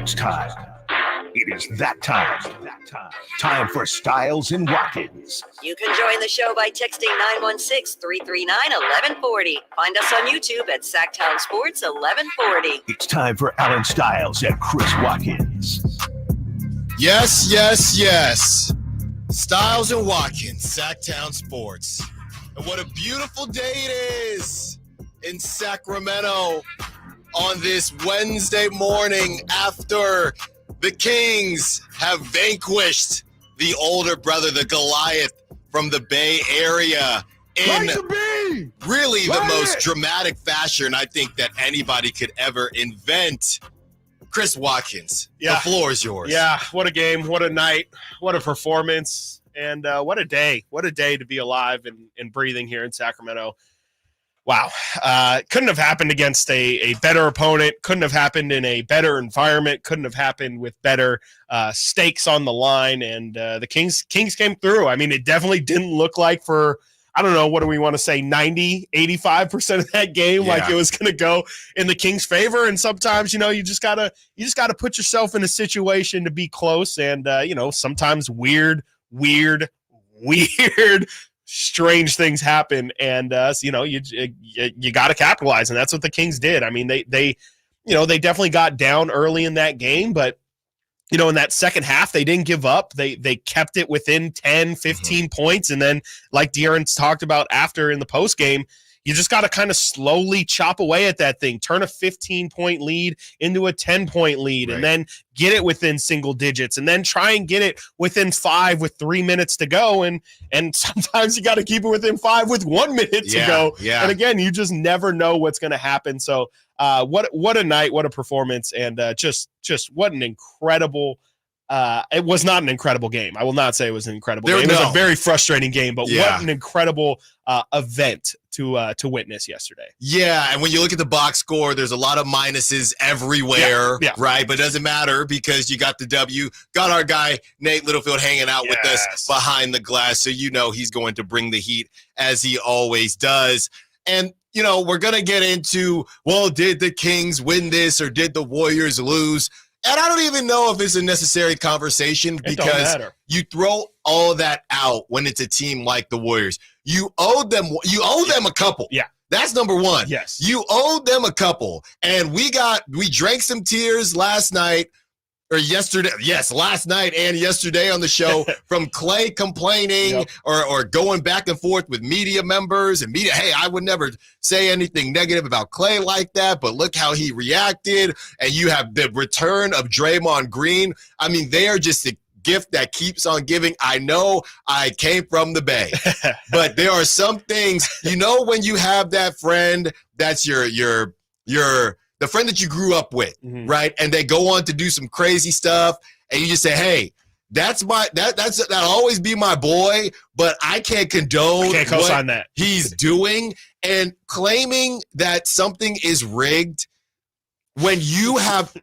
It's time. It is that time. Time for Stiles and Watkins. You can join the show by texting 916-339-1140. Find us on YouTube at Sactown Sports 1140. It's time for Alan Stiles and Chris Watkins. Yes, yes, yes. Stiles and Watkins, Sactown Sports. And what a beautiful day it is in Sacramento on this Wednesday morning after the Kings have vanquished the older brother, the Goliath from the Bay Area in really the most dramatic fashion I think that anybody could ever invent. Chris Watkins, the floor is yours. Yeah, what a game, what a night, what a performance, and what a day. What a day to be alive and breathing here in Sacramento. Wow. Couldn't have happened against a better opponent. Couldn't have happened in a better environment. Couldn't have happened with better stakes on the line. And the Kings came through. I mean, it definitely didn't look like for, I don't know, what do we want to say, 90, 85% of that game, like it was going to go in the Kings' favor. And sometimes, you just gotta put yourself in a situation to be close. And, sometimes weird, strange things happen, and you got to capitalize, and that's what the Kings did. I mean, they definitely got down early in that game, but in that second half, they didn't give up. They kept it within 10, 15 points, and then, like De'Aaron's talked about after in the post game, you just got to kind of slowly chop away at that thing, turn a 15-point lead into a 10-point lead, and then get it within single digits, and then try and get it within 5 with 3 minutes to go. And sometimes you got to keep it within 5 with 1 minute to go. Yeah. And again, you just never know what's going to happen. So what a night, what a performance, and just what an incredible it was not an incredible game. I will not say it was an incredible game. It was a very frustrating game, but what an incredible event to witness yesterday. Yeah, and when you look at the box score, there's a lot of minuses everywhere, right? But it doesn't matter because you got the W. Got our guy, Nate Littlefield, hanging out with us behind the glass, so he's going to bring the heat as he always does. And we're going to get into, well, did the Kings win this or did the Warriors lose? And I don't even know if it's a necessary conversation because you throw all of that out when it's a team like the Warriors. You owe them a couple. Yeah. That's number one. Yes. You owed them a couple. And we drank some tears last night or yesterday. Yes, last night and yesterday on the show from Clay complaining or going back and forth with media members and media. Hey, I would never say anything negative about Clay like that, but look how he reacted. And you have the return of Draymond Green. I mean, they are just a gift that keeps on giving. I know I came from the Bay, but there are some things, when you have that friend that's your the friend that you grew up with, right? And they go on to do some crazy stuff, and you just say, "Hey, that'll always be my boy," but I can't condone what he's doing. And claiming that something is rigged when you have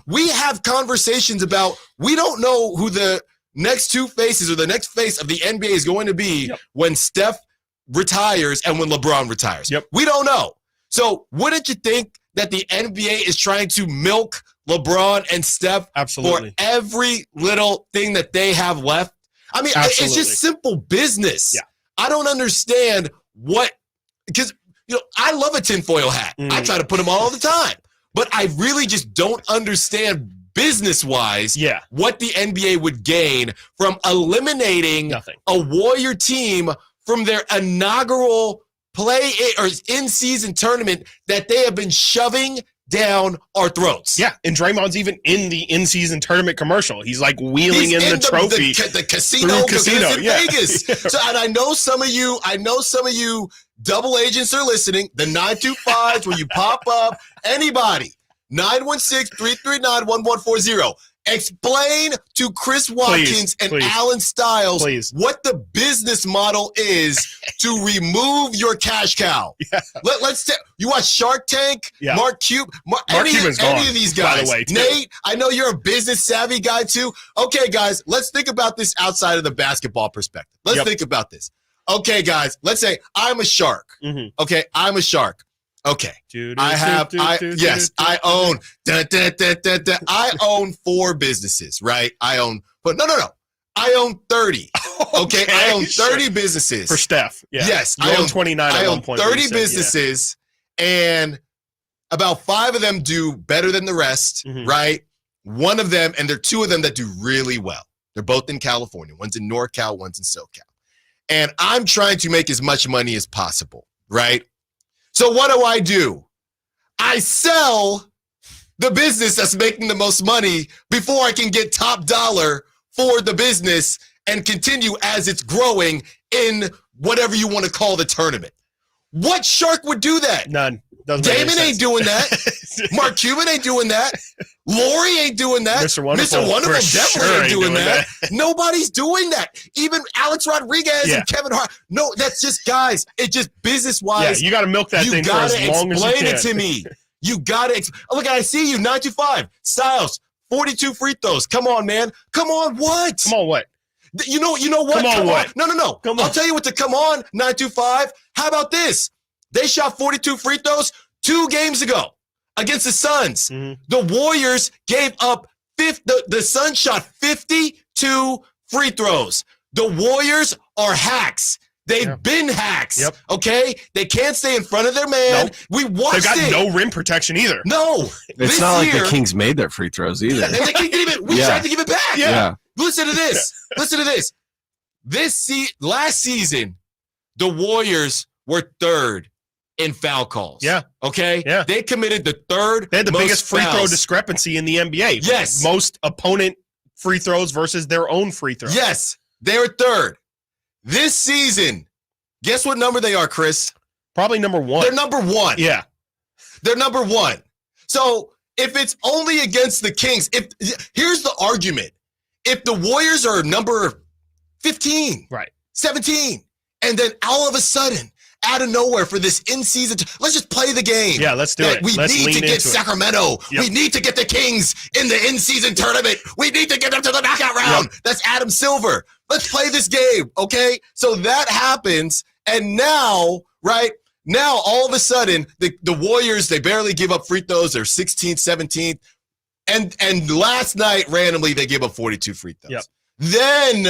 we have conversations about, we don't know who the next two faces or the next face of the NBA is going to be when Steph retires and when LeBron retires. We don't know. So wouldn't you think that the NBA is trying to milk LeBron and Steph for every little thing that they have left? I mean, it's just simple business. Yeah. I don't understand because I love a tinfoil hat. I try to put them all the time. But I really just don't understand business-wise what the NBA would gain from eliminating a Warrior team from their inaugural in-season tournament that they have been shoving down our throats. Yeah, and Draymond's even in the in-season tournament commercial. He's like wheeling in the trophy. The casino in Vegas. So, and I know some of you double agents are listening. The 925s, when you pop up, anybody, 916-339-1140. Explain to Chris Watkins and Alan Stiles what the business model is to remove your cash cow. Yeah. You watch Shark Tank, Mark Cuban, any of these guys. By the way, Nate, I know you're a business savvy guy too. Okay, guys, let's think about this outside of the basketball perspective. Let's think about this. Okay, guys, let's say I'm a shark. Okay, I'm a shark. Okay. I own. I own 4 businesses, right? I own 30. Okay, I own 30 businesses. For Steph. Yeah. Yes. You own 29 I at own one point. 30 businesses, and about 5 of them do better than the rest, right? One of them, and there are 2 of them that do really well. They're both in California. One's in NorCal, one's in SoCal. And I'm trying to make as much money as possible, right? So what do? I sell the business that's making the most money before I can get top dollar for the business and continue as it's growing in whatever you want to call the tournament. What shark would do that? None. Damon ain't doing that. Mark Cuban ain't doing that. Lori ain't doing that. Mr. Wonderful definitely ain't doing that. Nobody's doing that. Even Alex Rodriguez and Kevin Hart. No, that's just guys. It's just business-wise. Yeah, you got to milk that thing for as long as you can. You got to explain it to me. You got to. Look, I see you. 925. Styles. 42 free throws. Come on, man. Come on, what? Come on, what? You know what? Come on, what? No. Come on. I'll tell you what to come on, 925. How about this? They shot 42 free throws 2 games ago against the Suns. The Warriors gave up the Suns shot 52 free throws. The Warriors are hacks. They've been hacks. Yep. Okay? They can't stay in front of their man. Nope. We watched it. They got no rim protection either. No. It's not like the Kings made their free throws either. And they can't give it. We tried to give it back. Yeah. Listen to this. Listen to this. Last season, the Warriors were 3rd in foul calls. Yeah. Okay? Yeah. They committed the 3rd. They had the biggest free throw discrepancy in the NBA. Yes. Most opponent free throws versus their own free throws. Yes. They were 3rd. This season, guess what number they are, Chris? Probably number 1. They're number 1. Yeah. They're number 1. So if it's only against the Kings, here's the argument. If the Warriors are number 15, right, 17, and then all of a sudden, out of nowhere for this in-season, let's just play the game. Yeah, let's do it. We need to get Sacramento. Yep. We need to get the Kings in the in-season tournament. We need to get them to the knockout round. Yep. That's Adam Silver. Let's play this game, okay? So that happens, and now, right, now all of a sudden, the Warriors, they barely give up free throws. They're 16th, 17th. And last night, randomly, they gave up 42 free throws. Yep. Then,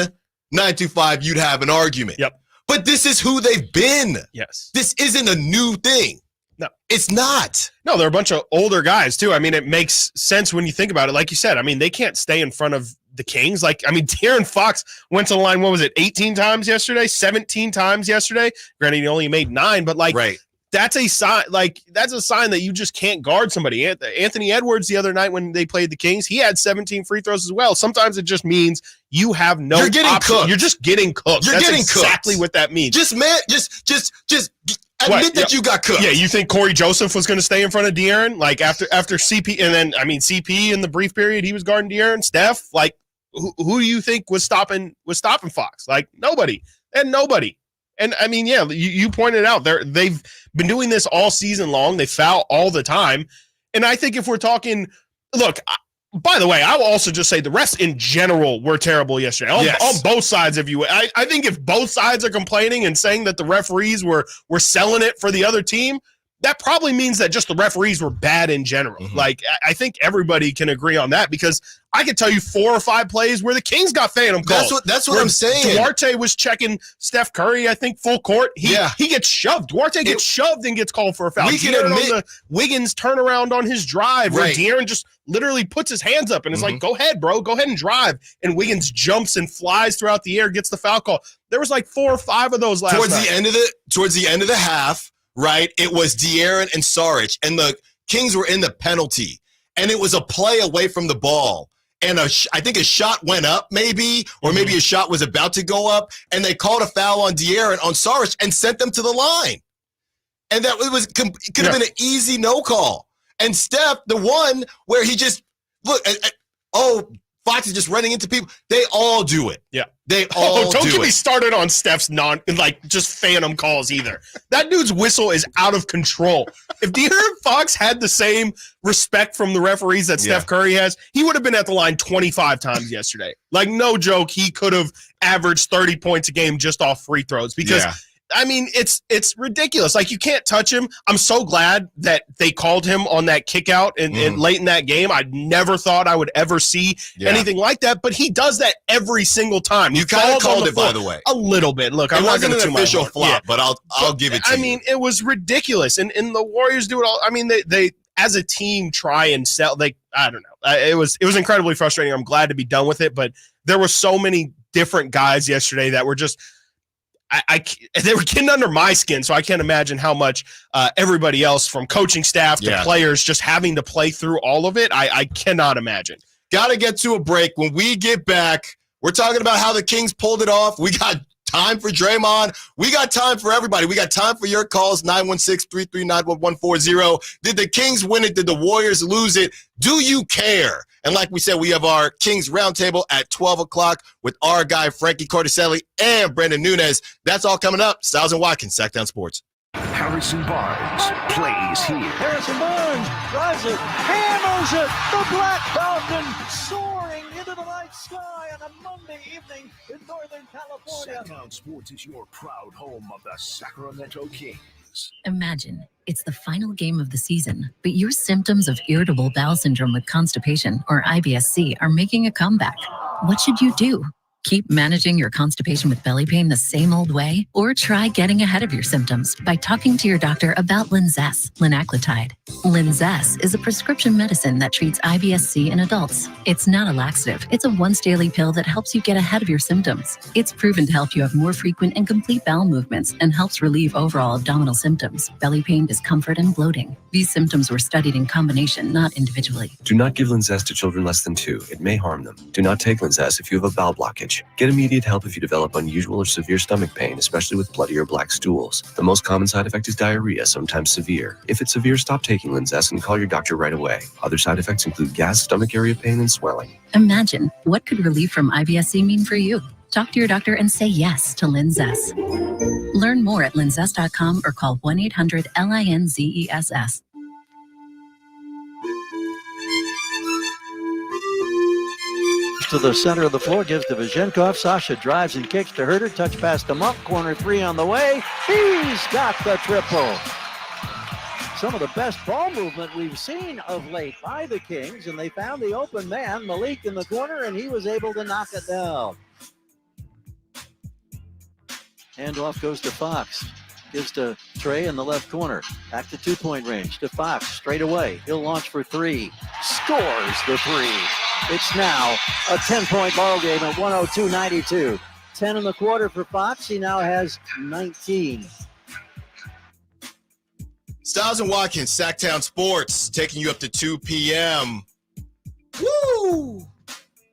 925, you'd have an argument. Yep. But this is who they've been. Yes. This isn't a new thing. No. It's not. No, they're a bunch of older guys, too. I mean, it makes sense when you think about it. Like you said, I mean, they can't stay in front of the Kings. Like, I mean, De'Aaron Fox went to the line, 18 times yesterday? 17 times yesterday? Granted, he only made 9, but like, right. That's a sign. Like, that's a sign that you just can't guard somebody. Anthony Edwards the other night when they played the Kings, he had 17 free throws as well. Sometimes it just means you have no. You're getting option. cooked. You're just getting cooked. You're that's getting exactly cooked. what that means. Just admit that you got cooked. Yeah, you think Corey Joseph was going to stay in front of De'Aaron like after CP, and then I mean CP in the brief period he was guarding De'Aaron. Steph, like who do you think was stopping Fox? Like nobody. And I mean, yeah, you pointed out they've been doing this all season long. They foul all the time. And I think if we're talking, look, by the way, I will also just say the refs in general were terrible yesterday. On both sides of you. I think if both sides are complaining and saying that the referees were selling it for the other team, that probably means that just the referees were bad in general. Mm-hmm. Like, I think everybody can agree on that because I could tell you 4 or 5 plays where the Kings got phantom calls. That's what I'm saying. Duarte was checking Steph Curry, I think, full court. He gets shoved. Duarte gets shoved and gets called for a foul. We can admit on the Wiggins turnaround on his drive where De'Aaron just literally puts his hands up and is like, go ahead, bro. Go ahead and drive. And Wiggins jumps and flies throughout the air, gets the foul call. There was like 4 or 5 of those last night. Towards the end of the half, right, it was De'Aaron and Saric, and the Kings were in the penalty, and it was a play away from the ball, and I think a shot went up maybe, or maybe a shot was about to go up, and they called a foul on De'Aaron on Saric and sent them to the line, and that could have been an easy no call. And Steph, the one where he just Fox is just running into people. They all do it. Yeah. They all do it. Don't get me started on Steph's just phantom calls either. That dude's whistle is out of control. If De'Aaron Fox had the same respect from the referees that Steph Curry has, he would have been at the line 25 times yesterday. Like, no joke, he could have averaged 30 points a game just off free throws because I mean, it's ridiculous. Like, you can't touch him. I'm so glad that they called him on that kick out and late in that game. I never thought I would ever see anything like that, but he does that every single time. You kind of called it, by the way. A little bit. Look, it I'm not going to an official flop, but I'll give it to you. I mean, it was ridiculous. And the Warriors do it all. I mean, they as a team try and sell. I don't know. It was incredibly frustrating. I'm glad to be done with it, but there were so many different guys yesterday that were just – they were getting under my skin, so I can't imagine how much everybody else from coaching staff to players just having to play through all of it. I cannot imagine. Got to get to a break. When we get back, we're talking about how the Kings pulled it off. We got time for Draymond. We got time for everybody. We got time for your calls, 916-339-1140. Did the Kings win it? Did the Warriors lose it? Do you care? And like we said, we have our Kings Roundtable at 12 o'clock with our guy, Frankie Corticelli and Brendan Nunez. That's all coming up. Stiles and Watkins, Sactown Sports. Harrison Barnes plays here. Harrison Barnes drives it, hammers it. The Black Falcon soaring into the night sky on a Monday evening in Northern California. Sactown Sports is your proud home of the Sacramento Kings. Imagine it's the final game of the season, but your symptoms of irritable bowel syndrome with constipation, or IBS-C, are making a comeback. What should you do? Keep managing your constipation with belly pain the same old way? Or try getting ahead of your symptoms by talking to your doctor about Linzess, linaclotide. Linzess is a prescription medicine that treats IBS-C in adults. It's not a laxative. It's a once-daily pill that helps you get ahead of your symptoms. It's proven to help you have more frequent and complete bowel movements and helps relieve overall abdominal symptoms, belly pain, discomfort, and bloating. These symptoms were studied in combination, not individually. Do not give Linzess to children less than 2. It may harm them. Do not take Linzess if you have a bowel blockage. Get immediate help if you develop unusual or severe stomach pain, especially with bloody or black stools. The most common side effect is diarrhea, sometimes severe. If it's severe, stop taking Linzess and call your doctor right away. Other side effects include gas, stomach area pain, and swelling. Imagine, what could relief from IBS-C mean for you? Talk to your doctor and say yes to Linzess. Learn more at linzess.com or call 1-800-LINZESS. To the center of the floor, gives to Vezenkov. Sasha drives and kicks to Herter. Touch pass to Monk. Corner 3 on the way. He's got the triple. Some of the best ball movement we've seen of late by the Kings, and they found the open man, Malik, in the corner, and he was able to knock it down. Handoff goes to Fox. Gives to Trey in the left corner. Back to two-point range to Fox. Straight away. He'll launch for 3. Scores the 3. It's now a 10-point ball game at 102-92. 10 in the quarter for Fox. He now has 19. Stiles and Watkins, Sactown Sports, taking you up to 2 p.m. Woo!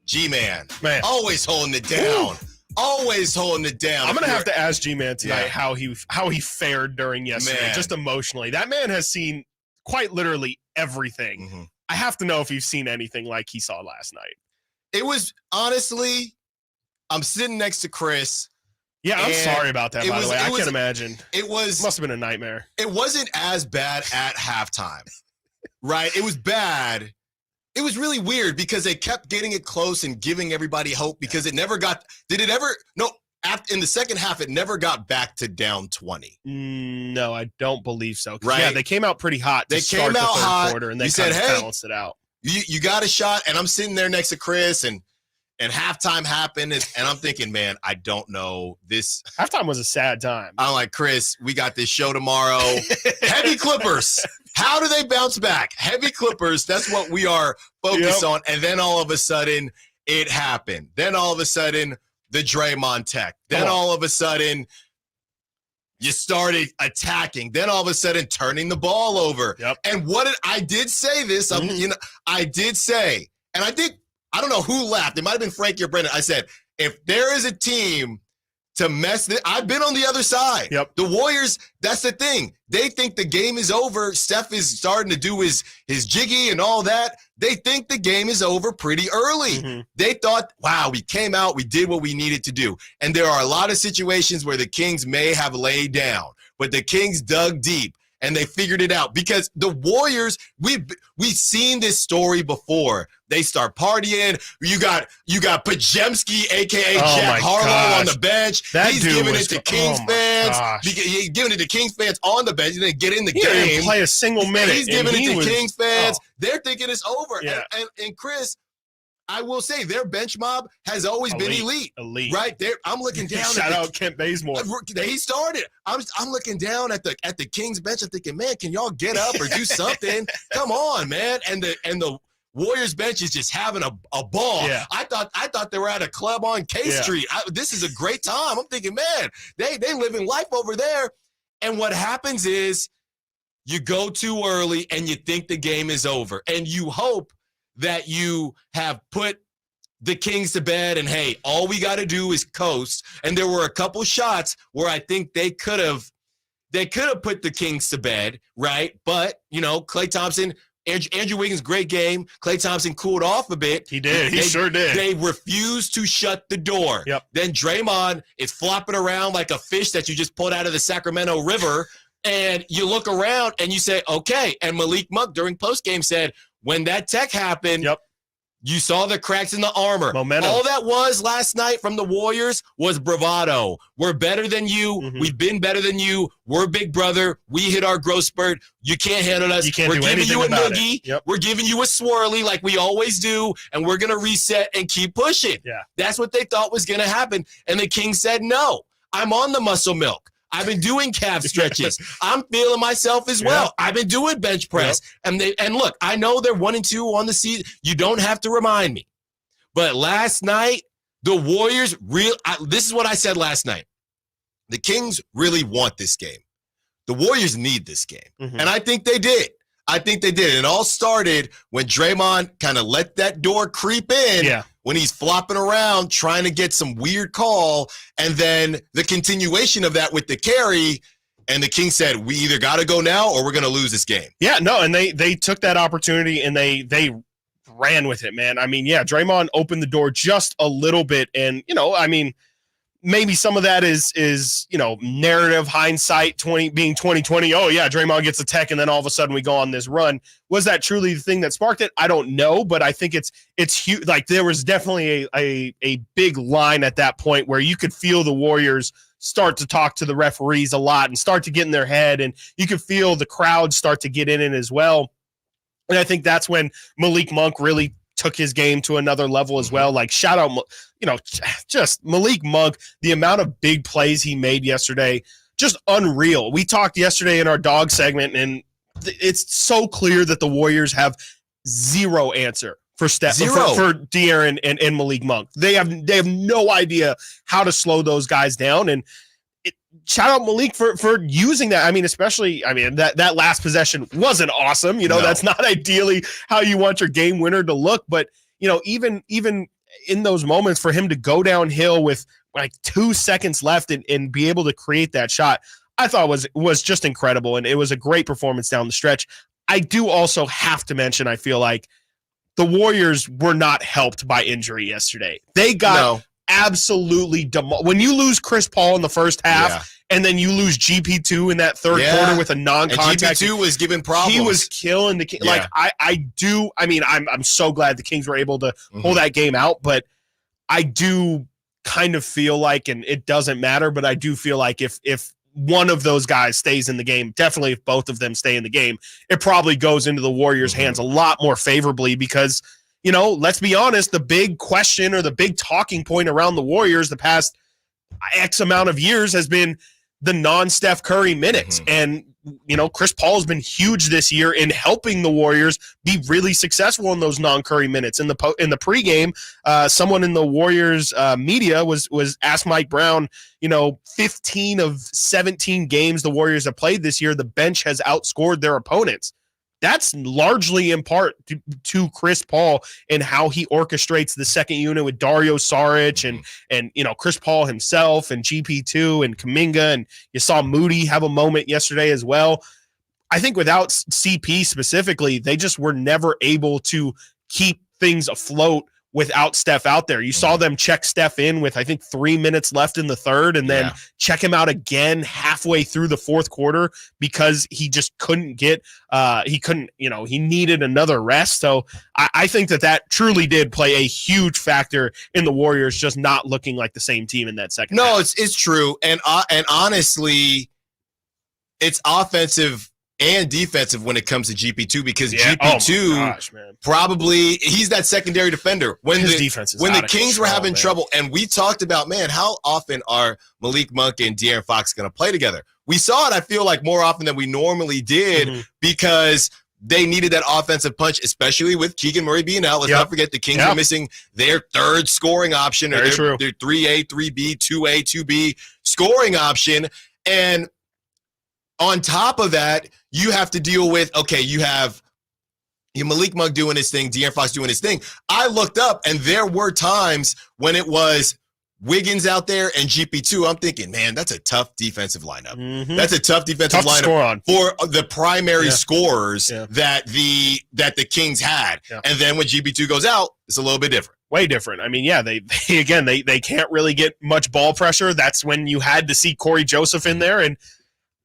G-Man. Man. Always holding it down. Always holding it down. I'm going to have to ask G-Man tonight how he fared during yesterday, just emotionally. That man has seen quite literally everything. Mm-hmm. I have to know if you've seen anything like he saw last night. It was, honestly, I'm sitting next to Chris. Yeah, I'm sorry about that, by the way. I can't imagine. It must have been a nightmare. It wasn't as bad at halftime, right? It was bad. It was really weird because they kept getting it close and giving everybody hope because it never got – in the second half, it never got back to down 20. No, I don't believe so. Right? Yeah, they came out pretty hot to start the third quarter, and they kind of balanced it out. You got a shot, and I'm sitting there next to Chris, and halftime happened, and I'm thinking, man, I don't know this. Halftime was a sad time. I'm like, Chris, we got this show tomorrow. Heavy Clippers. How do they bounce back? Heavy Clippers. That's what we are focused on. And then all of a sudden, it happened. Then all of a sudden, the Draymond tech. Then all of a sudden, you started attacking. Then all of a sudden, turning the ball over. Yep. And I did say this. I did say, and I don't know who laughed. It might have been Frankie or Brendan. I said, if there is a team to mess this, I've been on the other side. Yep. The Warriors, that's the thing. They think the game is over. Steph is starting to do his jiggy and all that. They think the game is over pretty early. Mm-hmm. They thought, wow, we came out, we did what we needed to do. And there are a lot of situations where the Kings may have laid down, but the Kings dug deep. and they figured it out because the Warriors, we've seen this story before. They start partying. You got Pajemski, aka Jack Harlow, on the bench. He's giving it to Kings fans. He's giving it to Kings fans on the bench. They get in the game. Didn't play a single minute. He's giving it to Kings fans. They're thinking it's over. Yeah. And Chris, I will say their bench mob has always been elite. Right there. I'm looking down. Shout out Kent Bazemore. He started. I'm looking down at the Kings bench. I'm thinking, man, can y'all get up or do something? Come on, man. And the Warriors bench is just having a ball. Yeah. I thought they were at a club on K Street. This is a great time. I'm thinking, man, they living life over there. And what happens is you go too early and you think the game is over. And you hope that you have put the Kings to bed and, hey, all we got to do is coast. And there were a couple shots where I think they could have put the Kings to bed, right? But, Klay Thompson, Andrew Wiggins, great game. Klay Thompson cooled off a bit. He did. He sure did. They refused to shut the door. Yep. Then Draymond is flopping around like a fish that you just pulled out of the Sacramento River. And you look around and you say, okay. And Malik Monk during postgame said, when that tech happened, you saw the cracks in the armor. Momentum. All that was last night from the Warriors was bravado. We're better than you. Mm-hmm. We've been better than you. We're big brother. We hit our growth spurt. You can't handle us. We're giving you a noogie. Yep. We're giving you a swirly like we always do, and we're going to reset and keep pushing. Yeah. That's what they thought was going to happen, and the Kings said, no, I'm on the muscle milk. I've been doing calf stretches. I'm feeling myself as well. I've been doing bench press. And look, I know they're 1-2 on the season. You don't have to remind me. But last night, the Warriors this is what I said last night. The Kings really want this game. The Warriors need this game. Mm-hmm. And I think they did. It all started when Draymond kind of let that door creep in. Yeah. When he's flopping around trying to get some weird call, and then the continuation of that with the carry, and the Kings said, we either got to go now or we're going to lose this game. Yeah, no, and they took that opportunity and they ran with it, man. I mean, yeah, Draymond opened the door just a little bit, and, maybe some of that is narrative hindsight, being 2020. Oh yeah, Draymond gets a tech and then all of a sudden we go on this run. Was that truly the thing that sparked it? I don't know, but I think it's huge. Like there was definitely a big line at that point where you could feel the Warriors start to talk to the referees a lot and start to get in their head, and you could feel the crowd start to get in it as well. And I think that's when Malik Monk really took his game to another level as well. Like shout out, just Malik Monk, the amount of big plays he made yesterday, just unreal. We talked yesterday in our dog segment, and it's so clear that the Warriors have zero answer for De'Aaron and Malik Monk. They have no idea how to slow those guys down. And shout out Malik for using that. I mean, especially, that last possession wasn't awesome. No. That's not ideally how you want your game winner to look. But, even in those moments for him to go downhill with like 2 seconds left and be able to create that shot, I thought was just incredible. And it was a great performance down the stretch. I do also have to mention, I feel like the Warriors were not helped by injury yesterday. They got absolutely when you lose Chris Paul in the first half and then you lose GP2 in that third quarter with a non-contact. And GP2 was giving problems. He was killing the Kings. Like I'm so glad the Kings were able to pull that game out, but I do kind of feel like, and it doesn't matter, but I do feel like if one of those guys stays in the game, definitely if both of them stay in the game, it probably goes into the Warriors' hands a lot more favorably because, let's be honest, the big question or the big talking point around the Warriors the past X amount of years has been the non-Steph Curry minutes. And, Chris Paul has been huge this year in helping the Warriors be really successful in those non-Curry minutes. In the pregame, someone in the Warriors media was asked Mike Brown, 15 of 17 games the Warriors have played this year, the bench has outscored their opponents. That's largely in part to Chris Paul and how he orchestrates the second unit with Dario Saric and Chris Paul himself and GP2 and Kuminga, and you saw Moody have a moment yesterday as well. I think without CP specifically, they just were never able to keep things afloat without Steph out there. You saw them check Steph in with, I think, 3 minutes left in the third, and then check him out again halfway through the fourth quarter because he just couldn't get he needed another rest. So I think that truly did play a huge factor in the Warriors just not looking like the same team in that second half. It's true. And honestly, it's offensive and defensive when it comes to GP2 because GP2 probably he's that secondary defender when his defense is when out the of Kings control, were having trouble. And we talked about, man, how often are Malik Monk and De'Aaron Fox going to play together? We saw it, I feel like, more often than we normally did because they needed that offensive punch, especially with Keegan Murray being out. Let's not forget the Kings are missing their third scoring option, or their 3A, 3B, 2A, 2B scoring option. And on top of that, you have to deal with, you have Malik Monk doing his thing, De'Aaron Fox doing his thing. I looked up, and there were times when it was Wiggins out there and GP2. I'm thinking, man, that's a tough defensive lineup. That's a tough defensive lineup for the primary scorers that the Kings had. And then when GP2 goes out, it's a little bit different. Way different. I mean, they can't really get much ball pressure. That's when you had to see Corey Joseph in there. And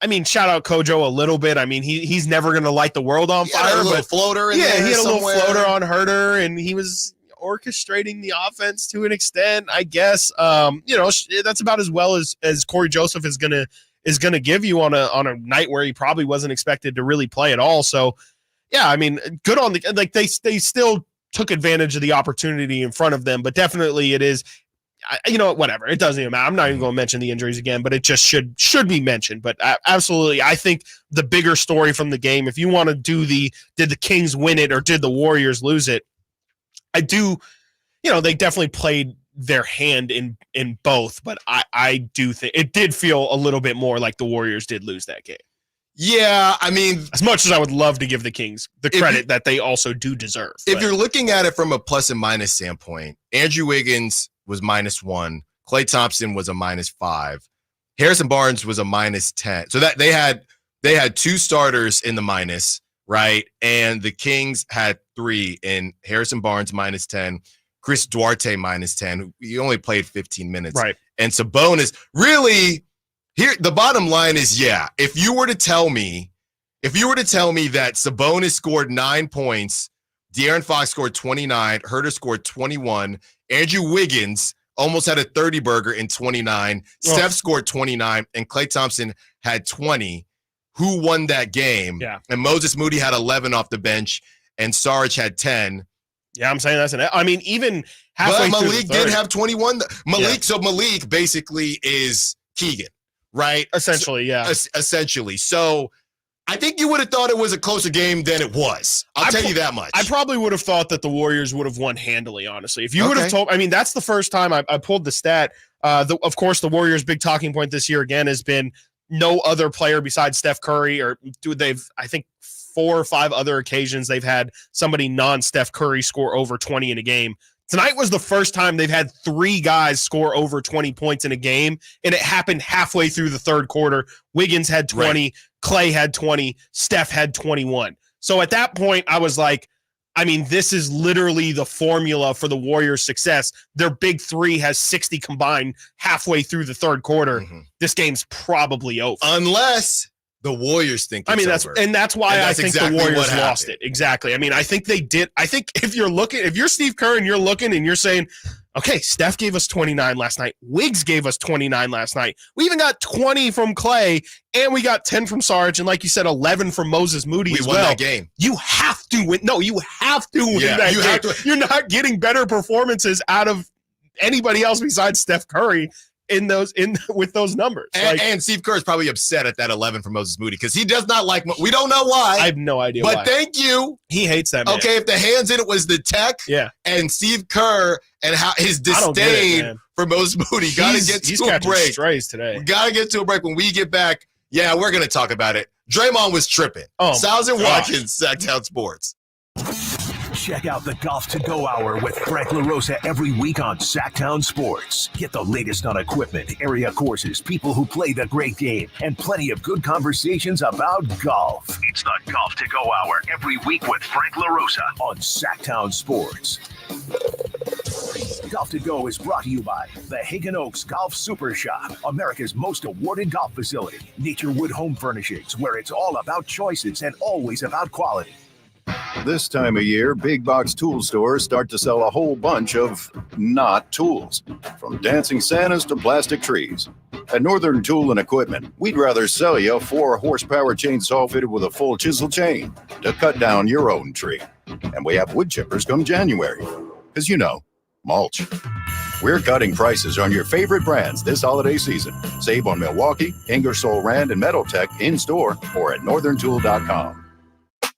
I mean, shout out Kojo a little bit. I mean, he's never going to light the world on fire. He had a little floater in there. He had somewhere. A little floater on Herter, and he was orchestrating the offense to an extent, I guess. That's about as well as Corey Joseph is gonna give you on a night where he probably wasn't expected to really play at all. So, yeah, I mean, good on they still took advantage of the opportunity in front of them, but definitely it is. Whatever. It doesn't even matter. I'm not even going to mention the injuries again, but it just should be mentioned. But absolutely, I think the bigger story from the game, if you want to do did the Kings win it or did the Warriors lose it? I do, they definitely played their hand in both, but I do think it did feel a little bit more like the Warriors did lose that game. Yeah, I mean, as much as I would love to give the Kings the credit that they also do deserve. If you're looking at it from a plus and minus standpoint, Andrew Wiggins was -1, Klay Thompson was a -5, Harrison Barnes was a -10. So that they had two starters in the minus, right? And the Kings had 3 in Harrison Barnes -10, Chris Duarte -10. He only played 15 minutes, right? And Sabonis really. Here, the bottom line is, if you were to tell me that Sabonis scored 9 points, De'Aaron Fox scored 29, Herter scored 21, Andrew Wiggins almost had a 30-burger in 29, Steph scored 29, and Klay Thompson had 20, who won that game? Yeah. And Moses Moody had 11 off the bench, and Sarge had 10. Yeah, I'm saying even halfway but through Malik did have 21. So Malik basically is Keegan. Right? Essentially, Essentially. So I think you would have thought it was a closer game than it was. I'll tell you that much. I probably would have thought that the Warriors would have won handily, honestly. If you would have told, that's the first time I pulled the stat. Of course, the Warriors' big talking point this year, again, has been no other player besides Steph Curry, I think 4 or 5 other occasions they've had somebody non-Steph Curry score over 20 in a game. Tonight was the first time they've had 3 guys score over 20 points in a game, and it happened halfway through the third quarter. Wiggins had 20, Klay had 20, Steph had 21. So at that point, I was like, this is literally the formula for the Warriors' success. Their big 3 has 60 combined halfway through the third quarter. This game's probably over. Unless the Warriors think it's over. That's why I think the Warriors lost it. Exactly. I think they did. I think if you're Steve Kerr and you're looking and you're saying, okay, Steph gave us 29 last night. Wiggs gave us 29 last night. We even got 20 from Klay, and we got 10 from Sarge, and like you said, 11 from Moses Moody as well. We won that game. You have to win. No, you have to win that game. You're not getting better performances out of anybody else besides Steph Curry with those numbers. And Steve Kerr is probably upset at that 11 from Moses Moody because he does not like. We don't know why. I have no idea why. But thank you. He hates that man. Okay, if the hands in it was the tech and Steve Kerr and how his disdain for Moses Moody. Got to get to a break. Strays today. We got to get to a break. When we get back, we're going to talk about it. Draymond was tripping. Stiles Watkins, Sactown Sports. Check out the Golf to Go Hour with Frank LaRosa every week on Sactown Sports. Get the latest on equipment, area courses, people who play the great game, and plenty of good conversations about golf. It's the Golf to Go Hour every week with Frank LaRosa on Sactown Sports. Golf to Go is brought to you by the Hagen Oaks Golf Super Shop, America's most awarded golf facility. Naturewood Home Furnishings, where it's all about choices and always about quality. This time of year, big box tool stores start to sell a whole bunch of not tools, from dancing Santas to plastic trees. At Northern Tool and Equipment, we'd rather sell you a 4-horsepower chainsaw fitted with a full chisel chain to cut down your own tree. And we have wood chippers come January, because mulch. We're cutting prices on your favorite brands this holiday season. Save on Milwaukee, Ingersoll Rand, and Metaltech in-store or at northerntool.com.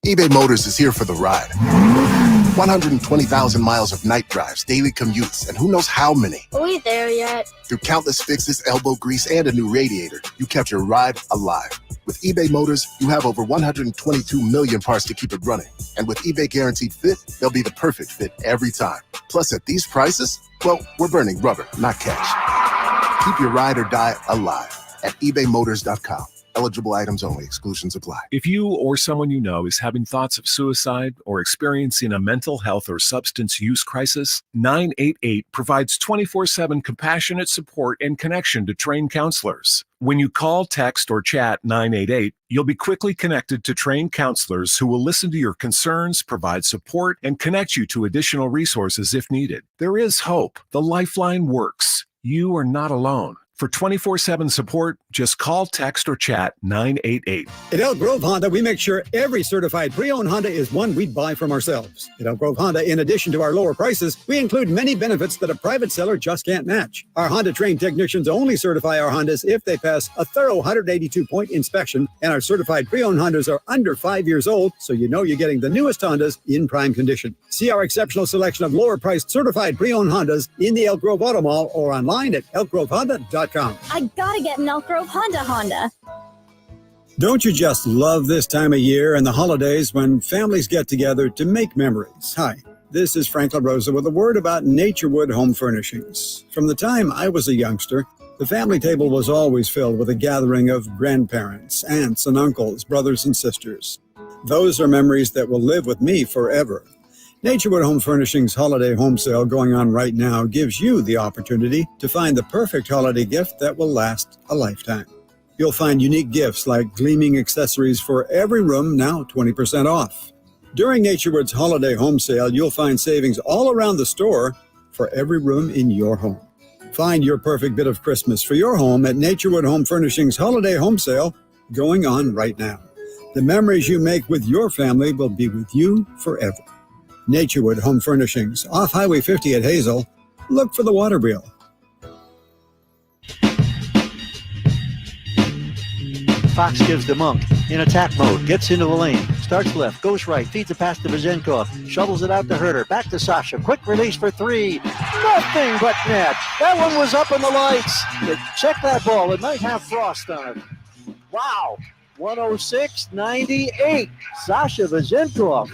eBay Motors is here for the ride. 120,000 miles of night drives, daily commutes, and who knows how many. Are we there yet? Through countless fixes, elbow grease, and a new radiator, you kept your ride alive. With eBay Motors, you have over 122 million parts to keep it running. And with eBay Guaranteed Fit, they'll be the perfect fit every time. Plus, at these prices, well, we're burning rubber, not cash. Keep your ride or die alive at ebaymotors.com. Eligible items only. Exclusions apply. If you or someone you know is having thoughts of suicide or experiencing a mental health or substance use crisis, 988 provides 24/7 compassionate support and connection to trained counselors. When you call, text, or chat 988, you'll be quickly connected to trained counselors who will listen to your concerns, provide support, and connect you to additional resources if needed. There is hope. The Lifeline works. You are not alone. For 24/7 support, just call, text, or chat 988. At Elk Grove Honda, we make sure every certified pre-owned Honda is one we'd buy from ourselves. At Elk Grove Honda, in addition to our lower prices, we include many benefits that a private seller just can't match. Our Honda-trained technicians only certify our Hondas if they pass a thorough 182-point inspection, and our certified pre-owned Hondas are under 5 years old, so you know you're getting the newest Hondas in prime condition. See our exceptional selection of lower-priced certified pre-owned Hondas in the Elk Grove Auto Mall or online at elkgrovehonda.com. I gotta get an Elk Grove Honda. Don't you just love this time of year and the holidays when families get together to make memories? Hi, this is Frank LaRosa with a word about Naturewood Home Furnishings. From the time I was a youngster, the family table was always filled with a gathering of grandparents, aunts and uncles, brothers and sisters. Those are memories that will live with me forever. Naturewood Home Furnishings Holiday Home Sale going on right now gives you the opportunity to find the perfect holiday gift that will last a lifetime. You'll find unique gifts like gleaming accessories for every room, now 20% off. During Naturewood's Holiday Home Sale, you'll find savings all around the store for every room in your home. Find your perfect bit of Christmas for your home at Naturewood Home Furnishings Holiday Home Sale going on right now. The memories you make with your family will be with you forever. Naturewood Home Furnishings, off Highway 50 at Hazel. Look for the water wheel. Fox gives to Monk. In attack mode. Gets into the lane. Starts left. Goes right. Feeds a pass to Vezenkov. Shovels it out to Herter. Back to Sasha. Quick release for three. Nothing but net. That one was up in the lights. Check that ball. It might have frost on it. Wow. 106-98. Sasha Vezenkov.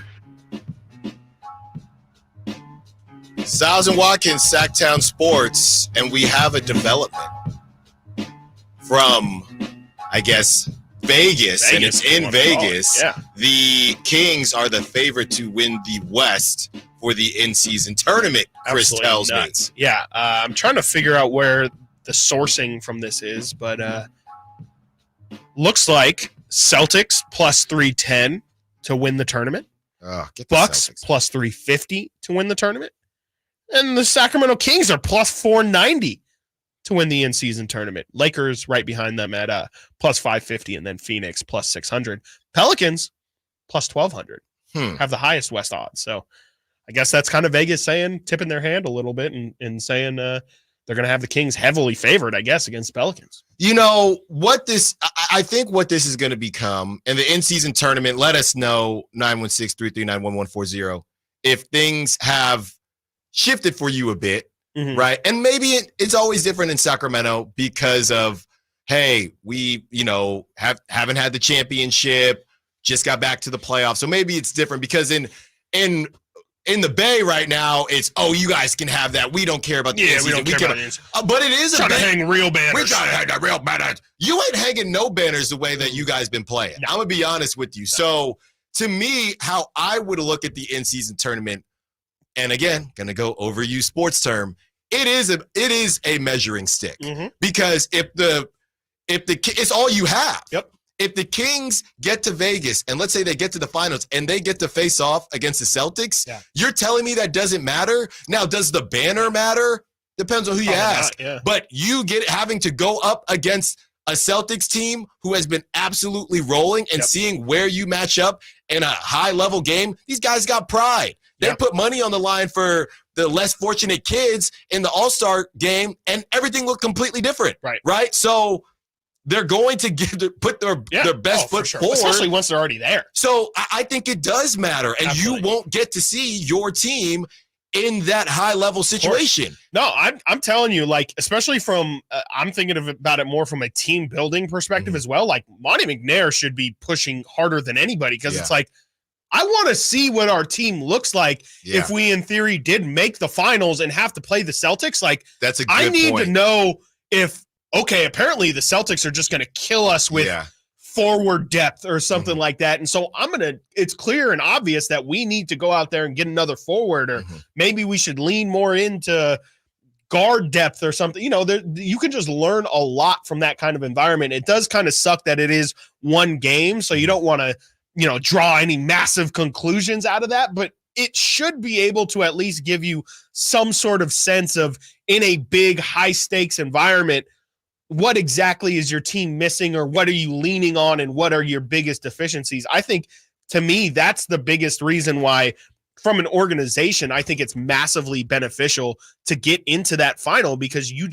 Stiles Watkins, Sactown Sports, and we have a development from, I guess, Vegas, and it's in Vegas. Yeah. The Kings are the favorite to win the West for the in-season tournament, Chris Absolutely tells nuts. me. Yeah, I'm trying to figure out where the sourcing from this is, but looks like Celtics plus 310 to win the tournament. Oh, get the Bucks Celtics. plus 350 to win the tournament. And the Sacramento Kings are plus 490 to win the in-season tournament. Lakers right behind them at plus 550, and then Phoenix plus 600. Pelicans plus 1,200 have the highest West odds. So I guess that's kind of Vegas tipping their hand a little bit and saying they're going to have the Kings heavily favored, I guess, against Pelicans. You know, I think what this is going to become, and the in-season tournament, let us know, 916-339-1140, if things have shifted for you a bit, right? And maybe it's always different in Sacramento because of, hey, we, haven't had the championship, just got back to the playoffs. So maybe it's different because in the Bay right now, it's, you guys can have that. We don't care about the we don't care about it. But it is Trying to hang real banners. We're trying to hang the real banners. You ain't hanging no banners the way that you guys been playing. I'm going to be honest with you. So to me, how I would look at the in-season tournament, And again, going to go overuse sports term. It is a measuring stick because if it's all you have. Yep. If the Kings get to Vegas and let's say they get to the finals and they get to face off against the Celtics, you're telling me that doesn't matter? Now, does the banner matter? Depends on who you ask. But you having to go up against a Celtics team who has been absolutely rolling and seeing where you match up in a high-level game, these guys got pride. They put money on the line for the less fortunate kids in the All-Star game, and everything looked completely different. Right? So they're going to put their best foot forward. Especially once they're already there. So I think it does matter, and you won't get to see your team in that high-level situation. No, I'm telling you, like, especially from I'm thinking about it more from a team-building perspective as well. Like, Monty McNair should be pushing harder than anybody because it's like, I want to see what our team looks like if we, in theory, did make the finals and have to play the Celtics. Like, that's a good I need point. to know if, okay, apparently the Celtics are just going to kill us with forward depth or something like that. And so it's clear and obvious that we need to go out there and get another forward, or maybe we should lean more into guard depth or something. You know, you can just learn a lot from that kind of environment. It does kind of suck that it is one game, so you don't want to, draw any massive conclusions out of that, but it should be able to at least give you some sort of sense of, in a big high stakes environment, what exactly is your team missing, or what are you leaning on, and what are your biggest deficiencies? I think, to me, that's the biggest reason why, from an organization, I think it's massively beneficial to get into that final, because you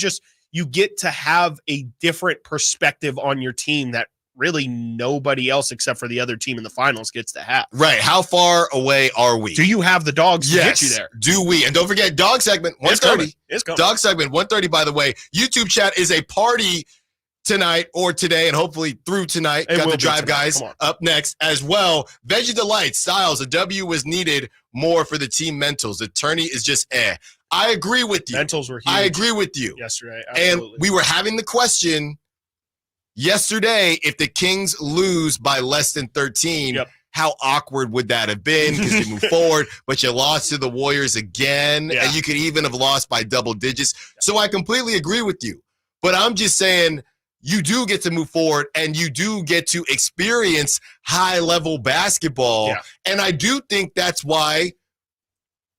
get to have a different perspective on your team that really nobody else except for the other team in the finals gets to have. Right. How far away are we? Do you have the dogs to get you there? Do we? And don't forget, dog segment 1:30. It's coming. Dog segment 1:30, by the way. YouTube chat is a party tonight or today, and hopefully through tonight. Got the Drive guys up next as well. Veggie Delight, Styles, a W was needed more for the team mentals. The tourney is just I agree with you. Mentals were huge. I agree with you. Yesterday, absolutely. And we were having the question yesterday, if the Kings lose by less than 13, how awkward would that have been? Because you move forward, but you lost to the Warriors again, and you could even have lost by double digits. So I completely agree with you. But I'm just saying, you do get to move forward, and you do get to experience high-level basketball. And I do think that's why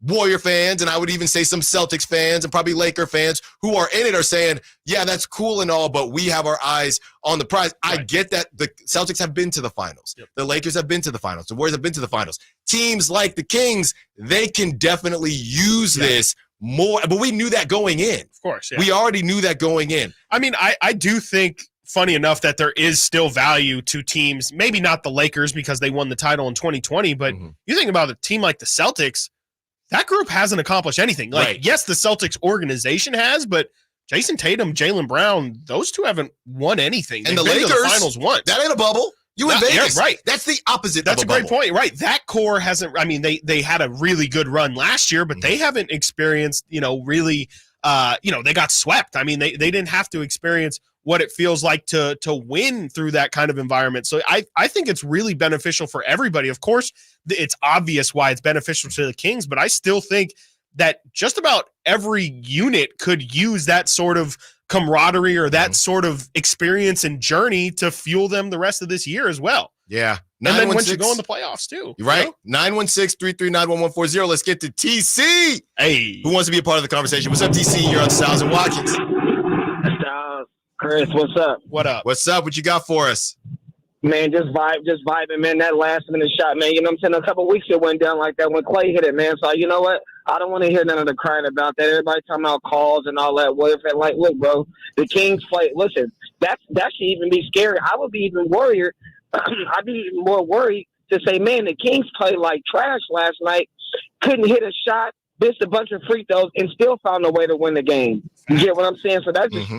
Warrior fans, and I would even say some Celtics fans and probably Laker fans who are in it, are saying, yeah, that's cool and all, but we have our eyes on the prize. I get that the Celtics have been to the finals. The Lakers have been to the finals. The Warriors have been to the finals. Teams like the Kings, they can definitely use this more, but we knew that going in. Of course, we already knew that going in. I mean, I do think, funny enough, that there is still value to teams, maybe not the Lakers because they won the title in 2020, but you think about a team like the Celtics, that group hasn't accomplished anything. Like, yes, the Celtics organization has, but Jason Tatum, Jaylen Brown, those two haven't won anything. And They've the been to Lakers, the finals once. That ain't a bubble. You in Vegas. Yeah, right. That's the opposite That's of a great bubble. point. Right. That core hasn't, I mean, they had a really good run last year, but they haven't experienced, really, they got swept. I mean, they didn't have to experience what it feels like to win through that kind of environment. So I think it's really beneficial for everybody. Of course, it's obvious why it's beneficial to the Kings, but I still think that just about every unit could use that sort of camaraderie or that sort of experience and journey to fuel them the rest of this year as well. Yeah. And then once you go in the playoffs too. Right. 916-339-1140. Let's get to TC. Hey. Who wants to be a part of the conversation? What's up, TC? You're on Stiles and Watkins. Styles. Chris, what's up? What up? What's up? What you got for us? Man, just vibing, man. That last minute shot, man. You know what I'm saying? A couple weeks it went down like that when Clay hit it, man. So, you know what? I don't want to hear none of the crying about that. Everybody talking about calls and all that. What if it, like, look, bro, the Kings play. Listen, that should even be scary. I would be even worried. I'd be even more worried to say, man, the Kings played like trash last night. Couldn't hit a shot, missed a bunch of free throws, and still found a way to win the game. You get what I'm saying? So that just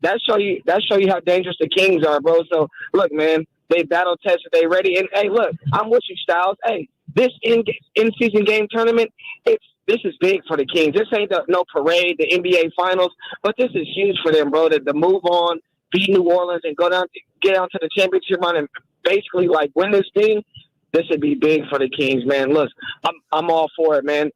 that show you how dangerous the Kings are, bro. So look, man, they battle tested, they ready. And hey, look, I'm with you, Styles. Hey, this in-season game tournament, this is big for the Kings. This ain't no parade, the NBA Finals, but this is huge for them, bro. To move on, beat New Orleans, and get down to the championship run and basically like win this thing. This would be big for the Kings, man. Look, I'm all for it, man.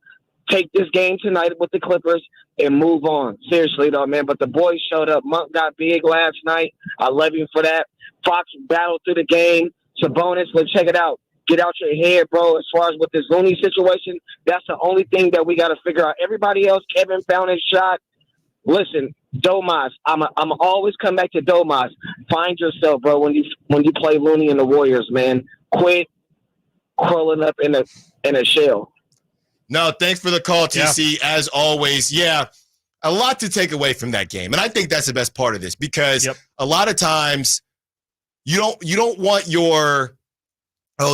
take this game tonight with the Clippers and move on. Seriously, though, man. But the boys showed up. Monk got big last night. I love him for that. Fox battled through the game. Sabonis, let's check it out. Get out your head, bro. As far as with this Looney situation, that's the only thing that we got to figure out. Everybody else, Kevin found his shot. Listen, Domas, I'm always come back to Domas. Find yourself, bro, when you play Looney and the Warriors, man. Quit curling up in a shell. No, thanks for the call, TC. Yeah. As always, a lot to take away from that game, and I think that's the best part of this because a lot of times you don't want your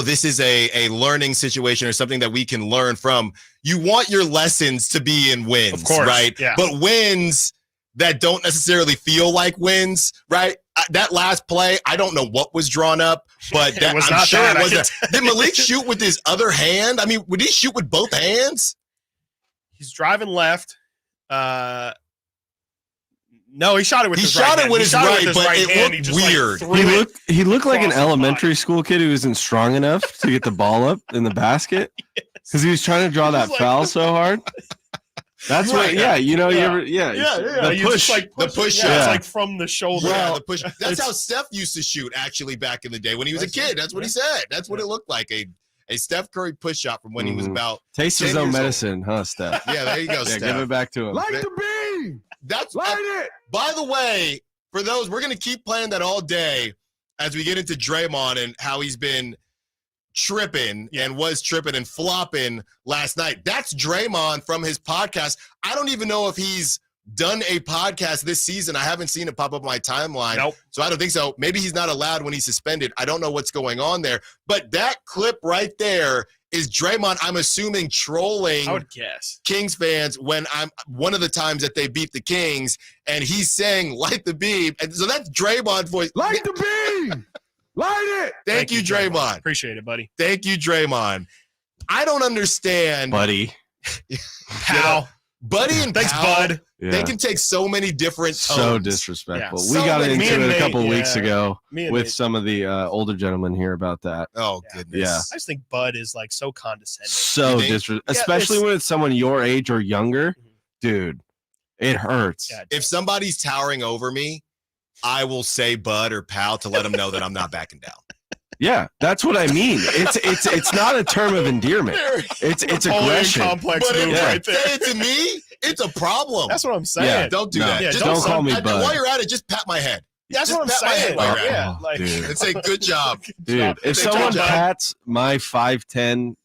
this is a learning situation or something that we can learn from. You want your lessons to be in wins, of course, right? Yeah. But wins that don't necessarily feel like wins, right? That last play, I don't know what was drawn up, but I'm sure it wasn't. Did Malik shoot with his other hand? I mean, would he shoot with both hands? He's driving left. No, he shot it with his right hand. He shot it with his right, but it looked weird. He looked like an elementary school kid who isn't strong enough to get the ball up in the basket because he was trying to draw that foul so hard. That's right. The push, the push shot. It's like from the shoulder. Yeah, the push. That's how Steph used to shoot actually back in the day when he was a kid. That's what he said. That's what it looked like. A Steph Curry push shot from when he was about taste his own medicine, huh, Steph? Yeah, there you go, Steph. Give it back to him. Light the beam. That's light it. By the way, for those, we're gonna keep playing that all day as we get into Draymond and how he's been tripping and was tripping and flopping last night. That's Draymond from his podcast. I don't even know if he's done a podcast this season. I haven't seen it pop up on my timeline. Nope. So I don't think so. Maybe he's not allowed when he's suspended. I don't know what's going on there. But that clip right there is Draymond, I'm assuming, trolling I would guess Kings fans when I'm one of the times that they beat the Kings, and he's saying, light the beam. And so that's Draymond voice. Light the beam! Light it! Thank you, Draymond. Appreciate it, buddy. Thank you, Draymond. I don't understand. Buddy. Pal. Buddy and thanks, Pal, bud. They can take so many different tones. So disrespectful. Yeah. We got into it a couple Nate, weeks ago with Nate. some of the older gentlemen here about that. Oh, goodness. Yeah. I just think Bud is like so condescending. So disrespectful. Especially when it's someone your age or younger. Dude, it hurts. Yeah, if somebody's towering over me, I will say bud or pal to let them know that I'm not backing down. Yeah, that's what I mean. It's not a term of endearment. It's aggression. Complex but move right there. Say it to me, it's a problem. That's what I'm saying. Yeah, don't do that. Yeah, just don't call me bud. While you're at it, just pat my head. That's just what I'm pat my head saying. while you're at Yeah, like, dude. And say good job. Dude, if someone pats my 5'10"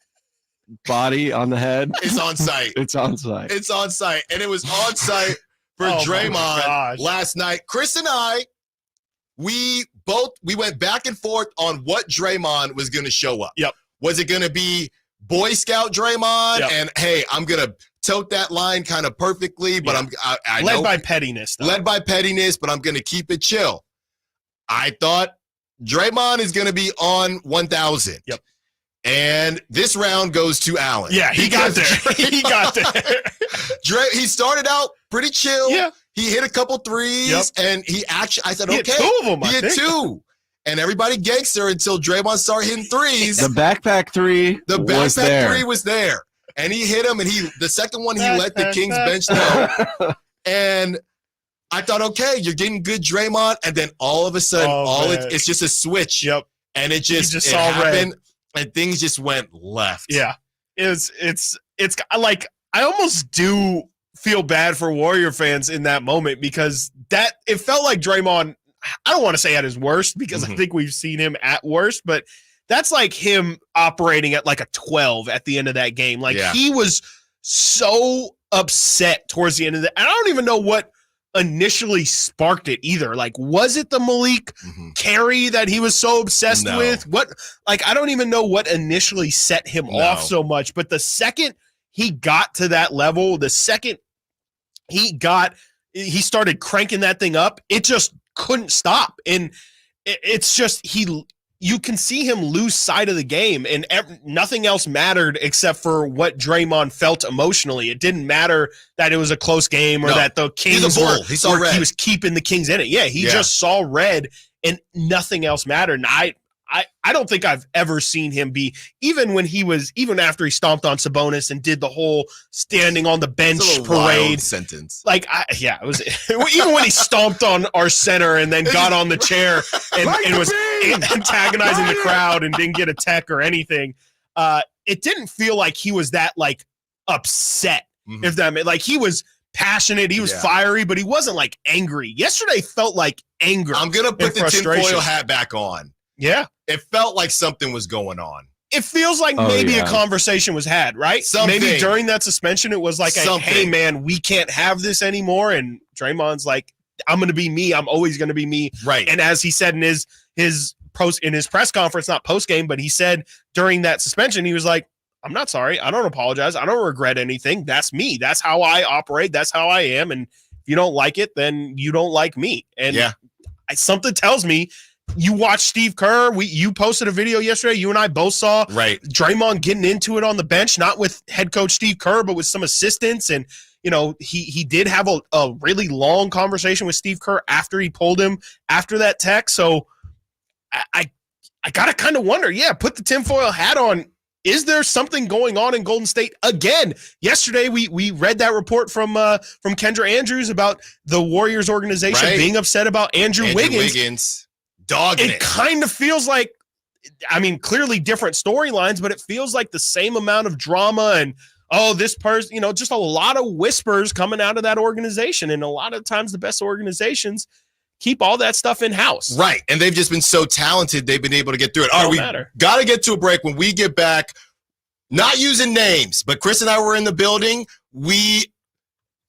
body on the head, it's on site. It's on site. It's on site. And it was on site for Draymond last night. Chris and I, we went back and forth on what Draymond was going to show up. Yep. Was it going to be Boy Scout Draymond? Yep. And hey, I'm going to tote that line kind of perfectly, but I led know, by pettiness. Though. Led by pettiness, but I'm going to keep it chill. I thought Draymond is going to be on 1,000. Yep. And this round goes to Allen. Yeah, he got there. He got there. He started out pretty chill. Yeah. He hit a couple threes, and he actually, I said, he okay. Hit two of them, he hit two. And everybody gangster until Draymond started hitting threes. The backpack three was there. And he hit him, and the second one, he let the Kings bench know. And I thought, okay, you're getting good Draymond. And then all of a sudden, it's just a switch. Yep. And it saw happened, red. and things just went left. Yeah. It's like, I almost do feel bad for Warrior fans in that moment because it felt like Draymond, I don't want to say at his worst because I think we've seen him at worst, but that's like him operating at like a 12 at the end of that game. Like he was so upset towards the end of that. I don't even know what initially sparked it either. Like, was it the Malik carry that he was so obsessed with? I don't even know what initially set him off so much, but the second he got to that level, the second he started cranking that thing up, it just couldn't stop. And it's just, you can see him lose sight of the game, and nothing else mattered except for what Draymond felt emotionally. It didn't matter that it was a close game or that the Kings he was keeping the Kings in it. Yeah, he just saw red and nothing else mattered. And I don't think I've ever seen him be, even after he stomped on Sabonis and did the whole standing on the bench parade sentence. Like, it was even when he stomped on our center and then got on the chair and was antagonizing the crowd and didn't get a tech or anything. It didn't feel like he was that like upset. If that meant, like, he was passionate, he was fiery, but he wasn't like angry. Yesterday felt like anger. I'm gonna put the tinfoil hat back on. Yeah. It felt like something was going on. It feels like maybe a conversation was had, right? Maybe during that suspension, it was like, hey, man, we can't have this anymore. And Draymond's like, I'm going to be me. I'm always going to be me. Right. And as he said in his press conference, not post game, but he said during that suspension, he was like, I'm not sorry. I don't apologize. I don't regret anything. That's me. That's how I operate. That's how I am. And if you don't like it, then you don't like me. And something tells me, you watch Steve Kerr. You posted a video yesterday. You and I both saw Draymond getting into it on the bench, not with head coach Steve Kerr, but with some assistants. And, you know, he did have a really long conversation with Steve Kerr after he pulled him after that tech. So I got to kind of wonder, put the tinfoil hat on. Is there something going on in Golden State again? Yesterday, we read that report from Kendra Andrews about the Warriors organization being upset about Andrew Wiggins. Dogging it kind of feels like, I mean, clearly different storylines, but it feels like the same amount of drama and, this person, you know, just a lot of whispers coming out of that organization. And a lot of times the best organizations keep all that stuff in-house. Right. And they've just been so talented, they've been able to get through it. All right, we got to get to a break. When we get back, not using names, but Chris and I were in the building. We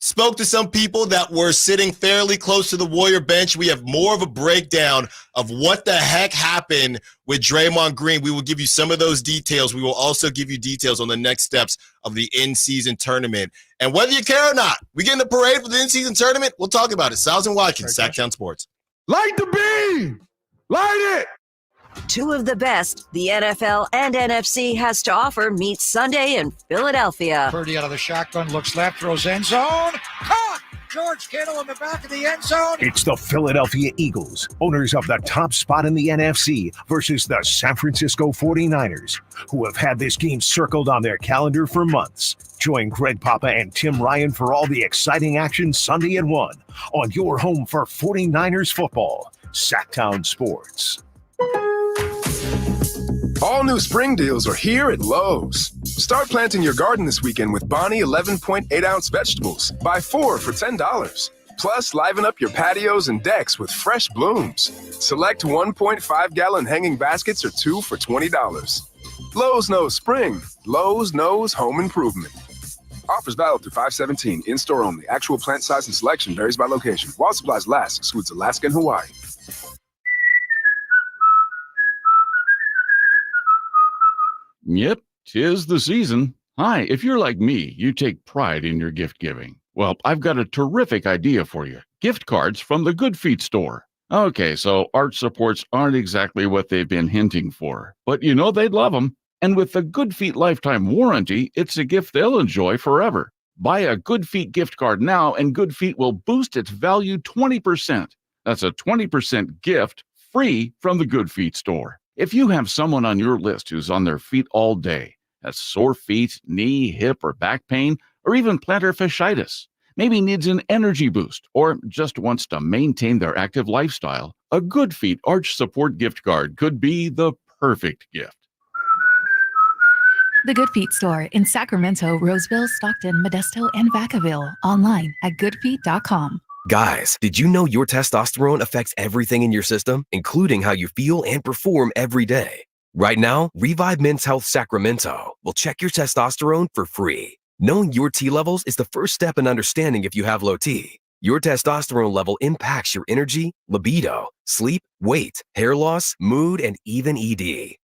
spoke to some people that were sitting fairly close to the Warrior bench. We have more of a breakdown of what the heck happened with Draymond Green. We will give you some of those details. We will also give you details on the next steps of the in-season tournament. And whether you care or not, we get in the parade for the in-season tournament. We'll talk about it. Stiles and Watkins, Sactown Sports. Light the beam! Light it! Two of the best the NFL and NFC has to offer meet Sunday in Philadelphia. Purdy out of the shotgun, looks left, throws end zone. Caught! George Kittle in the back of the end zone. It's the Philadelphia Eagles, owners of the top spot in the NFC, versus the San Francisco 49ers, who have had this game circled on their calendar for months. Join Greg Papa and Tim Ryan for all the exciting action Sunday at 1 on your home for 49ers football, Sactown Sports. All new spring deals are here at Lowe's. Start planting your garden this weekend with Bonnie 11.8-ounce vegetables. Buy 4 for $10. Plus, liven up your patios and decks with fresh blooms. Select 1.5-gallon hanging baskets or 2 for $20. Lowe's knows spring. Lowe's knows home improvement. Offers valid through 5/17. In-store only. Actual plant size and selection varies by location. While supplies last, excludes Alaska and Hawaii. Yep, 'tis the season. Hi, if you're like me, you take pride in your gift giving. Well, I've got a terrific idea for you. Gift cards from the Good Feet store. Okay, so arch supports aren't exactly what they've been hinting for, but you know they'd love them. And with the Good Feet lifetime warranty, it's a gift they'll enjoy forever. Buy a Good Feet gift card now, and Good Feet will boost its value 20%. That's a 20% gift free from the Good Feet store. If you have someone on your list who's on their feet all day, has sore feet, knee, hip, or back pain, or even plantar fasciitis, maybe needs an energy boost, or just wants to maintain their active lifestyle, a Good Feet Arch Support gift card could be the perfect gift. The Good Feet store in Sacramento, Roseville, Stockton, Modesto, and Vacaville. Online at goodfeet.com. Guys, did you know your testosterone affects everything in your system, including how you feel and perform every day? Right now, Revive Men's Health Sacramento will check your testosterone for free. Knowing your T levels is the first step in understanding if you have low T. Your testosterone level impacts your energy, libido, sleep, weight, hair loss, mood, and even ED.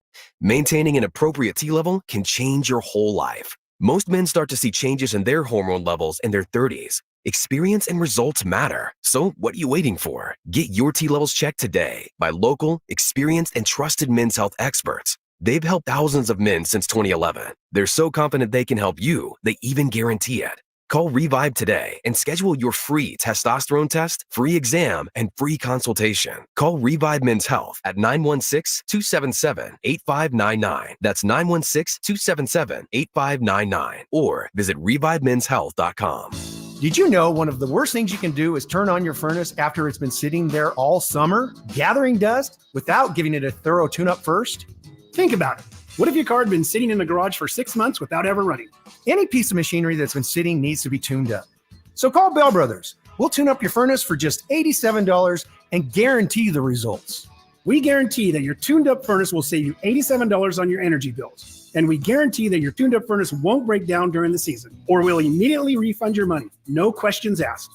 Maintaining an appropriate T level can change your whole life. Most men start to see changes in their hormone levels in their 30s. Experience and results matter. So what are you waiting for? Get your T levels checked today by local, experienced, and trusted men's health experts. They've helped thousands of men since 2011. They're so confident they can help you, they even guarantee it. Call Revive today and schedule your free testosterone test, free exam, and free consultation. Call Revive Men's Health at 916-277-8599. That's 916-277-8599. Or visit revivemenshealth.com. Did you know one of the worst things you can do is turn on your furnace after it's been sitting there all summer, gathering dust without giving it a thorough tune-up first? Think about it. What if your car had been sitting in the garage for 6 months without ever running? Any piece of machinery that's been sitting needs to be tuned up. So call Bell Brothers. We'll tune up your furnace for just $87 and guarantee the results. We guarantee that your tuned-up furnace will save you $87 on your energy bills. And we guarantee that your tuned-up furnace won't break down during the season, or we'll immediately refund your money. No questions asked.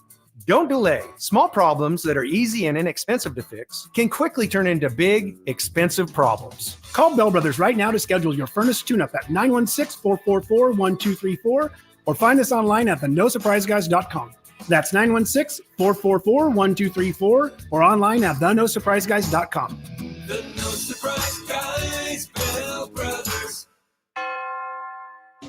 Don't delay. Small problems that are easy and inexpensive to fix can quickly turn into big, expensive problems. Call Bell Brothers right now to schedule your furnace tune-up at 916-444-1234 or find us online at thenosurpriseguys.com. That's 916-444-1234 or online at thenosurpriseguys.com. The No Surprise Guys, Bell Brothers.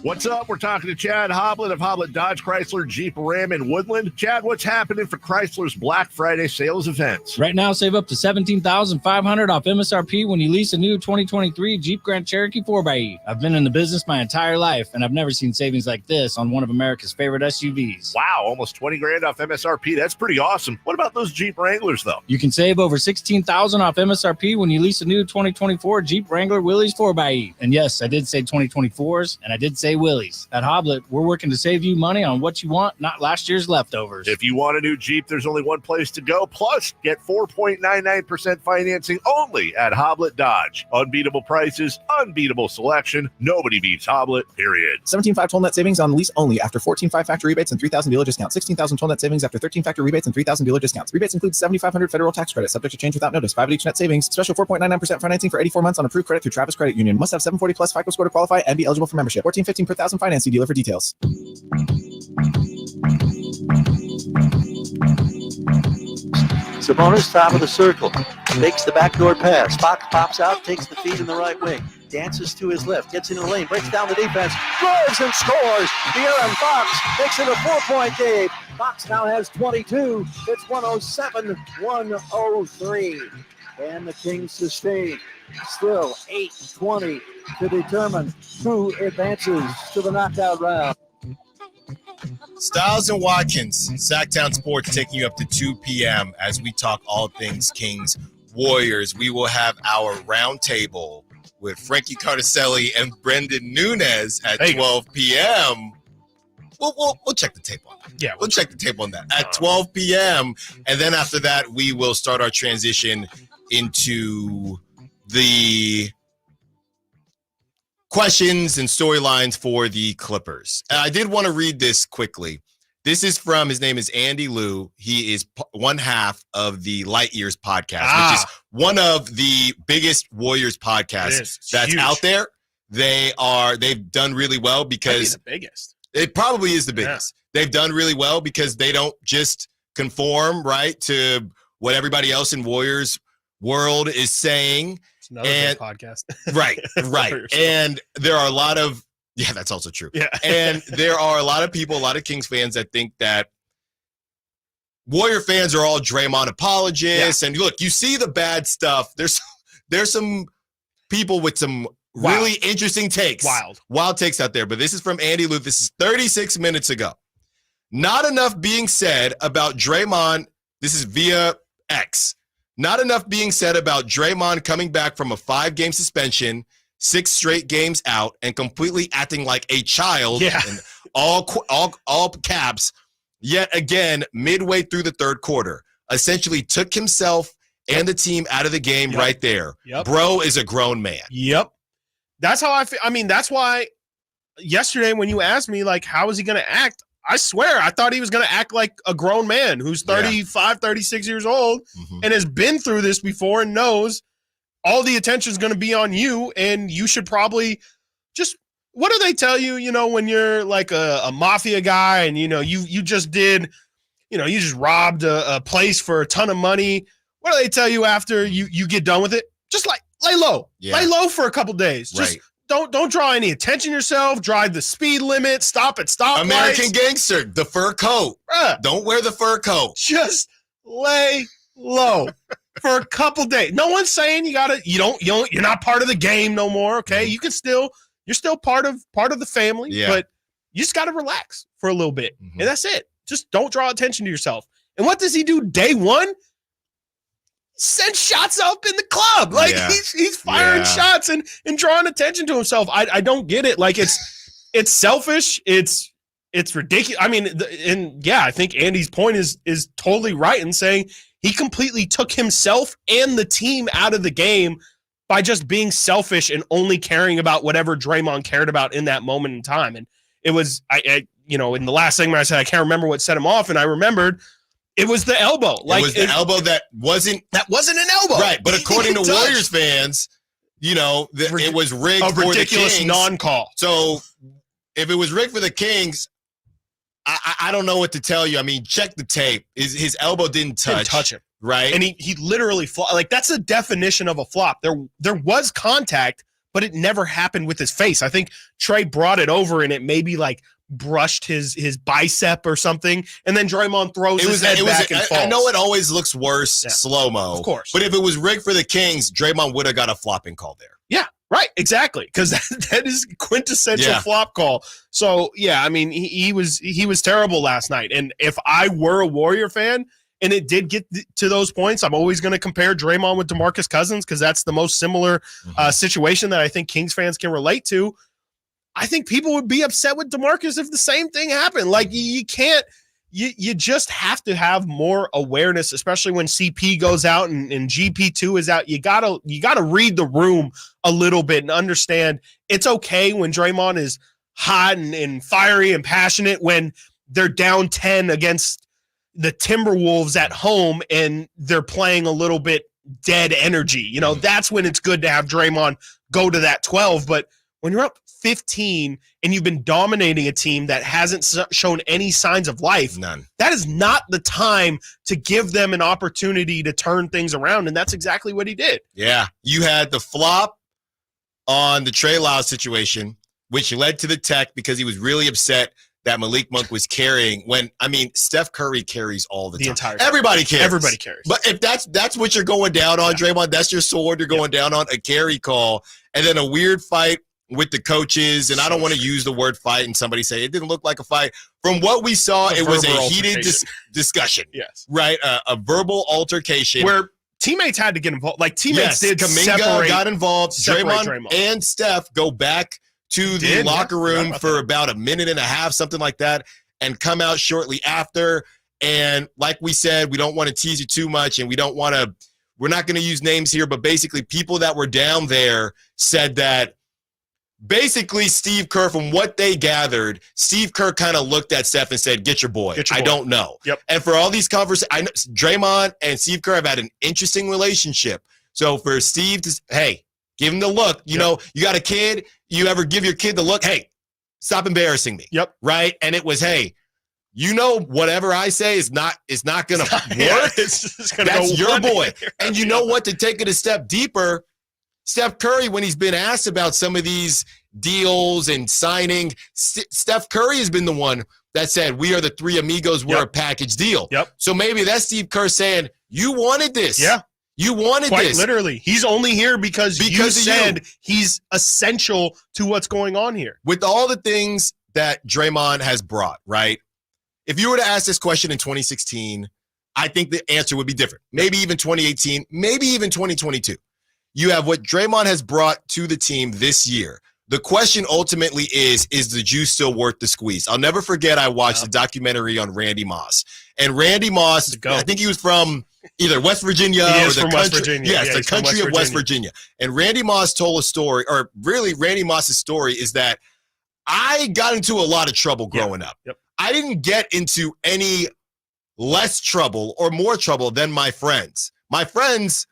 What's up? We're talking to Chad Hoblet of Hoblet Dodge Chrysler Jeep Ram in Woodland. Chad, what's happening for Chrysler's Black Friday sales events? Right now, save up to $17,500 off MSRP when you lease a new 2023 Jeep Grand Cherokee 4xE. I've been in the business my entire life, and I've never seen savings like this on one of America's favorite SUVs. Wow, almost $20,000 off MSRP. That's pretty awesome. What about those Jeep Wranglers, though? You can save over $16,000 off MSRP when you lease a new 2024 Jeep Wrangler Willys 4xE. And yes, I did say 2024s, and I did say Willys. At Hoblet, we're working to save you money on what you want, not last year's leftovers. If you want a new Jeep, there's only one place to go. Plus, get 4.99% financing only at Hoblet Dodge. Unbeatable prices, unbeatable selection. Nobody beats Hoblet, period. 17.5 total net savings on lease only after 14.5 factory rebates and 3,000 dealer discounts. 16,000 total net savings after 13 factory rebates and 3,000 dealer discounts. Rebates include 7,500 federal tax credit subject to change without notice. 5 at each net savings. Special 4.99% financing for 84 months on approved credit through Travis Credit Union. Must have 740 plus FICO score to qualify and be eligible for membership. 14.15 per thousand finance. See dealer for details. Sabonis, top of the circle, makes the backdoor pass. Fox pops out, takes the feed in the right wing, dances to his left, gets in the lane, breaks down the defense, drives and scores. De'Aaron Fox makes it a 4-point game. Fox now has 22. It's 107-103. And the Kings sustain. Still 8:20 to determine who advances to the knockout round. Stiles and Watkins, Sactown Sports, taking you up to 2 p.m. as we talk all things Kings Warriors. We will have our roundtable with Frankie Cardicelli and Brendan Nunez at 12 p.m. We'll check the tape on that. Yeah, we'll check the tape on that at 12 p.m. And then after that, we will start our transition into the questions and storylines for the Clippers. And I did want to read this quickly. This is from, his name is Andy Liu. He is one half of the Light Years podcast, which is one of the biggest Warriors podcasts that's out there. They've done really well because the biggest. It probably is the biggest. Yeah. They've done really well because they don't just conform, right, to what everybody else in Warriors world is saying. It's another big podcast. Right. And there are a lot of, that's also true. Yeah. And there are a lot of people, a lot of Kings fans that think that Warrior fans are all Draymond apologists. Yeah. And look, you see the bad stuff. There's some people with some really interesting takes. Wild takes out there. But this is from Andy Liu. This is 36 minutes ago. Not enough being said about Draymond. This is via X. Not enough being said about Draymond coming back from a 5-game suspension, 6 straight games out, and completely acting like a child. Yeah. And all caps. Yet again, midway through the third quarter, essentially took himself and the team out of the game right there. Yep. Bro is a grown man. Yep. That's how I feel. I mean, that's why yesterday when you asked me, like, how is he going to act? I swear, I thought he was going to act like a grown man who's 35, 36 years old and has been through this before and knows all the attention is going to be on you. And you should probably just, what do they tell you, when you're like a mafia guy and, you just did, you just robbed a place for a ton of money. What do they tell you after you get done with it? Just like lay low. Yeah. Lay low for a couple days. Just don't draw any attention to yourself. Drive the speed limit. Stop at stoplights. American Gangster, the fur coat. Don't wear the fur coat. Just lay low for a couple days. No one's saying you're not part of the game no more. Okay, you're still part of the family, but you just got to relax for a little bit, and that's it. Just don't draw attention to yourself. And what does he do day one? Send shots up in the club. Like he's firing shots and drawing attention to himself. I don't get it. Like it's selfish. It's ridiculous. I mean, I think Andy's point is totally right in saying he completely took himself and the team out of the game by just being selfish and only caring about whatever Draymond cared about in that moment in time. And it was, in the last segment I said, I can't remember what set him off. And I remembered it was the elbow. Like it was the elbow that wasn't an elbow. Right. But according to Warriors fans, it was rigged for ridiculous the Kings. Non-call. So if it was rigged for the Kings, I don't know what to tell you. I mean, check the tape. His elbow didn't touch him. Right. And he literally like that's the definition of a flop. There was contact, but it never happened with his face. I think Trey brought it over and it maybe like brushed his bicep or something, and then Draymond throws his head back and falls. I know it always looks worse slow-mo. Of course. But if it was rigged for the Kings, Draymond would have got a flopping call there. Yeah, right, exactly, because that is quintessential flop call. So, I mean, he was terrible last night, and if I were a Warrior fan, and it did get to those points, I'm always going to compare Draymond with DeMarcus Cousins because that's the most similar situation that I think Kings fans can relate to. I think people would be upset with DeMarcus if the same thing happened. Like you can't, you just have to have more awareness, especially when CP goes out and GP2 is out. You gotta read the room a little bit and understand it's okay when Draymond is hot and fiery and passionate when they're down 10 against the Timberwolves at home and they're playing a little bit dead energy. That's when it's good to have Draymond go to that 12. But when you're up 15 and you've been dominating a team that hasn't shown any signs of life, that is not the time to give them an opportunity to turn things around. And that's exactly what he did. Yeah. You had the flop on the Trey Lyles situation, which led to the tech because he was really upset that Malik Monk was carrying Steph Curry carries all the time. Entire Everybody carries. Everybody carries. But if that's what you're going down on, Draymond, that's your sword you're going down on, a carry call, and then a weird fight with the coaches, and I don't want to use the word fight and somebody say it didn't look like a fight. From what we saw, it was a heated discussion. Yes. Right? A verbal altercation. Where teammates had to get involved. Like teammates did Kuminga got involved. Draymond and Steph go back to the locker room for about a minute and a half, something like that, and come out shortly after. And like we said, we don't want to tease you too much, and we're not going to use names here, but basically people that were down there said that basically Steve Kerr, from what they gathered, Steve Kerr kind of looked at Steph and said, get your boy. I don't know. Yep. And for all these conversations, I know Draymond and Steve Kerr have had an interesting relationship. So for Steve to, hey, give him the look. You know, you got a kid, you ever give your kid the look, hey, stop embarrassing me. Yep. Right? And it was, hey, whatever I say is not going to work. That's your boy. And you know what? To take it a step deeper, Steph Curry, when he's been asked about some of these deals and signing, Steph Curry has been the one that said, we are the three amigos, we're a package deal. Yep. So maybe that's Steve Kerr saying, you wanted this. Yeah. You wanted Quite this. Literally. He's only here because you said he's essential to what's going on here. With all the things that Draymond has brought, right? If you were to ask this question in 2016, I think the answer would be different. Maybe even 2018, maybe even 2022. You have what Draymond has brought to the team this year. The question ultimately is the juice still worth the squeeze? I'll never forget I watched a documentary on Randy Moss. And Randy Moss, I think he was from either West Virginia or the country. West Virginia. Yes, the country of West Virginia. And Randy Moss told a story, or really Randy Moss's story is that I got into a lot of trouble growing up. Yep. I didn't get into any less trouble or more trouble than my friends. My friends,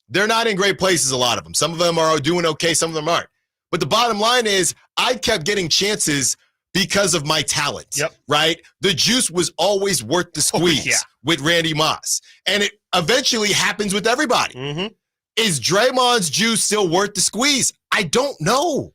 they're not in great places, a lot of them. Some of them are doing okay, some of them aren't. But the bottom line is I kept getting chances because of my talent, right? The juice was always worth the squeeze with Randy Moss. And it eventually happens with everybody. Mm-hmm. Is Draymond's juice still worth the squeeze? I don't know.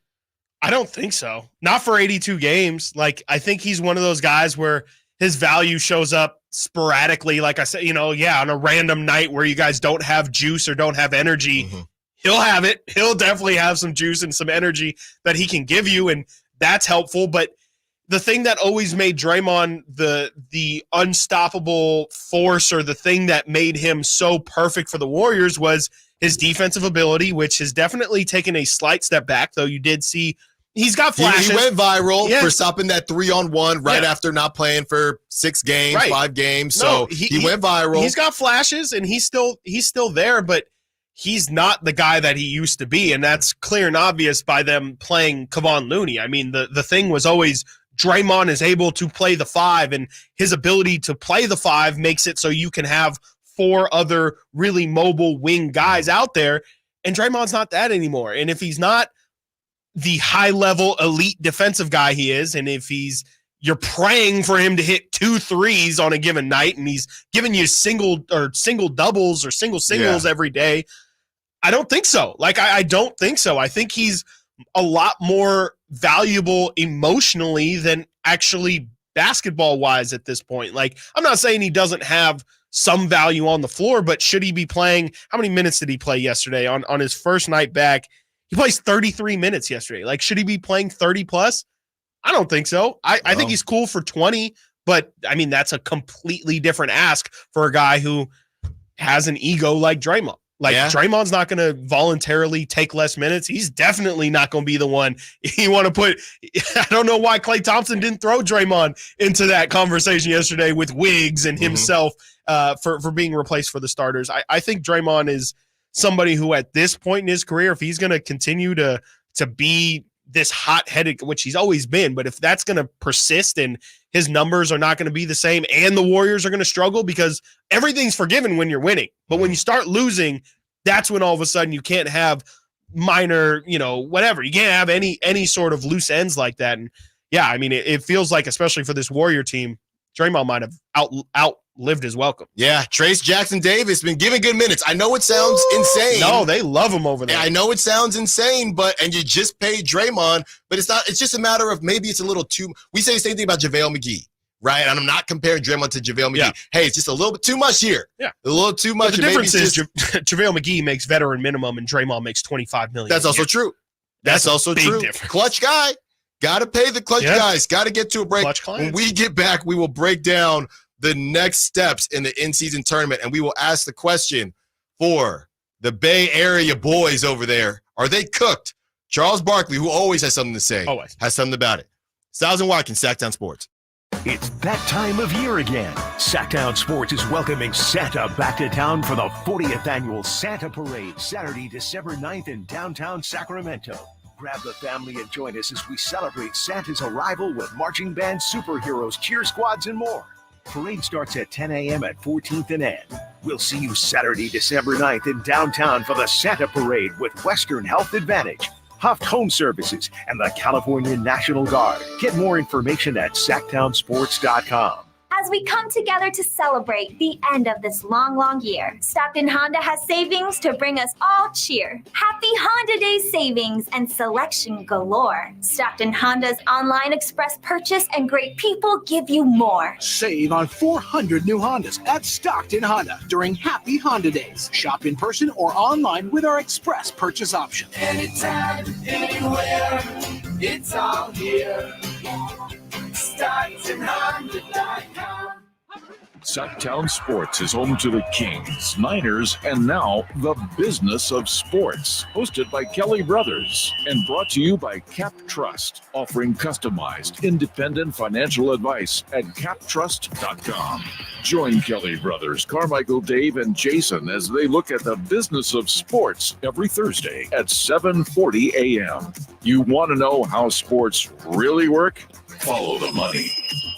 I don't think so. Not for 82 games. Like, I think he's one of those guys where his value shows up sporadically. Like I said, on a random night where you guys don't have juice or don't have energy, he'll have it. He'll definitely have some juice and some energy that he can give you, and that's helpful. But the thing that always made Draymond the unstoppable force, or the thing that made him so perfect for the Warriors, was his defensive ability, which has definitely taken a slight step back, though you did see he's got flashes. He went viral for stopping that 3-on-1 right after not playing for 6 games, 5 games. So he went viral. He's got flashes, and he's still there, but he's not the guy that he used to be, and that's clear and obvious by them playing Kevon Looney. I mean, the thing was always Draymond is able to play the 5, and his ability to play the 5 makes it so you can have 4 other really mobile wing guys out there, and Draymond's not that anymore. And if he's not the high-level elite defensive guy he is, and if you're praying for him to hit 2 threes on a given night, and he's giving you single doubles or single singles every day, I don't think so. I don't think so. I think he's a lot more valuable emotionally than actually basketball-wise at this point. I'm not saying he doesn't have some value on the floor, but should he be playing? How many minutes did he play yesterday on his first night back? He plays 33 minutes yesterday. Should he be playing 30 plus? I don't think so. I think he's cool for 20, but I mean, that's a completely different ask for a guy who has an ego like Draymond. Draymond's not going to voluntarily take less minutes. He's definitely not going to be the one you want to put. I don't know why Klay Thompson didn't throw Draymond into that conversation yesterday with Wiggs and himself for being replaced for the starters. I think Draymond is somebody who at this point in his career, if he's going to continue to be this hot-headed, which he's always been, but if that's going to persist and his numbers are not going to be the same and the Warriors are going to struggle, because everything's forgiven when you're winning. But when you start losing, that's when all of a sudden you can't have minor, whatever. You can't have any sort of loose ends like that. And yeah, I mean, it feels like, especially for this Warrior team, Draymond might have outlived his welcome. Yeah, Trace Jackson-Davis been giving good minutes. I know it sounds insane. No, they love him over there. I know it sounds insane, and you just paid Draymond, but it's not. It's just a matter of maybe it's a little too. We say the same thing about JaVale McGee, right? And I'm not comparing Draymond to JaVale McGee. Yeah. Hey, it's just a little bit too much here. Yeah, a little too much. But the difference is JaVale McGee makes veteran minimum, and Draymond makes $25 million. That's also true. That's also true. Difference. Clutch guy. Got to pay the clutch guys. Got to get to a break. When we get back, we will break down the next steps in the in-season tournament, and we will ask the question for the Bay Area boys over there. Are they cooked? Charles Barkley, who always has something to say, has something about it. Stiles Watkins, Sactown Sports. It's that time of year again. Sactown Sports is welcoming Santa back to town for the 40th annual Santa Parade, Saturday, December 9th in downtown Sacramento. Grab the family and join us as we celebrate Santa's arrival with marching bands, superheroes, cheer squads, and more. Parade starts at 10 a.m. at 14th and N. We'll see you Saturday, December 9th in downtown for the Santa Parade with Western Health Advantage, Huff Home Services, and the California National Guard. Get more information at SactownSports.com. As we come together to celebrate the end of this long, long year, Stockton Honda has savings to bring us all cheer. Happy Honda Day savings and selection galore. Stockton Honda's online express purchase and great people give you more. Save on 400 new Hondas at Stockton Honda during Happy Honda Days. Shop in person or online with our express purchase option. Anytime, anywhere, it's all here. StocktonHonda.com. Sactown Sports is home to the Kings, Niners, and now the business of sports. Hosted by Kelly Brothers and brought to you by Cap Trust, offering customized, independent financial advice at captrust.com. Join Kelly Brothers, Carmichael, Dave, and Jason as they look at the business of sports every Thursday at 7:40 a.m. You want to know how sports really work? Follow the money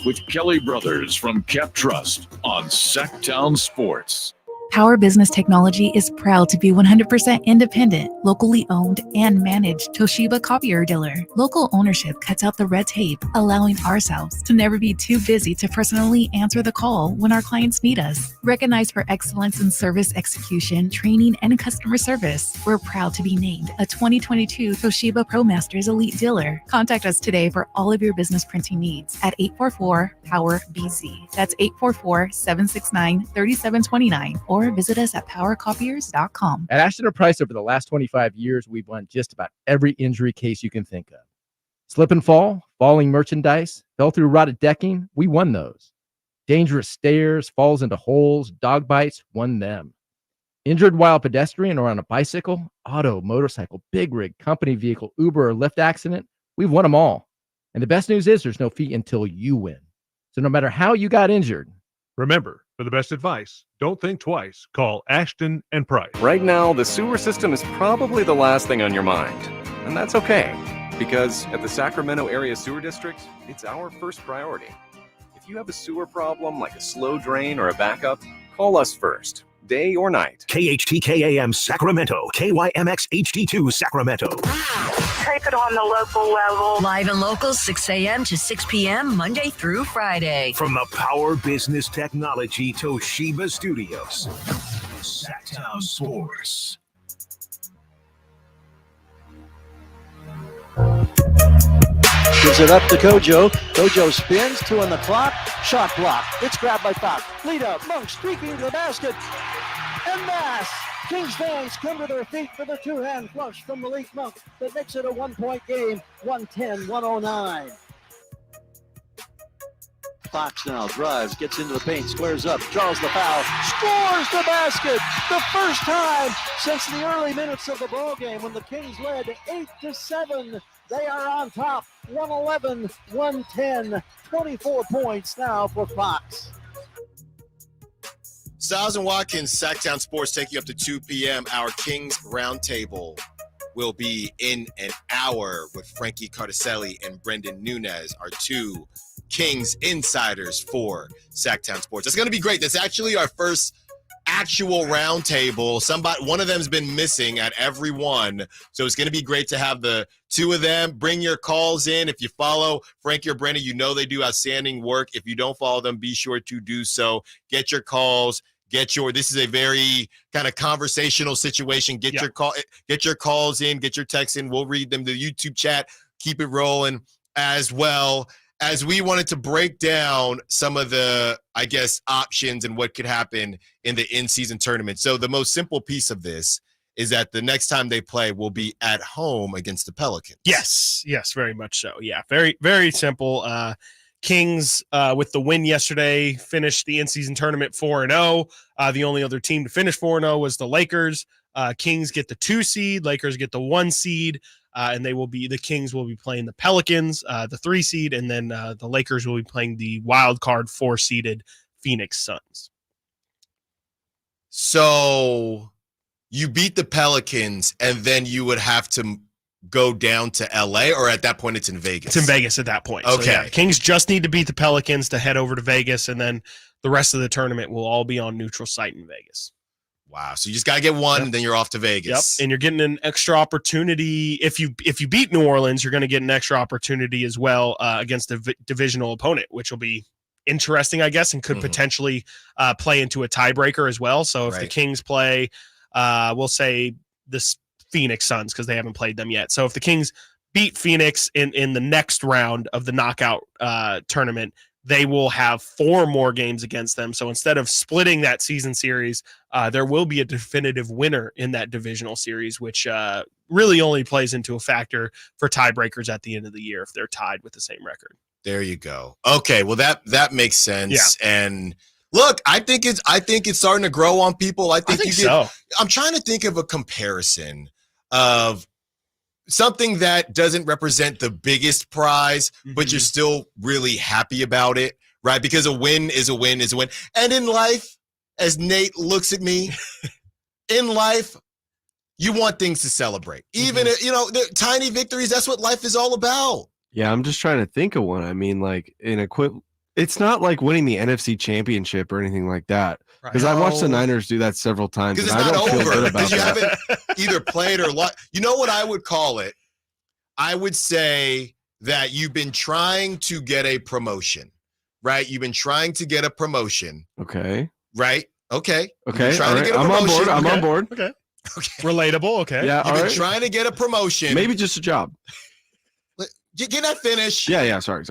with Kelly Brothers from Cap Trust on Sactown Sports. Power Business Technology is proud to be 100% independent, locally owned, and managed Toshiba copier dealer. Local ownership cuts out the red tape, allowing ourselves to never be too busy to personally answer the call when our clients need us. Recognized for excellence in service execution, training, and customer service, we're proud to be named a 2022 Toshiba ProMasters Elite Dealer. Contact us today for all of your business printing needs at 844-POWER-BZ. That's 844-769-3729, or visit us at powercopiers.com. At Ashton & Price, over the last 25 years, we've won just about every injury case you can think of. Slip and fall, falling merchandise, fell through rotted decking, we won those. Dangerous stairs, falls into holes, dog bites, won them. Injured while pedestrian or on a bicycle, auto, motorcycle, big rig, company vehicle, Uber, or Lyft accident, we've won them all. And the best news is there's no fee until you win. So no matter how you got injured, remember, for the best advice, don't think twice. Call Ashton & Price. Right now, the sewer system is probably the last thing on your mind. And that's okay, because at the Sacramento Area Sewer District, it's our first priority. If you have a sewer problem like a slow drain or a backup, call us first, day or night. KHTKAM Sacramento, KYMX HD2 Sacramento. Take it on the local level. Live and local, 6 a.m. to 6 p.m., Monday through Friday. From the Power Business Technology Toshiba Studios, Sactown Sports. Gives it up to Kojo. Kojo spins, 2 on the clock. Shot block. It's grabbed by Fox. Lead up. Monk streaking to the basket. And mass. Kings fans come to their feet for the two-hand flush from Malik Monk that makes it a one-point game, 110-109. Fox now drives, gets into the paint, squares up, draws the foul, scores the basket. The first time since the early minutes of the ball game when the Kings led 8-7. They are on top, 111-110, 24 points now for Fox. Stiles and Watkins, Sactown Sports, taking you up to 2 p.m. Our Kings Roundtable will be in an hour with Frankie Cardicelli and Brendan Nunez, our two Kings insiders for Sactown Sports. It's going to be great. That's actually our first actual roundtable. One of them's been missing at every one, so it's going to be great to have the two of them. Bring your calls in. If you follow Frankie or Brendan, you know they do outstanding work. If you don't follow them, be sure to do so. Get your calls. This is a very kind of conversational situation. Get your calls in, get your texts in. We'll read them. The YouTube chat, keep it rolling, as well as we wanted to break down some of the, I guess, options and what could happen in the in-season tournament. So the most simple piece of this is that the next time they play will be at home against the Pelicans. Yes, very much so. Yeah, very, very simple. Kings, with the win yesterday, finished the in-season tournament 4-0. The only other team to finish 4-0 was the Lakers. Kings get the 2 seed, Lakers get the 1 seed, and the Kings will be playing the Pelicans, the 3 seed, and then the Lakers will be playing the wild card 4-seeded Phoenix Suns. So you beat the Pelicans, and then you would have to go down to LA, or at that point it's in Vegas? It's in Vegas at that point. Okay. So, yeah, Kings just need to beat the Pelicans to head over to Vegas, and then the rest of the tournament will all be on neutral site in Vegas. Wow. So you just got to get one, and then you're off to Vegas. Yep. And you're getting an extra opportunity. If you beat New Orleans, you're going to get an extra opportunity as well against a divisional opponent, which will be interesting, I guess, and could potentially play into a tiebreaker as well. So if the Kings play, we'll say this Phoenix Suns, because they haven't played them yet. So if the Kings beat Phoenix in the next round of the knockout tournament, they will have 4 more games against them. So instead of splitting that season series, there will be a definitive winner in that divisional series, which really only plays into a factor for tiebreakers at the end of the year if they're tied with the same record. There you go. Okay, well that makes sense. Yeah. And look, I think it's starting to grow on people. I think so. I'm trying to think of a comparison of something that doesn't represent the biggest prize, but you're still really happy about it, right? Because a win is a win is a win. And in life, as Nate looks at me, in life, you want things to celebrate. Even, the tiny victories, that's what life is all about. Yeah, I'm just trying to think of one. I mean, like in It's not like winning the NFC Championship or anything like that. Because I watched the Niners do that several times. Because and it's I not don't feel over. good about Because you that. haven't either played or lost. You know what I would call it? I would say that you've been trying to get a promotion, right? You've been trying to get a promotion. Okay. Right? Okay. Okay. All right. I'm on board. I'm on board. Okay. Relatable. Okay. Yeah. You've been trying to get a promotion. Maybe just a job. Can I finish? Yeah. Sorry.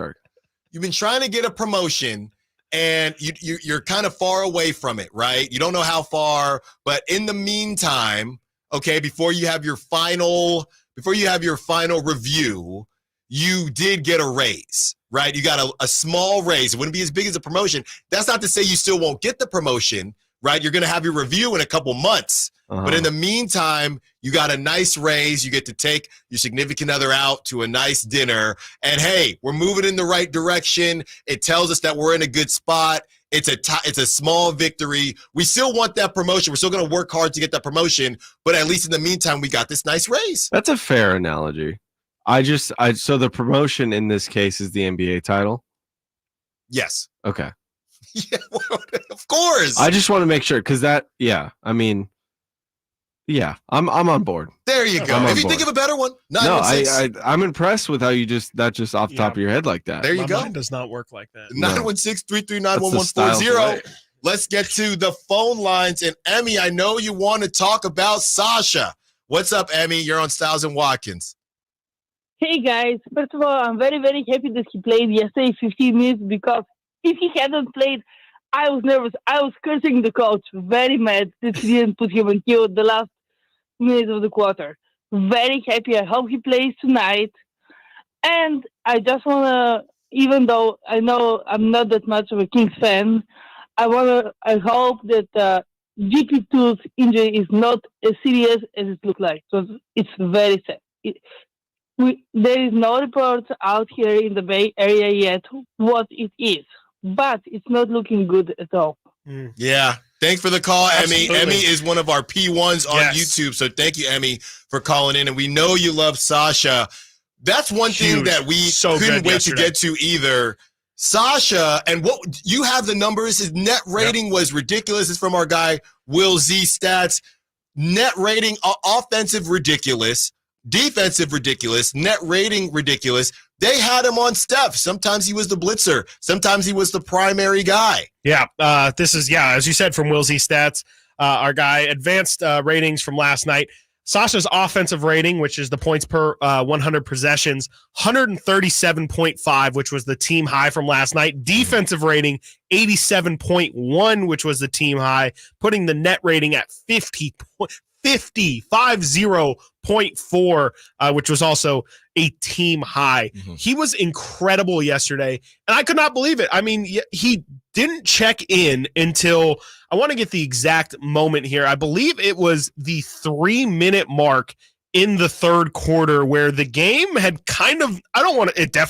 You've been trying to get a promotion and you're kind of far away from it, right? You don't know how far, but in the meantime, okay, before you have your final review, you did get a raise, right? You got a small raise. It wouldn't be as big as a promotion. That's not to say you still won't get the promotion, right? You're going to have your review in a couple months. But in the meantime, you got a nice raise. You get to take your significant other out to a nice dinner. And hey, we're moving in the right direction. It tells us that we're in a good spot. It's a small victory. We still want that promotion. We're still going to work hard to get that promotion. But at least in the meantime, we got this nice raise. That's a fair analogy. So the promotion in this case is the NBA title? Yes. Okay. Yeah, well, of course. I just want to make sure because I'm on board. There you go. If you think of a better one, I'm impressed with how you just off the top of your head like that. There you go. Mine does not work like that. 916-339-1140. Let's get to the phone lines. And Emmy, I know you want to talk about Sasha. What's up, Emmy? You're on Stiles and Watkins. Hey guys, first of all, I'm very, very happy that he played yesterday 15 minutes because if he hadn't played, I was nervous. I was cursing the coach, very mad that he didn't put him on cue the last minute of the quarter. Very happy. I hope he plays tonight. And I just want to, even though I know I'm not that much of a Kings fan, I hope that GP2's injury is not as serious as it looked like. So it's very sad. There is no reports out here in the Bay Area yet what it is, but it's not looking good at all. Yeah. Thanks for the call, Emmy. Absolutely. Emmy is one of our P1s on YouTube. So thank you, Emmy, for calling in. And we know you love Sasha. That's one thing that we couldn't wait to get to either. Sasha, and what you have the numbers, his net rating was ridiculous. It's from our guy, Will Z Stats. Net rating, offensive, ridiculous. Defensive, ridiculous. Net rating, ridiculous. They had him on Steph. Sometimes he was the blitzer. Sometimes he was the primary guy. Yeah, this is, as you said, from Will Z Stats, our guy. Advanced ratings from last night. Sasha's offensive rating, which is the points per 100 possessions, 137.5, which was the team high from last night. Defensive rating, 87.1, which was the team high, putting the net rating at 50.4, which was also a team high. He was incredible yesterday, and I could not believe it. I mean, he didn't check in until, I want to get the exact moment here. I believe it was the 3-minute mark in the third quarter where the game had kind of,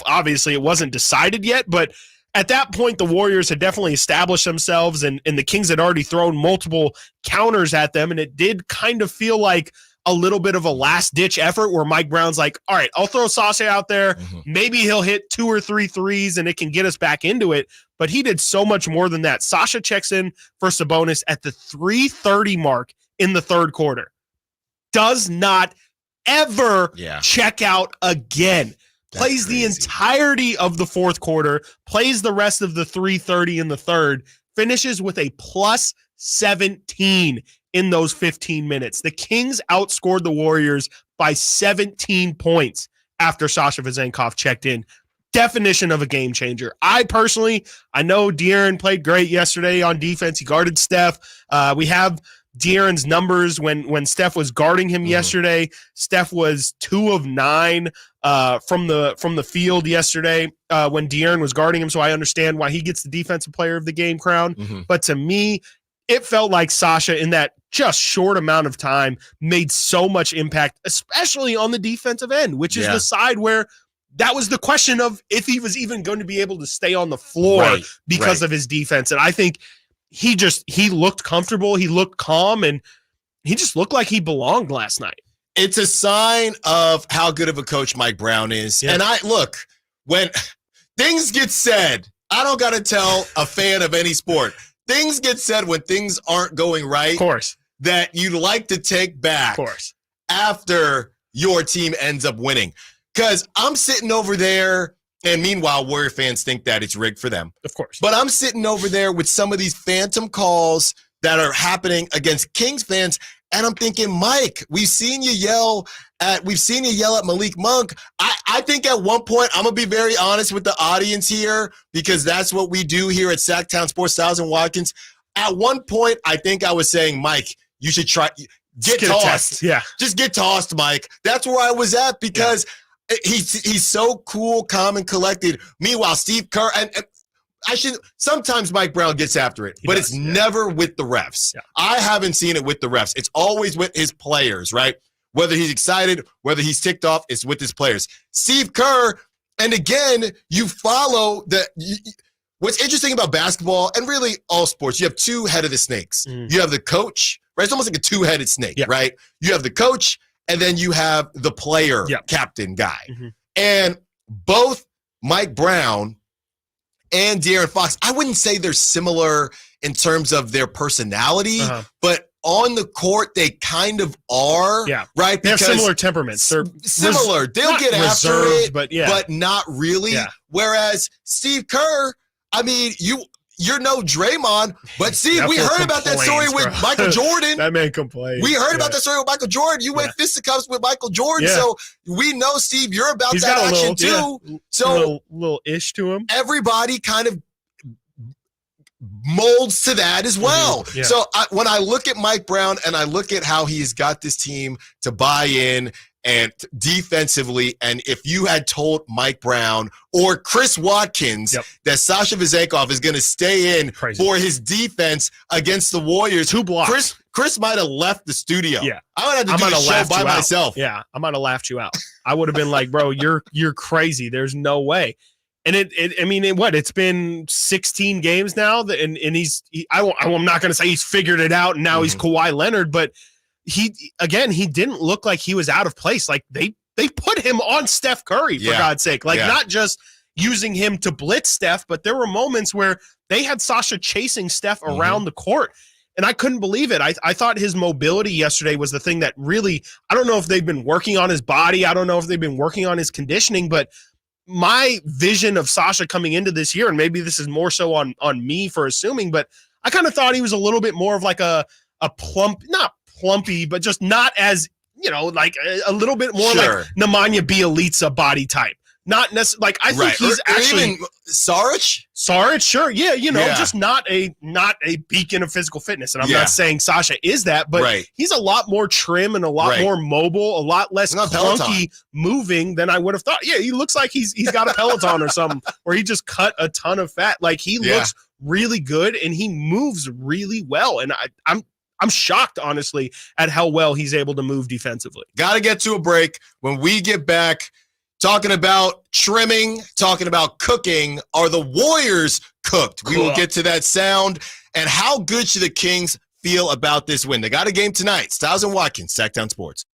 obviously it wasn't decided yet, but at that point, the Warriors had definitely established themselves, and the Kings had already thrown multiple counters at them, and it did kind of feel like a little bit of a last-ditch effort where Mike Brown's like, all right, I'll throw Sasha out there. Maybe he'll hit 2 or 3 threes, and it can get us back into it. But he did so much more than that. Sasha checks in for Sabonis at the 3:30 mark in the third quarter. Does not ever check out again. Plays the entirety of the fourth quarter, plays the rest of the 3:30 in the third, finishes with a plus 17 in those 15 minutes. The Kings outscored the Warriors by 17 points after Sasha Vezenkov checked in. Definition of a game changer. I know De'Aaron played great yesterday on defense. He guarded Steph. We have De'Aaron's numbers when Steph was guarding him yesterday. Steph was 2 of 9 from the field yesterday when De'Aaron was guarding him. So I understand why he gets the defensive player of the game crown. But to me, it felt like Sasha in that just short amount of time made so much impact, especially on the defensive end, which is the side where that was the question of if he was even going to be able to stay on the floor because of his defense. And I think he looked comfortable. He looked calm, and he just looked like he belonged last night. It's a sign of how good of a coach Mike Brown is. And when things get said I don't got to tell a fan of any sport. Things get said when things aren't going right. Of course. That you'd like to take back. Of course. After your team ends up winning. Because I'm sitting over there, and meanwhile, Warrior fans think that it's rigged for them. Of course. But I'm sitting over there with some of these phantom calls that are happening against Kings fans, and I'm thinking, Mike, we've seen you yell at Malik Monk. I think at one point, I'm going to be very honest with the audience here, because that's what we do here at Sactown Sports, Stiles and Watkins. At one point, I think I was saying, Mike, you should try – Get tossed. Yeah. Just get tossed, Mike. That's where I was at, because he's so cool, calm, and collected. Meanwhile, Steve Kerr, and sometimes Mike Brown gets after it, but it's never with the refs. Yeah. I haven't seen it with the refs. It's always with his players, right? Whether he's excited, whether he's ticked off, it's with his players. Steve Kerr, and again, you follow what's interesting about basketball, and really all sports, you have two head of the snakes. You have the coach, right? It's almost like a two-headed snake, right? You have the coach, and then you have the player captain guy. And both Mike Brown and De'Aaron Fox, I wouldn't say they're similar in terms of their personality, but on the court, they kind of are, right? They have similar temperaments. They're similar. They'll get after it, but not really. Whereas Steve Kerr, I mean, you're no Draymond, but Steve, we heard about that story with Michael Jordan. That man complained. We heard about that story with Michael Jordan. You went fisticuffs with Michael Jordan, so we know, Steve, you're about He's that got action too. So little ish to him. Everybody kind of molds to that as well. So when I look at Mike Brown and I look at how he's got this team to buy in and defensively, and if you had told Mike Brown or Chris Watkins that Sasha Vezenkov is going to stay in for his defense against the Warriors, 2 blocks. Chris might have left the studio. I would have to I do might the have show by myself. Yeah, I might have laughed you out. I would have been like, bro, you're crazy. There's no way. And it's been 16 games now, and I'm not going to say he's figured it out and now he's Kawhi Leonard, but he didn't look like he was out of place. Like they put him on Steph Curry, for God's sake. Like not just using him to blitz Steph, but there were moments where they had Sasha chasing Steph around the court. And I couldn't believe it. I thought his mobility yesterday was the thing that really, I don't know if they've been working on his body. I don't know if they've been working on his conditioning, but my vision of Sasha coming into this year, and maybe this is more so on me for assuming, but I kind of thought he was a little bit more of like a plump, not plumpy, but just not as, like a little bit more like Nemanja Bjelica body type. Not necessarily like I think he's actually Saric. Sure, just not a beacon of physical fitness. And I'm not saying Sasha is that, but he's a lot more trim and a lot more mobile, a lot less clunky moving than I would have thought. Yeah, he looks like he's got a Peloton or something, or he just cut a ton of fat. Like he looks really good and he moves really well. And I'm shocked, honestly, at how well he's able to move defensively. Got to get to a break. When we get back, talking about trimming, talking about cooking, are the Warriors cooked? We will get to that sound. And how good should the Kings feel about this win? They got a game tonight. Stiles and Watkins, Sactown Sports.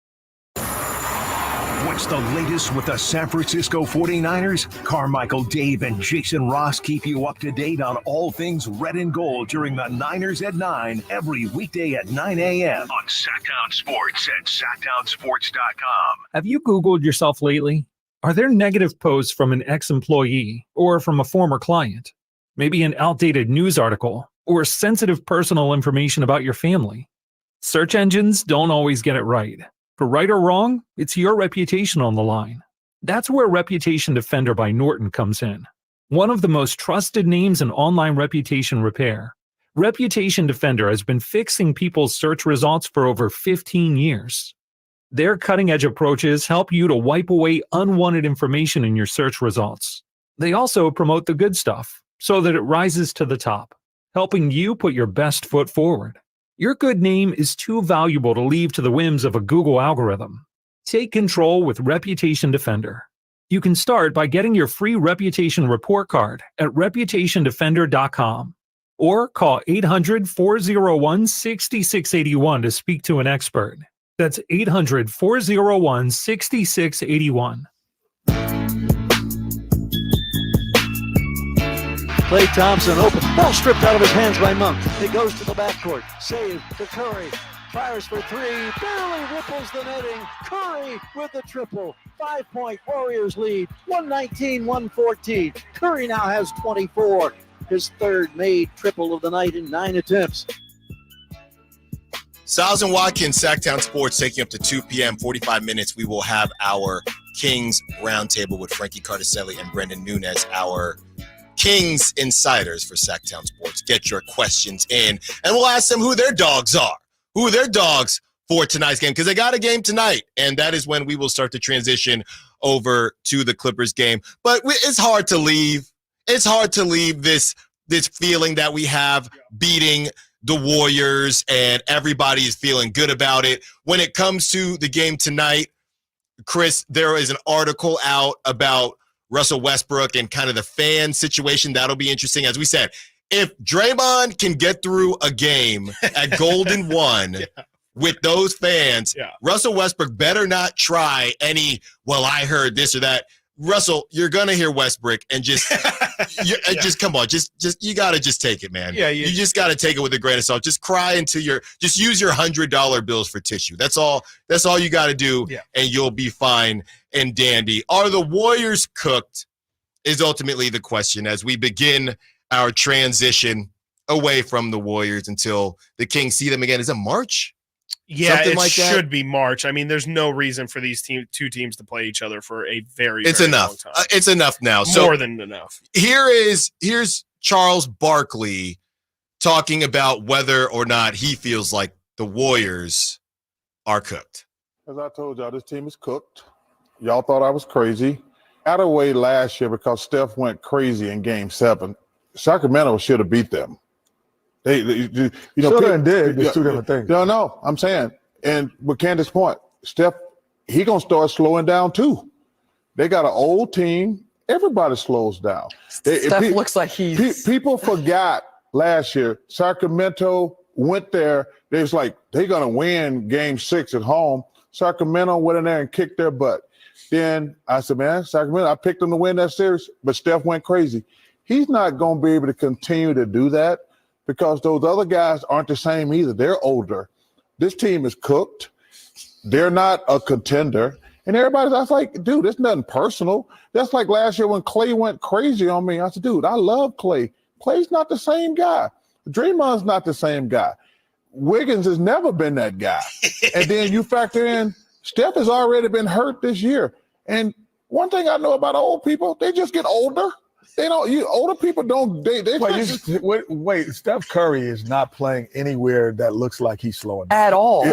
What's the latest with the San Francisco 49ers? Carmichael, Dave, and Jason Ross keep you up to date on all things red and gold during the Niners at 9 every weekday at 9 a.m. on Sactown Sports at SactownSports.com. Have you Googled yourself lately? Are there negative posts from an ex-employee or from a former client? Maybe an outdated news article or sensitive personal information about your family? Search engines don't always get it right. For right or wrong, it's your reputation on the line. That's where Reputation Defender by Norton comes in. One of the most trusted names in online reputation repair. Reputation Defender has been fixing people's search results for over 15 years. Their cutting-edge approaches help you to wipe away unwanted information in your search results. They also promote the good stuff so that it rises to the top, helping you put your best foot forward. Your good name is too valuable to leave to the whims of a Google algorithm. Take control with Reputation Defender. You can start by getting your free reputation report card at reputationdefender.com or call 800-401-6681 to speak to an expert. That's 800-401-6681. Klay Thompson open. Ball stripped out of his hands by Monk. It goes to the backcourt. Save to Curry. Fires for three. Barely ripples the netting. Curry with the triple. 5-point Warriors lead. 119-114. Curry now has 24. His third made triple of the night in 9 attempts. Stiles and Watkins, Sactown Sports, taking up to 2 p.m., 45 minutes. We will have our Kings Roundtable with Frankie Cardicelli and Brendan Nunez, our Kings insiders for Sactown Sports. Get your questions in, and we'll ask them who their dogs are, who are their dogs for tonight's game, because they got a game tonight, and that is when we will start to transition over to the Clippers game. But it's hard to leave. It's hard to leave this feeling that we have beating the Warriors, and everybody is feeling good about it. When it comes to the game tonight, Chris, there is an article out about Russell Westbrook and kind of the fan situation. That'll be interesting. As we said, if Draymond can get through a game at Golden One with those fans, Russell Westbrook better not try any, well, I heard this or that. Russell, you're gonna hear Westbrook and just, just come on, just you gotta just take it, man. Yeah, you just gotta take it with a grain of salt. Just cry into just use your $100 bills for tissue. That's all you gotta do, and you'll be fine and dandy. Are the Warriors cooked? Is ultimately the question as we begin our transition away from the Warriors until the Kings see them again. Is it March? Yeah, something it like that? should be March. I mean, there's no reason for these two teams to play each other for a very It's very enough. long time. It's enough now. More than enough. Here's Charles Barkley talking about whether or not he feels like the Warriors are cooked. As I told y'all, this team is cooked. Y'all thought I was crazy. Out of way last year because Steph went crazy in Game 7. Sacramento should have beat them. They Shoulda and did. It's two different things. No, I'm saying, and with Candace's point, Steph, he gonna start slowing down too. They got an old team. Everybody slows down. Steph looks like people forgot last year. Sacramento went there. They was like they're gonna win Game 6 at home. Sacramento went in there and kicked their butt. Then I said, man, Sacramento, I picked them to win that series, but Steph went crazy. He's not gonna be able to continue to do that, because those other guys aren't the same either. They're older. This team is cooked. They're not a contender. And everybody's I was like, dude, it's nothing personal. That's like last year when Klay went crazy on me. I said, dude, I love Klay. Klay's not the same guy. Draymond's not the same guy. Wiggins has never been that guy. And then you factor in Steph has already been hurt this year. And one thing I know about old people, they just get older. They don't. Older people don't. Wait, Steph Curry is not playing anywhere that looks like he's slowing down. At all.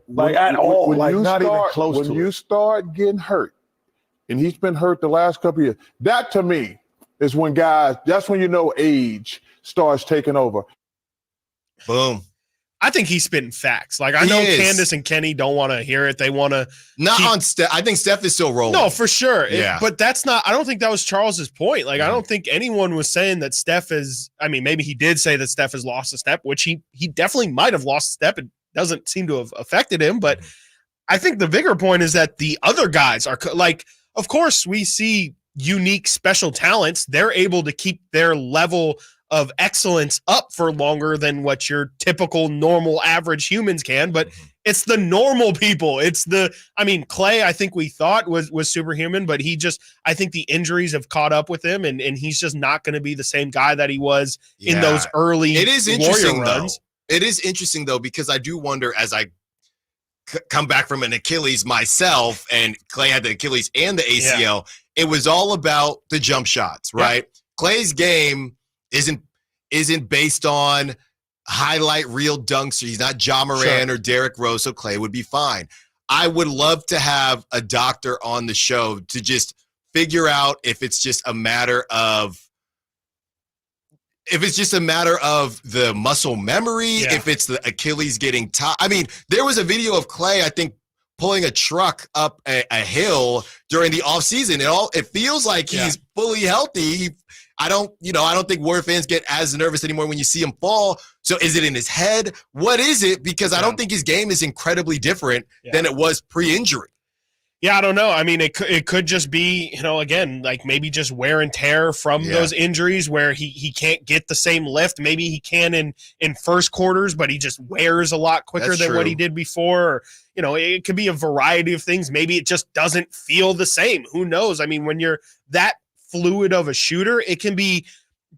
Not even close to it. When you start getting hurt, and he's been hurt the last couple of years, that to me is when that's when you know age starts taking over. Boom. I think he's spitting facts. Like, I know Candace and Kenny don't want to hear it. They want to on Steph. I think Steph is still rolling. No, for sure. Yeah. But that's not. I don't think that was Charles's point. Like, I don't think anyone was saying that Steph is. I mean, maybe he did say that Steph has lost a step, which he definitely might have lost a step. It doesn't seem to have affected him. But I think the bigger point is that the other guys are like. Of course, we see unique special talents. They're able to keep their level of excellence up for longer than what your typical normal average humans can, but it's the normal people. Klay, I think we thought was superhuman, but I think the injuries have caught up with him, and he's just not going to be the same guy that he was in those early It is interesting Warrior runs. It is interesting though, because I do wonder as I come back from an Achilles myself, and Klay had the Achilles and the ACL, it was all about the jump shots, right? Yeah. Klay's game isn't based on highlight reel dunks. He's not Ja Morant or Derrick Rose, so Klay would be fine. I would love to have a doctor on the show to just figure out if it's just a matter of the muscle memory, if it's the Achilles getting tired. I mean, there was a video of Klay, I think, pulling a truck up a hill during the offseason. It feels like he's fully healthy. I don't think Warrior fans get as nervous anymore when you see him fall. So is it in his head? What is it? Because I don't think his game is incredibly different than it was pre-injury. Yeah, I don't know. I mean, it could just be, again, like maybe just wear and tear from those injuries where he can't get the same lift. Maybe he can in first quarters, but he just wears a lot quicker than what he did before. Or, it could be a variety of things. Maybe it just doesn't feel the same. Who knows? I mean, when you're that fluid of a shooter, it can be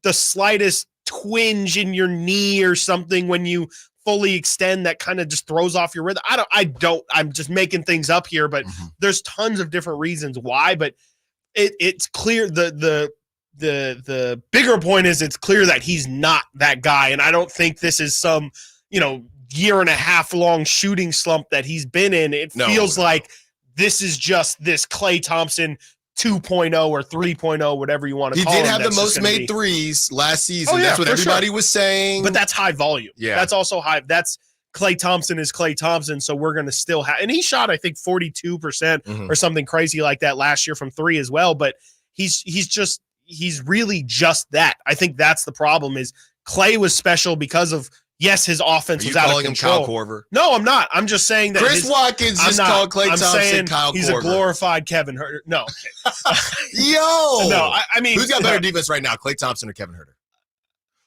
the slightest twinge in your knee or something when you fully extend that kind of just throws off your rhythm. I'm just making things up here, but there's tons of different reasons why, but it's clear the bigger point is it's clear that he's not that guy. And I don't think this is some, year and a half long shooting slump that he's been in. It feels like this is just this Klay Thompson 2.0 or 3.0, whatever you want to call it. He did have the most made threes last season. That's what everybody was saying. But that's high volume. Yeah. That's also high. That's Klay Thompson is Klay Thompson, so we're going to still have – and he shot, I think, 42% or something crazy like that last year from three as well. But he's really just that. I think that's the problem is Klay was special because of – yes, his offense was out of control. Him Kyle Korver? No, I'm not. I'm just saying that Chris Watkins just called Klay Thompson Kyle Korver. He's a glorified Kevin Huerter. No. Yo. No, I mean. Who's got better defense right now, Klay Thompson or Kevin Huerter?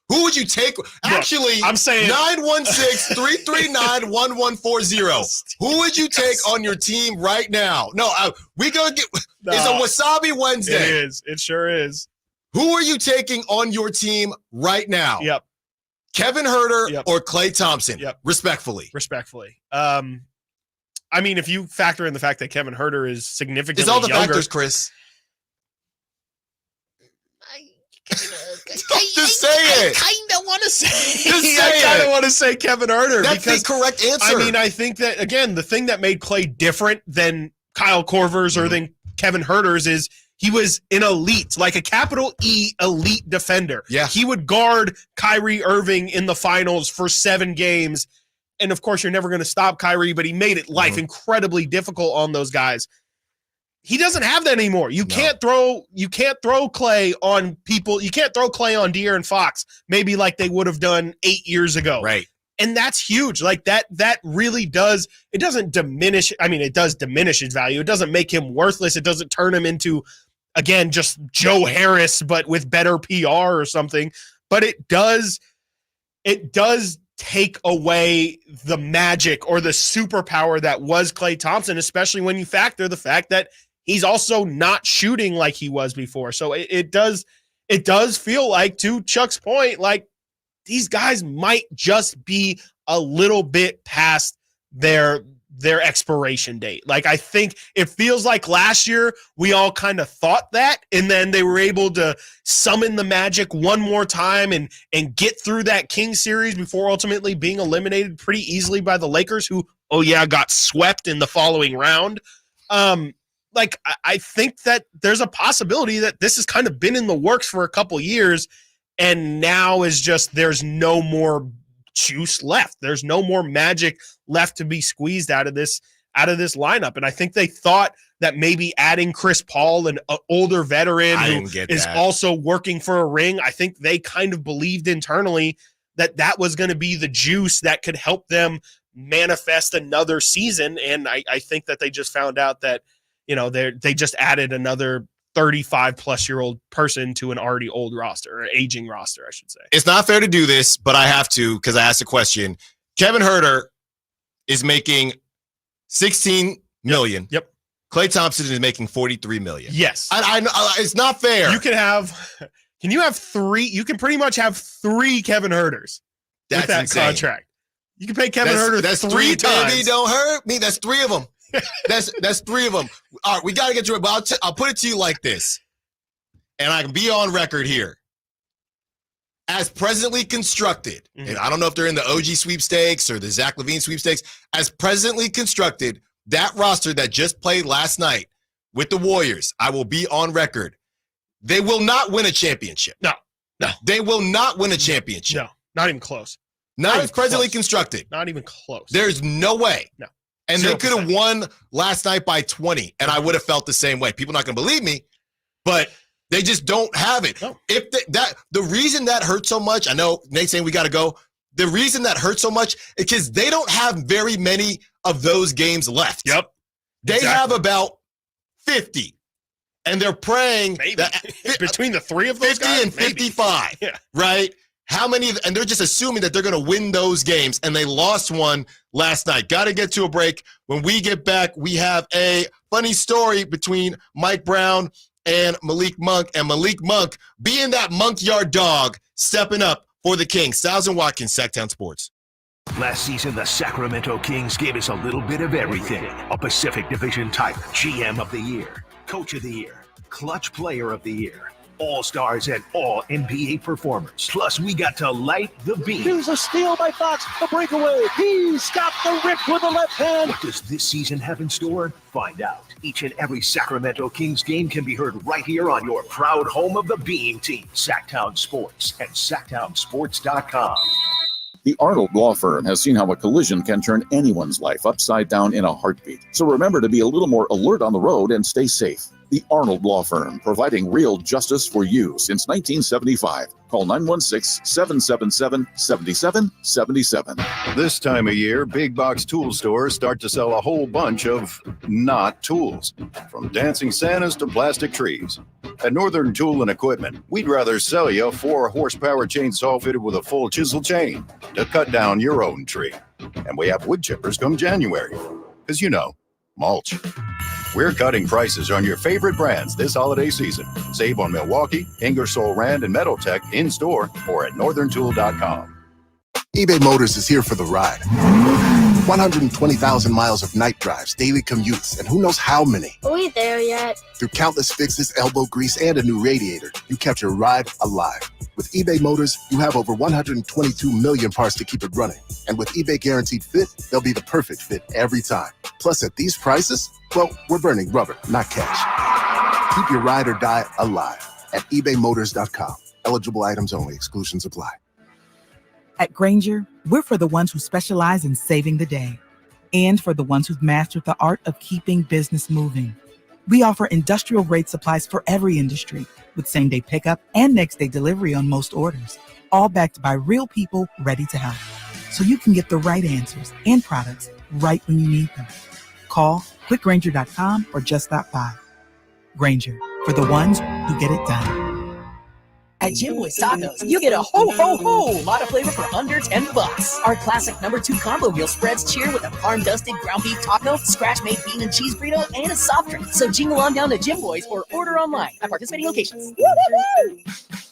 Who would you take? Actually, I'm saying 916-339-1140. Who would you take on your team right now? No, we going to get. It's a Wasabi Wednesday. It is. It sure is. Who are you taking on your team right now? Yep. Kevin Huerter or Klay Thompson? Yep. Respectfully. I mean, if you factor in the fact that Kevin Huerter is significantly it's all the younger, factors, Chris. Just say it. I kind of want to say. Just say I kind of want to say Kevin Huerter. That's the correct answer. I mean, I think that again, the thing that made Klay different than Kyle Korver's or than Kevin Huerter's is he was an elite, like a capital E elite defender. Yeah. He would guard Kyrie Irving in the finals for 7 games. And of course, you're never going to stop Kyrie, but he made it life incredibly difficult on those guys. He doesn't have that anymore. You can't throw Klay on people. You can't throw Klay on De'Aaron Fox, maybe like they would have done 8 years ago. Right. And that's huge. Like that really does, it doesn't diminish. I mean, it does diminish his value. It doesn't make him worthless. It doesn't turn him into, again, just Joe Harris, but with better PR or something. But it does take away the magic or the superpower that was Klay Thompson, especially when you factor the fact that he's also not shooting like he was before. So it does feel like, to Chuck's point, like these guys might just be a little bit past their expiration date. Like, I think it feels like last year we all kind of thought that, and then they were able to summon the magic one more time and get through that King series before ultimately being eliminated pretty easily by the Lakers, who, got swept in the following round. Like, I think that there's a possibility that this has kind of been in the works for a couple years, and now is just there's no more juice left. There's no more magic left to be squeezed out of this lineup. And I think they thought that maybe adding Chris Paul, an older veteran who is also working for a ring, I think they kind of believed internally that was going to be the juice that could help them manifest another season. And I think that they just found out that, they just added another 35-plus-year-old person to an already old roster, or aging roster, I should say. It's not fair to do this, but I have to because I asked a question. Kevin Huerter is making $16 million. Yep. Klay Thompson is making $43 million. Yes. I it's not fair. Can you have 3? You can pretty much have 3 Kevin Huerters with that insane. Contract. You can pay Kevin Huerter that's 3 times. Baby, don't hurt me. That's 3 of them. That's 3 of them. All right, we got to get to it, but I'll put it to you like this, and I can be on record here. As presently constructed, and I don't know if they're in the OG sweepstakes or the Zach LaVine sweepstakes, as presently constructed, that roster that just played last night with the Warriors, I will be on record. They will not win a championship. No. They will not win a championship. No, not even close. Not as presently constructed. Not even close. There's no way. No. And 0%. They could have won last night by 20, and I would have felt the same way. People are not going to believe me, but they just don't have it. No. If the reason that hurts so much, I know Nate's saying we got to go. The reason that hurts so much is because they don't have very many of those games left. Yep. They have about 50. And they're praying that between the three of those 50 guys, and 55, right? How many? And they're just assuming that they're going to win those games, and they lost one last night. Got to get to a break. When we get back, we have a funny story between Mike Brown and Malik Monk, and Malik Monk being that Monk Yard dog, stepping up for the Kings. Stiles and Watkins, Sactown Sports. Last season, the Sacramento Kings gave us a little bit of everything. A Pacific Division type, GM of the Year, Coach of the Year, Clutch Player of the Year, All-Stars and all NBA performers. Plus, we got to light the beam. Here's a steal by Fox, the breakaway. He's got the rip with the left hand. What does this season have in store? Find out. Each and every Sacramento Kings game can be heard right here on your proud home of the Beam Team, Sactown Sports and SactownSports.com. The Arnold Law Firm has seen how a collision can turn anyone's life upside down in a heartbeat. So remember to be a little more alert on the road and stay safe. The Arnold Law Firm, providing real justice for you since 1975. Call 916-777-7777. This time of year, big box tool stores start to sell a whole bunch of not tools, from dancing Santas to plastic trees. At Northern Tool and Equipment, we'd rather sell you a 4-horsepower chainsaw fitted with a full chisel chain to cut down your own tree. And we have wood chippers come January, because you know, mulch. We're cutting prices on your favorite brands this holiday season. Save on Milwaukee, Ingersoll Rand, and Metaltech in-store or at northerntool.com. eBay Motors is here for the ride. 120,000 miles of night drives, daily commutes, and who knows how many. Are we there yet? Through countless fixes, elbow grease, and a new radiator, you kept your ride alive. With eBay Motors, you have over 122 million parts to keep it running. And with eBay Guaranteed Fit, they'll be the perfect fit every time. Plus, at these prices, well, we're burning rubber, not cash. Keep your ride or die alive at ebaymotors.com. Eligible items only. Exclusions apply. At Grainger, we're for the ones who specialize in saving the day and for the ones who've mastered the art of keeping business moving. We offer industrial-grade supplies for every industry with same-day pickup and next-day delivery on most orders, all backed by real people ready to help. So you can get the right answers and products right when you need them. Call quickgrainger.com or just stop by. Grainger, for the ones who get it done. At Jim Boy's Tacos, you get a whole lot of flavor for under $10. Our classic #2 combo meal spreads cheer with a parm-dusted ground beef taco, scratch-made bean and cheese burrito, and a soft drink. So jingle on down to Jim Boy's or order online at participating locations.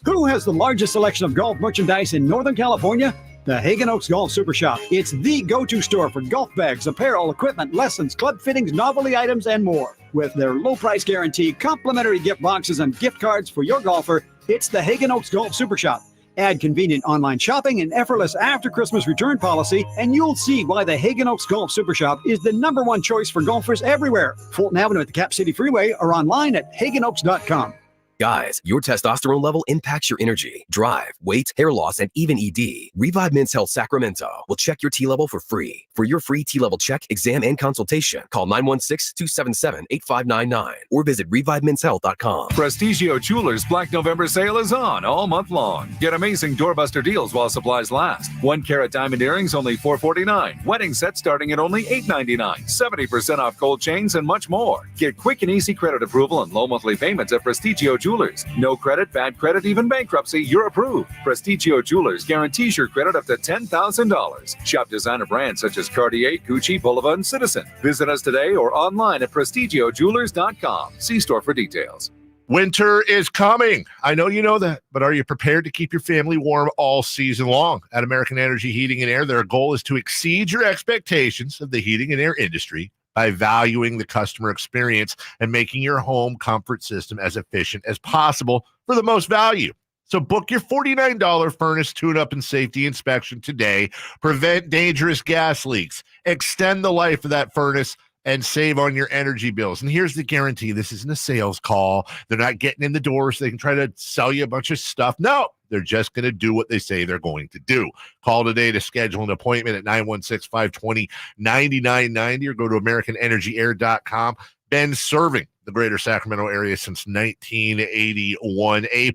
Who has the largest selection of golf merchandise in Northern California? The Hagen Oaks Golf Super Shop. It's the go-to store for golf bags, apparel, equipment, lessons, club fittings, novelty items, and more. With their low price guarantee, complimentary gift boxes, and gift cards for your golfer, it's the Hagen Oaks Golf Super Shop. Add convenient online shopping and effortless after-Christmas return policy, and you'll see why the Hagen Oaks Golf Super Shop is the #1 choice for golfers everywhere. Fulton Avenue at the Cap City Freeway or online at hagenoaks.com. Guys, your testosterone level impacts your energy, drive, weight, hair loss, and even ED. Revive Men's Health Sacramento will check your T level for free. For your free T level check, exam, and consultation, call 916-277-8599 or visit revivemenshealth.com. Prestigio Jewelers Black November sale is on all month long. Get amazing doorbuster deals while supplies last. 1-carat diamond earrings only $449. Wedding sets starting at only $899. 70% off gold chains and much more. Get quick and easy credit approval and low monthly payments at Prestigio Jewelers. No credit, bad credit, even bankruptcy, you're approved. Prestigio Jewelers guarantees your credit up to $10,000. Shop designer brands such as Cartier, Gucci, Bulova, and Citizen. Visit us today or online at prestigiojewelers.com. See store for details. Winter is coming. I know you know that, but are you prepared to keep your family warm all season long? At American Energy Heating and Air, their goal is to exceed your expectations of the heating and air industry by valuing the customer experience and making your home comfort system as efficient as possible for the most value. So book your $49 furnace tune-up and safety inspection today. Prevent dangerous gas leaks. Extend the life of that furnace and save on your energy bills. And here's the guarantee. This isn't a sales call. They're not getting in the door so they can try to sell you a bunch of stuff. No, they're just going to do what they say they're going to do. Call today to schedule an appointment at 916-520-9990 or go to AmericanEnergyAir.com. Been serving the greater Sacramento area since 1981. A+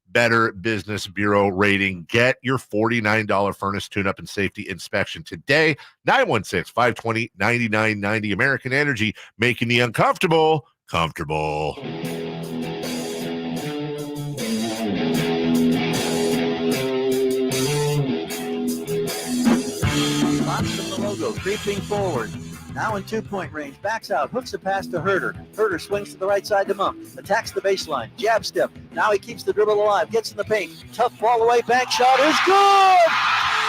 Better Business Bureau rating. Get your $49 furnace tune-up and safety inspection today. 916-520-9990. American Energy, making the uncomfortable comfortable. Spots from the logo, creeping forward. Now in 2-point range, backs out, hooks a pass to Herter. Herter swings to the right side to Monk, attacks the baseline, jab step. Now he keeps the dribble alive, gets in the paint. Tough ball away, bank shot is good!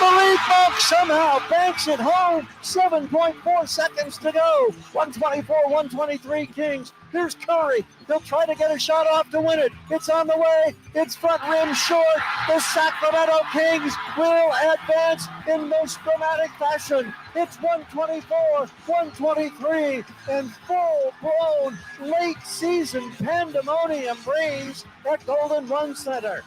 Malik Monk somehow banks it home. 7.4 seconds to go. 124-123 Kings. Here's Curry. He'll try to get a shot off to win it. It's on the way. It's front rim short. The Sacramento Kings will advance in most dramatic fashion. It's 124-123 and full-blown late-season pandemonium reigns at Golden Run Center.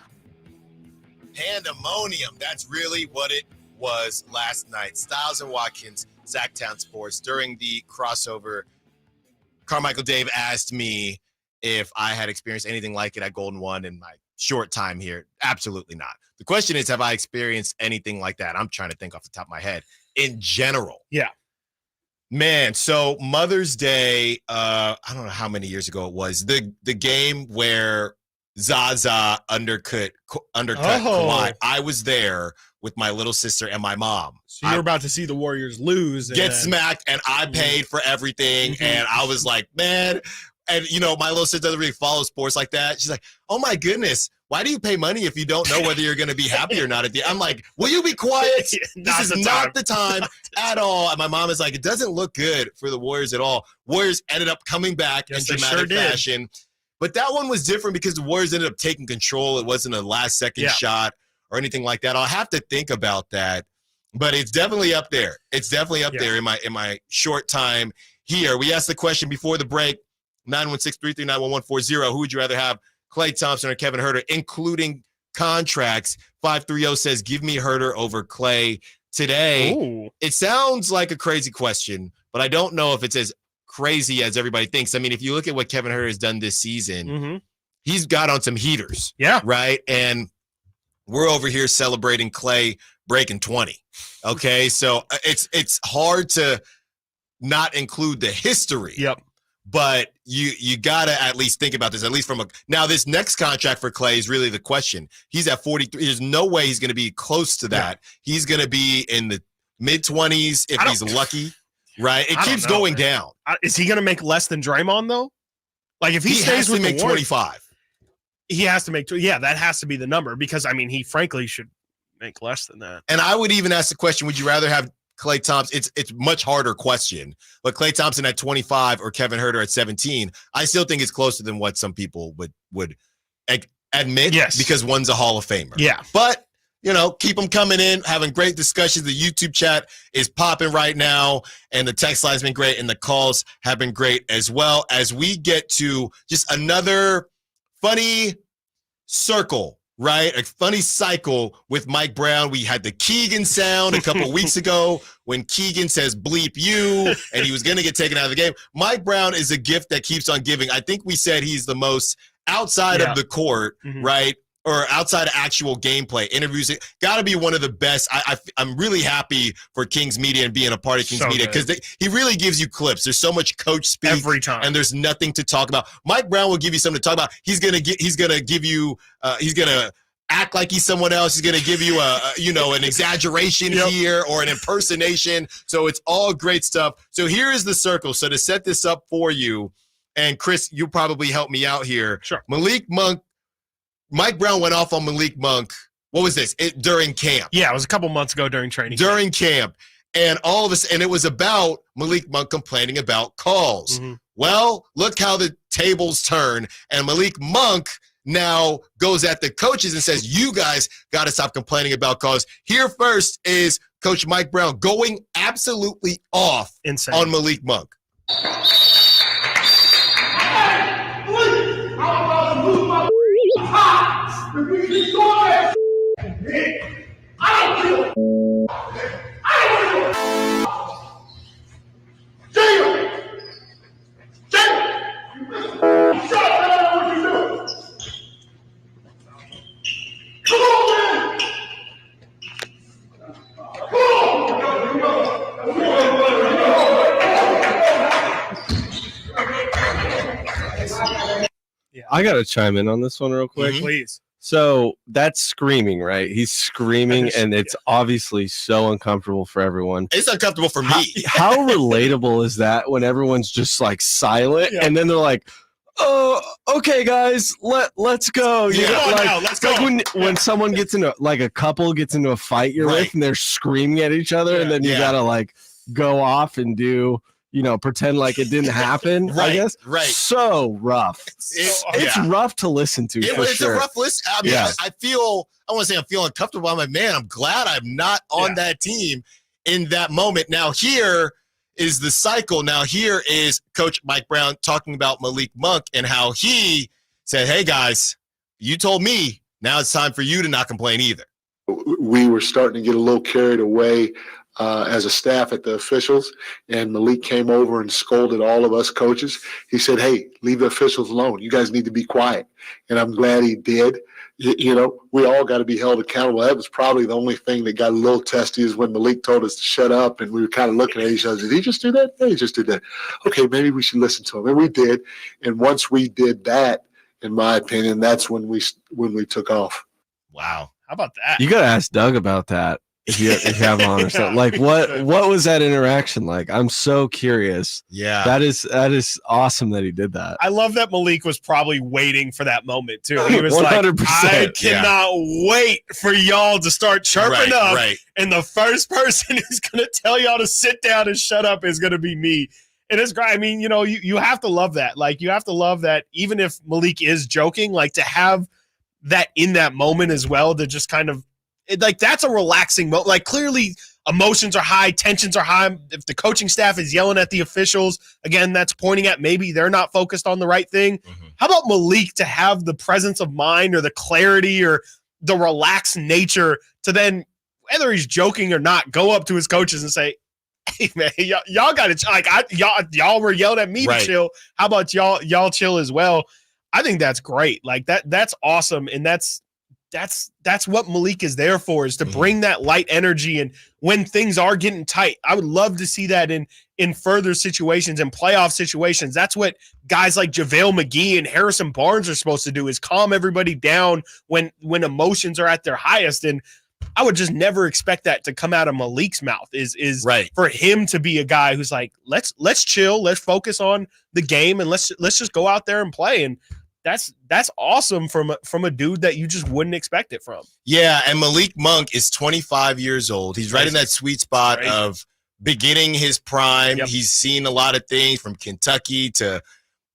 Pandemonium. That's really what it was last night. Stiles and Watkins, Sactown Sports. During the crossover, Carmichael Dave asked me if I had experienced anything like it at Golden One in my short time here. Absolutely not. The question is, have I experienced anything like that? I'm trying to think off the top of my head. In general. Yeah. Man, so Mother's Day, I don't know how many years ago it was. The game where Zaza undercut Kawhi. I was there with my little sister and my mom. So you're about to see the Warriors lose. Get smacked, and I paid for everything. And I was like, man. And, my little sister doesn't really follow sports like that. She's like, oh, my goodness. Why do you pay money if you don't know whether you're going to be happy or not? I'm like, will you be quiet? This is not the time at all. And my mom is like, it doesn't look good for the Warriors at all. Warriors ended up coming back in dramatic fashion. But that one was different because the Warriors ended up taking control. It wasn't a last-second shot or anything like that. I'll have to think about that. But it's definitely up there. It's definitely up there in my short time here. We asked the question before the break, 916-339-1140. Who would you rather have, Klay Thompson or Kevin Huerter, including contracts? 530 says, give me Huerter over Klay today. Ooh. It sounds like a crazy question, but I don't know if it's as crazy as everybody thinks. I mean, if you look at what Kevin Huerter has done this season, he's got on some heaters. Yeah. Right? And we're over here celebrating Klay breaking 20. Okay? So it's hard to not include the history. Yep. But you got to at least think about this, at least now this next contract for Klay is really the question. He's at 43. There's no way he's going to be close to that. Yeah. He's going to be in the mid-20s if he's lucky. Right, it keeps going down. Is he going to make less than Draymond though? Like if he stays has to with make the Warriors, 25, he has to make. Yeah, that has to be the number because I mean he frankly should make less than that. And I would even ask the question: would you rather have Klay Thompson? It's much harder question, but Klay Thompson at 25 or Kevin Huerter at 17. I still think it's closer than what some people would admit. Yes, because one's a Hall of Famer. Yeah, but. Keep them coming in, having great discussions. The YouTube chat is popping right now, and the text line's been great, and the calls have been great as well. As we get to just another funny circle, right? A funny cycle with Mike Brown. We had the Keegan sound a couple of weeks ago when Keegan says bleep you, and he was going to get taken out of the game. Mike Brown is a gift that keeps on giving. I think we said he's the most outside of the court, right? Or outside of actual gameplay, interviews, got to be one of the best. I'm really happy for Kings Media and being a part of Kings Media because he really gives you clips. There's so much coach speak every time, and there's nothing to talk about. Mike Brown will give you something to talk about. He's gonna give you. He's gonna act like he's someone else. He's gonna give you an exaggeration here or an impersonation. So it's all great stuff. So here is the circle. So to set this up for you, and Chris, you'll probably help me out here. Sure. Mike Brown went off on Malik Monk. What was this? During camp. Yeah, it was a couple months ago during training. Camp. And all of us, and it was about Malik Monk complaining about calls. Well, look how the tables turn. And Malik Monk now goes at the coaches and says, you guys got to stop complaining about calls. Here first is Coach Mike Brown going absolutely off on Malik Monk. If we keep going that I don't Come on, man! Come on! Yeah. I got to chime in on this one real quick. Please. So that's screaming, right? He's screaming, and it's obviously so uncomfortable for everyone. It's uncomfortable for me. How relatable is that when everyone's just like silent, and then they're like, "Oh, okay, guys, let's go." You know, like, let's like go. when someone gets into like a couple gets into a fight you're with, and they're screaming at each other, and then you gotta like go off and do. Pretend like it didn't happen. I guess. Right. So rough. It's rough to listen to. It's sure. a rough listen. I mean, I want to say I'm feeling uncomfortable. I'm like, man, I'm glad I'm not on that team in that moment. Now, here is the cycle. Now, here is Coach Mike Brown talking about Malik Monk and how he said, hey, guys, you told me. Now it's time for you to not complain either. We were starting to get a little carried away as a staff at the officials, and Malik came over and scolded all of us coaches. He said, hey, leave the officials alone. You guys need to be quiet. And I'm glad he did. We all got to be held accountable. That was probably the only thing that got a little testy is when Malik told us to shut up, and we were kind of looking at each other. Did he just do that? Yeah, he just did that. Okay, maybe we should listen to him. And we did. And once we did that, in my opinion, that's when we took off. Wow. How about that? You got to ask Doug about that. If you have him on or something. Like what was that interaction like? I'm so curious. Yeah. That is awesome that he did that. I love that Malik was probably waiting for that moment too. He was 100%, like, I cannot wait for y'all to start chirping up. Right. And the first person who's gonna tell y'all to sit down and shut up is gonna be me. It is great. I mean, you have to love that. Like, you have to love that even if Malik is joking, like to have that in that moment as well, to just kind of that's a relaxing moment. Like, clearly emotions are high, tensions are high. If the coaching staff is yelling at the officials, again, that's pointing at maybe they're not focused on the right thing. How about Malik to have the presence of mind or the clarity or the relaxed nature to then, whether he's joking or not, go up to his coaches and say, hey man, y'all got to like y'all were yelling at me to chill. How about y'all chill as well? I think that's great. Like that's awesome, and that's what Malik is there for, is to bring that light energy. And when things are getting tight, I would love to see that in further situations and playoff situations. That's what guys like JaVale McGee and Harrison Barnes are supposed to do, is calm everybody down when emotions are at their highest. And I would just never expect that to come out of Malik's mouth, is for him to be a guy who's like, let's chill, let's focus on the game, and let's just go out there and play. And that's awesome from a dude that you just wouldn't expect it from. Yeah, and Malik Monk is 25 years old. He's right in that sweet spot of beginning his prime. He's seen a lot of things, from Kentucky to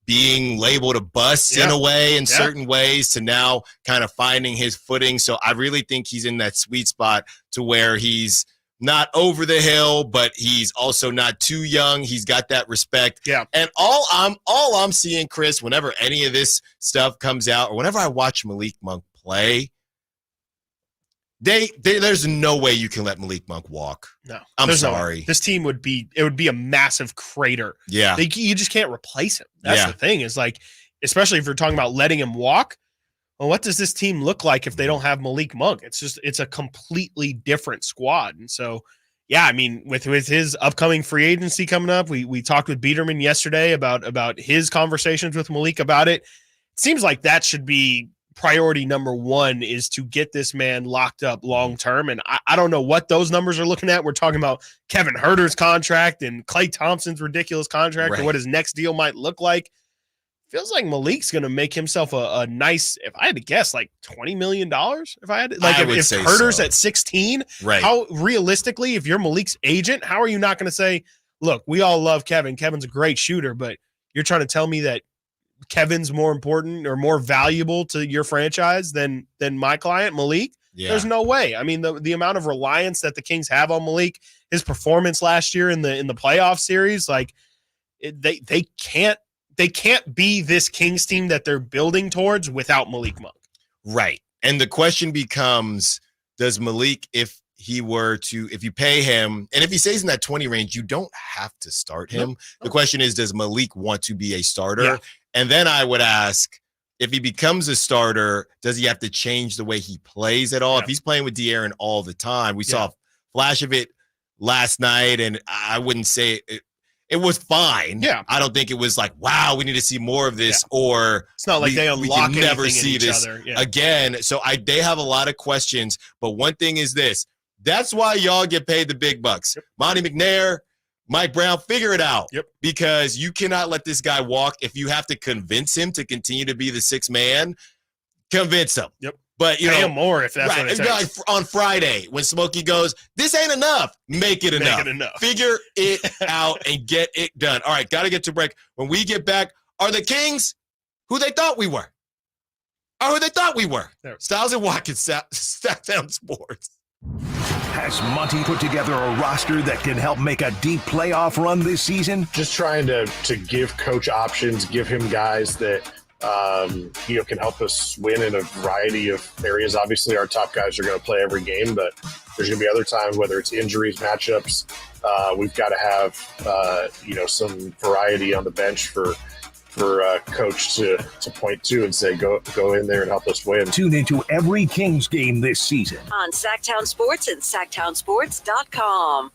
being labeled a bust in a way, in certain ways, to now kind of finding his footing. So I really think he's in that sweet spot to where he's not over the hill, but he's also not too young. He's got that respect. Yeah. And all I'm seeing, Chris, whenever any of this stuff comes out, or whenever I watch Malik Monk play, there's no way you can let Malik Monk walk. No, I'm sorry. This team would be a massive crater. Yeah. You just can't replace him. That's the thing, is like, especially if you're talking about letting him walk. Well, what does this team look like if they don't have Malik Monk? It's a completely different squad. And so, yeah, I mean, with his upcoming free agency coming up, we talked with Biederman yesterday about his conversations with Malik about it. It seems like that should be priority number one, is to get this man locked up long term. And I don't know what those numbers are looking at. We're talking about Kevin Huerter's contract and Klay Thompson's ridiculous contract, or what his next deal might look like. Feels like Malik's going to make himself a nice, if I had to guess, like $20 million. If I had to, like, if Huerter's at 16, how realistically, if you're Malik's agent, how are you not going to say, look, we all love Kevin. Kevin's a great shooter, but you're trying to tell me that Kevin's more important or more valuable to your franchise than my client, Malik? Yeah. There's no way. I mean, the amount of reliance that the Kings have on Malik, his performance last year in the playoff series, like they can't be this Kings team that they're building towards without Malik Monk. Right. And the question becomes, does Malik, if you pay him, and if he stays in that 20 range, you don't have to start him. No. The question is, does Malik want to be a starter? Yeah. And then I would ask, if he becomes a starter, does he have to change the way he plays at all? Yeah. If he's playing with De'Aaron all the time, we saw a flash of it last night, and I wouldn't say it was fine. Yeah. I don't think it was like, wow, we need to see more of this, or it's not like they unlock we can never anything in see each this other. Yeah. again. So they have a lot of questions, but one thing is this. That's why y'all get paid the big bucks. Yep. Monty McNair, Mike Brown, figure it out. Yep. Because you cannot let this guy walk. If you have to convince him to continue to be the sixth man, convince him. Yep. But pay him more if that's what it takes. Like on Friday when Smokey goes, this ain't enough. Make it enough. Figure it out and get it done. All right, got to get to break. When we get back, are the Kings who they thought we were? Or who they thought we were? Stiles and Watkins, Sactown Sports. Has Monty put together a roster that can help make a deep playoff run this season? Just trying to give coach options, give him guys that can help us win in a variety of areas. Obviously, our top guys are going to play every game, but there's going to be other times, whether it's injuries, matchups, we've got to have some variety on the bench for coach to point to and say, go in there and help us win. Tune into every Kings game this season on Sactown Sports and SactownSports.com.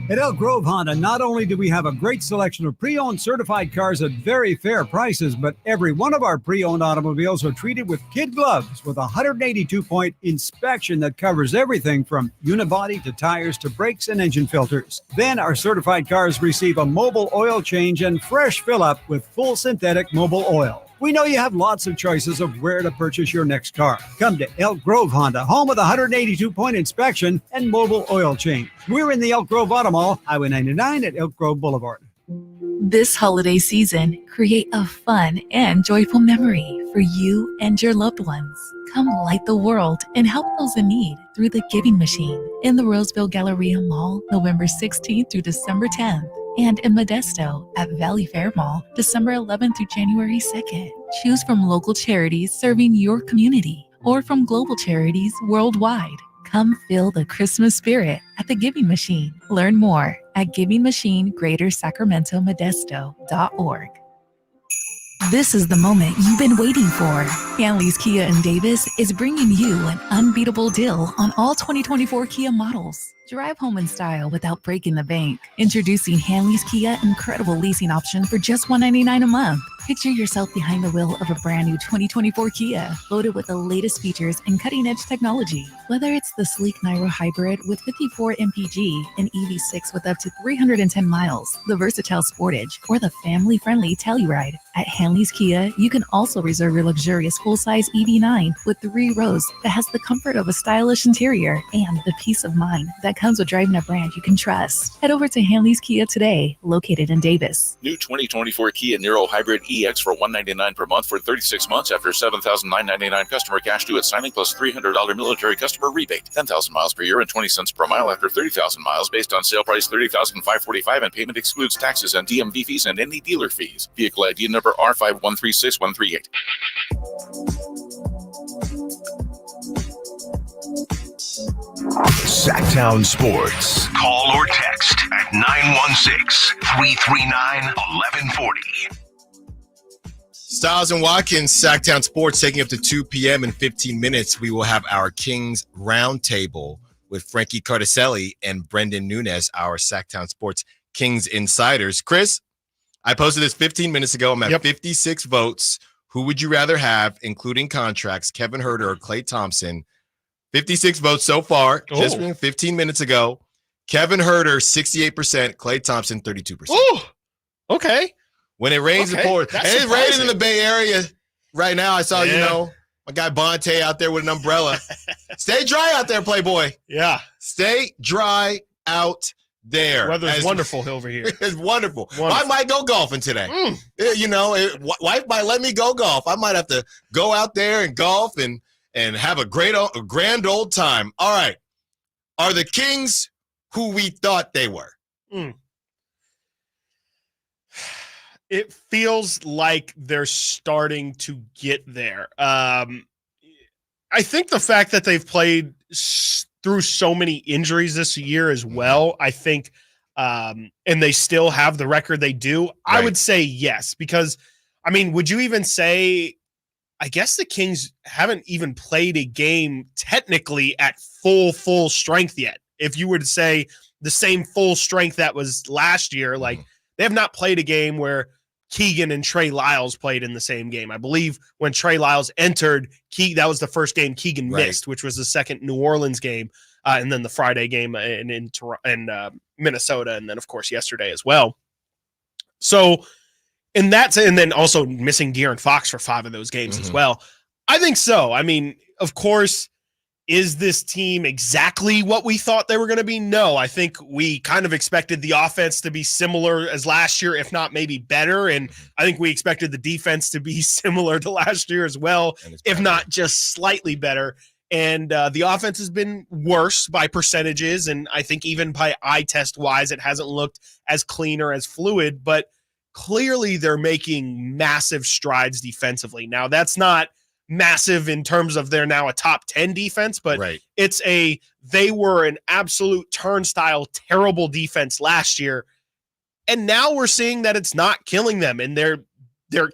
At Elk Grove Honda, not only do we have a great selection of pre-owned certified cars at very fair prices, but every one of our pre-owned automobiles are treated with kid gloves with a 182-point inspection that covers everything from unibody to tires to brakes and engine filters. Then our certified cars receive a mobile oil change and fresh fill-up with full synthetic mobile oil. We know you have lots of choices of where to purchase your next car. Come to Elk Grove Honda, home of the 182-point inspection and mobile oil change. We're in the Elk Grove Auto Mall, Highway 99 at Elk Grove Boulevard. This holiday season, create a fun and joyful memory for you and your loved ones. Come light the world and help those in need through the Giving Machine in the Roseville Galleria Mall, November 16th through December 10th. And in Modesto at Valley Fair Mall, December 11th through January 2nd. Choose from local charities serving your community or from global charities worldwide. Come feel the Christmas spirit at the Giving Machine. Learn more at givingmachine.greater-sacramento-modesto.org. This is the moment you've been waiting for. Hanley's Kia in Davis is bringing you an unbeatable deal on all 2024 Kia models. Drive home in style without breaking the bank. Introducing Hanley's Kia incredible leasing option for just $199 a month. Picture yourself behind the wheel of a brand new 2024 Kia, loaded with the latest features and cutting-edge technology. Whether it's the sleek Niro Hybrid with 54 mpg and EV6 with up to 310 miles, the versatile Sportage, or the family-friendly Telluride, at Hanley's Kia, you can also reserve your luxurious full-size EV9 with 3 rows that has the comfort of a stylish interior and the peace of mind that comes with driving a brand you can trust. Head over to Hanley's Kia today, located in Davis. New 2024 Kia Niro Hybrid EX for $199 per month for 36 months after $7,999 customer cash due at signing plus $300 military customer rebate. 10,000 miles per year and 20 cents per mile after 30,000 miles based on sale price $30,545 and payment excludes taxes and DMV fees and any dealer fees. Vehicle ID number R5136138. Sactown Sports. Call or text at 916-339-1140. Stiles and Watkins, Sactown Sports, taking up to 2 p.m. in 15 minutes. We will have our Kings Roundtable with Frankie Cardicelli and Brendan Nunes, our Sactown Sports Kings insiders. Chris, I posted this 15 minutes ago. I'm at 56 votes. Who would you rather have, including contracts, Kevin Huerter or Klay Thompson? 56 votes so far, just 15 minutes ago. Kevin Huerter, 68%. Klay Thompson, 32%. Oh, okay. When it rains, it pours. And it's raining in the Bay Area right now. I saw, my guy Bonte out there with an umbrella. Stay dry out there, Playboy. Yeah. Stay dry out there. Weather's wonderful over here. It's wonderful. I might go golfing today. Wife might let me go golf. I might have to go out there and golf and have a grand old time. All right. Are the Kings who we thought they were? It feels like they're starting to get there. I think the fact that they've played through so many injuries this year as well, I think, and they still have the record they do, right. I would say yes, because, would you even say, I guess the Kings haven't even played a game technically at full strength yet. If you were to say the same full strength that was last year, like They have not played a game where Keegan and Trey Lyles played in the same game. I believe when Trey Lyles entered, that was the first game Keegan missed, which was the second New Orleans game, and then the Friday game in Minnesota, and then, of course, yesterday as well. So, and then also missing De'Aaron Fox for 5 of those games as well. I think so. I mean, of course, is this team exactly what we thought they were going to be? No, I think we kind of expected the offense to be similar as last year, if not maybe better. And I think we expected the defense to be similar to last year as well, if not just slightly better. And the offense has been worse by percentages. And I think even by eye test wise, it hasn't looked as clean or as fluid, but clearly they're making massive strides defensively. Now, that's not massive in terms of they're now a top 10 defense, but they were an absolute turnstile, terrible defense last year. And now we're seeing that it's not killing them, and they're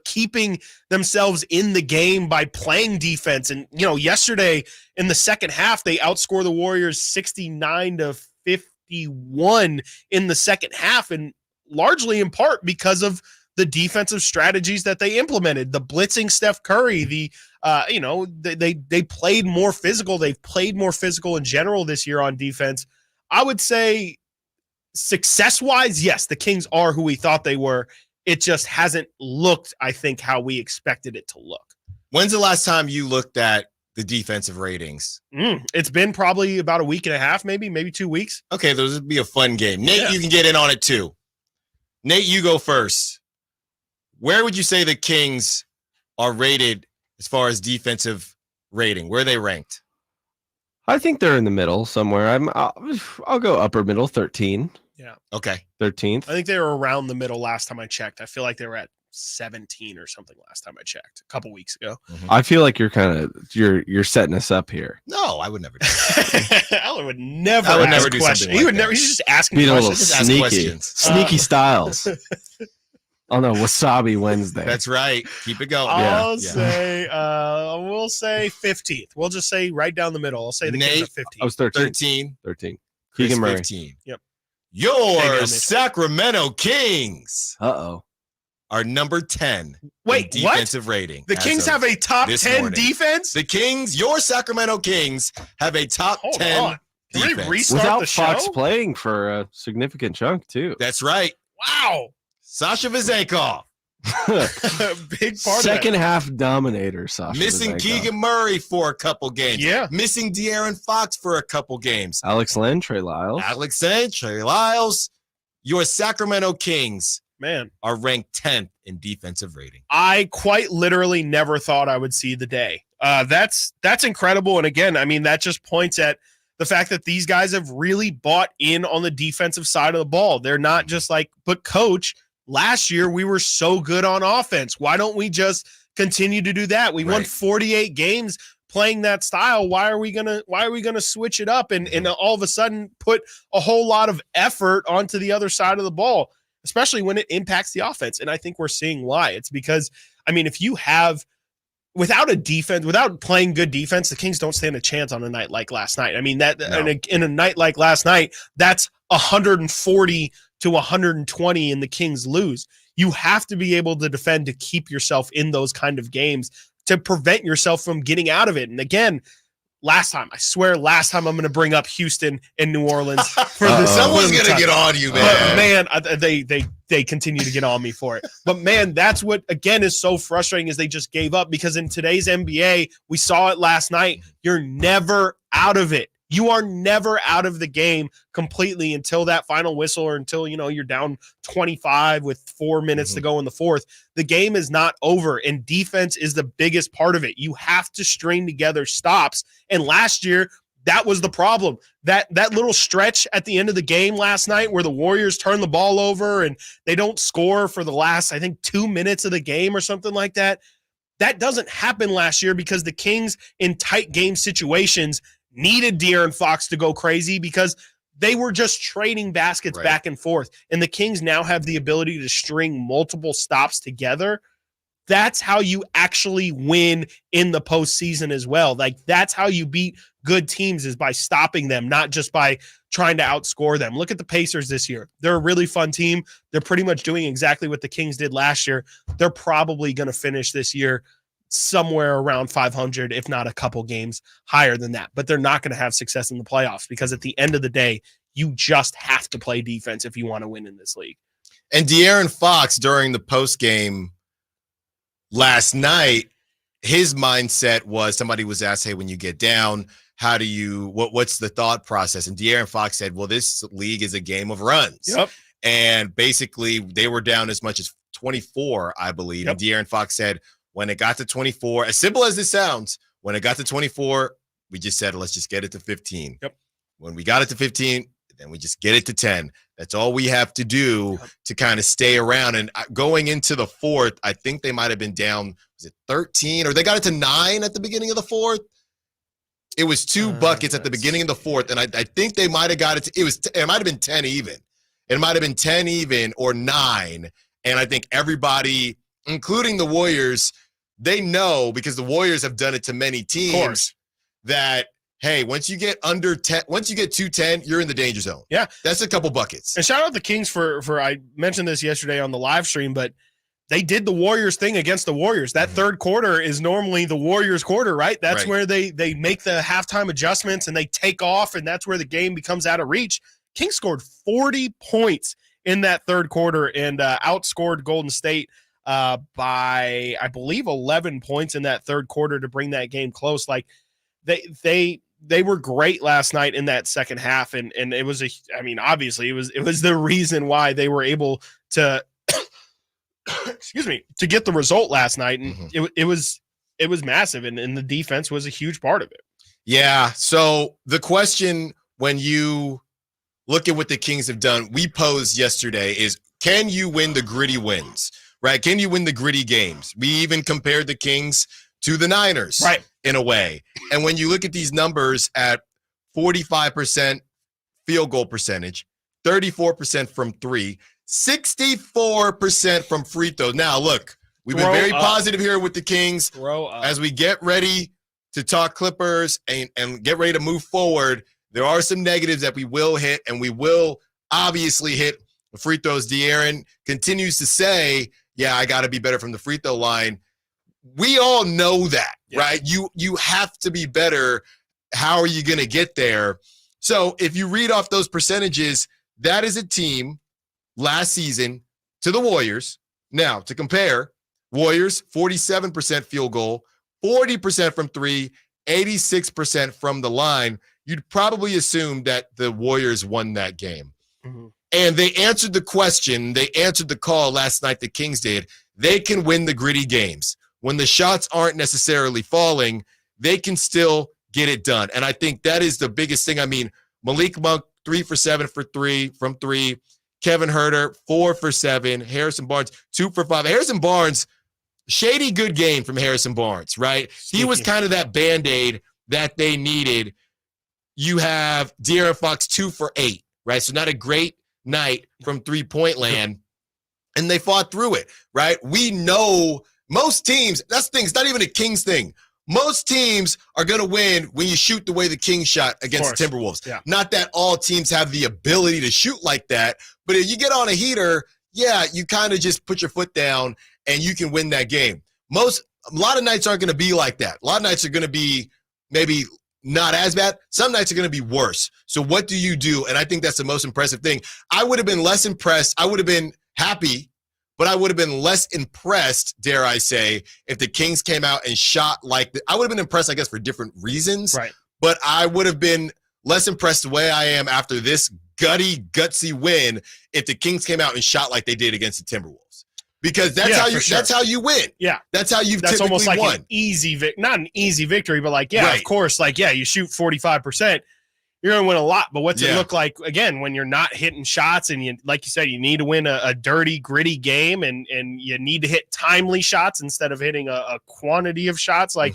keeping themselves in the game by playing defense. And, yesterday in the second half, they outscored the Warriors 69-51 in the second half, and largely in part because of the defensive strategies that they implemented, the blitzing Steph Curry, they played more physical. They've played more physical in general this year on defense. I would say success-wise, yes, the Kings are who we thought they were. It just hasn't looked, I think, how we expected it to look. When's the last time you looked at the defensive ratings? It's been probably about a week and a half, maybe 2 weeks. Okay, those would be a fun game. Nate, you can get in on it too. Nate, you go first. Where would you say the Kings are rated as far as defensive rating? Where are they ranked? I think they're in the middle somewhere. I'll go upper middle, 13. Yeah. Okay. 13th. I think they were around the middle last time I checked. I feel like they were at 17 or something last time I checked, a couple weeks ago. I feel like you're you're setting us up here. No, I would never do that. Alan would never do something like that. He's just asking questions. A little sneaky Styles. On a Wasabi Wednesday. That's right. Keep it going. We'll say 15th. We'll just say right down the middle. I'll say the Kings are 15. I was 13. Keegan Murray. 15. Yep. Your Sacramento Kings are number 10. Wait, defensive rating. The Kings have a top 10 defense? The Kings, your Sacramento Kings, have a top 10 defense. Without Fox playing for a significant chunk, too. That's right. Wow. Sasha Vezenkov. Big part Second half dominator, Sasha Missing Vezenkov. Keegan Murray for a couple games. Yeah. Missing De'Aaron Fox for a couple games. Alex Len, Trey Lyles. Your Sacramento Kings, man, are ranked 10th in defensive rating. I quite literally never thought I would see the day. That's incredible. And again, I mean, that just points at the fact that these guys have really bought in on the defensive side of the ball. They're not just like, but coach, last year we were so good on offense. Why don't we just continue to do that? We won 48 games playing that style. Why are we gonna switch it up and all of a sudden put a whole lot of effort onto the other side of the ball, especially when it impacts the offense? And I think we're seeing why. It's because, I mean, if you have without playing good defense, the Kings don't stand a chance on a night like last night. I mean, in a night like last night, that's 140 to 120 and the Kings lose. You have to be able to defend to keep yourself in those kind of games to prevent yourself from getting out of it. And again, last time I'm going to bring up Houston and New Orleans. Someone's going to get on you, man. But man, they continue to get on me for it. But man, that's what, again, is so frustrating is they just gave up, because in today's NBA, we saw it last night, you're never out of it. You are never out of the game completely until that final whistle, or until, you're down 25 with 4 minutes to go in the fourth. The game is not over, and defense is the biggest part of it. You have to string together stops. And last year, that was the problem. That little stretch at the end of the game last night where the Warriors turn the ball over and they don't score for the last, I think, 2 minutes of the game or something like that. That doesn't happen last year because the Kings in tight game situations needed De'Aaron Fox to go crazy because they were just trading baskets back and forth. And the Kings now have the ability to string multiple stops together. That's how you actually win in the postseason as well. Like, that's how you beat good teams, is by stopping them, not just by trying to outscore them. Look at the Pacers this year. They're a really fun team. They're pretty much doing exactly what the Kings did last year. They're probably going to finish this year somewhere around 500, if not a couple games higher than that. But they're not going to have success in the playoffs, because at the end of the day, you just have to play defense if you want to win in this league. And De'Aaron Fox, during the postgame last night, his mindset was, somebody was asked, hey, when you get down, how do you, what's the thought process? And De'Aaron Fox said, well, this league is a game of runs. Yep. And basically they were down as much as 24, I believe. Yep. And De'Aaron Fox said, when it got to 24, as simple as this sounds, when it got to 24, we just said, let's just get it to 15. Yep. When we got it to 15, then we just get it to 10. That's all we have to do to kind of stay around. And going into the fourth, I think they might have been down, was it 13? Or they got it to 9 at the beginning of the fourth. It was 2 buckets at the beginning of the fourth. And I think they might have got it to, it might have been 10 even. It might have been 10 even or 9. And I think everybody, including the Warriors, they know, because the Warriors have done it to many teams, that, hey, once you get under 10, once you get 210, you're in the danger zone. Yeah. That's a couple buckets. And shout out the Kings for I mentioned this yesterday on the live stream, but they did the Warriors thing against the Warriors. That third quarter is normally the Warriors quarter, right? That's where they make the halftime adjustments and they take off, and that's where the game becomes out of reach. Kings scored 40 points in that third quarter and outscored Golden State by, I believe, 11 points in that third quarter to bring that game close. Like, they were great last night in that second half, and it was obviously it was the reason why they were able to excuse me, to get the result last night. And it was massive, and the defense was a huge part of it. Yeah. So the question, when you look at what the Kings have done, we posed yesterday, is, can you win the gritty wins, right? Can you win the gritty games? We even compared the Kings to the Niners, right, in a way. And when you look at these numbers at 45% field goal percentage, 34% from 3, 64% from free throws. Now, look, we've been very positive here with the Kings. As we get ready to talk Clippers and get ready to move forward, there are some negatives that we will hit, and we will obviously hit the free throws. De'Aaron continues to say, yeah, I got to be better from the free throw line. We all know that, right? You have to be better. How are you going to get there? So if you read off those percentages, that is a team last season to the Warriors. Now, to compare, Warriors, 47% field goal, 40% from 3, 86% from the line. You'd probably assume that the Warriors won that game. And they answered the question. They answered the call last night, the Kings did. They can win the gritty games. When the shots aren't necessarily falling, they can still get it done. And I think that is the biggest thing. I mean, Malik Monk, 3 for 7 from 3. Kevin Huerter, 4 for 7. Harrison Barnes, 2 for 5. Harrison Barnes, shady good game from Harrison Barnes, right? He was kind of that Band-Aid that they needed. You have De'Aaron Fox, 2 for 8, right? So not a great night from three-point land. And they fought through it, right? We know most teams, that's the thing, it's not even a Kings thing. Most teams are going to win when you shoot the way the Kings shot against the Timberwolves. Yeah. Not that all teams have the ability to shoot like that, but if you get on a heater, yeah, you kind of just put your foot down and you can win that game. A lot of nights aren't going to be like that. A lot of nights are going to be maybe not as bad. Some nights are going to be worse. So what do you do? And I think that's the most impressive thing. I would have been less impressed. I would have been happy, but I would have been less impressed, dare I say, if the Kings came out and shot like I would have been impressed, I guess, for different reasons. Right. But I would have been less impressed the way I am after this gutsy win if the Kings came out and shot like they did against the Timberwolves. Because that's that's how you win. Yeah. That's how you've typically almost like won. An easy not an easy victory, but like, of course, like, you shoot 45%. You're going to win a lot, but what's it look like, again, when you're not hitting shots and, you, like you said, you need to win a dirty, gritty game and you need to hit timely shots instead of hitting a quantity of shots. Like,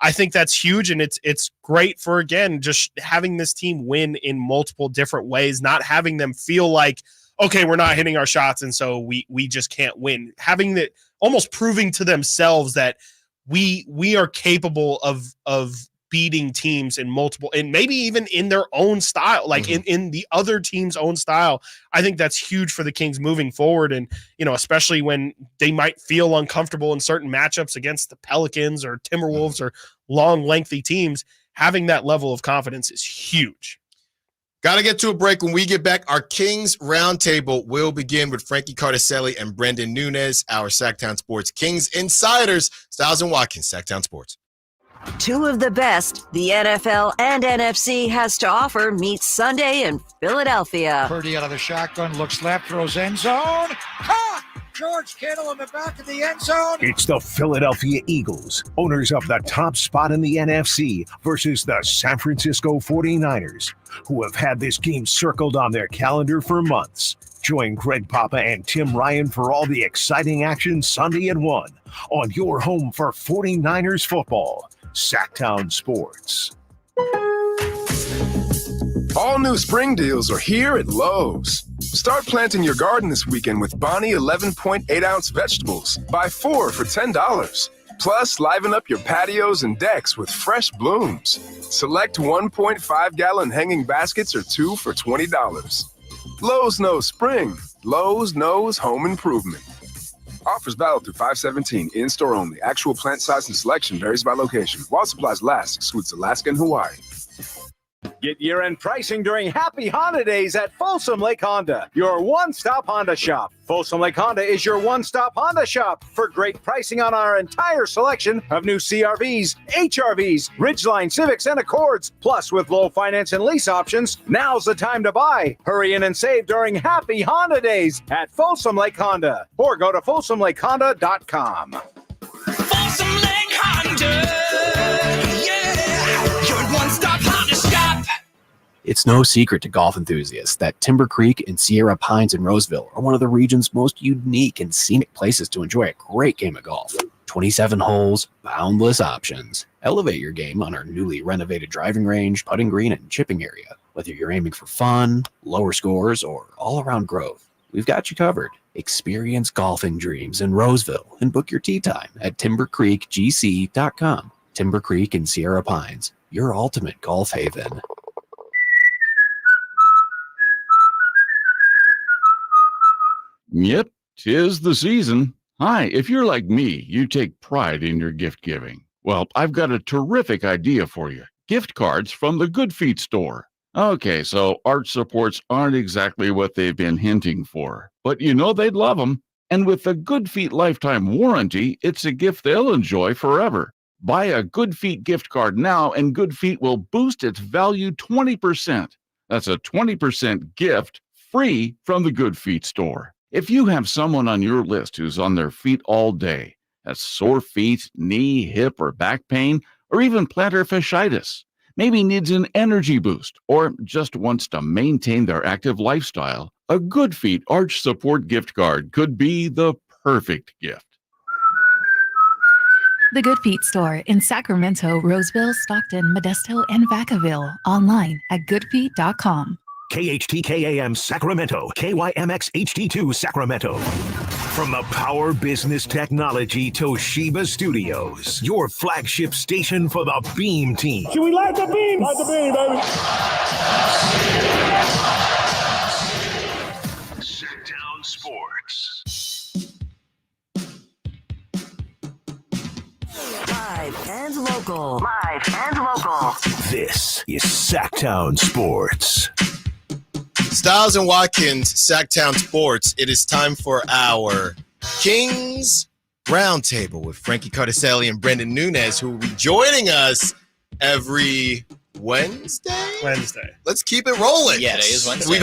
I think that's huge, and it's great for, again, just having this team win in multiple different ways, not having them feel like, okay, we're not hitting our shots, and so we just can't win. Having that almost proving to themselves that we are capable of beating teams in multiple, and maybe even in their own style, like in the other team's own style. I think that's huge for the Kings moving forward. And, especially when they might feel uncomfortable in certain matchups against the Pelicans or Timberwolves or long, lengthy teams, having that level of confidence is huge. Got to get to a break. When we get back, our Kings Roundtable will begin with Frankie Cardicelli and Brendan Nunes, our Sactown Sports Kings insiders. Stiles and Watkins, Sactown Sports. Two of the best the NFL and NFC has to offer meet Sunday in Philadelphia. Purdy out of the shotgun, looks left, throws end zone. Caught! George Kittle in the back of the end zone. It's the Philadelphia Eagles, owners of the top spot in the NFC, versus the San Francisco 49ers, who have had this game circled on their calendar for months. Join Greg Papa and Tim Ryan for all the exciting action Sunday at 1 on your home for 49ers football. Sactown Sports. All new spring deals are here at Lowe's. Start planting your garden this weekend with Bonnie 11.8-ounce vegetables. Buy 4 for $10. Plus, liven up your patios and decks with fresh blooms. Select 1.5-gallon hanging baskets or 2 for $20. Lowe's knows spring. Lowe's knows home improvement. Offers valid through 5/17. In-store only. Actual plant size and selection varies by location. While supplies last, excludes Alaska and Hawaii. Get year-end pricing during Happy Honda Days at Folsom Lake Honda, your one-stop Honda shop. Folsom Lake Honda is your one-stop Honda shop for great pricing on our entire selection of new CRVs, HRVs, Ridgeline Civics, and Accords. Plus, with low finance and lease options, now's the time to buy. Hurry in and save during Happy Honda Days at Folsom Lake Honda, or go to folsomlakehonda.com. Folsom Lake Honda, yeah, your one-stop Honda shop. It's no secret to golf enthusiasts that Timber Creek and Sierra Pines in Roseville are one of the region's most unique and scenic places to enjoy a great game of golf. 27 holes, boundless options. Elevate your game on our newly renovated driving range, putting green, and chipping area. Whether you're aiming for fun, lower scores, or all-around growth, we've got you covered. Experience golfing dreams in Roseville and book your tee time at timbercreekgc.com. Timber Creek and Sierra Pines, your ultimate golf haven. Yep, 'tis the season. Hi, if you're like me, you take pride in your gift giving. Well, I've got a terrific idea for you. Gift cards from the Good Feet store. Okay, so arch supports aren't exactly what they've been hinting for, but you know they'd love them. And with the Good Feet lifetime warranty, it's a gift they'll enjoy forever. Buy a Good Feet gift card now, and Good Feet will boost its value 20%. That's a 20% gift free from the Good Feet store. If you have someone on your list who's on their feet all day, has sore feet, knee, hip, or back pain, or even plantar fasciitis, maybe needs an energy boost, or just wants to maintain their active lifestyle, a Good Feet Arch Support gift card could be the perfect gift. The Good Feet store in Sacramento, Roseville, Stockton, Modesto, and Vacaville. Online at goodfeet.com. KHTKAM Sacramento, KYMX HD2 Sacramento. From the Power Business Technology Toshiba Studios, your flagship station for the Beam Team. Should we light the beam? Light the beam, baby. Sactown Sports. Live and local. Live and local. This is Sactown Sports. Stiles and Watkins, Sactown Sports. It is time for our Kings Roundtable with Frankie Cardicelli and Brendan Nunes, who will be joining us every Wednesday. Let's keep it rolling. Yeah, today is Wednesday. We've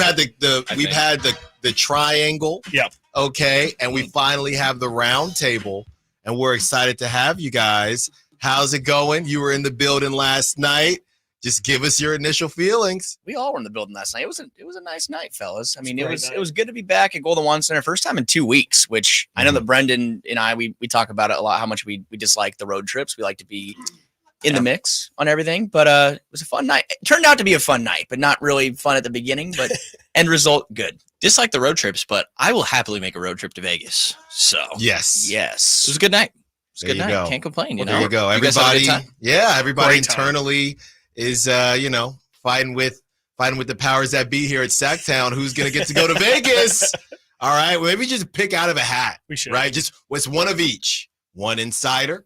had the triangle. Yep. Okay, and we finally have the roundtable, and we're excited to have you guys. How's it going? You were in the building last night. Just give us your initial feelings. We all were in the building last night. It was a nice night, fellas. I mean, it was good to be back at Golden One Center. First time in 2 weeks, which I know that Brendan and I we talk about it a lot. How much we dislike the road trips. We like to be in the mix on everything. But it was a fun night. It turned out to be a fun night, but not really fun at the beginning. But end result, good. Dislike the road trips, but I will happily make a road trip to Vegas. So yes, it was a good night. It was a There good you night. go. Can't complain. There you go. You guys had a good time? Everybody Great time. internally is fighting with the powers that be here at Sactown. Who's gonna get to go to Vegas? All right, well, maybe just pick out of a hat. We should. Right, just what's one of each. One insider,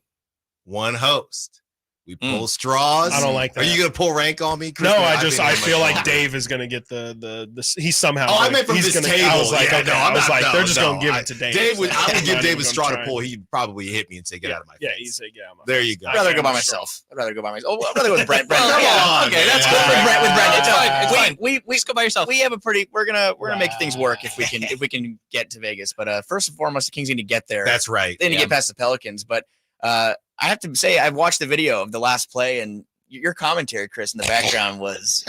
one host. We pull straws. I don't like that. Are you gonna pull rank on me, Chris? No, Man, I feel like Dave is gonna get the he's somehow. Oh, I meant from he's this gonna, table. I was like, yeah, okay, no, I'm I was not, like, no, they're just no. gonna give it to Dave. Dave would, I would I'm give not Dave even a straw gonna to try. pull. He'd probably hit me and say, "Get out of my face." Yeah, he'd say, "Get out of my face." There you go. I'd rather go by myself. Oh, I'd rather go with Brent. Brent. Okay, that's good. With Brent. It's fine. It's fine. We just go by yourself. We have a pretty. We're gonna make things work if we can get to Vegas. But first and foremost, the Kings need to get there. That's right. They need to get past the Pelicans. But I have to say, I've watched the video of the last play, and your commentary, Chris, in the background was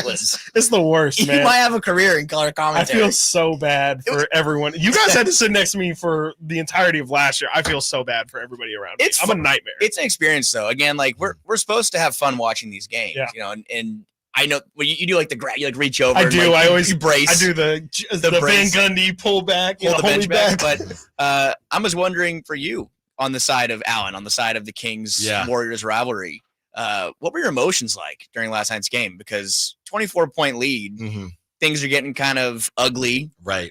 it's the worst, man. You might have a career in color I commentary. feel so bad for everyone. You guys had to sit next to me for the entirety of last year. I feel so bad for everybody around me. I'm a nightmare. It's an experience, though. Again, like we're supposed to have fun watching these games, Yeah. you know, and I know when you do like you like reach over. I and, do. like, I always you brace. I do the Van brace. Gundy pull back, Pull the hold bench me back. But I was wondering for you on the side of Allen, on the side of the Kings Warriors rivalry. What were your emotions like during last night's game? Because 24-point lead, things are getting kind of ugly. Right.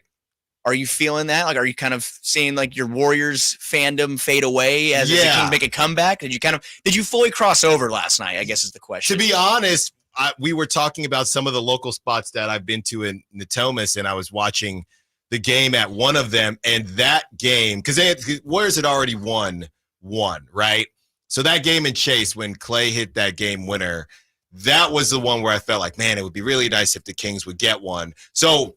Are you feeling that? Like, are you kind of seeing like your Warriors fandom fade away as the Kings make a comeback? Did you fully cross over last night? I guess is the question. To be honest, we were talking about some of the local spots that I've been to in Natomas, and I was watching the game at one of them, and that game, because Warriors had already won one, right? So that game in Chase, when Clay hit that game winner, that was the one where I felt like, man, it would be really nice if the Kings would get one. So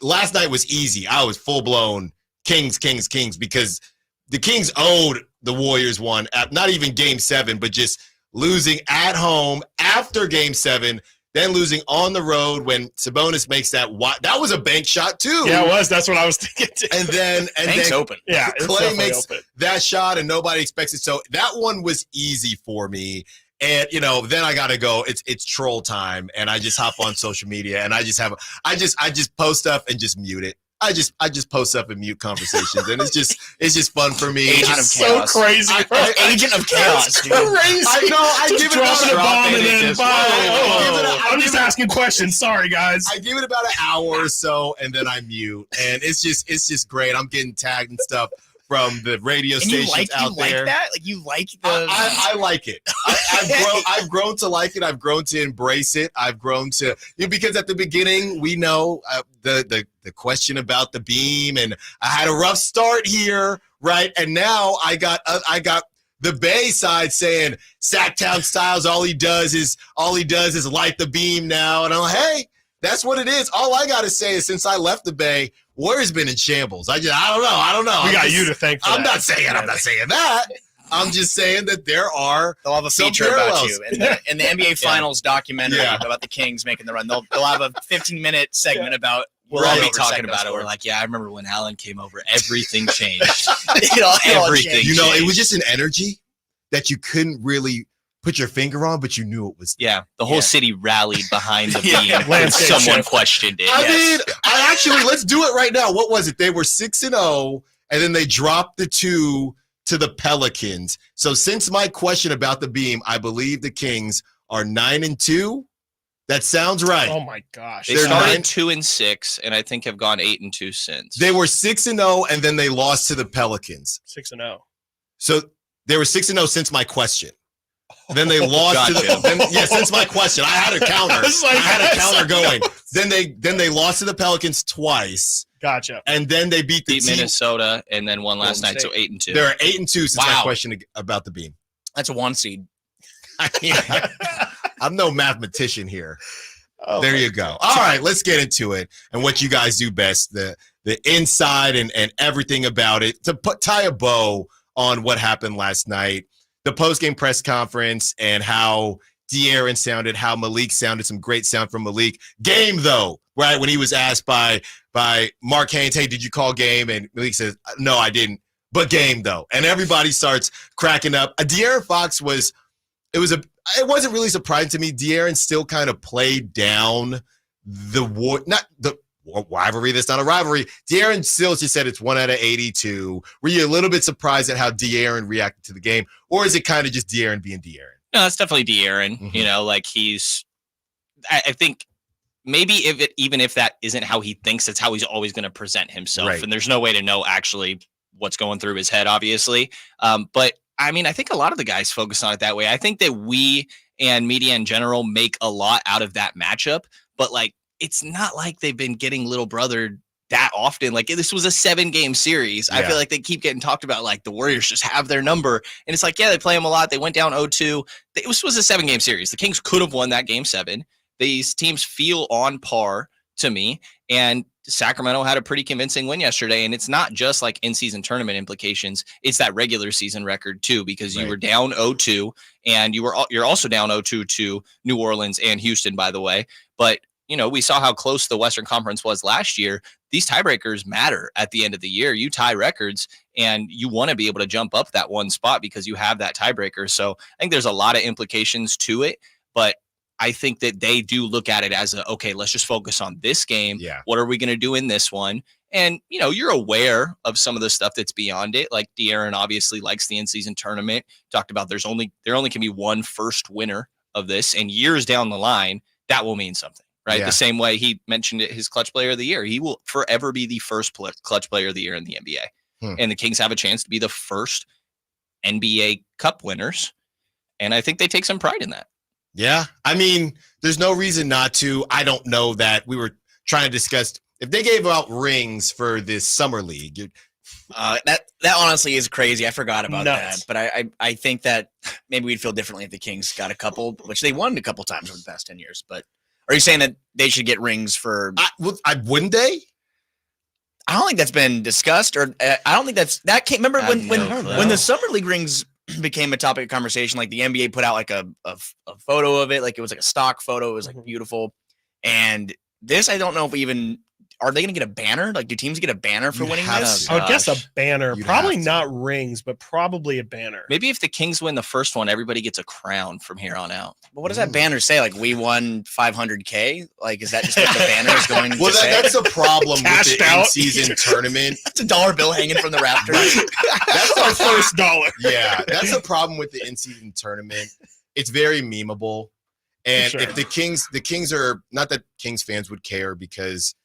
last night was easy. I was full blown Kings, because the Kings owed the Warriors one, not even game 7, but just losing at home after game 7, then losing on the road when Sabonis makes that was a bank shot too. Yeah, it was. That's what I was thinking too. And then Bank's open. Yeah, it's Clay definitely makes open. that shot and nobody expects it. So that one was easy for me. And then I gotta go. It's troll time, and I just hop on social media and I just post stuff and just mute it. I just post up and mute conversations, and it's just fun for me. Agent of chaos. So crazy. Agent of chaos, dude. Crazy. I know. I Just give it about dropping a bomb and then I'm I'm just asking questions. Sorry, guys. I give it about an hour or so, and then I mute, and it's just great. I'm getting tagged and stuff from the radio And you stations out there. like that? Like you like the? I like it. I've grown to like it. I've grown to embrace it. I've grown to because at the beginning we know the question about the beam, and I had a rough start here, right? And now I got the Bay side saying Sactown Stiles. All he does is light the beam now, and I'm like, hey, that's what it is. All I gotta say is since I left the Bay, Warriors been in shambles. I don't know. We got you to thank for I'm that. not saying that. I'm just saying that they'll have a feature about you in the NBA Finals documentary about the Kings making the run. They'll have a 15-minute segment about. We'll all be talking about it. We're like, yeah, I remember when Allen came over, everything changed. It all Everything changed. it was just an energy that you couldn't really put your finger on, but you knew it was. Yeah, the whole city rallied behind the beam. Yeah. When someone questioned it. I mean, let's do it right now. What was it? They were 6-0, and then they dropped the 2 to the Pelicans. So since my question about the beam, I believe the Kings are 9-2. That sounds right. Oh my gosh. They started 2-6, and I think have gone 8-2 since. They were 6-0, and then they lost to the Pelicans. 6-0. So they were 6-0 since my question. Then they lost to the since my question. I had a counter. I had a counter going. Then they lost to the Pelicans twice. Gotcha. And then they beat Minnesota and then won last night, so 8-2. They're 8-2 since my question about the beam. That's a 1 seed. I'm no mathematician here. Oh there you go. All right, let's get into it and what you guys do best, the inside and everything about it. To tie a bow on what happened last night, the post-game press conference and how De'Aaron sounded, how Malik sounded, some great sound from Malik. Game, though, right, when he was asked by Mark Haynes, hey, did you call game? And Malik says, no, I didn't. But game, though. And everybody starts cracking up. De'Aaron Fox was it wasn't really surprising to me. De'Aaron still kind of played down the war, not the rivalry. That's not a rivalry. De'Aaron still just said it's 1 out of 82. Were you a little bit surprised at how De'Aaron reacted to the game, or is it kind of just De'Aaron being De'Aaron? No, it's definitely De'Aaron. Mm-hmm. You know, like I think maybe even if that isn't how he thinks, that's how he's always going to present himself. Right. And there's no way to know actually what's going through his head, obviously. But I mean, I think a lot of the guys focus on it that way. I think that we and media in general make a lot out of that matchup, but like, it's not like they've been getting little brother that often. Like, this was a 7-game series. I feel like they keep getting talked about, like the Warriors just have their number. And it's like, yeah, they play them a lot. They went down 0-2. This was a 7-game series. The Kings could have won that game 7. These teams feel on par to me. And Sacramento had a pretty convincing win yesterday. And it's not just like in-season tournament implications. It's that regular season record too, because you were down 0-2 and you're also down 0-2 to New Orleans and Houston, by the way. But you know, we saw how close the Western Conference was last year. These tiebreakers matter at the end of the year. You tie records and you want to be able to jump up that one spot because you have that tiebreaker. So I think there's a lot of implications to it, but I think that they do look at it as okay, let's just focus on this game. Yeah. What are we going to do in this one? And, you know, you're aware of some of the stuff that's beyond it. Like De'Aaron obviously likes the in-season tournament. Talked about there only can be one first winner of this, and years down the line, that will mean something. Right. Yeah. The same way he mentioned it, his clutch player of the year. He will forever be the first clutch player of the year in the NBA. And the Kings have a chance to be the first NBA Cup winners. And I think they take some pride in that. Yeah. I mean, there's no reason not to. I don't know that we were trying to discuss if they gave out rings for this summer league. That honestly is crazy. I forgot about that. But I think that maybe we'd feel differently if the Kings got a couple, which they won a couple times over the past 10 years. But are you saying that they should get rings for? Wouldn't they? I don't think that's been discussed, or I don't think that came. Remember when the summer league rings became a topic of conversation? Like the NBA put out like a photo of it, like it was like a stock photo. It was like beautiful. And this, I don't know if even. Are they going to get a banner? Like, do teams get a banner for winning this? I would guess a banner. Probably not rings, but probably a banner. Maybe if the Kings win the first one, everybody gets a crown from here on out. But what does that banner say? Like, we won $500K? Like, is that just what the banner is going to say? That's a problem with the in-season tournament. That's a dollar bill hanging from the rafters. That's our first dollar. Yeah, that's a problem with the in-season tournament. It's very memeable. And if the Kings are, not that Kings fans would care, because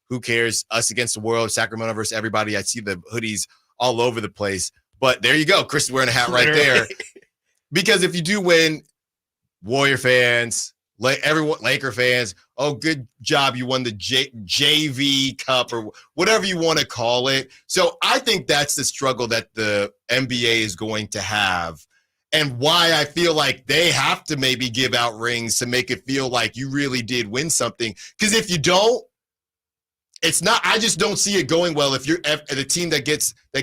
who cares? Us against the world, Sacramento versus everybody. I see the hoodies all over the place. But there you go. Chris is wearing a hat right there. Because if you do win, Warrior fans, everyone, Laker fans, oh, good job. You won the JV Cup or whatever you want to call it. So I think that's the struggle that the NBA is going to have, and why I feel like they have to maybe give out rings to make it feel like you really did win something. Because if you don't, it's not. I just don't see it going well if you're the team that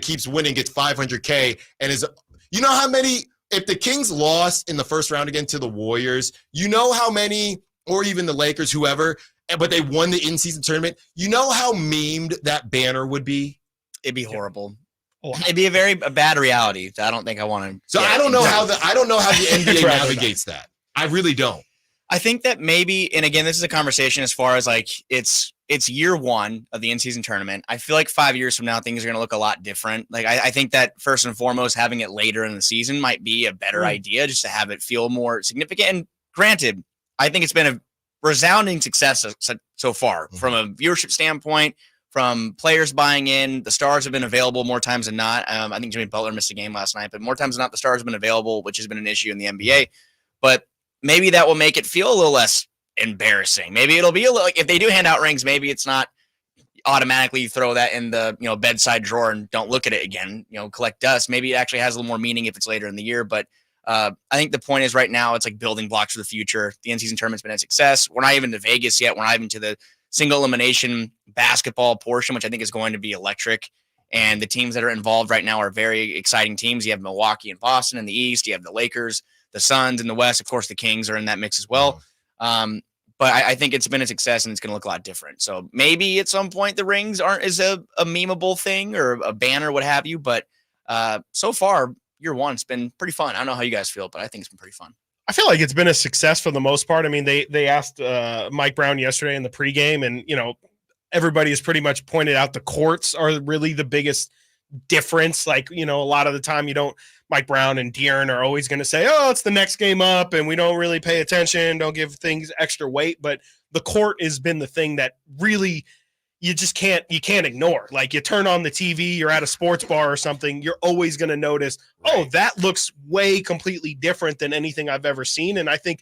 keeps winning gets $500K and is. You know how many? If the Kings lost in the first round again to the Warriors, you know how many, or even the Lakers, whoever, but they won the in-season tournament. You know how memed that banner would be. It'd be horrible. It'd be a bad reality. I don't think I want to. So I don't know how the NBA navigates that. I really don't. I think that maybe, and again, this is a conversation as far as like it's year one of the in-season tournament. I feel like 5 years from now, things are going to look a lot different. Like I think that first and foremost, having it later in the season might be a better idea, just to have it feel more significant. And granted, I think it's been a resounding success so far from a viewership standpoint, from players buying in. The stars have been available more times than not. I think Jimmy Butler missed a game last night, but more times than not, the stars have been available, which has been an issue in the NBA. But maybe that will make it feel a little less embarrassing. Maybe it'll be a little, like, if they do hand out rings, maybe it's not automatically throw that in the bedside drawer and don't look at it again, collect dust. Maybe it actually has a little more meaning if it's later in the year. But I think the point is right now it's like building blocks for the future. The in-season tournament's been a success. We're not even to Vegas yet. We're not even to the single elimination basketball portion, which I think is going to be electric. And the teams that are involved right now are very exciting teams. You have Milwaukee and Boston in the East. You have the Lakers, the Suns in the West. Of course, the Kings are in that mix as well. But I think it's been a success and it's going to look a lot different. So maybe at some point the rings aren't as a memeable thing or a banner, what have you. But so far, year one, it's been pretty fun. I don't know how you guys feel, but I think it's been pretty fun. I feel like it's been a success for the most part. I mean, they asked Mike Brown yesterday in the pregame, and everybody has pretty much pointed out the courts are really the biggest difference. Like, a lot of the time Mike Brown and De'Aaron are always going to say, oh, it's the next game up and we don't really pay attention, don't give things extra weight. But the court has been the thing that really you can't ignore. Like, you turn on the TV, you're at a sports bar or something, you're always going to notice, oh, that looks way completely different than anything I've ever seen. And I think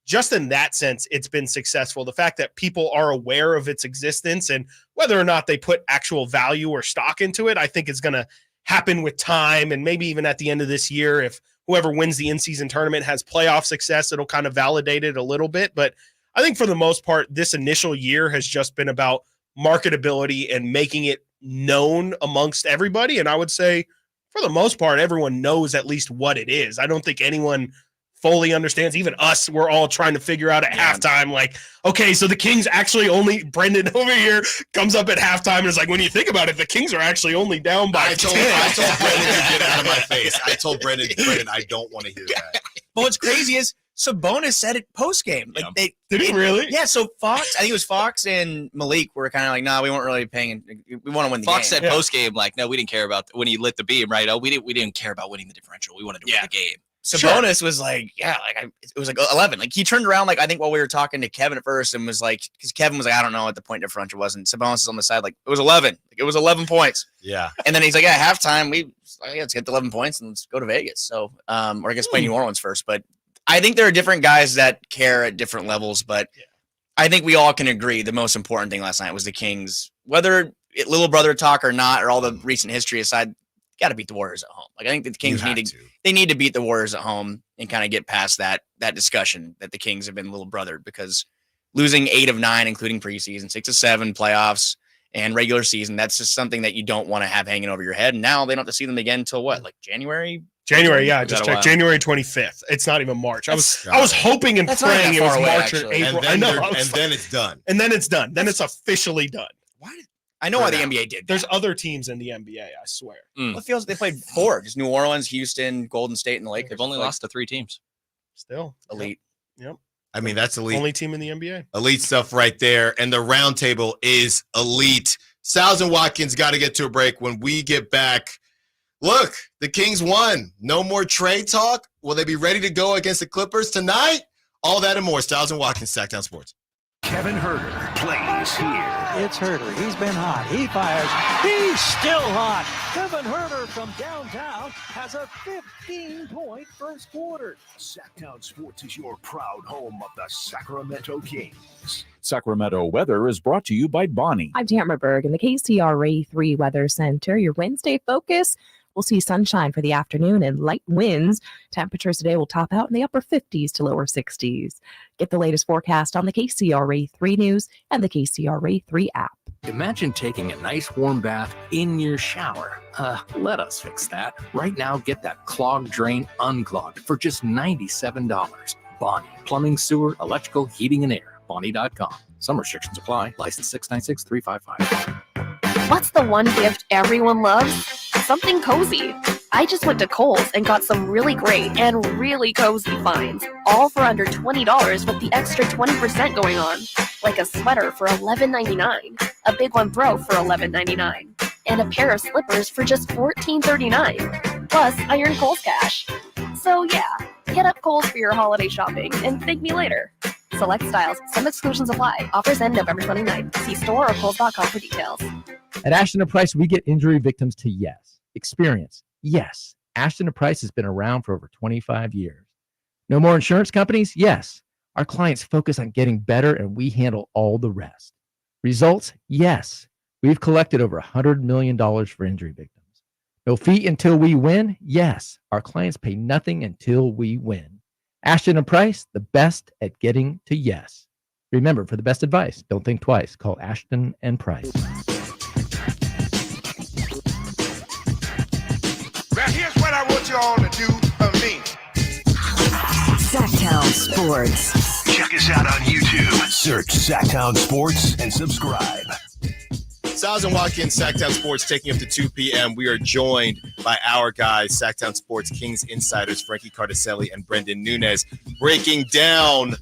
just in that sense, it's been successful. The fact that people are aware of its existence and whether or not they put actual value or stock into it, I think is going to happen with time. And maybe even at the end of this year, if whoever wins the in-season tournament has playoff success, it'll kind of validate it a little bit. But I think for the most part, this initial year has just been about marketability and making it known amongst everybody. And I would say for the most part, everyone knows at least what it is. I don't think anyone fully understands. Even us, we're all trying to figure out at halftime, like, okay, so the Kings actually only, Brendan over here comes up at halftime and is like, when you think about it, the Kings are actually only down by 10. I told Brendan to get out of my face. I told Brendan, I don't want to hear that. But what's crazy is Sabonis said it post-game. Like, Did he really? Yeah, so Fox, I think it was Fox and Malik were kind of like, nah, we weren't really paying. We want to win the Fox game. said post-game, like, no, we didn't care about when he lit the beam, right? Oh, we didn't care about winning the differential. We wanted to win the game. Sabonis was like, it was like 11. Like, he turned around, like, I think while we were talking to Kevin at first and was like, because Kevin was like, I don't know what the point differential was. And Sabonis is on the side, like, it was 11. Like, it was 11 points. Yeah. And then he's like, at halftime, let's get the 11 points and let's go to Vegas. So, or I guess play New Orleans first. But I think there are different guys that care at different levels. But I think we all can agree the most important thing last night was the Kings, whether little brother talk or not, or all the recent history aside, got to beat the Warriors at home. Like, I think that the Kings need to beat the Warriors at home and kind of get past that discussion that the Kings have been little brother, because losing 8 of 9, including preseason, 6 of 7 playoffs and regular season, that's just something that you don't want to have hanging over your head. And now they don't have to see them again until what, like January? Yeah, I just checked. January 25th. It's not even March. I was hoping and praying it was March or April. And then it's done. And then it's done. Then it's officially done. I know why the NBA did that. There's other teams in the NBA, I swear. Well, it feels they played 4. Just New Orleans, Houston, Golden State, and the Lakers. They've only lost to 3 teams. Still. Elite. Yep. I mean, that's elite. Only team in the NBA. Elite stuff right there. And the round table is elite. Stiles and Watkins got to get to a break. When we get back, look, the Kings won. No more trade talk. Will they be ready to go against the Clippers tonight? All that and more. Stiles and Watkins, Sactown Sports. Kevin Herter plays here. It's Herter. He's been hot. He fires. He's still hot. Kevin Herter from downtown has a 15-point first quarter. Sactown Sports is your proud home of the Sacramento Kings. Sacramento weather is brought to you by Bonnie. I'm Tamara Berg in the KCRA 3 Weather Center. Your Wednesday focus. We'll see sunshine for the afternoon and light winds. Temperatures today will top out in the upper 50s to lower 60s. Get the latest forecast on the KCRA 3 News and the KCRA 3 app. Imagine taking a nice warm bath in your shower. Let us fix that. Right now, get that clogged drain unclogged for just $97. Bonnie, plumbing, sewer, electrical, heating, and air. Bonnie.com. Some restrictions apply. License 696-355. What's the one gift everyone loves? Something cozy. I just went to Kohl's and got some really great and really cozy finds, all for under $20 with the extra 20% going on. Like a sweater for $11.99, a big one bro for $11.99, and a pair of slippers for just $14.39. Plus, I earned Kohl's cash. So yeah, hit up Kohl's for your holiday shopping and thank me later. Select styles. Some exclusions apply. Offers end November 29th. See store or Kohl's.com for details. At Ashton & Price, we get injury victims to yes. Experience, yes. Ashton & Price has been around for over 25 years. No more insurance companies? Yes. Our clients focus on getting better and we handle all the rest. Results? Yes. We've collected over $100 million for injury victims. No fee until we win? Yes. Our clients pay nothing until we win. Ashton & Price, the best at getting to yes. Remember, for the best advice, don't think twice. Call Ashton & Price. Now here's what I want you all to do for me. Sactown Sports. Check us out on YouTube. Search Sactown Sports and subscribe. Stiles and Watkins, Sactown Sports, taking up to 2 p.m. We are joined by our guys, Sactown Sports Kings insiders, Frankie Cardicelli and Brendan Nunez, breaking down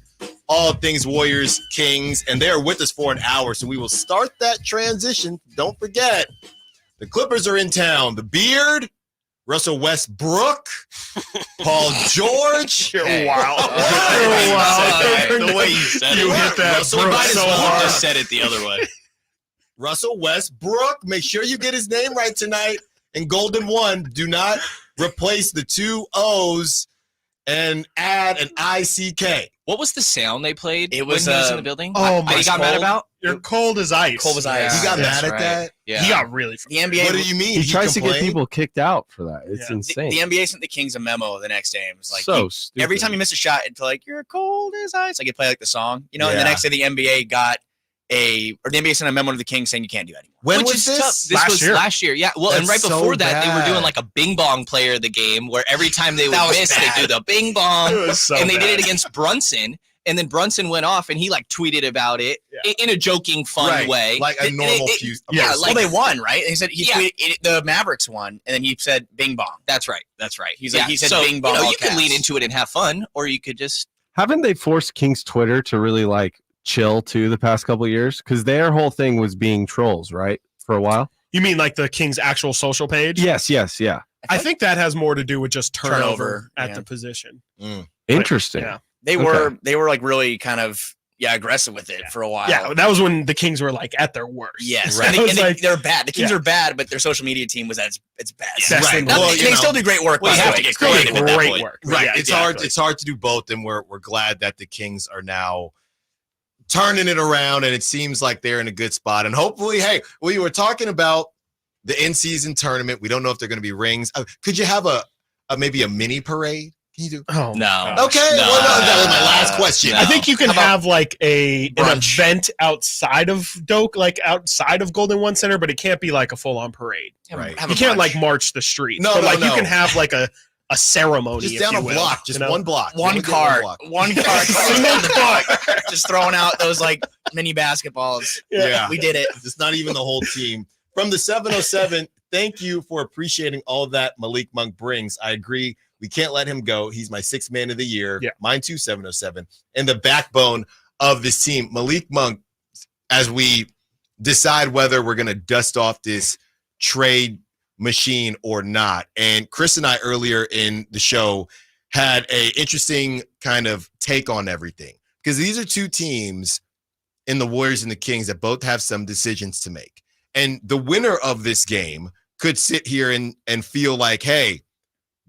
all things Warriors, Kings, and they are with us for an hour. So we will start that transition. Don't forget, the Clippers are in town. The Beard, Russell Westbrook, Paul George. You're wild. The way you said You it. hit that Russell Brooke might as so well hard. Just said it the other way. Russell Westbrook. Make sure you get his name right tonight. And Golden One, do not replace the two O's and add an ICK. What was the sound they played It was, when he was in the building? Oh, that he got mad about? You're cold as ice. Cold as ice. You got That's mad at right. that? Yeah. He got really The NBA. What do you mean? He tries to get complained? people kicked out for that. It's Yeah. insane. The NBA sent the Kings a memo the next day. It was like So stupid. every time you miss a shot, it's like you're cold as ice. Like you play like the song, And the Yeah. next day the NBA got the NBA sent a memo to the Kings saying you can't do that anymore. When Which was is this? tough. This was last year. Yeah. Well, and That's right so before that, they were doing bad. like a bing bong player of the game where every time they would That was miss, they bad. do the bing bong. It was so and they did bad. it against Brunson. And then Brunson went off and he like tweeted about it in a joking, fun Right. way. Like a normal few. Yeah, Well, they won, right? He said Yeah. tweeted the Mavericks won, and then he said "Bing Bong." That's right. That's right. He's like he said "Bing Bong." You all could lean caps. into it and have fun, or you could just Haven't they forced King's Twitter to really like chill too the past couple of years? Because their whole thing was being trolls, right? For a while. You mean like the Kings' actual social page? Yes, yeah. I think that has more to do with just turnover Turnover, at yeah. the position. Interesting. Yeah. They Okay. were like really kind of aggressive with it for a while. Yeah, that was when the Kings were like at their worst. Yes, Right. and, It was like- they're bad. The Kings Yeah. are bad, but their social media team was at its best. Best Right. in the Well, league. you They know, still do great work. Well, by you the have way. to get It's great. creative at that Great point. work. Right. Yeah, It's hard. exactly. It's hard to do both, and we're glad that the Kings are now turning it around, and it seems like they're in a good spot. And hopefully, hey, we were talking about the in-season tournament. We don't know if they're going to be rings. Could you have a maybe a mini parade? Can you do? Oh no. Okay. Well, no, that was my last question. No. I think you can have like an brunch? event outside of Doak, like outside of Golden One Center, but it can't be like a full-on parade. Right. Have You a can't brunch. like march the streets. No, but no, like you no. can have like a ceremony, Just if down you a will, block, just you know? one block. One You get cart, block. one cart, just throwing out those like mini basketballs. Yeah. We did it. It's not even the whole team. From the 707, thank you for appreciating all that Malik Monk brings. I agree. We can't let him go. He's my sixth man of the year. Yeah. Mine too, 707. And the backbone of this team. Malik Monk, as we decide whether we're going to dust off this trade machine or not. And Chris and I earlier in the show had a interesting kind of take on everything. Because these are two teams in the Warriors and the Kings that both have some decisions to make. And the winner of this game could sit here and feel like, hey,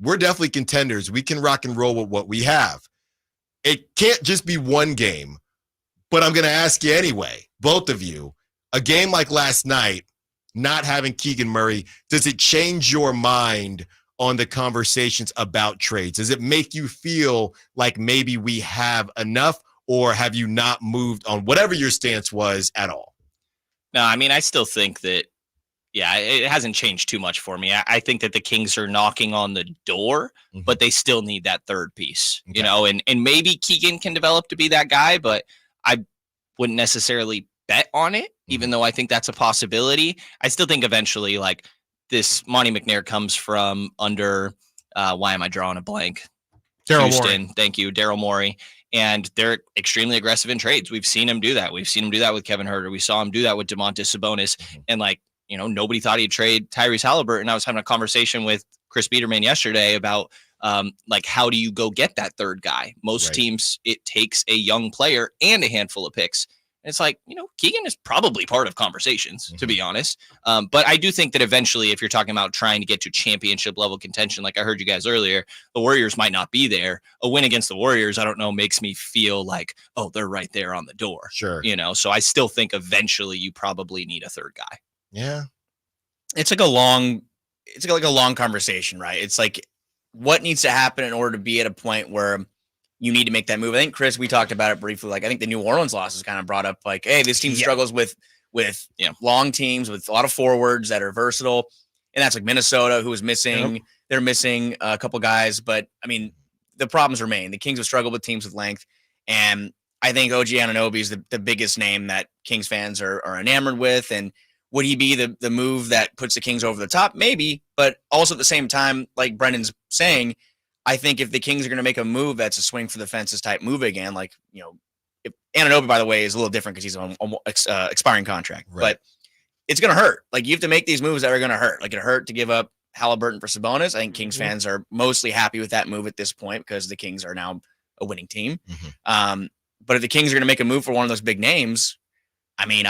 we're definitely contenders. We can rock and roll with what we have. It can't just be one game, but I'm going to ask you anyway, both of you, a game like last night, not having Keegan Murray, does it change your mind on the conversations about trades? Does it make you feel like maybe we have enough, or have you not moved on whatever your stance was at all? No, I mean, I still think that, yeah, it hasn't changed too much for me. I think that the Kings are knocking on the door, but they still need that third piece, you know, and maybe Keegan can develop to be that guy, but I wouldn't necessarily bet on it, even though I think that's a possibility. I still think eventually, like, this Monty McNair comes from under, why am I drawing a blank? Daryl Houston. Morey. Thank you, Daryl Morey. And they're extremely aggressive in trades. We've seen him do that. We've seen him do that with Kevin Huerter. We saw him do that with DeMontis Sabonis. And, like, you know, nobody thought he'd trade Tyrese Halliburton. I was having a conversation with Chris Biederman yesterday about, like, how do you go get that third guy? Most teams, it takes a young player and a handful of picks. And it's like, you know, Keegan is probably part of conversations, to be honest. But I do think that eventually, if you're talking about trying to get to championship level contention, like I heard you guys earlier, the Warriors might not be there. A win against the Warriors, I don't know, makes me feel like, oh, they're right there on the door. Sure. You know, so I still think eventually you probably need a third guy. Yeah. It's like a long conversation, right? It's like what needs to happen in order to be at a point where you need to make that move. I think, Chris, we talked about it briefly. Like, I think the New Orleans loss is kind of brought up like, hey, this team struggles with long teams with a lot of forwards that are versatile. And that's like Minnesota, who is missing. Yep. They're missing a couple guys. But, I mean, the problems remain. The Kings have struggled with teams with length. And I think OG Anunoby is the biggest name that Kings fans are enamored with. And Would he be the move that puts the Kings over the top? Maybe, but also at the same time, like Brendan's saying, I think if the Kings are going to make a move that's a swing for the fences type move again, like, if Anunoby, by the way, is a little different because he's on expiring contract, but it's going to hurt. Like, you have to make these moves that are going to hurt. Like, it hurt to give up Halliburton for Sabonis. I think Kings fans are mostly happy with that move at this point because the Kings are now a winning team. But if the Kings are going to make a move for one of those big names, I mean,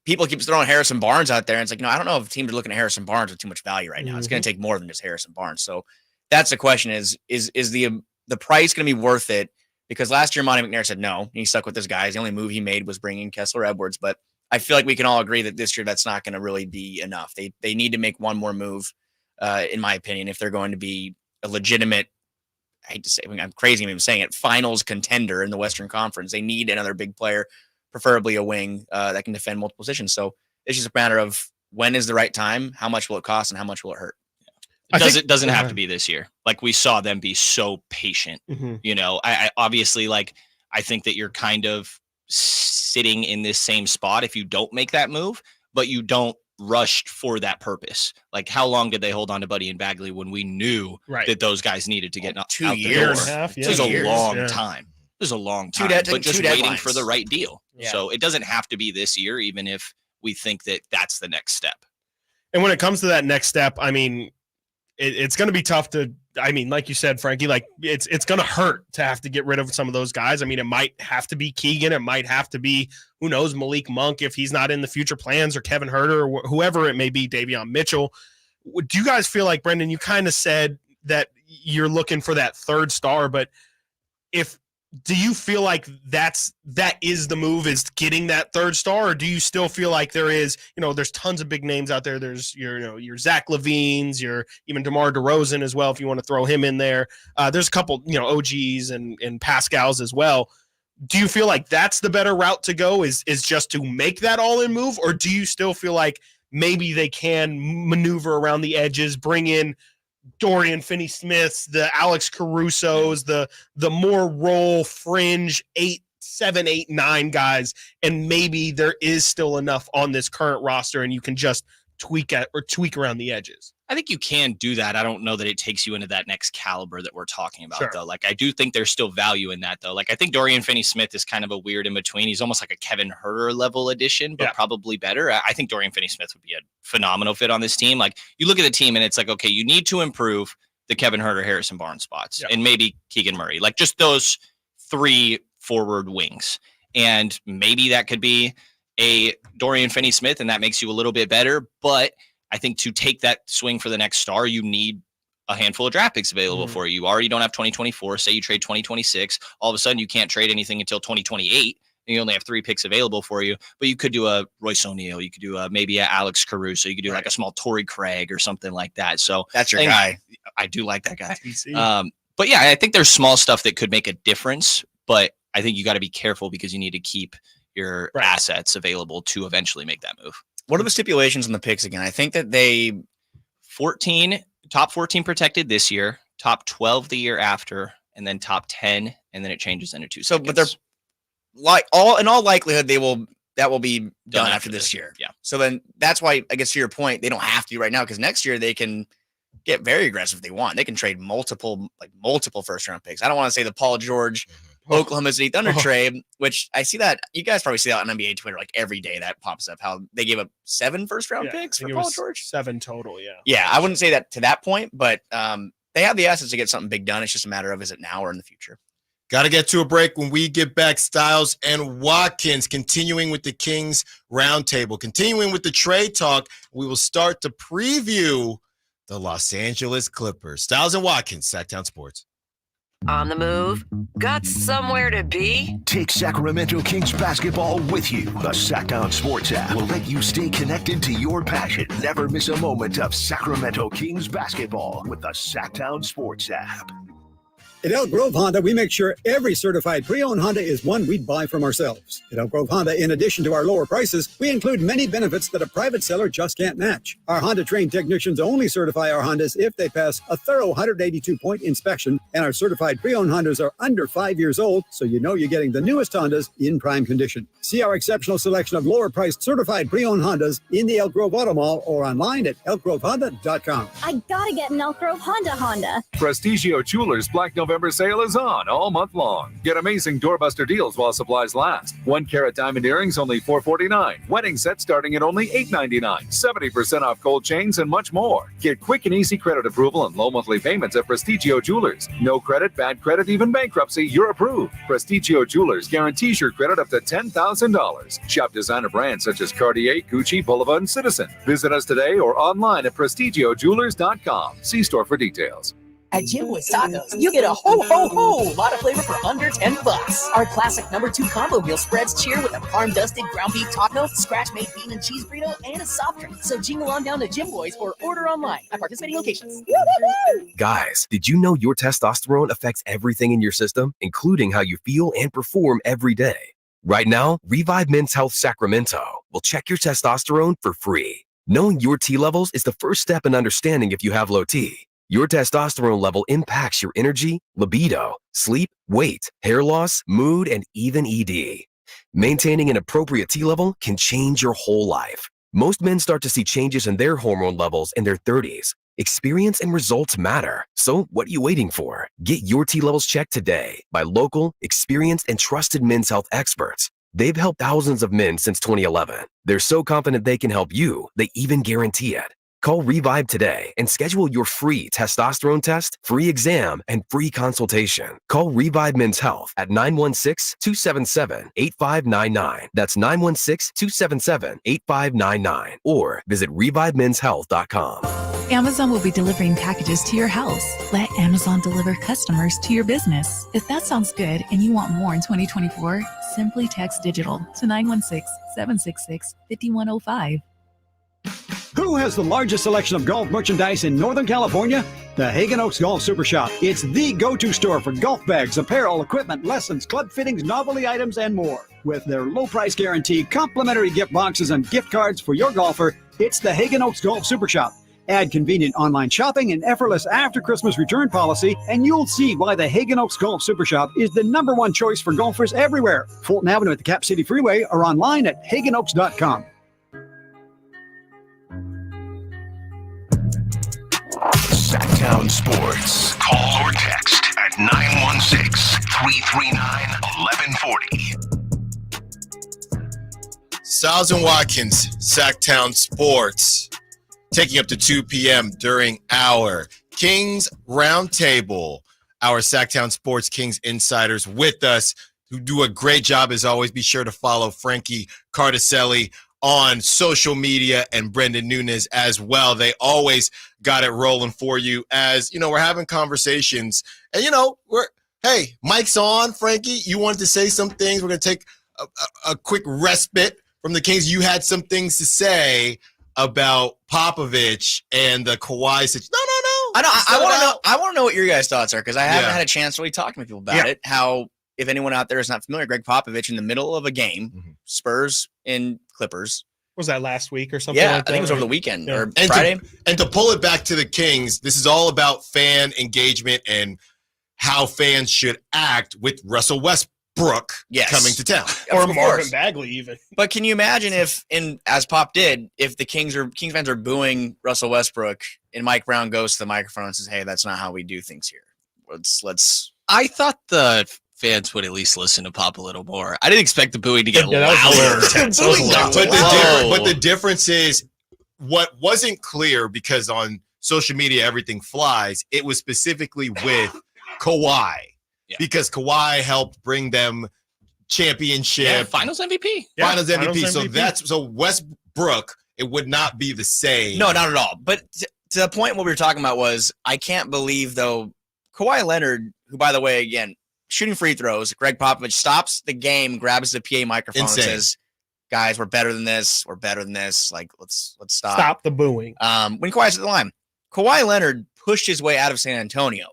people keep throwing Harrison Barnes out there, and it's like, I don't know if teams are looking at Harrison Barnes with too much value right now. It's going to take more than just Harrison Barnes. So that's the question: is the price going to be worth it? Because last year Monty McNair said no, he stuck with his guys. The only move he made was bringing Kessler Edwards, but I feel like we can all agree that this year that's not going to really be enough. They need to make one more move, in my opinion, if they're going to be a legitimate, I hate to say, I'm crazy even saying it, finals contender in the Western Conference. They need another big player, preferably a wing that can defend multiple positions. So it's just a matter of when is the right time, how much will it cost, and how much will it hurt? It doesn't have to be this year. Like, we saw them be so patient. I obviously, like, I think that you're kind of sitting in this same spot if you don't make that move, but you don't rush for that purpose. Like, how long did they hold on to Buddy and Bagley when we knew that those guys needed to get out 2 years? This is a long time. This is a long time, but just waiting for the right deal. So it doesn't have to be this year, even if we think that that's the next step. And when it comes to that next step, I mean, it's going to be tough to, I mean, like you said, Frankie, like it's going to hurt to have to get rid of some of those guys. I mean, it might have to be Keegan. It might have to be, who knows, Malik Monk if he's not in the future plans, or Kevin Huerter, or whoever it may be, Davion Mitchell. Do you guys feel like, Brendan, you kind of said that you're looking for that third star, but do you feel like that is the move, is getting that third star, or do you still feel like there is, there's tons of big names out there. There's your Zach LaVines, your even DeMar DeRozan as well, if you want to throw him in there. There's a couple, OGs and Pascals as well. Do you feel like that's the better route to go, is just to make that all-in move, or do you still feel like maybe they can maneuver around the edges, bring in Dorian Finney-Smiths, the Alex Carusos, the more role fringe 8, 7, 8, 9 guys, and maybe there is still enough on this current roster and you can just tweak around the edges? I think you can do that. I don't know that it takes you into that next caliber that we're talking about, though. Like, I do think there's still value in that, though. Like, I think Dorian Finney-Smith is kind of a weird in between. He's almost like a Kevin Huerter level addition, but probably better. I think Dorian Finney-Smith would be a phenomenal fit on this team. Like, you look at the team and it's like, okay, you need to improve the Kevin Huerter, Harrison Barnes spots, and maybe Keegan Murray, like just those 3 forward wings. And maybe that could be a Dorian Finney-Smith, and that makes you a little bit better. But I think to take that swing for the next star, you need a handful of draft picks available for you. You already don't have 2024. Say you trade 2026. All of a sudden, you can't trade anything until 2028. And you only have 3 picks available for you. But you could do a Royce O'Neal. You could do maybe a Alex Caruso. You could do like a small Torrey Craig or something like that. So that's your guy. I do like that guy. But yeah, I think there's small stuff that could make a difference. But I think you got to be careful because you need to keep your assets available to eventually make that move. What are the stipulations on the picks again? I think that top 14 protected this year, top 12 the year after, and then top 10, and then it changes into 2 seconds. But they're in all likelihood that will be done after this year. Yeah. So then that's why, I guess to your point, they don't have to right now, because next year they can get very aggressive if they want. They can trade multiple first round picks. I don't want to say the Paul George Oklahoma City Thunder trade, which I see that you guys probably see that on NBA Twitter like every day that pops up, how they gave up 7 first round picks for Paul George. 7 total. Yeah. Yeah. I wouldn't say that to that point, but they have the assets to get something big done. It's just a matter of, is it now or in the future? Got to get to a break. When we get back, Stiles and Watkins continuing with the Kings roundtable, continuing with the trade talk. We will start to preview the Los Angeles Clippers. Stiles and Watkins, Sactown Sports. On the move? Got somewhere to be? Take Sacramento Kings basketball with you. The Sactown Sports app will let you stay connected to your passion. Never miss a moment of Sacramento Kings basketball with the Sactown Sports app. At Elk Grove Honda, we make sure every certified pre-owned Honda is one we'd buy from ourselves. At Elk Grove Honda, in addition to our lower prices, we include many benefits that a private seller just can't match. Our Honda-trained technicians only certify our Hondas if they pass a thorough 182-point inspection, and our certified pre-owned Hondas are under 5 years old, so you know you're getting the newest Hondas in prime condition. See our exceptional selection of lower-priced certified pre-owned Hondas in the Elk Grove Auto Mall or online at elkgrovehonda.com. I gotta get an Elk Grove Honda. Prestigio Jewelers Black November sale is on all month long. Get amazing doorbuster deals while supplies last. 1 carat diamond earrings only $449. Wedding sets starting at only $899. 70% off gold chains and much more. Get quick and easy credit approval and low monthly payments at Prestigio Jewelers. No credit, bad credit, even bankruptcy, you're approved. Prestigio Jewelers guarantees your credit up to $10,000. Shop designer brands such as Cartier, Gucci, Boulevard, and Citizen. Visit us today or online at prestigiojewelers.com. See store for details. At Jim Boy's Tacos, you get a ho lot of flavor for under $10. Our classic number 2 combo meal spreads cheer with a parm-dusted ground beef taco, scratch-made bean and cheese burrito, and a soft drink. So jingle on down to Jim Boy's or order online at participating locations. Guys, did you know your testosterone affects everything in your system, including how you feel and perform every day? Right now, Revive Men's Health Sacramento will check your testosterone for free. Knowing your T levels is the first step in understanding if you have low T. Your testosterone level impacts your energy, libido, sleep, weight, hair loss, mood, and even ED. Maintaining an appropriate T level can change your whole life. Most men start to see changes in their hormone levels in their 30s. Experience and results matter. So what are you waiting for? Get your T levels checked today by local, experienced, and trusted men's health experts. They've helped thousands of men since 2011. They're so confident they can help you, they even guarantee it. Call Revive today and schedule your free testosterone test, free exam, and free consultation. Call Revive Men's Health at 916-277-8599. That's 916-277-8599. Or visit revivemenshealth.com. Amazon will be delivering packages to your house. Let Amazon deliver customers to your business. If that sounds good and you want more in 2024, simply text digital to 916-766-5105. Who has the largest selection of golf merchandise in Northern California? The Hagen Oaks Golf Super Shop. It's the go-to store for golf bags, apparel, equipment, lessons, club fittings, novelty items, and more. With their low price guarantee, complimentary gift boxes, and gift cards for your golfer, it's the Hagen Oaks Golf Super Shop. Add convenient online shopping and effortless after-Christmas return policy, and you'll see why the Hagen Oaks Golf Super Shop is the #1 choice for golfers everywhere. Fulton Avenue at the Cap City Freeway or online at hagenoaks.com. Sactown Sports. Call or text at 916-339-1140. Stiles and Watkins, Sactown Sports, taking up to 2 p.m. during our Kings Roundtable. Our Sactown Sports Kings insiders with us who do a great job as always. Be sure to follow Frankie Cardicelli on social media and Brendan Nunes as well. They always got it rolling for you as, you know, we're having conversations and, you know, hey, mic's on, Frankie. You wanted to say some things. We're going to take a quick respite from the Kings. You had some things to say about Popovich and the Kawhi situation. No. I want to know what your guys' thoughts are because I haven't had a chance to really talk to people about it. How, if anyone out there is not familiar, Greg Popovich in the middle of a game, Spurs and Clippers. Was that last week or something? Yeah, like that? I think it was over the weekend or and Friday. To pull it back to the Kings, this is all about fan engagement and how fans should act with Russell Westbrook coming to town. Or Marvin Bagley even. But can you imagine if, as Pop did, if the Kings fans are booing Russell Westbrook and Mike Brown goes to the microphone and says, "Hey, that's not how we do things here. Let's." I thought the fans would at least listen to Pop a little more. I didn't expect the booing to get louder. But the difference is what wasn't clear, because on social media everything flies. It was specifically with Kawhi, because Kawhi helped bring them championship, Finals MVP, Finals MVP. So Westbrook, it would not be the same. No, not at all. But to the point what we were talking about was, I can't believe though Kawhi Leonard, who by the way again shooting free throws, Greg Popovich stops the game, grabs the PA microphone, and says, "Guys, we're better than this. We're better than this. Like, let's stop. Stop the booing." When Kawhi's at the line, Kawhi Leonard pushed his way out of San Antonio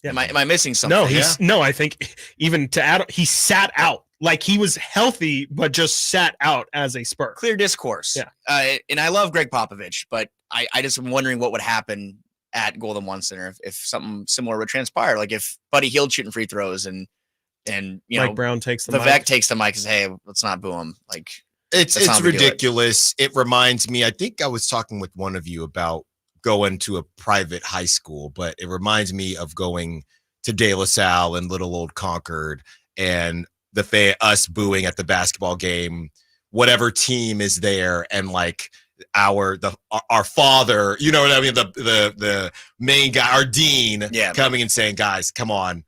Yeah. Am I missing something? No, I think even to add, he sat out. Like he was healthy, but just sat out as a Spur. Clear discourse. Yeah. And I love Greg Popovich, but I just am wondering what would happen at Golden One Center if something similar would transpire. Like if Buddy Hield shooting free throws and Mike Brown takes the mic. Vivek takes the mic and says, "Hey, let's not boo him." Like it's ridiculous. It reminds me. I think I was talking with one of you about going to a private high school, but it reminds me of going to De La Salle and little old Concord and us booing at the basketball game, whatever team is there, and like our father, you know what I mean, the main guy, our dean, coming and saying, "Guys, come on,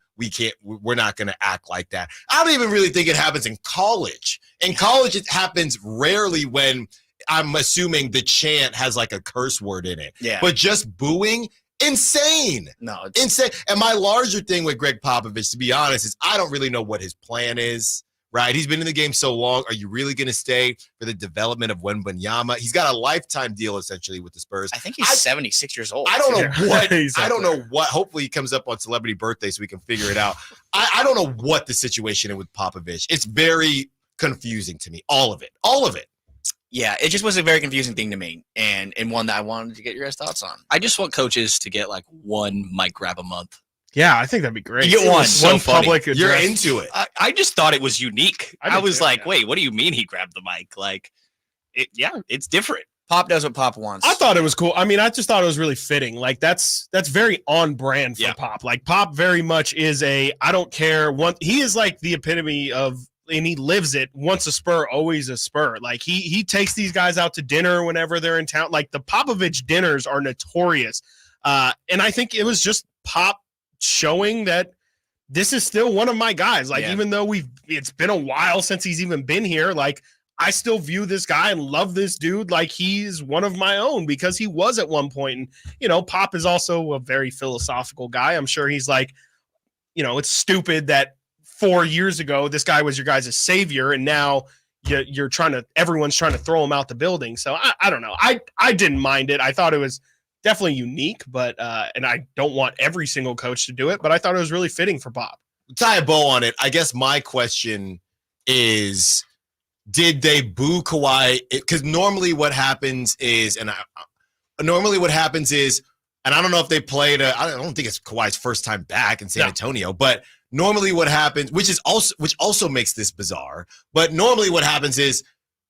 we're not going to act like that." I don't even really think it happens in college. In college, it happens rarely when I'm assuming the chant has like a curse word in it. Yeah, but just booing. Insane. No, it's insane. And my larger thing with Greg Popovich, to be honest, is I don't really know what his plan is, right? He's been in the game so long. Are you really going to stay for the development of Wembanyama? He's got a lifetime deal essentially with the Spurs. I think he's 76 years old. I don't know what. I don't know what. Hopefully he comes up on celebrity birthday so we can figure it out. I don't know what the situation is with Popovich. It's very confusing to me. All of it. Yeah, it just was a very confusing thing to me, and one that I wanted to get your guys' thoughts on. I just want coaches to get like one mic grab a month. Yeah, I think that'd be great. You get one public address. You're into it. I just thought it was unique. I was like, wait, what do you mean he grabbed the mic? Like, it's different. Pop does what Pop wants. I thought it was cool. I mean, I just thought it was really fitting. Like that's very on brand for Pop. Like Pop very much is I don't care. He is like the epitome of. And he lives it. Once a Spur, always a Spur. Like he takes these guys out to dinner whenever they're in town. Like the Popovich dinners are notorious. And I think it was just Pop showing that this is still one of my guys. Like even though it's been a while since he's even been here, like I still view this guy and love this dude like he's one of my own because he was at one point. And Pop is also a very philosophical guy. I'm sure he's like, it's stupid that 4 years ago, this guy was your guys' savior, and now everyone's trying to throw him out the building. So I don't know. I didn't mind it. I thought it was definitely unique, but and I don't want every single coach to do it, but I thought it was really fitting for Pop. Tie a bow on it. I guess my question is, did they boo Kawhi? Because normally what happens is, and I don't know if they played. I don't think it's Kawhi's first time back in San Antonio, but. Normally what happens, which also makes this bizarre, but normally what happens is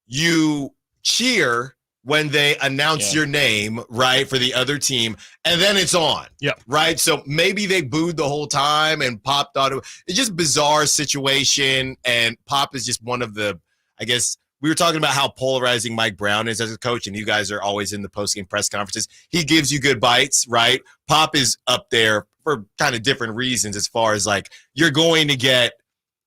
you cheer when they announce your name, right, for the other team, and then it's on. Yeah. Right? So maybe they booed the whole time and Pop thought it's just bizarre situation, and Pop is just one of the, I guess, we were talking about how polarizing Mike Brown is as a coach, and you guys are always in the post-game press conferences. He gives you good bites, right? Pop is up there for kind of different reasons as far as like you're going to get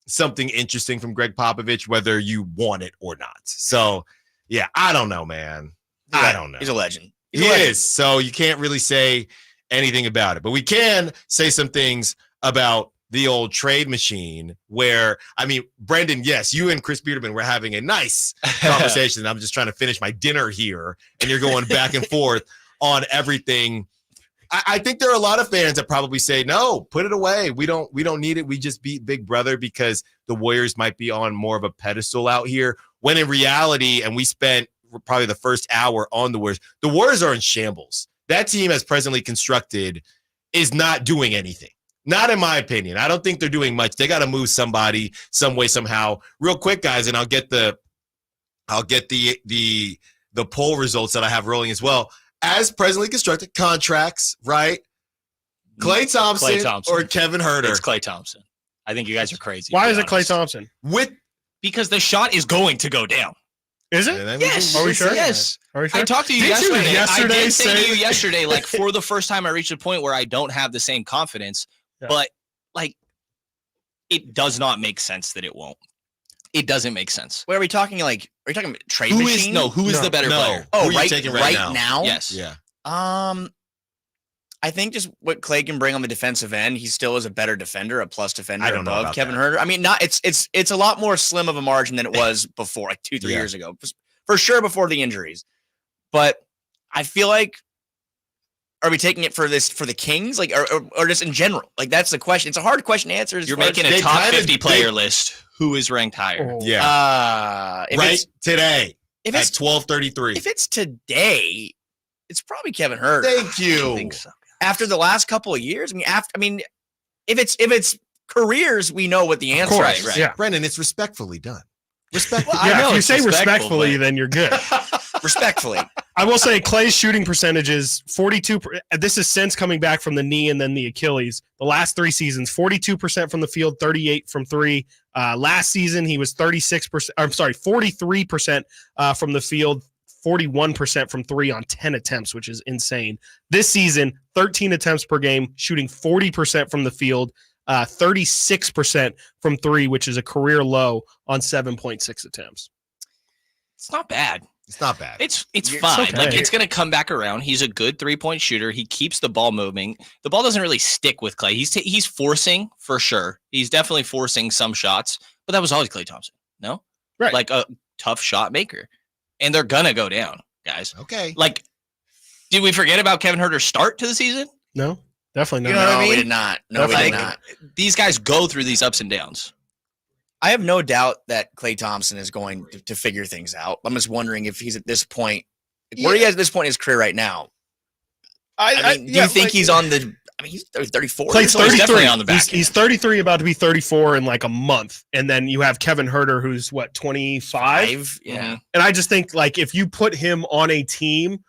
something interesting from Greg Popovich, whether you want it or not. So, yeah, I don't know, man. I don't know. He's a legend. He is. So you can't really say anything about it. But we can say some things about the old trade machine where, I mean, Brendan, yes, you and Chris Peterman were having a nice conversation. I'm just trying to finish my dinner here, and you're going back and forth on everything. I think there are a lot of fans that probably say, no, put it away. We don't need it. We just beat Big Brother because the Warriors might be on more of a pedestal out here. When in reality, and we spent probably the first hour on the Warriors are in shambles. That team as presently constructed is not doing anything. Not in my opinion. I don't think they're doing much. They got to move somebody, some way, somehow. Real quick, guys, and I'll get the poll results that I have rolling as well. As presently constructed, contracts, right? Klay Thompson or Kevin Huerter? It's Klay Thompson. I think you guys are crazy. Why is it Klay Thompson? Because the shot is going to go down. Is it? Yes. Are we sure? Yes. Are we sure? I talked to you yesterday. I did say to you say yesterday, like for the first time, I reached a point where I don't have the same confidence, but like it does not make sense that it won't. It doesn't make sense. Wait, are we talking like? Are you talking trade machine? Who is the better player? Oh, Who are you taking right now? Yes. Yeah. I think just what Klay can bring on the defensive end, he still is a better defender, a plus defender I don't know above about Kevin that. Huerter. I mean, it's a lot more slim of a margin than it was before, like 2-3 years ago, for sure before the injuries. But I feel like are we taking it for the Kings, like, or just in general? Like, that's the question. It's a hard question to answer. You're making a top 50 player list. Who is ranked higher? Yeah. If today. If at it's 12:33. If it's today, it's probably Kevin Huerter. Thank you. I think so. After the last couple of years, if it's careers, we know what the answer is. Right. Yeah. Brendan, it's respectfully done. Respectfully. Well, yeah, if you say respectfully, then you're good. Respectfully. I will say Clay's shooting percentage is 42. This is since coming back from the knee and then the Achilles. The last 3 seasons, 42% from the field, 38 from 3. Last season, he was 43% from the field, 41% from 3 on 10 attempts, which is insane. This season, 13 attempts per game, shooting 40% from the field, 36% from 3, which is a career low on 7.6 attempts. It's not bad. It's not bad. It's fine. okay. Like, it's going to come back around. He's a good 3-point shooter. He keeps the ball moving. The ball doesn't really stick with Clay. He's forcing for sure. He's definitely forcing some shots, but that was always Klay Thompson. No? Right. Like a tough shot maker. And they're going to go down, guys. Okay. Like, did we forget about Kevin Huerter's start to the season? No, definitely not. You know what I mean? We did not. No, we did not. These guys go through these ups and downs. I have no doubt that Klay Thompson is going to figure things out. I'm just wondering if he's at this point, where he is at this point in his career right now. Do you think he's on the? I mean, he's 34. Clay's 33. He's definitely on the back. He's 33, about to be 34 in like a month, and then you have Kevin Huerter, who's what, 25? Yeah. And I just think, like, if you put him on a team,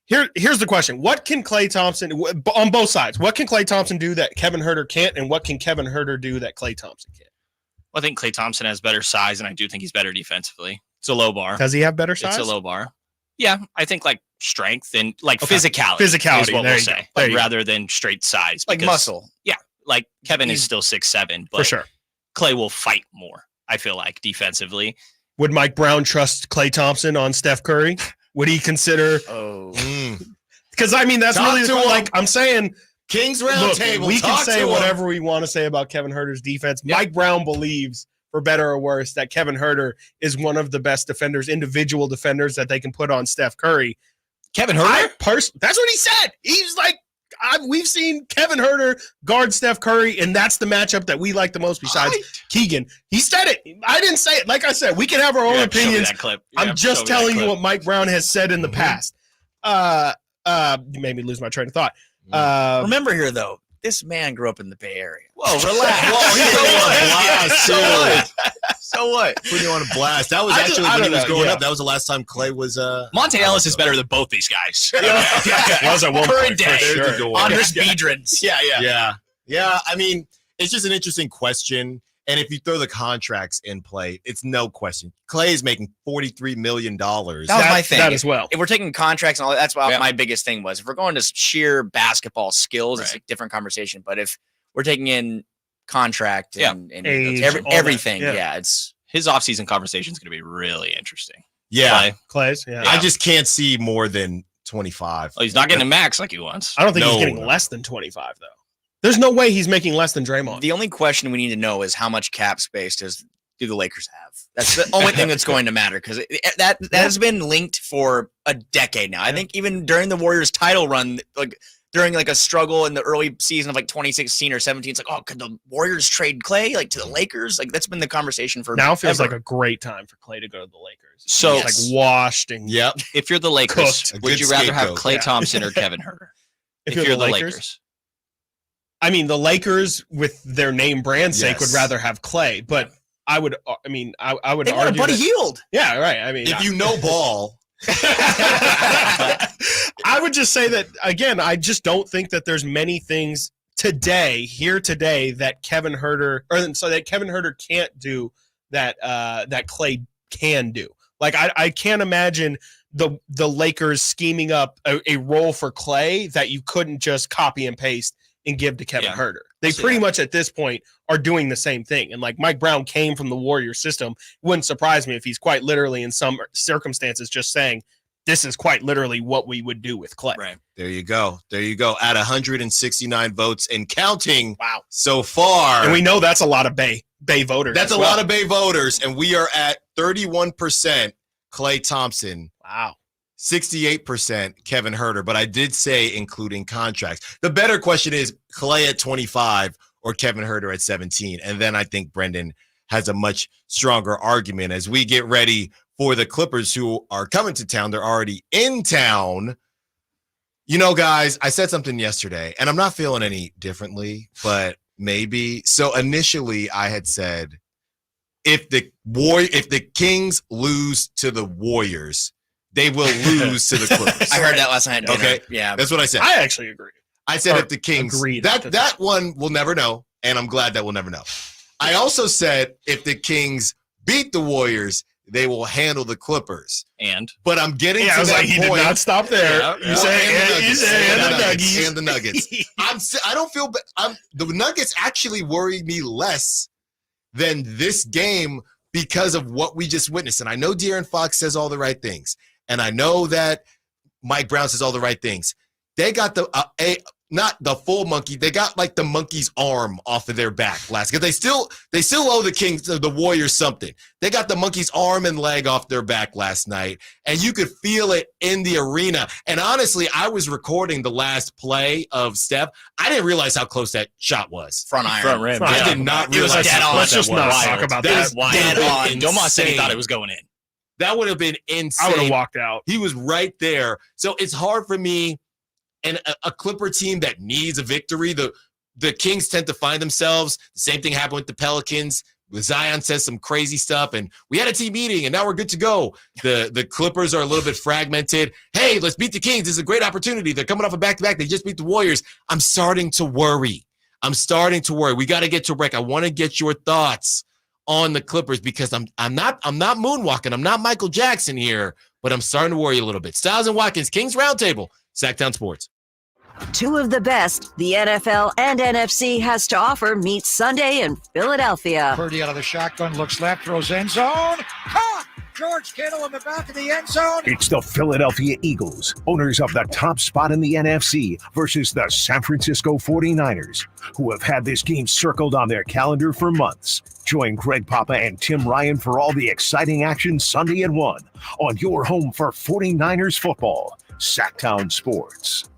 here's the question: what can Klay Thompson on both sides? What can Klay Thompson do that Kevin Huerter can't, and what can Kevin Huerter do that Klay Thompson can't? Well, I think Klay Thompson has better size, and I do think he's better defensively. It's a low bar. Does he have better size? It's a low bar. Yeah, I think like strength and like physicality. Physicality is what there we'll you go. say, There like, you go. rather than straight size. Like muscle. Yeah, like Kevin is still 6'7", but For sure. Clay will fight more, I feel like, defensively. Would Mike Brown trust Klay Thompson on Steph Curry? Would he consider? Because I mean, that's Talk really to him. like I'm saying. Kings round table. We can Talk say to him. whatever we want to say about Kevin Huerter's defense. Mike Brown believes, for better or worse, that Kevin Huerter is one of the best defenders, individual defenders that they can put on Steph Curry. Kevin Huerter? That's what he said. He's like, we've seen Kevin Huerter guard Steph Curry, and that's the matchup that we like the most besides Keegan. He said it. I didn't say it. Like I said, we can have our own opinions. That clip. I'm just telling you what Mike Brown has said in the past. You made me lose my train of thought. Remember here, though, this man grew up in the Bay Area. Whoa, relax. So what? Putting you on a blast. That was actually when he was growing up. That was the last time Clay was. Monte Ellis is better than both these guys. Was at one Current point, day. for sure. Andres Biedrins. Yeah. I mean, it's just an interesting question. And if you throw the contracts in play, it's no question. Clay is making $43 million. That was my thing. That as well. If we're taking contracts and all that, that's what my biggest thing was. If we're going to sheer basketball skills, it's a different conversation. But if we're taking in contract and Age, everything, all that. it's his offseason conversation is going to be really interesting. Yeah. Clay's. Yeah. I just can't see more than 25. Oh, he's not getting a max like he wants. I don't think he's getting less than 25 though. There's no way he's making less than Draymond. The only question we need to know is how much cap space do the Lakers have? That's the only thing that's going to matter, because that has been linked for a decade now. I think even during the Warriors title run, like during like a struggle in the early season of like 2016 or 17, it's like, oh, could the Warriors trade Clay like to the Lakers? Like, that's been the conversation for now. Feels ever. like a great time for Clay to go to the Lakers. So he's like washed and if you're the Lakers, cooked. would you rather have Klay Thompson or Kevin Huerter? If you're the Lakers. I mean, the Lakers, with their name brand sake, would rather have Clay, but I would. I mean, I would. They want a Buddy Hield. Yeah, right. I mean, if you know ball, I would just say that again. I just don't think that there's many things today that Kevin Huerter can't do that Clay can do. Like I can't imagine the Lakers scheming up a role for Clay that you couldn't just copy and paste and give to Kevin Huerter. They pretty much at this point are doing the same thing. And like Mike Brown came from the Warrior system. It wouldn't surprise me if he's quite literally in some circumstances just saying, this is quite literally what we would do with Clay. Right. There you go. At 169 votes and counting. Wow. So far. And we know that's a lot of Bay voters. That's a lot of Bay voters. And we are at 31% Klay Thompson. Wow. 68% Kevin Huerter, but I did say including contracts. The better question is Clay at 25 or Kevin Huerter at 17. And then I think Brendan has a much stronger argument as we get ready for the Clippers who are coming to town. They're already in town. You know, guys, I said something yesterday, and I'm not feeling any differently, but maybe. So initially I had said, if the Kings lose to the Warriors, they will lose to the Clippers. I heard that last night. Okay. Yeah. That's what I said. I actually agree. I said if the Kings, that one we'll never know, and I'm glad that we'll never know. I also said if the Kings beat the Warriors, they will handle the Clippers. But I'm getting to I was that like, he point. did not stop there. You said and the Nuggets. I don't feel the Nuggets actually worry me less than this game because of what we just witnessed. And I know De'Aaron Fox says all the right things, and I know that Mike Brown says all the right things. They got not the full monkey. They got like the monkey's arm off of their back last. Because they still owe the Kings, the Warriors, something. They got the monkey's arm and leg off their back last night, and you could feel it in the arena. And honestly, I was recording the last play of Steph. I didn't realize how close that shot was. Front rim. I did not realize. It was dead on. Let's just not talk about that. Dead on. Domas said he thought it was going in. That would have been insane. I would have walked out. He was right there. So it's hard for me. And a Clipper team that needs a victory, the Kings tend to find themselves. The same thing happened with the Pelicans. Zion says some crazy stuff, and we had a team meeting, and now we're good to go. The Clippers are a little bit fragmented. Hey, let's beat the Kings. This is a great opportunity. They're coming off a back-to-back. They just beat the Warriors. I'm starting to worry. We got to get to a break. I want to get your thoughts on the Clippers because I'm not moonwalking. I'm not Michael Jackson here, but I'm starting to worry a little bit. Stiles and Watkins, Kings Roundtable, Sactown Sports. Two of the best the NFL and NFC has to offer meet Sunday in Philadelphia. Purdy out of the shotgun, looks left, throws end zone. Caught! George Kittle in the back of the end zone. It's the Philadelphia Eagles, owners of the top spot in the NFC, versus the San Francisco 49ers, who have had this game circled on their calendar for months. Join Greg Papa and Tim Ryan for all the exciting action Sunday at 1 on your home for 49ers football, Sactown Sports.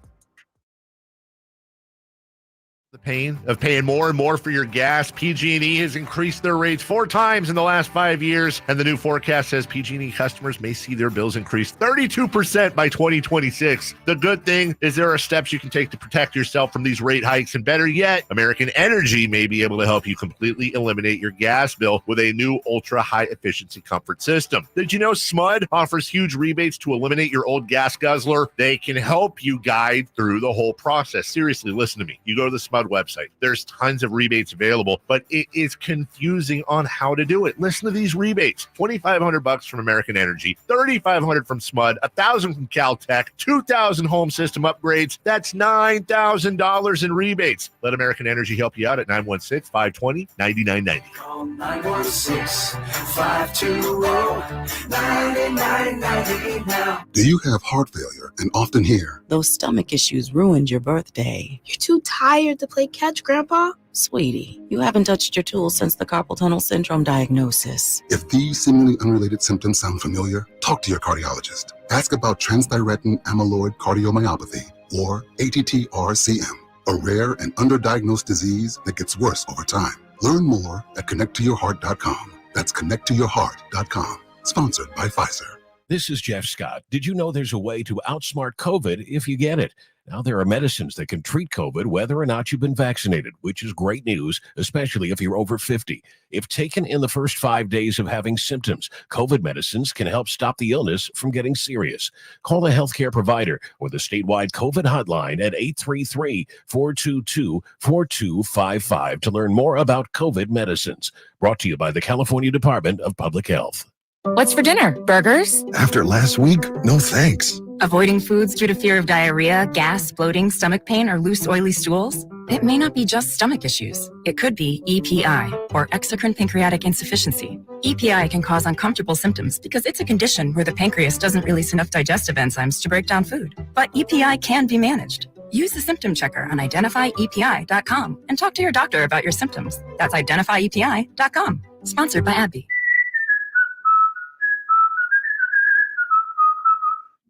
The pain of paying more and more for your gas. PG&E has increased their rates 4 times in the last 5 years, and the new forecast says PG&E customers may see their bills increase 32% by 2026. The good thing is there are steps you can take to protect yourself from these rate hikes, and better yet, American Energy may be able to help you completely eliminate your gas bill with a new ultra-high efficiency comfort system. Did you know SMUD offers huge rebates to eliminate your old gas guzzler? They can help you guide through the whole process. Seriously, listen to me. You go to the SMUD website. There's tons of rebates available, but it is confusing on how to do it. Listen to these rebates. $2,500 from American Energy, $3,500 from SMUD, $1,000 from Caltech, $2,000 home system upgrades. That's $9,000 in rebates. Let American Energy help you out at 916-520-9990. Call 916-520-9990 now. Do you have heart failure and often hear, "Those stomach issues ruined your birthday"? "You're too tired to play catch, Grandpa." Sweetie, you haven't touched your tools since the carpal tunnel syndrome diagnosis. If these seemingly unrelated symptoms sound familiar, talk to your cardiologist. Ask about transthyretin amyloid cardiomyopathy, or ATTR-CM, a rare and underdiagnosed disease that gets worse over time. Learn more at connecttoyourheart.com. That's connecttoyourheart.com. Sponsored by Pfizer. This is Jeff Scott. Did you know there's a way to outsmart COVID if you get it? Now there are medicines that can treat COVID whether or not you've been vaccinated, which is great news, especially if you're over 50. If taken in the first 5 days of having symptoms, COVID medicines can help stop the illness from getting serious. Call a healthcare provider or the statewide COVID hotline at 833-422-4255 to learn more about COVID medicines. Brought to you by the California Department of Public Health. What's for dinner? Burgers? After last week, no thanks. Avoiding foods due to fear of diarrhea, gas, bloating, stomach pain, or loose, oily stools? It may not be just stomach issues. It could be EPI, or exocrine pancreatic insufficiency. EPI can cause uncomfortable symptoms because it's a condition where the pancreas doesn't release enough digestive enzymes to break down food. But EPI can be managed. Use the symptom checker on identifyepi.com and talk to your doctor about your symptoms. That's identifyepi.com. Sponsored by AbbVie.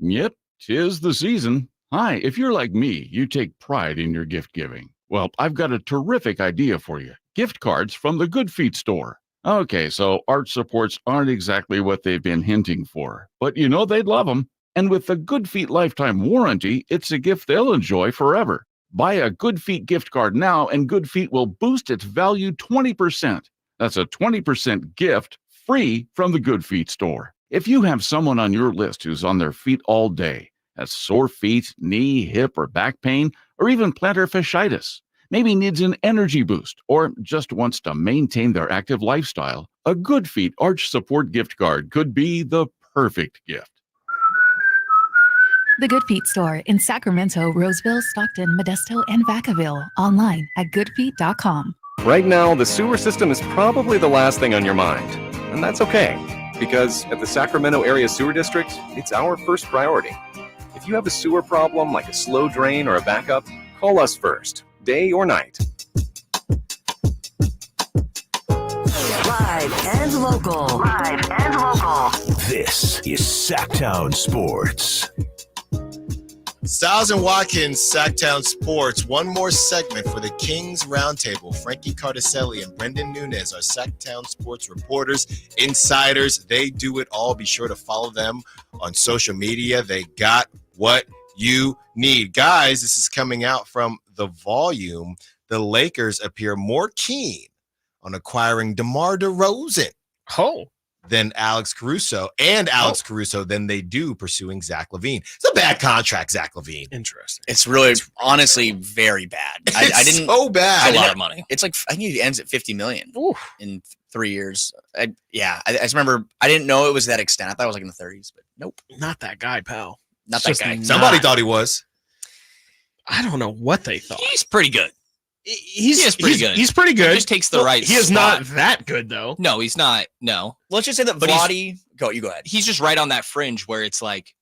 Yep, 'tis the season. Hi, if you're like me, you take pride in your gift giving. Well, I've got a terrific idea for you. Gift cards from the Good Feet store. Okay, so arch supports aren't exactly what they've been hinting for, but you know they'd love them. And with the Good Feet lifetime warranty, it's a gift they'll enjoy forever. Buy a Good Feet gift card now, and Good Feet will boost its value 20%. That's a 20% gift free from the Good Feet store. If you have someone on your list who's on their feet all day, has sore feet, knee, hip, or back pain, or even plantar fasciitis, maybe needs an energy boost, or just wants to maintain their active lifestyle, a Good Feet Arch Support gift card could be the perfect gift. The Good Feet store in Sacramento, Roseville, Stockton, Modesto, and Vacaville. Online at goodfeet.com. Right now, the sewer system is probably the last thing on your mind. And that's okay, because at the Sacramento Area Sewer District, it's our first priority. If you have a sewer problem like a slow drain or a backup, call us first, day or night. Live and local. Live and local. This is Sactown Sports. Stiles and Watkins, Sactown Sports. One more segment for the Kings Roundtable. Frankie Cardicelli and Brendan Nunez are Sactown Sports reporters, insiders. They do it all. Be sure to follow them on social media. They got what you need. Guys, this is coming out from The Volume. The Lakers appear more keen on acquiring DeMar DeRozan than Alex Caruso than they do pursuing Zach LaVine. It's a bad contract, Zach LaVine. Interesting. It's really, honestly, very bad. I didn't. So bad. It's a lot of money. It's like, I think it ends at $50 million in 3 years. I just remember, I didn't know it was that extent. I thought it was like in the 30s, but nope. Not that guy, pal. Not that guy. Somebody thought he was. I don't know what they thought. He's pretty good. He's pretty good. He's pretty good. He just takes the right He is spot. not that good, though. No, he's not. No. Let's just say that But Vlade. You go ahead. He's just right on that fringe where it's like,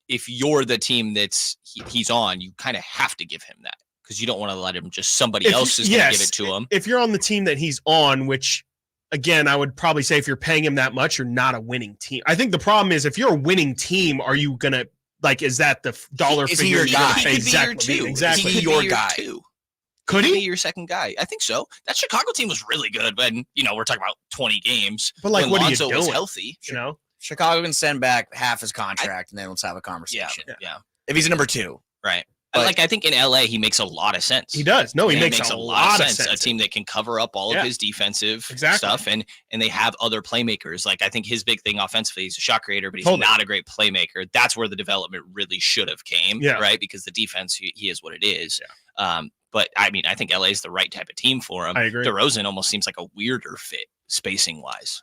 if you're the team that's he's on, you kind of have to give him that because you don't want to let him just somebody else is going to give it to him. If you're on the team that he's on, which again, I would probably say if you're paying him that much, you're not a winning team. I think the problem is if you're a winning team, are you going to is that the dollar Is figure? he your guy? He could be your two. Exactly. He could be your guy. Could he be your second guy? I think so. That Chicago team was really good, but we're talking about 20 games. But what are you Lonzo doing? was healthy, Chicago can send back half his contract, and then let's have a conversation. Yeah. If he's a number 2, right? I think in LA he makes a lot of sense. He does. No, he makes a lot of sense. A team that can cover up all of his defensive stuff, and they have other playmakers. Like I think his big thing offensively, he's a shot creator, but he's not a great playmaker. That's where the development really should have came, right? Because the defense, he is what it is. Yeah. But I mean, I think LA is the right type of team for him. I agree. DeRozan almost seems like a weirder fit spacing wise.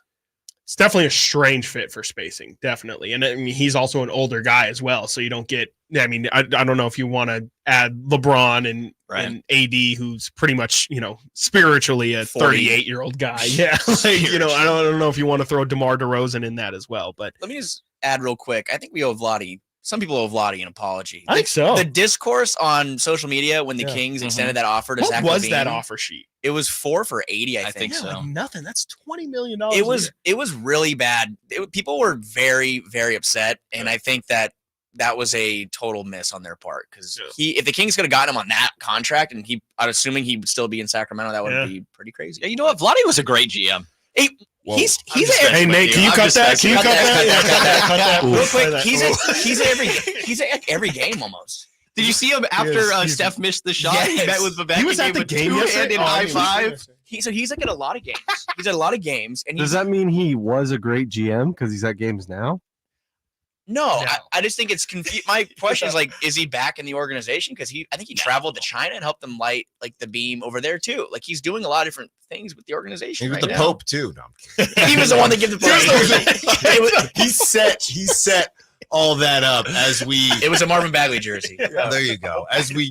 It's definitely a strange fit for spacing, definitely. And I mean, he's also an older guy as well, so you don't get. I mean, I don't know if you want to add LeBron and AD, who's pretty much spiritually a 38-year-old guy. Yeah, I don't know if you want to throw DeMar DeRozan in that as well. But let me just add real quick. I think we owe Vlade. Some people owe Vlade an apology. I think so. The discourse on social media when the Kings extended that offer to Zach what was LaVine, that offer sheet? It was 4 for $80. I think so. Nothing. That's $20 million. It was really bad. People were very, very upset, and I think that was a total miss on their part because if the Kings could have gotten him on that contract, and I'm assuming he would still be in Sacramento, that would be pretty crazy. Yeah, you know what? Vlade was a great GM. Hey, he's hey Nate, can you cut that? Can you cut that? Real quick, he's at every game almost. Did you see him after Steph missed the shot? Yes. He met with Vivek. He was at the game yesterday. High five. He's like at a lot of games. He's at a lot of games. And does that mean he was a great GM because he's at games now? No. I just think it's confused. My question is is he back in the organization? Because I think he traveled to China and helped them light the beam over there too. Like he's doing a lot of different things with the organization. With the Pope too. No, I'm kidding. He was the one that gave the Pope. He set all that up as we. It was a Marvin Bagley jersey. There you go. As we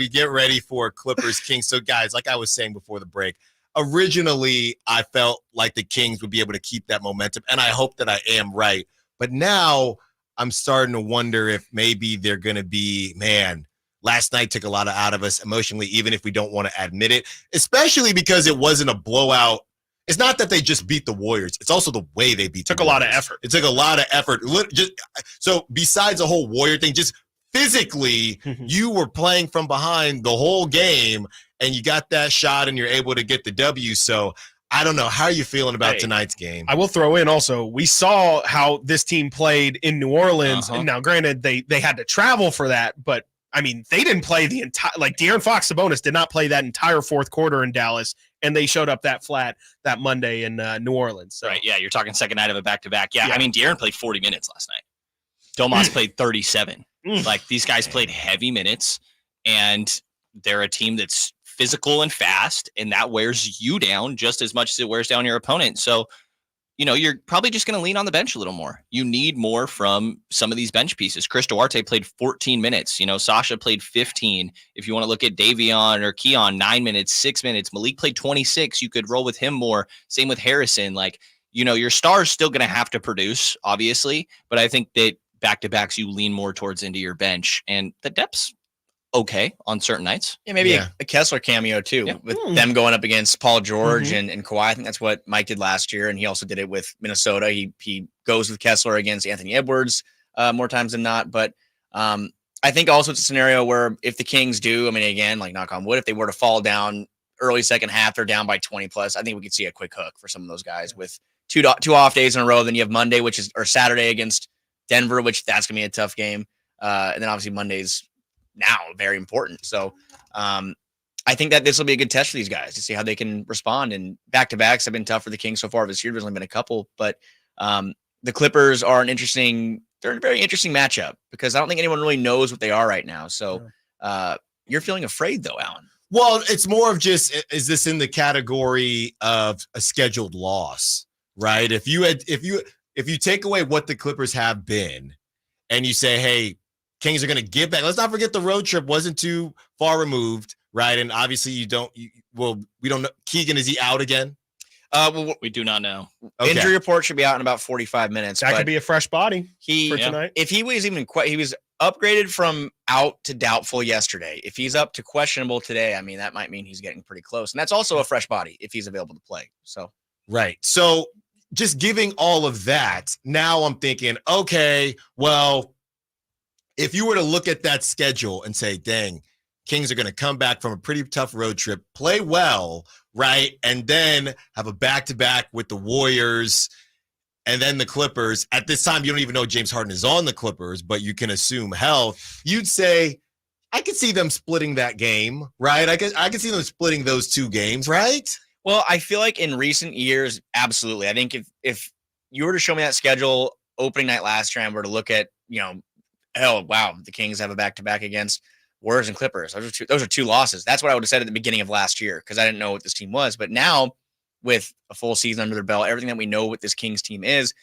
get ready for Clippers Kings. So guys, like I was saying before the break, originally I felt like the Kings would be able to keep that momentum, and I hope that I am right. But now I'm starting to wonder if maybe they're going to be, last night took a lot out of us emotionally, even if we don't want to admit it, especially because it wasn't a blowout. it's not that they just beat the Warriors. It's also the way they beat. It took a lot of effort. It took a lot of effort. So besides the whole Warrior thing, just physically, you were playing from behind the whole game, and you got that shot, and you're able to get the W. So I don't know. How are you feeling about tonight's game? I will throw in also, we saw how this team played in New Orleans. And now, granted, they had to travel for that, but I mean, they didn't play the entire, like De'Aaron Fox Sabonis did not play that entire fourth quarter in Dallas, and they showed up that flat that Monday in New Orleans. So. Right, yeah, you're talking second night of a back-to-back. Yeah, I mean, De'Aaron played 40 minutes last night. Domas played 37. Like, these guys played heavy minutes, and they're a team that's physical and fast, and that wears you down just as much as it wears down your opponent. So, you know, you're probably just going to lean on the bench a little more. You need more from some of these bench pieces. Chris Duarte played 14 minutes. You know, Sasha played 15. If you want to look at Davion or Keon, 9 minutes, 6 minutes. Malik played 26. You could roll with him more. Same with Harrison. Like, you know, your star's still going to have to produce, obviously, but I think that back-to-backs you lean more towards into your bench, and the depth's okay on certain nights. Yeah, maybe a Kessler cameo too, with them going up against Paul George and Kawhi. I think that's what Mike did last year, and he also did it with Minnesota. He goes with Kessler against Anthony Edwards more times than not. But I think also it's a scenario where if the Kings do, I mean, again, like knock on wood, if they were to fall down early second half, they're down by 20 plus. I think we could see a quick hook for some of those guys with two off days in a row. Then you have Monday, or Saturday against Denver, which that's gonna be a tough game. And then obviously Monday's now very important. So I think that this will be a good test for these guys to see how they can respond. And back-to-backs have been tough for the Kings so far this year. There's only been a couple, but the Clippers are they're a very interesting matchup because I don't think anyone really knows what they are right now. So you're feeling afraid though, Alan. Well, it's more of just, is this in the category of a scheduled loss, right? If you take away what the Clippers have been and you say, hey, Kings are going to give back. Let's not forget the road trip wasn't too far removed, right? And obviously we don't know. Keegan, is he out again? Well, we do not know. Okay. Injury report should be out in about 45 minutes. That could be a fresh body for tonight. If he was he was upgraded from out to doubtful yesterday. If he's up to questionable today, I mean, that might mean he's getting pretty close. And that's also a fresh body if he's available to play. So, right. So just giving all of that, now I'm thinking, okay, well, if you were to look at that schedule and say, dang, Kings are going to come back from a pretty tough road trip, play well, right? And then have a back-to-back with the Warriors and then the Clippers. At this time, you don't even know James Harden is on the Clippers, but you can assume health. You'd say, I could see them splitting that game, right? I could see them splitting those two games, right? Well, I feel like in recent years, absolutely. I think if you were to show me that schedule opening night last year and were to look at, you know, oh, wow, the Kings have a back-to-back against Warriors and Clippers. Those are two losses. That's what I would have said at the beginning of last year because I didn't know what this team was. But now, with a full season under their belt, everything that we know what this Kings team is,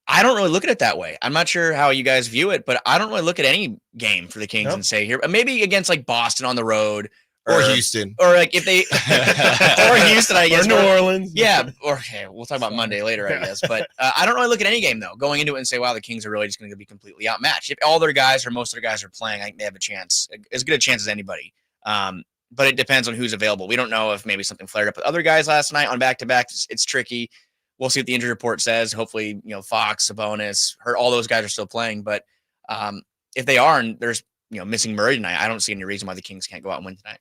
I don't really look at it that way. I'm not sure how you guys view it, but I don't really look at any game for the Kings and say here, maybe against like Boston on the road. Or Houston. Or like if they or Houston, I guess. Or New Orleans. Yeah. Or okay, we'll talk about Monday later, I guess. But I don't really look at any game though, going into it and say, wow, the Kings are really just going to be completely outmatched. If all their guys or most of their guys are playing, I think they have a chance, as good a chance as anybody. But it depends on who's available. We don't know if maybe something flared up with other guys last night on back-to-back. It's tricky. We'll see what the injury report says. Hopefully, you know, Fox, Sabonis, all those guys are still playing. But if they are and there's, you know, missing Murray tonight, I don't see any reason why the Kings can't go out and win tonight.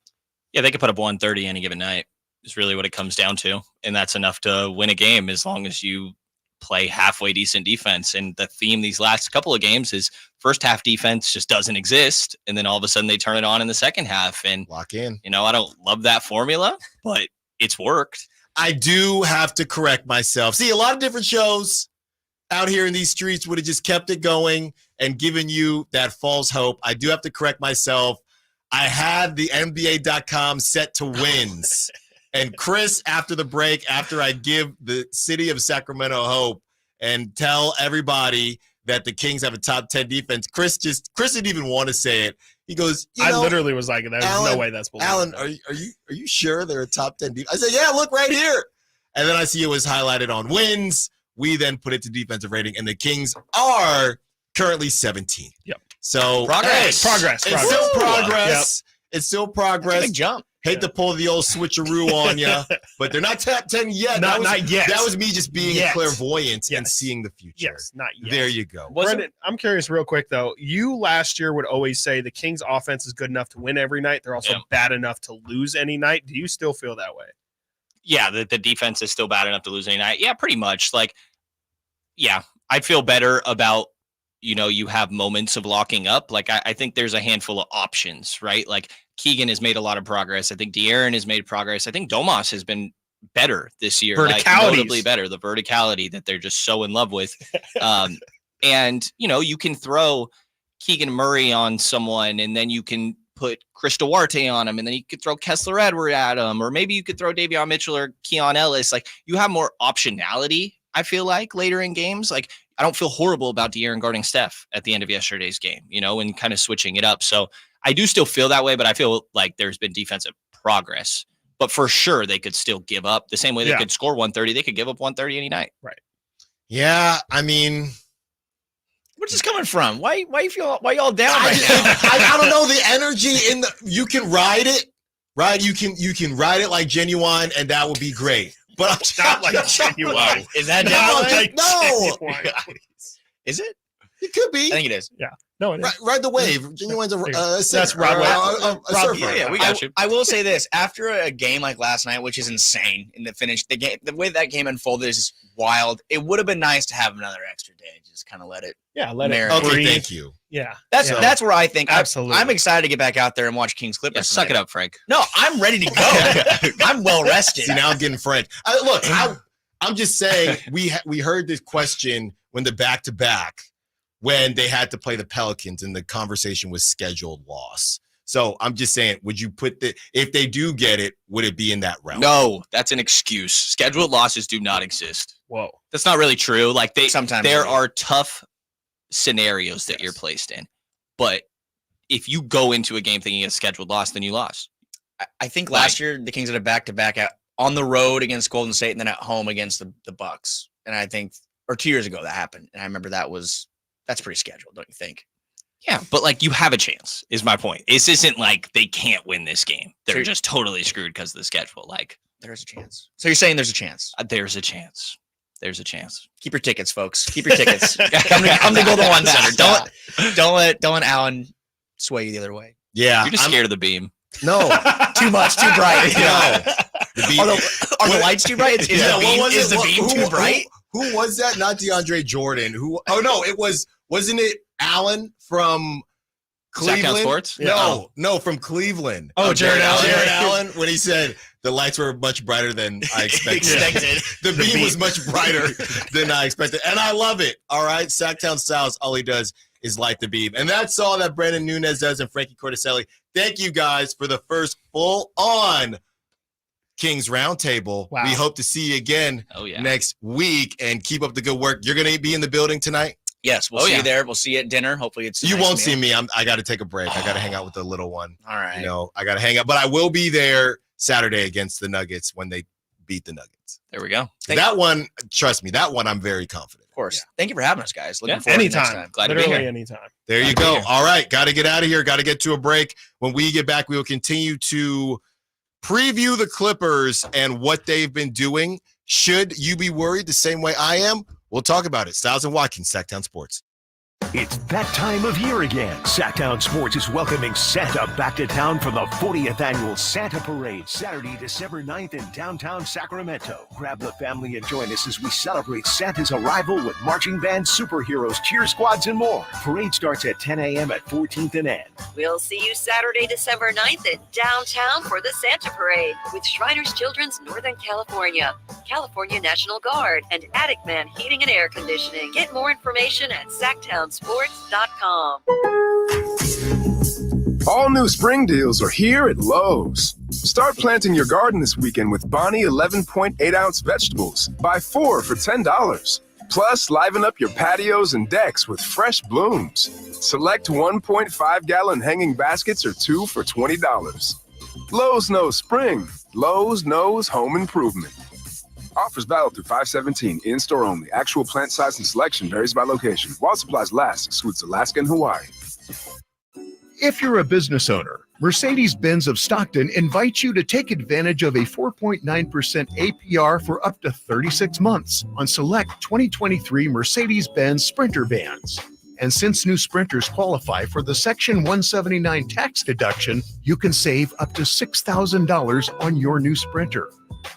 Yeah, they could put up 130 any given night is really what it comes down to. And that's enough to win a game as long as you play halfway decent defense. And the theme these last couple of games is first half defense just doesn't exist. And then all of a sudden they turn it on in the second half and lock in. You know, I don't love that formula, but it's worked. I do have to correct myself. See, a lot of different shows out here in these streets would have just kept it going and given you that false hope. I do have to correct myself. I had the NBA.com set to wins. And Chris, after the break, after I give the city of Sacramento hope and tell everybody that the Kings have a top 10 defense, Chris didn't even want to say it. He goes, I literally was like, there's no way that's believable. Alan, are you sure they're a top 10 defense? I said, yeah, look right here. And then I see it was highlighted on wins. We then put it to defensive rating, and the Kings are currently 17th. Yep. So progress. It's still progress. It's still progress. That's a big jump. Hate to pull the old switcheroo on you, but they're not top 10 yet. Not yet. That was me just being clairvoyant and seeing the future. Yes, not yet. There you go. Brendan, I'm curious real quick, though. You last year would always say the Kings offense is good enough to win every night. They're also bad enough to lose any night. Do you still feel that way? Yeah, the defense is still bad enough to lose any night. Yeah, pretty much. Like, yeah, I feel better about, you have moments of locking up. Like, I think there's a handful of options, right? Like, Keegan has made a lot of progress. I think De'Aaron has made progress. I think Domas has been better this year. Like, notably better. The verticality that they're just so in love with. And, you can throw Keegan Murray on someone, and then you can put Chris Duarte on him, and then you could throw Kessler Edward at him, or maybe you could throw Davion Mitchell or Keon Ellis. Like, you have more optionality, I feel like, later in games. Like, I don't feel horrible about De'Aaron guarding Steph at the end of yesterday's game, and kind of switching it up. So I do still feel that way, but I feel like there's been defensive progress. But for sure, they could still give up the same way they could score 130. They could give up 130 any night. Right. Yeah, I mean, where's this coming from? Why y'all down right now? I don't know, the energy you can ride it, right? You can ride it like Genuine, and that would be great. But I'm not like Genuine. Is that Genuine? No. Is it? It could be. I think it is. Yeah. No, it is. Ride the wave. Genuine's a that's Rob. surfer. Yeah, we got you. I will say this: after a game like last night, which is insane in the finish, the way that game unfolded is wild. It would have been nice to have another extra day, just kind of let it. Yeah, let marinate. it. Okay, thank you. Yeah, that's where I think absolutely. I'm excited to get back out there and watch Kings Clippers. Yeah, suck it up, Frank. No, I'm ready to go. I'm well rested. See, now I'm getting Frank. Look, I'm just saying we heard this question when the back-to-back. When they had to play the Pelicans and the conversation was scheduled loss. So I'm just saying, would you put if they do get it, would it be in that realm? No, that's an excuse. Scheduled losses do not exist. Whoa. That's not really true. Like sometimes there are tough scenarios that you're placed in. But if you go into a game thinking it's a scheduled loss, then you lost. I think last year the Kings had a back-to-back on the road against Golden State and then at home against the Bucks. And I think, or 2 years ago that happened. And I remember that's pretty scheduled, don't you think? Yeah, but like you have a chance, is my point. This isn't like they can't win this game. They're just totally screwed because of the schedule. Like there's a chance. So you're saying there's a chance? There's a chance. There's a chance. Keep your tickets, folks. Keep your tickets. come to Golden One Center. Don't let Allen sway you the other way. Yeah, you're just scared of the beam. No, too much, too bright. No, the beam. Are the lights too bright? Is the beam too bright? Who was that? Not DeAndre Jordan. Oh no, wasn't it Allen from Cleveland? Sactown Sports? Yeah. No, from Cleveland. Oh, Jared Allen. Jared Allen, when he said the lights were much brighter than I expected. The beam was much brighter than I expected. And I love it. All right. Sactown Styles, all he does is light the beam. And that's all that Brandon Nunez does and Frankie Corticelli. Thank you guys for the first full-on Kings Roundtable. Wow. We hope to see you again next week and keep up the good work. You're going to be in the building tonight? Yes, we'll see you there. We'll see you at dinner. Hopefully it's you won't see me. I got to take a break. I got to hang out with the little one. All right. I got to hang out. But I will be there Saturday against the Nuggets when they beat the Nuggets. There we go. That one, trust me, that one I'm very confident. Of course. Yeah. Thank you for having us, guys. Looking forward anytime. to next time. Glad to be here. Anytime. There you go. All right. Got to get out of here. Got to get to a break. When we get back, we will continue to preview the Clippers and what they've been doing. Should you be worried the same way I am? We'll talk about it. Stiles and Watkins, Sactown Sports. It's that time of year again. Sactown Sports is welcoming Santa back to town for the 40th annual Santa Parade, Saturday, December 9th in downtown Sacramento. Grab the family and join us as we celebrate Santa's arrival with marching bands, superheroes, cheer squads, and more. Parade starts at 10 a.m. at 14th and N. We'll see you Saturday, December 9th in downtown for the Santa Parade with Shriners Children's Northern California, California National Guard, and Attic Man Heating and Air Conditioning. Get more information at SactownSports.com. All new spring deals are here at Lowe's. Start planting your garden this weekend with Bonnie 11.8-ounce vegetables. Buy 4 for $10. Plus, liven up your patios and decks with fresh blooms. Select 1.5-gallon hanging baskets or 2 for $20. Lowe's knows spring. Lowe's knows home improvement. Offers valid through 5/17. In-store only. Actual plant size and selection varies by location. While supplies last, excludes Alaska and Hawaii. If you're a business owner, Mercedes-Benz of Stockton invites you to take advantage of a 4.9% APR for up to 36 months on select 2023 Mercedes-Benz Sprinter vans. And since new Sprinters qualify for the Section 179 tax deduction, you can save up to $6,000 on your new Sprinter.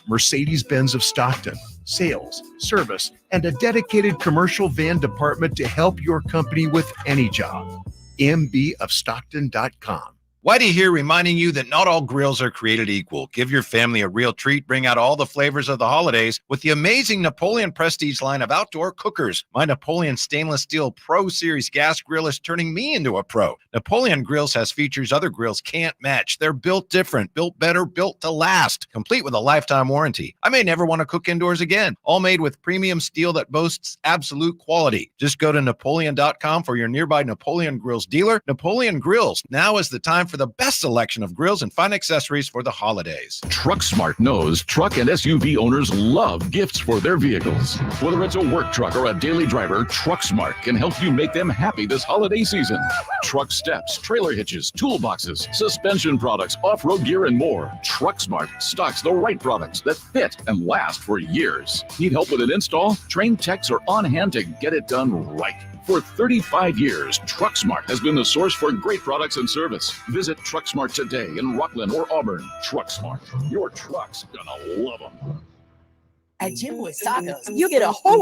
Mercedes-Benz of Stockton, sales, service, and a dedicated commercial van department to help your company with any job. mbofstockton.com. Whitey here reminding you that not all grills are created equal. Give your family a real treat. Bring out all the flavors of the holidays with the amazing Napoleon Prestige line of outdoor cookers. My Napoleon Stainless Steel Pro Series gas grill is turning me into a pro. Napoleon Grills has features other grills can't match. They're built different, built better, built to last, complete with a lifetime warranty. I may never want to cook indoors again. All made with premium steel that boasts absolute quality. Just go to Napoleon.com for your nearby Napoleon Grills dealer. Napoleon Grills. Now is the time for the best selection of grills and fine accessories for the holidays. TruckSmart knows truck and SUV owners love gifts for their vehicles. Whether it's a work truck or a daily driver, TruckSmart can help you make them happy this holiday season. Truck steps, trailer hitches, toolboxes, suspension products, off-road gear, and more. TruckSmart stocks the right products that fit and last for years. Need help with an install? Trained techs are on hand to get it done right. For 35 years, TruckSmart has been the source for great products and service. Visit TruckSmart today in Rockland or Auburn. TruckSmart, your truck's gonna love them. At Jim Boy's Tacos, you get a ho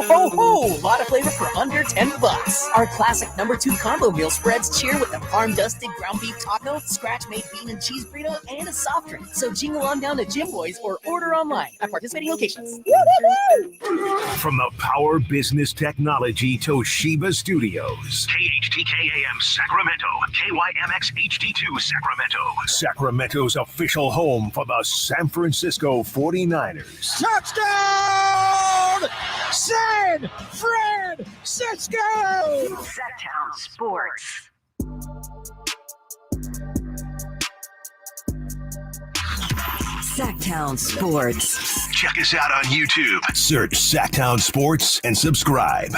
lot of flavor for under $10. Our classic #2 combo meal spreads cheer with a farm-dusted ground beef taco, scratch-made bean and cheese burrito, and a soft drink. So jingle on down to Jim Boy's or order online at participating locations. From the Power Business Technology Toshiba Studios. KHTK AM Sacramento. KYMX HD2 Sacramento. Sacramento's official home for the San Francisco 49ers. Touchdown! San Francisco! Sactown Sports. Sactown Sports. Check us out on YouTube. Search Sactown Sports and subscribe.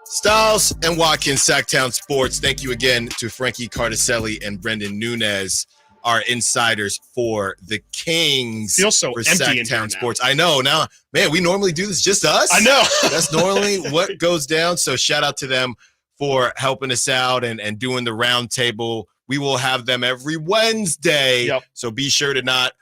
Stiles and Watkins, Sactown Sports. Thank you again to Frankie Cardicelli and Brendan Nunez, our insiders for the Kings. Feels so for empty in here Sactown Sports. I know. Now, man, we normally do this just us. I know. That's normally what goes down. So shout out to them for helping us out and doing the round table. We will have them every Wednesday. Yep. So be sure to not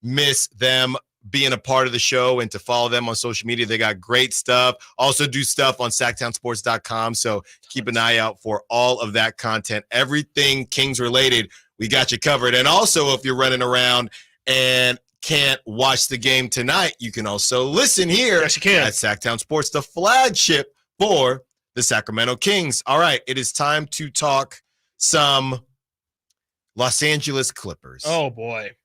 miss them being a part of the show and to follow them on social media. They got great stuff. Also do stuff on SactownSports.com. So keep an eye out for all of that content. Everything Kings related, we got you covered. And also, if you're running around and can't watch the game tonight, you can also listen here yes, you can. At Sactown Sports, the flagship for the Sacramento Kings. All right, it is time to talk some Los Angeles Clippers. Oh, boy.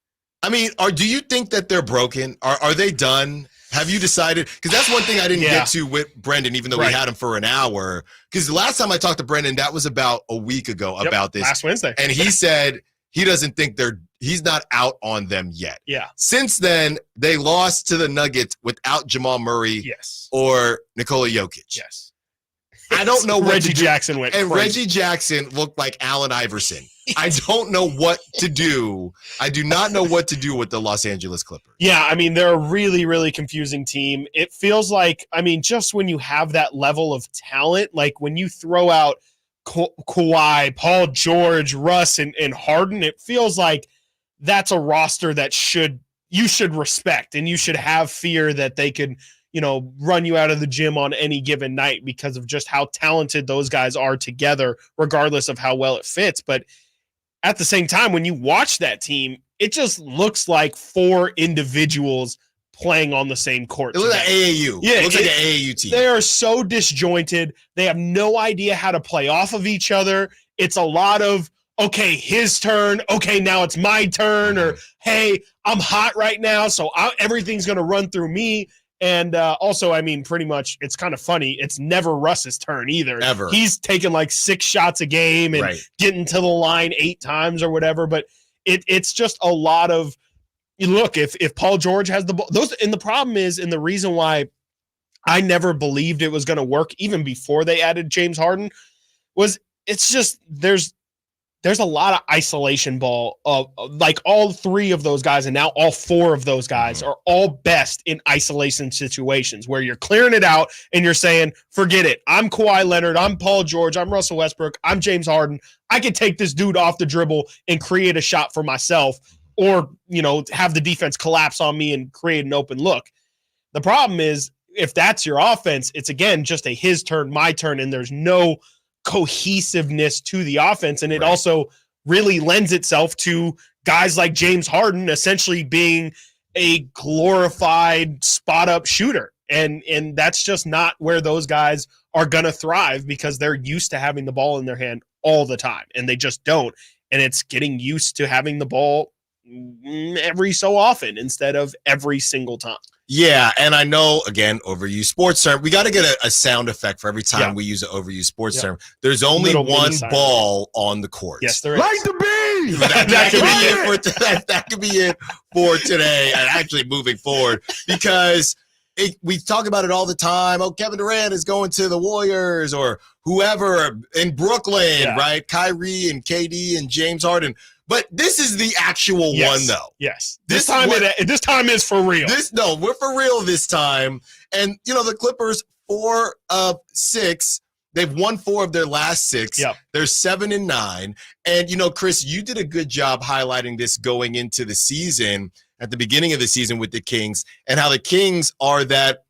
I mean, do you think that they're broken? Are they done? Have you decided? Because that's one thing I didn't get to with Brendan, even though we had him for an hour. Because the last time I talked to Brendan, that was about a week ago about this. Last Wednesday. And he said he doesn't think he's not out on them yet. Yeah. Since then, they lost to the Nuggets without Jamal Murray or Nikola Jokic. Yes. I don't know what Reggie Jackson went and crazy. Reggie Jackson looked like Allen Iverson. I don't know what to do. I do not know what to do with the Los Angeles Clippers. Yeah, I mean, they're a really, really confusing team. It feels like, I mean, just when you have that level of talent, like when you throw out Kawhi, Paul George, Russ, and Harden, it feels like that's a roster that you should respect, and you should have fear that they could, run you out of the gym on any given night because of just how talented those guys are together, regardless of how well it fits. But at the same time, when you watch that team, it just looks like four individuals playing on the same court. It looks like AAU. Yeah, it looks like an AAU team. They are so disjointed. They have no idea how to play off of each other. It's a lot of, okay, his turn. Okay, now it's my turn. Or, hey, I'm hot right now, so everything's going to run through me. And also, I mean, pretty much, it's kind of funny. It's never Russ's turn either. Ever. He's taking like 6 shots a game and getting to the line 8 times or whatever. But it's just a lot of, look, if Paul George has the ball, and the problem is, and the reason why I never believed it was going to work even before they added James Harden, it's just there's a lot of isolation ball of like all three of those guys, and now all four of those guys are all best in isolation situations where you're clearing it out and you're saying, forget it. I'm Kawhi Leonard. I'm Paul George. I'm Russell Westbrook. I'm James Harden. I can take this dude off the dribble and create a shot for myself, or, have the defense collapse on me and create an open look. The problem is, if that's your offense, it's again just a his turn, my turn, and there's no cohesiveness to the offense. And it also really lends itself to guys like James Harden essentially being a glorified spot up shooter. And that's just not where those guys are going to thrive, because they're used to having the ball in their hand all the time, and they just don't. And it's getting used to having the ball every so often instead of every single time. Yeah, and I know, again, overused sports term. We got to get a sound effect for every time we use an overused sports term. There's only one ball on the court. Yes, there is. Like the bee! That could be it for today, and actually moving forward, because we talk about it all the time. Oh, Kevin Durant is going to the Warriors, or whoever in Brooklyn, right? Kyrie and KD and James Harden. But this is the actual one, though. Yes. This time is for real. We're for real this time. And, the Clippers, 4 of 6. They've won 4 of their last 6. Yep. They're 7-9. And, Chris, you did a good job highlighting this going into the season, at the beginning of the season with the Kings, and how the Kings are that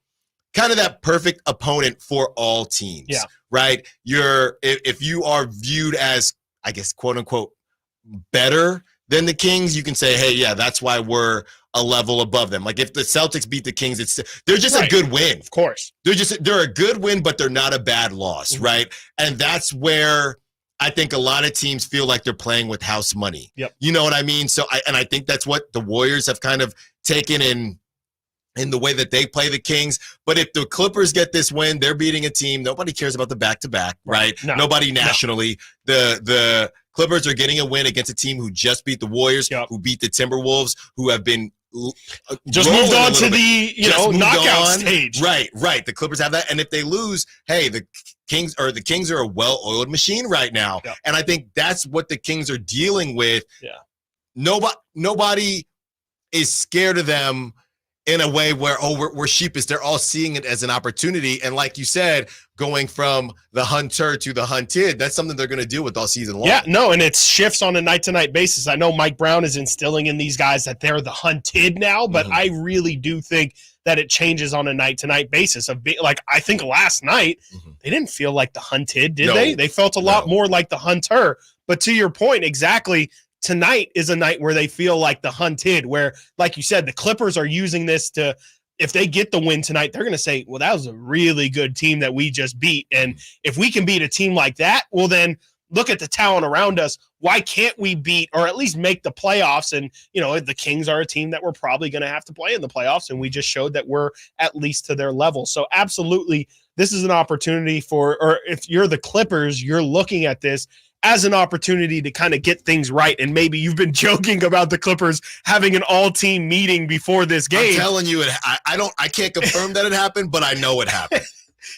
perfect opponent for all teams. Yeah. Right? If you are viewed as, I guess, quote unquote, better than the Kings, you can say, hey, yeah, that's why we're a level above them. Like if the Celtics beat the Kings, they're just a good win. Of course. They're a good win, but they're not a bad loss, right? And that's where I think a lot of teams feel like they're playing with house money. Yep. You know what I mean? So I think that's what the Warriors have kind of taken in the way that they play the Kings. But if the Clippers get this win, they're beating a team. Nobody cares about the back-to-back, right? No. Nobody nationally. No. The Clippers are getting a win against a team who just beat the Warriors, who beat the Timberwolves, who have been just moved on to the knockout stage. Right. The Clippers have that, and if they lose, hey, the Kings are a well-oiled machine right now, and I think that's what the Kings are dealing with. Yeah, nobody is scared of them in a way where, we're sheepish. They're all seeing it as an opportunity. And like you said, going from the hunter to the hunted, that's something they're going to deal with all season long. Yeah, no, and it shifts on a night-to-night basis. I know Mike Brown is instilling in these guys that they're the hunted now, but I really do think that it changes on a night-to-night basis. I think last night, they didn't feel like the hunted, did they? They felt a lot more like the hunter. But to your point, exactly, tonight is a night where they feel like the hunted, where, like you said, the Clippers are using this to, if they get the win tonight, they're going to say, well, that was a really good team that we just beat. And if we can beat a team like that, well, then look at the talent around us. Why can't we beat, or at least make the playoffs? And, the Kings are a team that we're probably going to have to play in the playoffs. And we just showed that we're at least to their level. So absolutely, this is an opportunity or if you're the Clippers, you're looking at this as an opportunity to kind of get things right. And maybe you've been joking about the Clippers having an all-team meeting before this game. I'm telling you, I can't confirm that it happened, but I know it happened.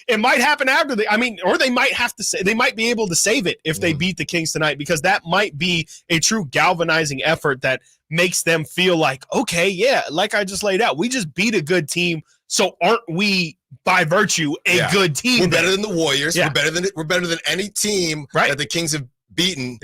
It might happen after or they might have to they might be able to save it if they beat the Kings tonight, because that might be a true galvanizing effort that makes them feel like, okay, yeah, like I just laid out, we just beat a good team. So aren't we, by virtue, a good team? We're better than the Warriors. Yeah. We're better than any team that the Kings have beaten.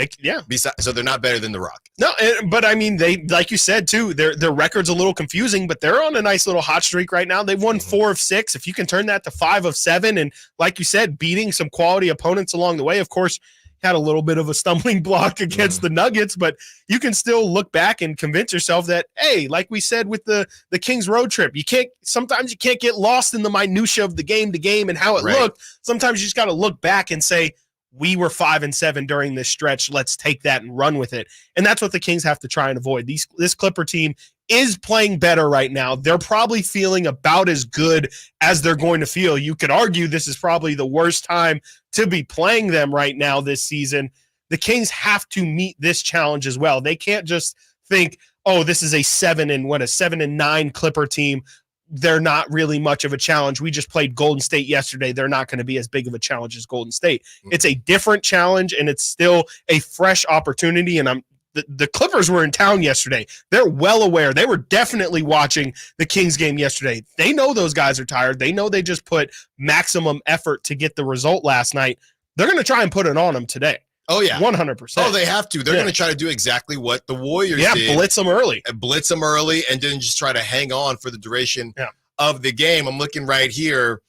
So they're not better than the Rockets. No, but I mean, they, like you said too, their record's a little confusing, but they're on a nice little hot streak right now. They've won 4 of 6. If you can turn that to 5 of 7, and like you said, beating some quality opponents along the way. Of course, had a little bit of a stumbling block against the Nuggets, but you can still look back and convince yourself that, hey, like we said with the Kings road trip, sometimes you can't get lost in the minutia of the game to game and how it looked. Sometimes you just got to look back and say, we were 5 and 7 during this stretch. Let's take that and run with it. And that's what the Kings have to try and avoid. This Clipper team is playing better right now. They're probably feeling about as good as they're going to feel. You could argue this is probably the worst time to be playing them right now this season. The Kings have to meet this challenge as well. They can't just think, oh, this is a 7 and 9 Clipper team. they're not really much of a challenge. We just played Golden State yesterday. They're not going to be as big of a challenge as Golden State. It's a different challenge, and it's still a fresh opportunity. And the Clippers were in town yesterday. They're well aware. They were definitely watching the Kings game yesterday. They know those guys are tired. They know they just put maximum effort to get the result last night. They're going to try and put it on them today. Oh, yeah. 100%. Oh, they have to. They're going to try to do exactly what the Warriors did. Blitz them early. Blitz them early, and then just try to hang on for the duration of the game. I'm looking right here.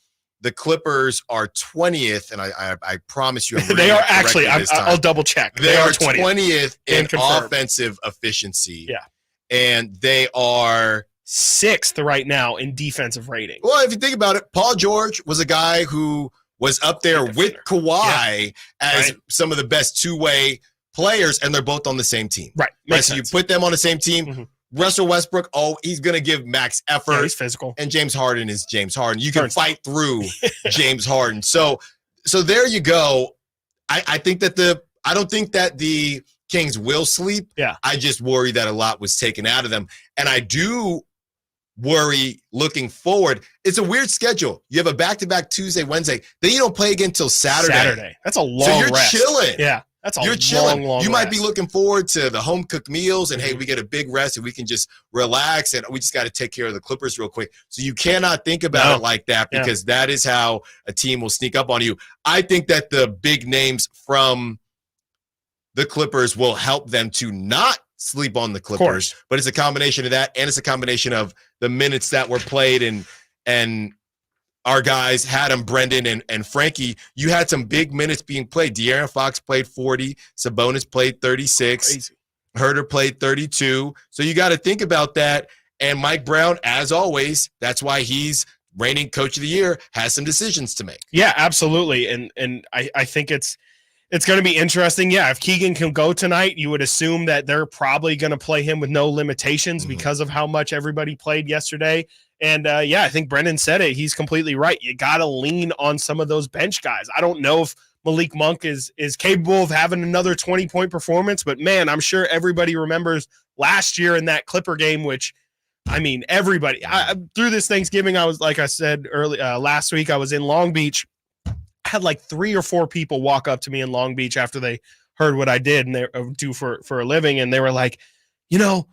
The Clippers are 20th, and I promise you I'm they are actually, I'll double check. They are 20th in offensive efficiency. Yeah. And they are 6th right now in defensive rating. Well, if you think about it, Paul George was a guy who was up there with Kawhi as some of the best two-way players, and they're both on the same team. Right. So you put them on the same team. Russell Westbrook, he's going to give max effort. Yeah, he's physical. And James Harden is James Harden. You can fight through James Harden. So there you go. I don't think that the Kings will sleep. Yeah. I just worry that a lot was taken out of them. And I do worry looking forward. It's a weird schedule. You have a back-to-back Tuesday, Wednesday. Then you don't play again until Saturday. That's a long So you're rest. chilling. Yeah. That's a You're chilling. long You might rest. be looking forward to the home-cooked meals and, hey, we get a big rest and we can just relax and we just got to take care of the Clippers real quick. So you cannot think about it like that because that is how a team will sneak up on you. I think that the big names from the Clippers will help them to not sleep on the Clippers, but it's a combination of that, and it's a combination of the minutes that were played, and our guys had them, Brendan and Frankie. You had some big minutes being played. De'Aaron Fox played 40, Sabonis played 36, Crazy. Herter played 32. So you got to think about that. And Mike Brown, as always, that's why he's reigning coach of the year, has some decisions to make. Yeah, absolutely. And I think it's going to be interesting. Yeah, if Keegan can go tonight, you would assume that they're probably going to play him with no limitations because of how much everybody played yesterday. And, I think Brendan said it. He's completely right. You got to lean on some of those bench guys. I don't know if Malik Monk is capable of having another 20-point performance, but, man, I'm sure everybody remembers last year in that Clipper game, which, I mean, everybody. Through this Thanksgiving, I was, like I said last week, I was in Long Beach. I had like 3 or 4 people walk up to me in Long Beach after they heard what I did and they do for a living. And they were like, the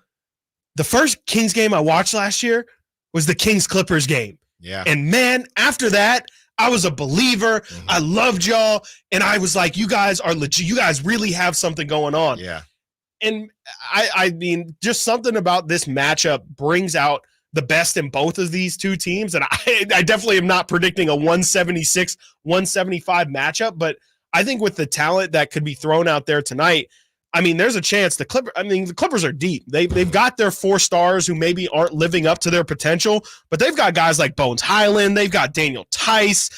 first Kings game I watched last year was the Kings Clippers game. Yeah. And man, after that, I was a believer. I loved y'all. And I was like, you guys are legit. You guys really have something going on. Yeah. And I mean, just something about this matchup brings out the best in both of these two teams. And I definitely am not predicting a 176-175 matchup, but I think with the talent that could be thrown out there tonight, I mean, there's a chance the Clippers are deep. They've got their 4 stars who maybe aren't living up to their potential, but they've got guys like Bones Highland. They've got Daniel Tice.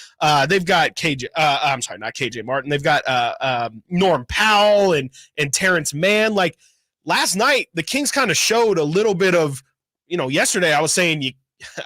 They've got I'm sorry, not KJ Martin. They've got Norm Powell and Terrence Mann. Like last night, the Kings kind of showed a little bit of, yesterday I was saying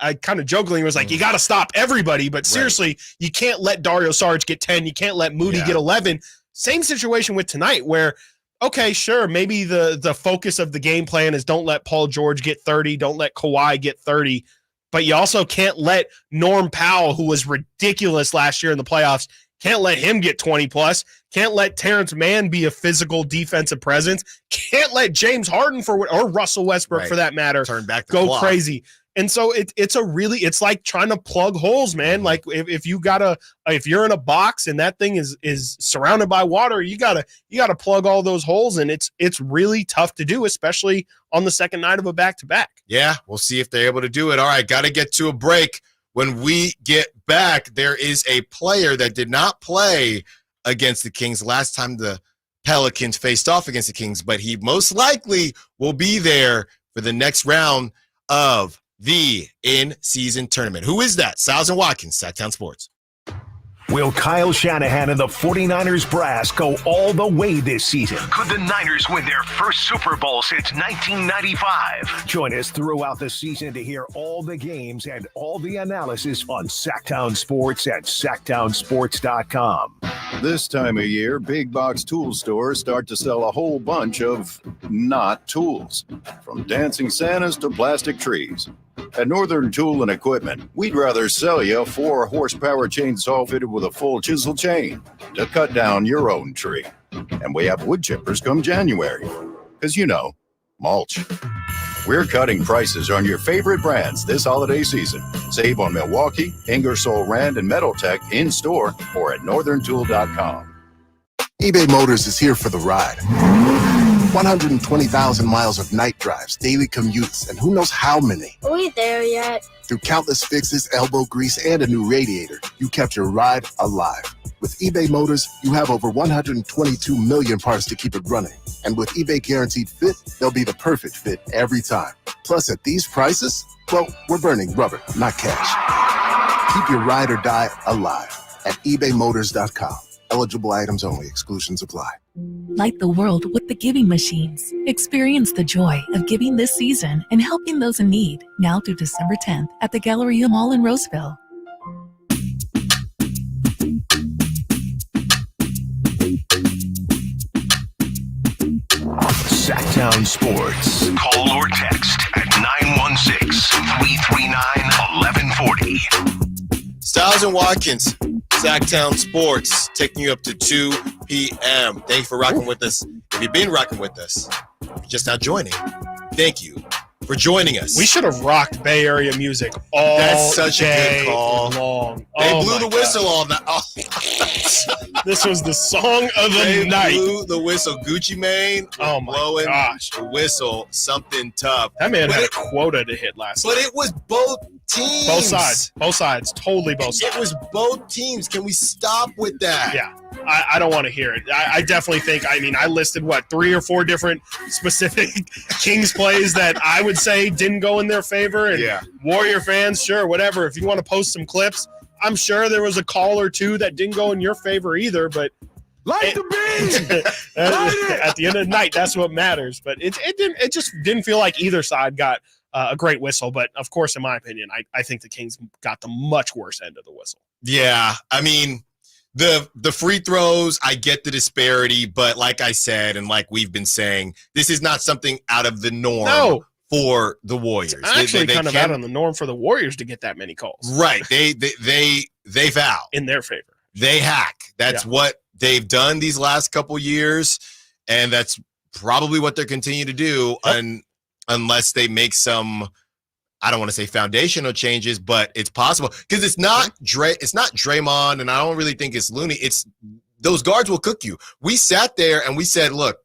I kind of jokingly was like, you got to stop everybody, but seriously, you can't let Dario Saric get 10. You can't let Moody get 11. Same situation with tonight where, okay, sure, maybe the focus of the game plan is don't let Paul George get 30, don't let Kawhi get 30, but you also can't let Norm Powell, who was ridiculous last year in the playoffs, can't let him get 20 plus, can't let Terrence Mann be a physical defensive presence, can't let James Harden or Russell Westbrook for that matter turn back the go clock. crazy. And so it's like trying to plug holes, man. Like if you're in a box and that thing is surrounded by water, you gotta plug all those holes, and it's really tough to do, especially on the second night of a back-to-back. Yeah, we'll see if they're able to do it. All right, got to get to a break. When we get back, there is a player that did not play against the Kings last time the Pelicans faced off against the Kings, but he most likely will be there for the next round of the in-season tournament. Who is that? Stiles Watkins, Sactown Sports. Will Kyle Shanahan and the 49ers brass go all the way this season? Could the Niners win their first Super Bowl since 1995? Join us throughout the season to hear all the games and all the analysis on Sactown Sports at SactownSports.com. This time of year, big box tool stores start to sell a whole bunch of not tools, from dancing Santas to plastic trees. At Northern Tool and Equipment, we'd rather sell you a 4-horsepower chainsaw fitted with a full chisel chain to cut down your own tree. And we have wood chippers come January. Because, mulch. We're cutting prices on your favorite brands this holiday season. Save on Milwaukee, Ingersoll Rand, and Metaltech in-store or at northerntool.com. eBay Motors is here for the ride. 120,000 miles of night drives, daily commutes, and who knows how many. Are we there yet? Through countless fixes, elbow grease, and a new radiator, you kept your ride alive. With eBay Motors, you have over 122 million parts to keep it running. And with eBay Guaranteed Fit, they'll be the perfect fit every time. Plus, at these prices, well, we're burning rubber, not cash. Keep your ride or die alive at ebaymotors.com. Eligible items only. Exclusions apply. Light the world with the giving machines. Experience the joy of giving this season and helping those in need. Now through December 10th at the Galleria Mall in Roseville. Sactown Sports. Call or text at 916-339-1140. Stiles and Watkins, Sactown Sports, taking you up to 2 p.m. Thank you for rocking with us. If you've been rocking with us, you're just now joining, thank you for joining us. We should have rocked Bay Area music all That's such a good call. long. They blew the whistle all night. Oh. This was the song of the night. They blew the whistle. Gucci Mane blowing the whistle. Something tough. That man had a quota to hit last night. But it was both teams. Both sides. Totally both sides. It was both teams. Can we stop with that? Yeah. I don't want to hear it. I definitely think, I listed, 3 or 4 different specific Kings plays that I would say didn't go in their favor. And Warrior fans, sure, whatever. If you want to post some clips, I'm sure there was a call or two that didn't go in your favor either. But light the beam! At the end of the night, that's what matters. But it just didn't feel like either side got a great whistle. But, of course, in my opinion, I think the Kings got the much worse end of the whistle. Yeah, the free throws, I get the disparity, but like I said, and like we've been saying, this is not something out of the norm for the Warriors. It's actually kind of out of the norm for the Warriors to get that many calls. Right. They foul. In their favor. They hack. That's what they've done these last couple years, and that's probably what they're continuing to do unless they make some, I don't want to say foundational changes, but it's possible because it's not Draymond, and I don't really think it's Looney. It's those guards will cook you. We sat there and we said, look,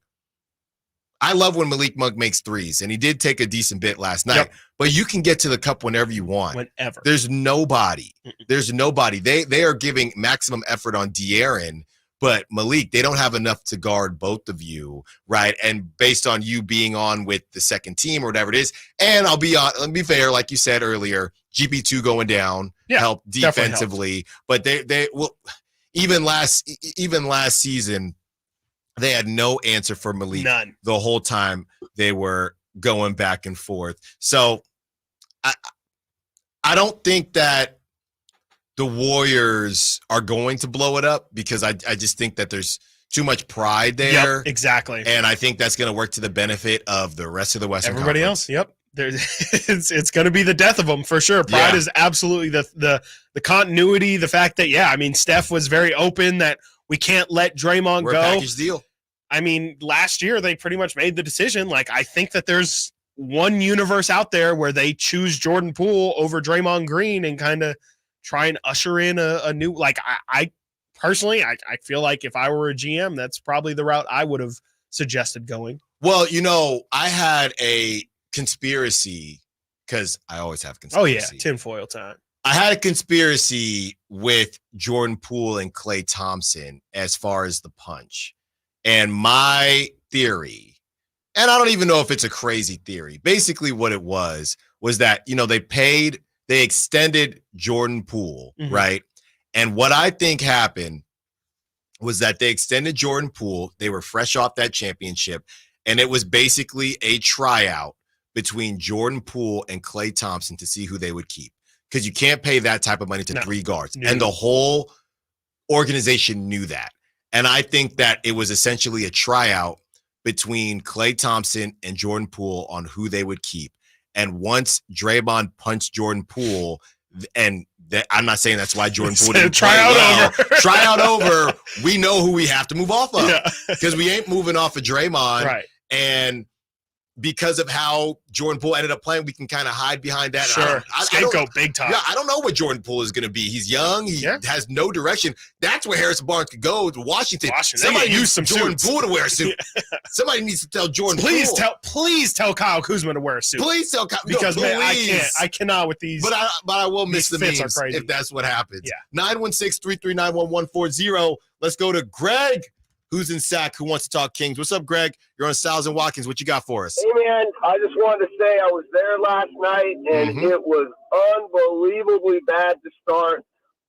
I love when Malik Monk makes threes, and he did take a decent bit last night, but you can get to the cup whenever you want. Whenever. There's nobody. There's nobody. They are giving maximum effort on De'Aaron, but Malik, they don't have enough to guard both of you, right? And based on you being on with the second team or whatever it is, and let me be fair, like you said earlier, GP2 going down helped defensively, but they will even last season, they had no answer for Malik. None. The whole time they were going back and forth. So I don't think that the Warriors are going to blow it up because I just think that there's too much pride there. Yep, exactly. And I think that's going to work to the benefit of the rest of the Western Everybody Conference. else, it's going to be the death of them for sure. Pride is absolutely the continuity, the fact that, Steph was very open that we can't let Draymond We're go. a package deal. Last year they pretty much made the decision. I think that there's one universe out there where they choose Jordan Poole over Draymond Green and kind of try and usher in a new, I personally, I feel like if I were a GM, that's probably the route I would have suggested going. Well, I had a conspiracy because I always have conspiracy. Oh, yeah, tinfoil time. I had a conspiracy with Jordan Poole and Klay Thompson as far as the punch. And my theory, and I don't even know if it's a crazy theory, basically what it was that, they extended Jordan Poole, right? And what I think happened was that they extended Jordan Poole. They were fresh off that championship, and it was basically a tryout between Jordan Poole and Klay Thompson to see who they would keep. Because you can't pay that type of money to 3 guards. And the whole organization knew that. And I think that it was essentially a tryout between Klay Thompson and Jordan Poole on who they would keep. And once Draymond punched Jordan Poole, and I'm not saying that's why Jordan Poole didn't try out over. We know who we have to move off of because we ain't moving off of Draymond. Right. And because of how Jordan Poole ended up playing, we can kind of hide behind that. Sure. Scapegoat big time. Yeah, I don't know what Jordan Poole is going to be. He's young. He has no direction. That's where Harrison Barnes could go to Washington. Somebody use needs some Jordan suits. Poole to wear a suit. Somebody needs to tell Jordan Poole. Please tell Kyle Kuzma to wear a suit. Please tell Kyle. Because man, I cannot with these. But I will miss the fits memes are crazy. if that's what happens. Yeah. 916-339-1140. Let's go to Greg, who's in Sac, who wants to talk Kings. What's up, Greg? You're on Stiles Watkins. What you got for us? Hey, man, I just wanted to say I was there last night, and it was unbelievably bad to start,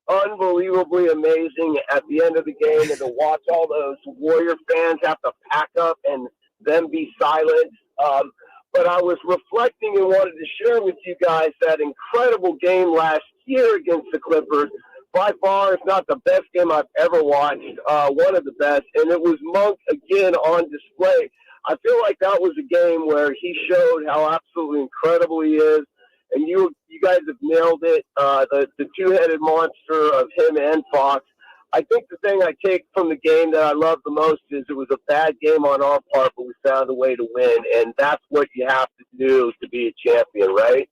unbelievably amazing at the end of the game, and to watch all those Warrior fans have to pack up and them be silent. But I was reflecting and wanted to share with you guys that incredible game last year against the Clippers. By far, if not the best game I've ever watched, one of the best, and it was Monk again on display. I feel like that was a game where he showed how absolutely incredible he is, and you guys have nailed it, the two-headed monster of him and Fox. I think the thing I take from the game that I love the most is it was a bad game on our part, but we found a way to win, and that's what you have to do to be a champion, right?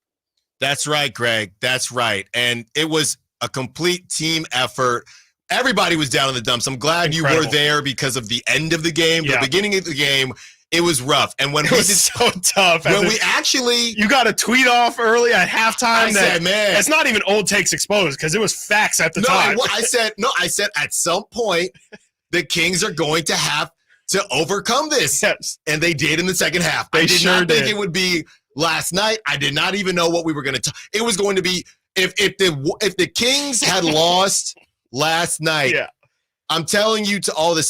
That's right, Greg. That's right. And it was a complete team effort. Everybody was down in the dumps. I'm glad you were there because of the end of the game. The beginning of the game, it was rough. And when it was so tough. When we actually, you got a tweet off early at halftime. I said, man, it's not even old takes exposed because it was facts at the time. I said at some point the Kings are going to have to overcome this. Yes. And they did in the second half. They I did sure not think did. it would be last night. I did not even know what we were going to it was going to be if the Kings had lost last night. Yeah. I'm telling you, to all the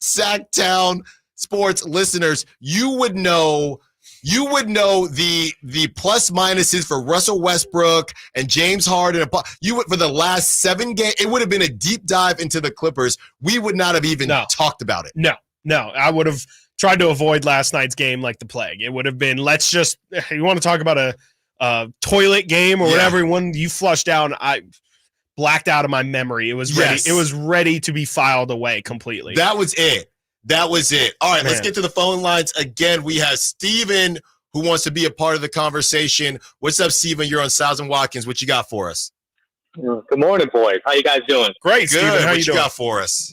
Sactown sports listeners, you would know the plus minuses for Russell Westbrook and James Harden. For the last 7 games, it would have been a deep dive into the Clippers. We would not have even talked about it. No, I would have tried to avoid last night's game like the plague. It would have been, you want to talk about a toilet game or whatever, one you flushed down, I blacked out of my memory. It was ready. It was ready to be filed away completely. That was it. All right, let's get to the phone lines again. We have Steven who wants to be a part of the conversation. What's up, Steven? You're on Stiles Watkins. What you got for us? Good morning, boys. How you guys doing? Great, Steven. Good. How What you you doing? got for us?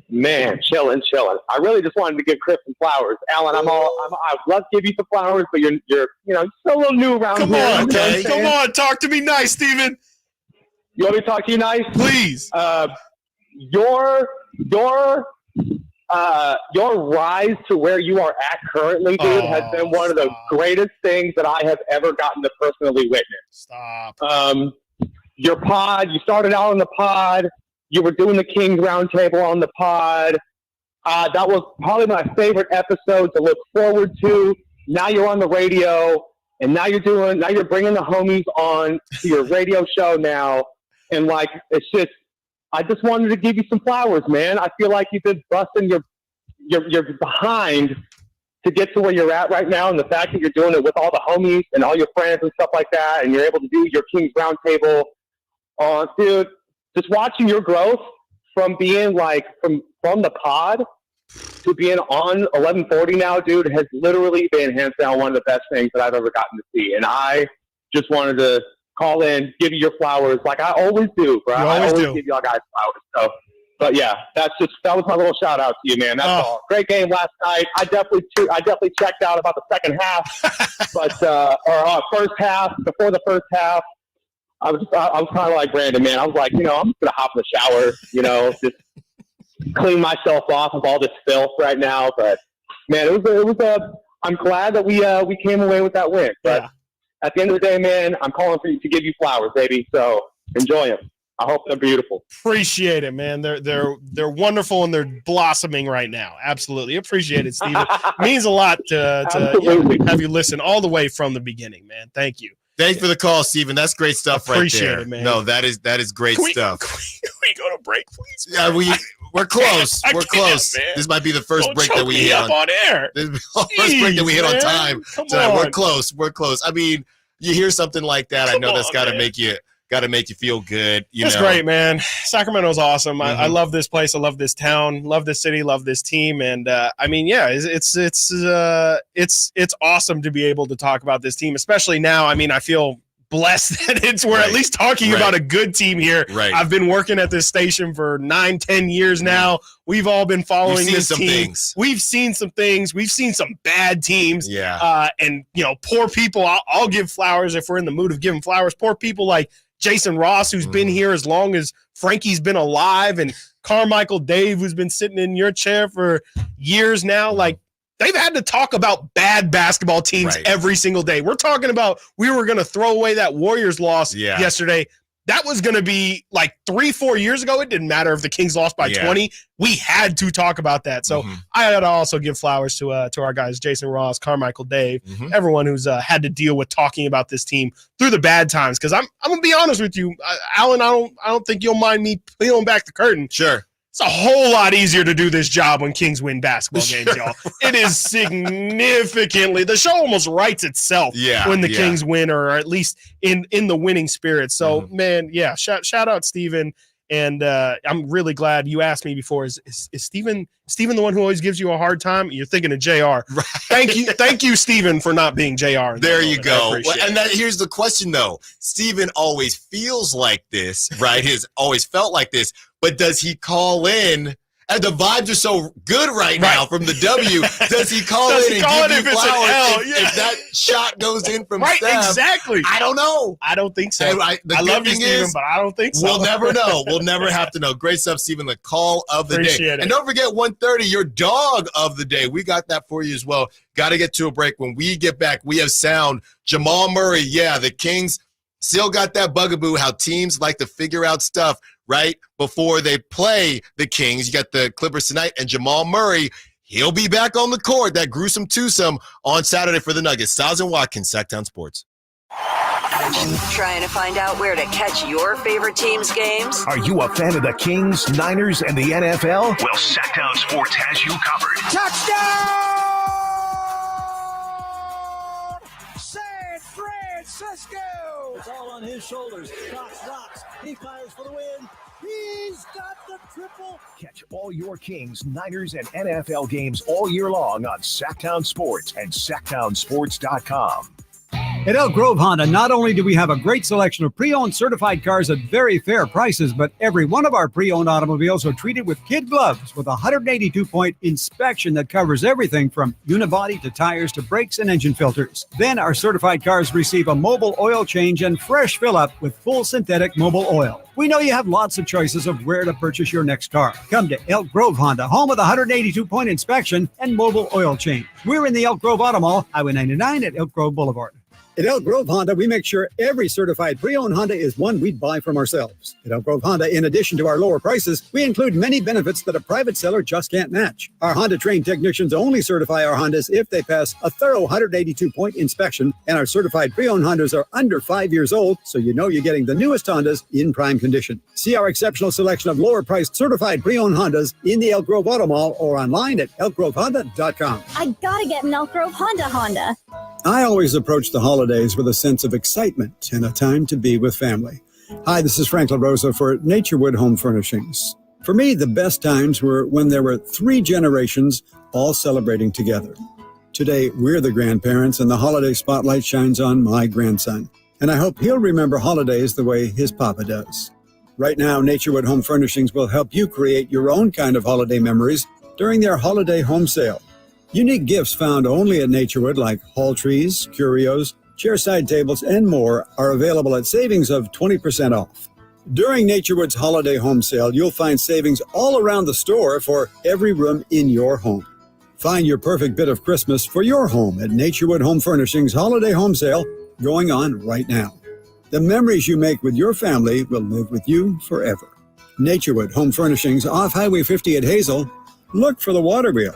Man, chilling. I really just wanted to give Chris some flowers. Alan, I'd love to give you some flowers, but you're still a little new around Come here. on, okay. Come on, talk to me nice, Steven. You want me to talk to you nice? Please. Your rise to where you are at currently, dude, has been one of the greatest things that I have ever gotten to personally witness. Stop. Your pod, you started out on the pod. You were doing the Kings Roundtable on the pod. That was probably my favorite episode to look forward to. Now you're on the radio, and now you're bringing the homies on to your radio show now. And it's just, I just wanted to give you some flowers, man. I feel like you've been busting your behind to get to where you're at right now. And the fact that you're doing it with all the homies and all your friends and stuff like that, and you're able to do your Kings Roundtable dude, just watching your growth from being from the pod to being on 1140 now, dude, has literally been hands down one of the best things that I've ever gotten to see. And I just wanted to call in, give you your flowers like I always do, bro. I always give y'all guys flowers. So, but yeah, that was my little shout out to you, man. That's all. Great game last night. I definitely checked out about the second half, but first half. Before the first half, I was kind of like Brandon, man. I was like, I'm just gonna hop in the shower, just clean myself off of all this filth right now. But man, I'm glad that we came away with that win. But at the end of the day, man, I'm calling for you to give you flowers, baby. So enjoy them. I hope they're beautiful. Appreciate it, man. They're wonderful and they're blossoming right now. Absolutely appreciate it, Steven. Means a lot to have you listen all the way from the beginning, man. Thank you. Thanks for the call, Steven. That's great stuff right there. Appreciate it, man. No, that is great stuff. Can we go to break, please? Yeah, We're close. I We're can't, close. man. This might be the first Don't break choke that we me hit up on air. This is the first break that we hit on Jeez, time. man. Come tonight. We're on. close. We're close. I mean, you hear something like that, I know that's got to make you feel good. It's great, man. Sacramento's awesome. I Mhm. love this place. I love this town. Love this city. Love this team. And I mean, yeah, it's awesome to be able to talk about this team, especially now. I mean, I feel blessed that we're at least talking about a good team here. Right. I've been working at this station for 9-10 years now. We've all been following We've seen this some team. things. We've seen some things. We've seen some bad teams. Yeah. And poor people. I'll give flowers if we're in the mood of giving flowers. Poor people like Jason Ross, who's been here as long as Frankie's been alive, and Carmichael Dave, who's been sitting in your chair for years now. Like, they've had to talk about bad basketball teams every single day. We're talking about we were going to throw away that Warriors loss yesterday. That was going to be like 3-4 years ago. It didn't matter if the Kings lost by 20. We had to talk about that. So I got to also give flowers to our guys, Jason Ross, Carmichael Dave, everyone who's had to deal with talking about this team through the bad times. Because I'm going to be honest with you, Alan, I don't think you'll mind me peeling back the curtain. Sure. It's a whole lot easier to do this job when Kings win basketball games, y'all. It is significantly. The show almost writes itself when the Kings win, or at least in the winning spirit. So, man, yeah, shout out Steven. And I'm really glad you asked me before. Is Steven the one who always gives you a hard time? You're thinking of JR. Right. Thank you, Steven, for not being JR. There you go. And here's the question, though. Steven always feels like this, right? He's always felt like this. But does he call in? And the vibes are so good right now from the W. Does he call in and give you flowers if that shot goes in from Steph? Exactly. I don't know. I don't think so. I love you, Steven, but I don't think so. We'll never know. We'll never have to know. Great stuff, Steven. The call of the Appreciate day. it. And don't forget 1:30, your dog of the day. We got that for you as well. Got to get to a break. When we get back, we have sound. Jamal Murray, the Kings still got that bugaboo, how teams like to figure out stuff right before they play the Kings. You got the Clippers tonight, and Jamal Murray, he'll be back on the court, that gruesome twosome, on Saturday for the Nuggets. Stiles and Watkins, Sactown Sports. Trying to find out where to catch your favorite team's games? Are you a fan of the Kings, Niners, and the NFL? Well, Sactown Sports has you covered. Touchdown! San Francisco! It's all on his shoulders. Knocks. He fires for the win. He's got the triple. Catch all your Kings, Niners, and NFL games all year long on Sactown Sports and SactownSports.com. At Elk Grove Honda, not only do we have a great selection of pre-owned certified cars at very fair prices, but every one of our pre-owned automobiles are treated with kid gloves with a 182-point inspection that covers everything from unibody to tires to brakes and engine filters. Then our certified cars receive a mobile oil change and fresh fill-up with full synthetic mobile oil. We know you have lots of choices of where to purchase your next car. Come to Elk Grove Honda, home of the 182-point inspection and mobile oil change. We're in the Elk Grove Auto Mall, Highway 99 at Elk Grove Boulevard. At Elk Grove Honda, we make sure every certified pre-owned Honda is one we'd buy from ourselves. At Elk Grove Honda, in addition to our lower prices, we include many benefits that a private seller just can't match. Our Honda-trained technicians only certify our Hondas if they pass a thorough 182-point inspection, and our certified pre-owned Hondas are under 5 years old, so you know you're getting the newest Hondas in prime condition. See our exceptional selection of lower-priced certified pre-owned Hondas in the Elk Grove Auto Mall or online at elkgrovehonda.com. I gotta get an Elk Grove Honda. I always approach the holidays with a sense of excitement and a time to be with family. Hi, this is Frank LaRosa for Naturewood Home Furnishings. For me, the best times were when there were 3 generations all celebrating together. Today, we're the grandparents, and the holiday spotlight shines on my grandson. And I hope he'll remember holidays the way his papa does. Right now, Naturewood Home Furnishings will help you create your own kind of holiday memories during their holiday home sale. Unique gifts found only at Naturewood, like hall trees, curios, chairside tables, and more, are available at savings of 20% off. During Naturewood's holiday home sale, you'll find savings all around the store for every room in your home. Find your perfect bit of Christmas for your home at Naturewood Home Furnishings holiday home sale going on right now. The memories you make with your family will live with you forever. Naturewood Home Furnishings off Highway 50 at Hazel. Look for the water wheel.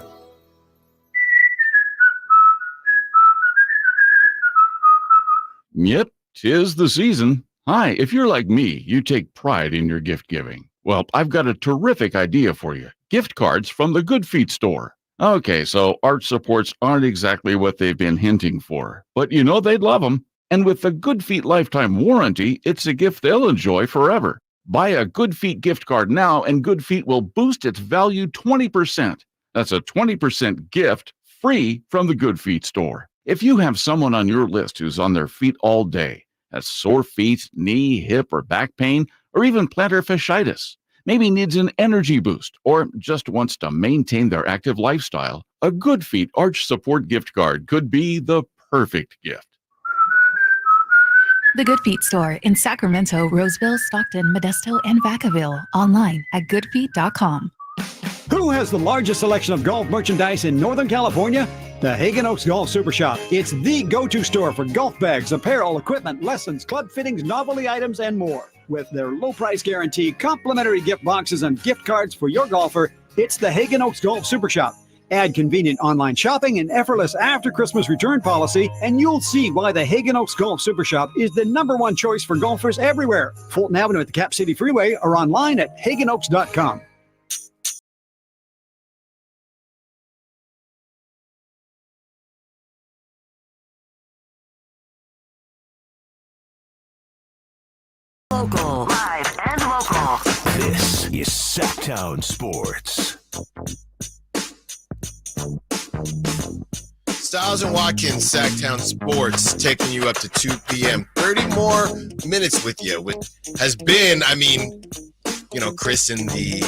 Yep, 'tis the season. Hi, if you're like me, you take pride in your gift giving. Well, I've got a terrific idea for you. Gift cards from the Good Feet store. Okay, so arch supports aren't exactly what they've been hinting for, but you know they'd love them. And with the Good Feet lifetime warranty, it's a gift they'll enjoy forever. Buy a Good Feet gift card now, and Good Feet will boost its value 20%. That's a 20% gift free from the Good Feet store. If you have someone on your list who's on their feet all day, has sore feet, knee, hip, or back pain, or even plantar fasciitis, maybe needs an energy boost, or just wants to maintain their active lifestyle, a Good Feet arch support gift card could be the perfect gift. The Good Feet store in Sacramento, Roseville, Stockton, Modesto, and Vacaville. Online at goodfeet.com. Who has the largest selection of golf merchandise in Northern California? The Hagen Oaks Golf Super Shop. It's the go-to store for golf bags, apparel, equipment, lessons, club fittings, novelty items, and more. With their low price guarantee, complimentary gift boxes, and gift cards for your golfer, it's the Hagen Oaks Golf Super Shop. Add convenient online shopping and effortless after-Christmas return policy, and you'll see why the Hagen Oaks Golf Super Shop is the #1 choice for golfers everywhere. Fulton Avenue at the Cap City Freeway or online at hagenoaks.com. Local, live, and local. This is Sactown Sports. Stiles and Watkins, Sactown Sports, taking you up to 2 p.m. 30 more minutes with you. Has been, Chris, in the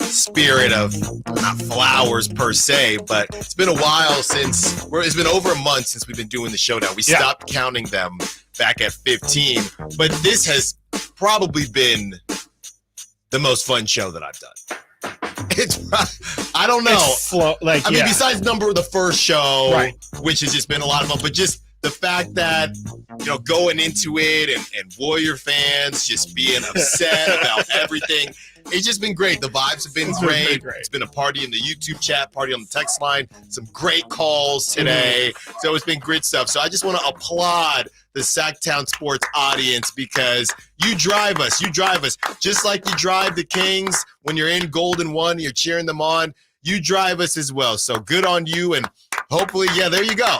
spirit of not flowers per se, but it's been a while it's been over a month since we've been doing the show now. We stopped counting them back at 15, but this has probably been the most fun show that I've done. I don't know. Besides the first show, right, which has just been a lot of fun, but just the fact that, going into it and Warrior fans just being upset about everything, it's just been great. The vibes have been great. It's been a party in the YouTube chat, party on the text line, some great calls today. So it's been great stuff. So I just want to applaud the Sactown Sports audience because you drive us. Just like you drive the Kings when you're in Golden One, you're cheering them on. You drive us as well. So good on you. And hopefully, there you go.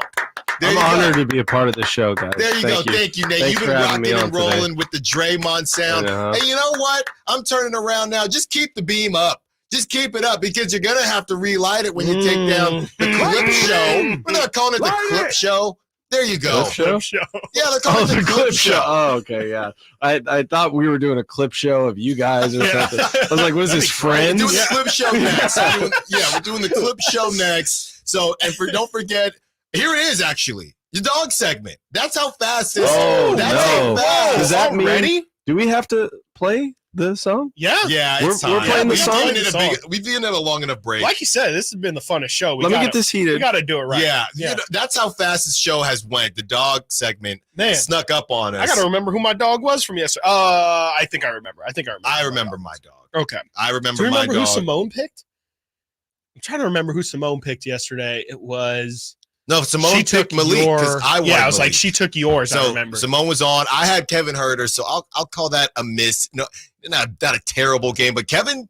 I'm honored to be a part of the show, guys. There you go. Thank you, Nate. Thanks You've been rocking and rolling today with the Draymond sound. Hey, you know what? I'm turning around now. Just keep the beam up. Just keep it up because you're going to have to relight it when you take down the clip show. We're not calling it the clip show. There you go. Clip show? Yeah, they're calling it the clip show. Oh, okay, yeah. I thought we were doing a clip show of you guys or something. I was like, what is this, Friends? We're doing the clip show next. We're doing the clip show next. So, don't forget, here it is actually. The dog segment. That's how fast this is. Oh, no. Does that mean, ready? Do we have to play the song? Yeah. We're playing the song. We've been at a long enough break. Like you said, this has been the funnest show. Let me get this heated. We got to do it right. Yeah. That's how fast this show has went. The dog segment snuck up on us. I got to remember who my dog was from yesterday. I think I remember. I remember my dog. Okay. I remember Do you my remember dog. who Simone picked? I'm trying to remember who Simone picked yesterday. It was... No, Simone took Malik because I won. Yeah, I was Malik. like, she took yours. So I remember. Simone was on. I had Kevin Herter, so I'll call that a miss. No, not a terrible game, but Kevin,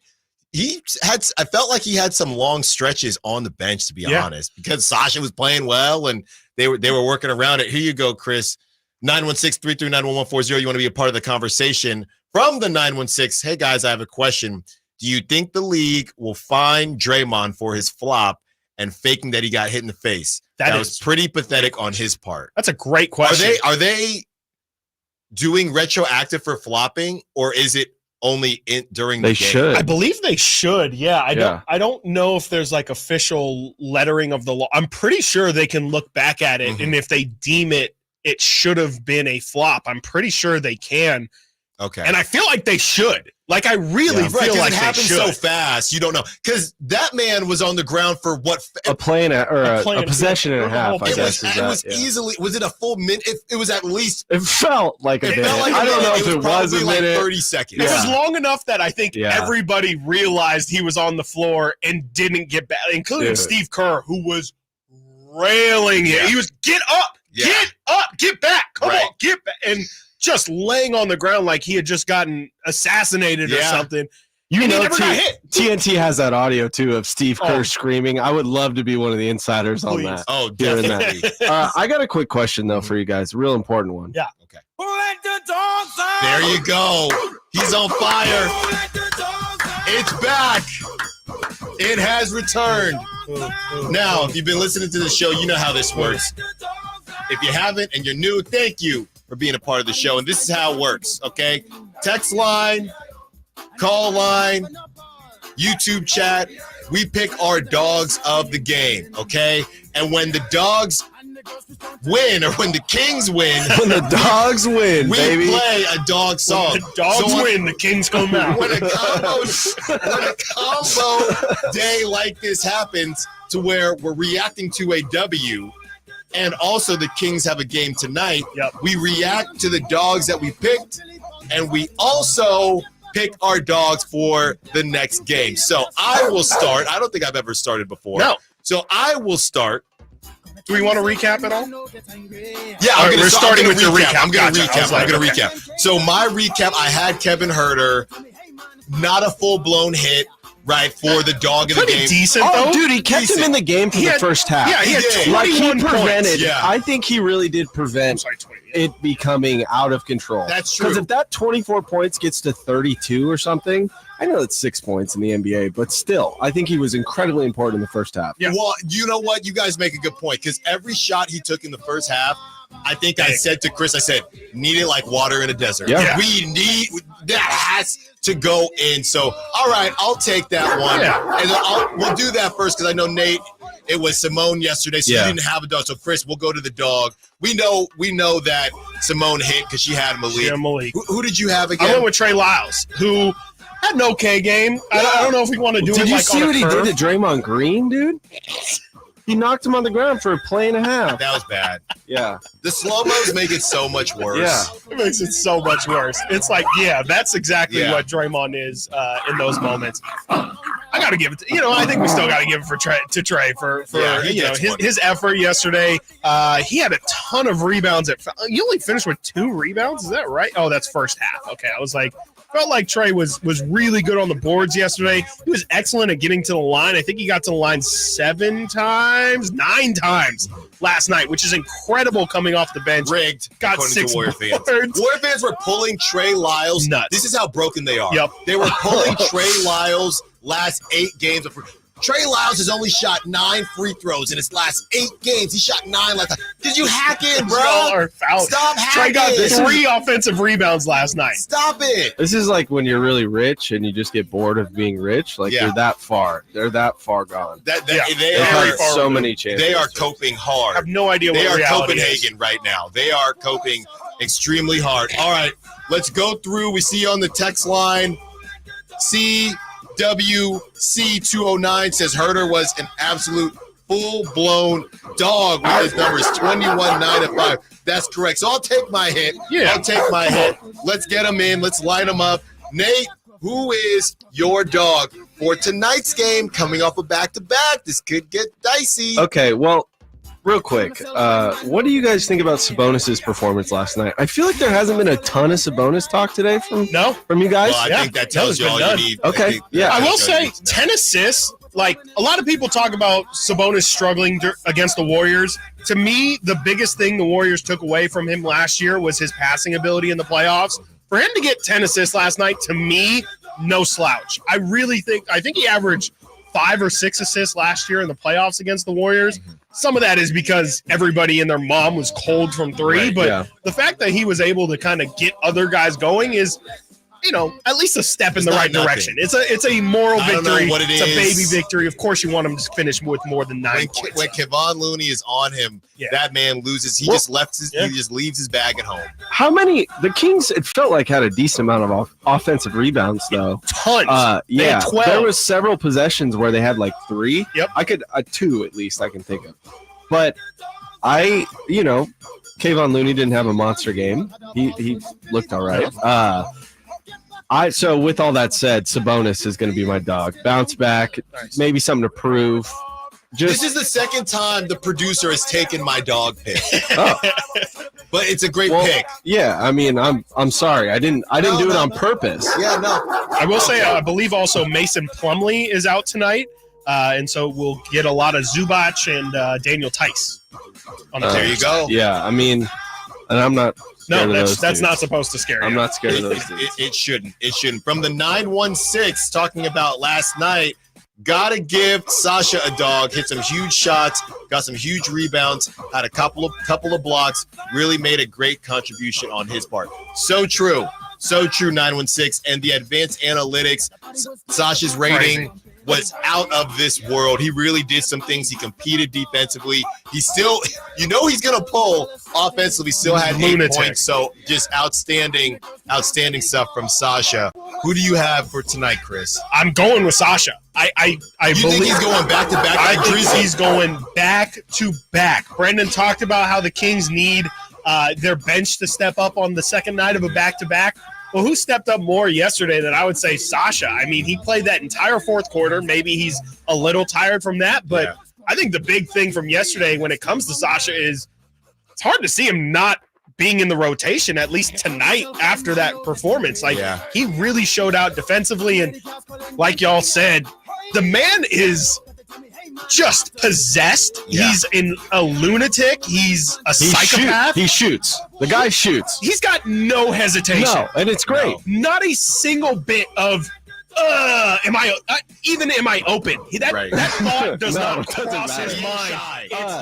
I felt like he had some long stretches on the bench, to be honest, because Sasha was playing well and they were working around it. Here you go, Chris. 916-339-1140. You want to be a part of the conversation from the 916. Hey guys, I have a question. Do you think the league will fine Draymond for his flop and faking that he got hit in the face? That was pretty pathetic on his part. That's a great question. Are they doing retroactive for flopping, or is it only during the game? Should. I believe they should. Yeah. I don't know if there's like official lettering of the law. I'm pretty sure they can look back at it, and if they deem it should have been a flop, I'm pretty sure they can. Okay. And I feel like they should. Like, I really feel like it they happens should. so fast. You don't know. Because that man was on the ground for what? A play or a possession and a half, I guess. Easily, was it a full minute? It was at least. It felt like a minute. I don't know if it was a minute. 30 seconds. It was long enough that I think everybody realized he was on the floor and didn't get back, including Steve Kerr, who was railing it. He was, get up, get back, come on, get back. And just laying on the ground like he had just gotten assassinated or something. You know, never got hit. TNT has that audio too of Steve Kerr screaming. I would love to be one of the insiders on that. Oh, hearing definitely. that. I got a quick question though for you guys, a real important one. Yeah. Okay. There you go. He's on fire. It's back. It has returned. Now, if you've been listening to the show, you know how this works. If you haven't and you're new, thank you for being a part of the show. And this is how it works, okay? Text line, call line, YouTube chat. We pick our dogs of the game, okay? And when the dogs win, or when the Kings win, when the dogs win, we baby, play a dog song. When the dogs win, the Kings come out. When a combo day like this happens, to where we're reacting to a W, and also the Kings have a game tonight, we react to the dogs that we picked, and we also pick our dogs for the next game. So I will start. I don't think I've ever started before. No. So I will start. Do we want to recap at all? Yeah, We're starting with your recap. I'm going to Gotcha. recap. I'm going to recap. So my recap, I had Kevin Herter, not a full-blown hit, right, for the dog of the game. Decent, oh, though. dude, he kept him in the game for the first half. Yeah, he had 21 like he prevented. points. Yeah. I think he really did prevent it becoming out of control. That's true. Because if that 24 points gets to 32 or something, I know it's 6 points in the NBA, but still, I think he was incredibly important in the first half. Yeah. Well, you know what? You guys make a good point, because every shot he took in the first half, I think I said to Chris, I said, need it like water in a desert. Yeah. We need that has to go in. So, all right, I'll take that one. Yeah. And we'll do that first, because I know, Nate, it was Simone yesterday, so you didn't have a dog. So, Chris, we'll go to the dog. We know that Simone hit because she had Malik. Yeah, Malik. Who did you have again? I went with Trey Lyles, who had an okay game. I don't know if we want to do Did it you like see on what a he curve. did to Draymond Green, dude? He knocked him on the ground for a play and a half. That was bad. Yeah. The slow-mos make it so much worse. Yeah. It makes it so much worse. It's like, that's exactly what Draymond is in those moments. I got to give it to, I think we still got to give it to Trey for his effort yesterday. He had a ton of rebounds. You only finished with 2 rebounds? Is that right? Oh, that's first half. Okay. I was like, felt like Trey was really good on the boards yesterday. He was excellent at getting to the line. I think he got to the line 9 times last night, which is incredible coming off the bench. Rigged. Got according 6 to Warrior fans. boards. Warrior fans were pulling Trey Lyles. Nuts. This is how broken they are. Yep. They were pulling Trey Lyles last 8 games. Trey Lyles has only shot 9 free throws in his last 8 games. He shot 9 last time. Did you hack in, bro? Y'all are foul. Stop Trey hacking. got 3 offensive rebounds last night. Stop it. This is like when you're really rich and you just get bored of being rich. Like you're that far. They're that far gone. They had are so many chances. They are coping hard. I have no idea They what are reality Copenhagen right now. They are coping extremely hard. All right, let's go through. We see you on the text line. WC209 says Herter was an absolute full-blown dog with his numbers 21, 9, and 5. That's correct. So I'll take my hit. Yeah. I'll take my hit. Let's get him in. Let's line him up. Nate, who is your dog for tonight's game? Coming off a back-to-back. This could get dicey. Okay, well, real quick, what do you guys think about Sabonis' performance last night? I feel like there hasn't been a ton of Sabonis talk today from you guys. Well, I think that tells you all you need. Okay, I will say 10 assists. Like, a lot of people talk about Sabonis struggling against the Warriors. To me, the biggest thing the Warriors took away from him last year was his passing ability in the playoffs. For him to get 10 assists last night, to me, no slouch. I think he averaged 5 or 6 assists last year in the playoffs against the Warriors. Some of that is because everybody and their mom was cold from 3, but the fact that he was able to kind of get other guys going is, at least a step in the right direction. It's a moral victory. What it's a baby victory. Of course, you want him to finish with more than 9 points. When Kevon Looney is on him, that man loses. He just leaves his bag at home. How many? The Kings, it felt like, had a decent amount of offensive rebounds, though. Tons. They had 12. There was several possessions where they had like 3. Yep. I could 2 at least I can think of. But Kevon Looney didn't have a monster game. He looked all right. So with all that said, Sabonis is going to be my dog. Bounce back, maybe something to prove. This is the second time the producer has taken my dog pick. but it's a great pick. Yeah, I mean, I'm sorry. I didn't do it on purpose. Yeah, no. I will say, I believe also Mason Plumlee is out tonight, and so we'll get a lot of Zubac and Daniel Tice. There you go. Yeah, I mean, and I'm not. No, that's not supposed to scare you. I'm not scared of those dudes. It shouldn't. It shouldn't. From the 916, talking about last night, gotta give Sasha a dog. Hit some huge shots, got some huge rebounds, had a couple of blocks. Really made a great contribution on his part. So true. 916, and the advanced analytics. Sasha's rating was out of this world. He really did some things. He competed defensively. He still, he's going to pull offensively. Still had 8 points. So just outstanding stuff from Sasha. Who do you have for tonight, Chris? I'm going with Sasha. I believe think he's going back to back. I think he's going back to back. Brendan talked about how the Kings need their bench to step up on the second night of a back-to-back. Well, who stepped up more yesterday than I would say Sasha? I mean, he played that entire fourth quarter. Maybe he's a little tired from that, but I think the big thing from yesterday when it comes to Sasha is it's hard to see him not being in the rotation, at least tonight after that performance. He really showed out defensively, and like y'all said, the man is just possessed. Yeah. He's a lunatic. He's a psychopath. He shoots. The guy shoots. He's got no hesitation. No, and it's great. Not a single bit of am I open? That thought does not cross his mind.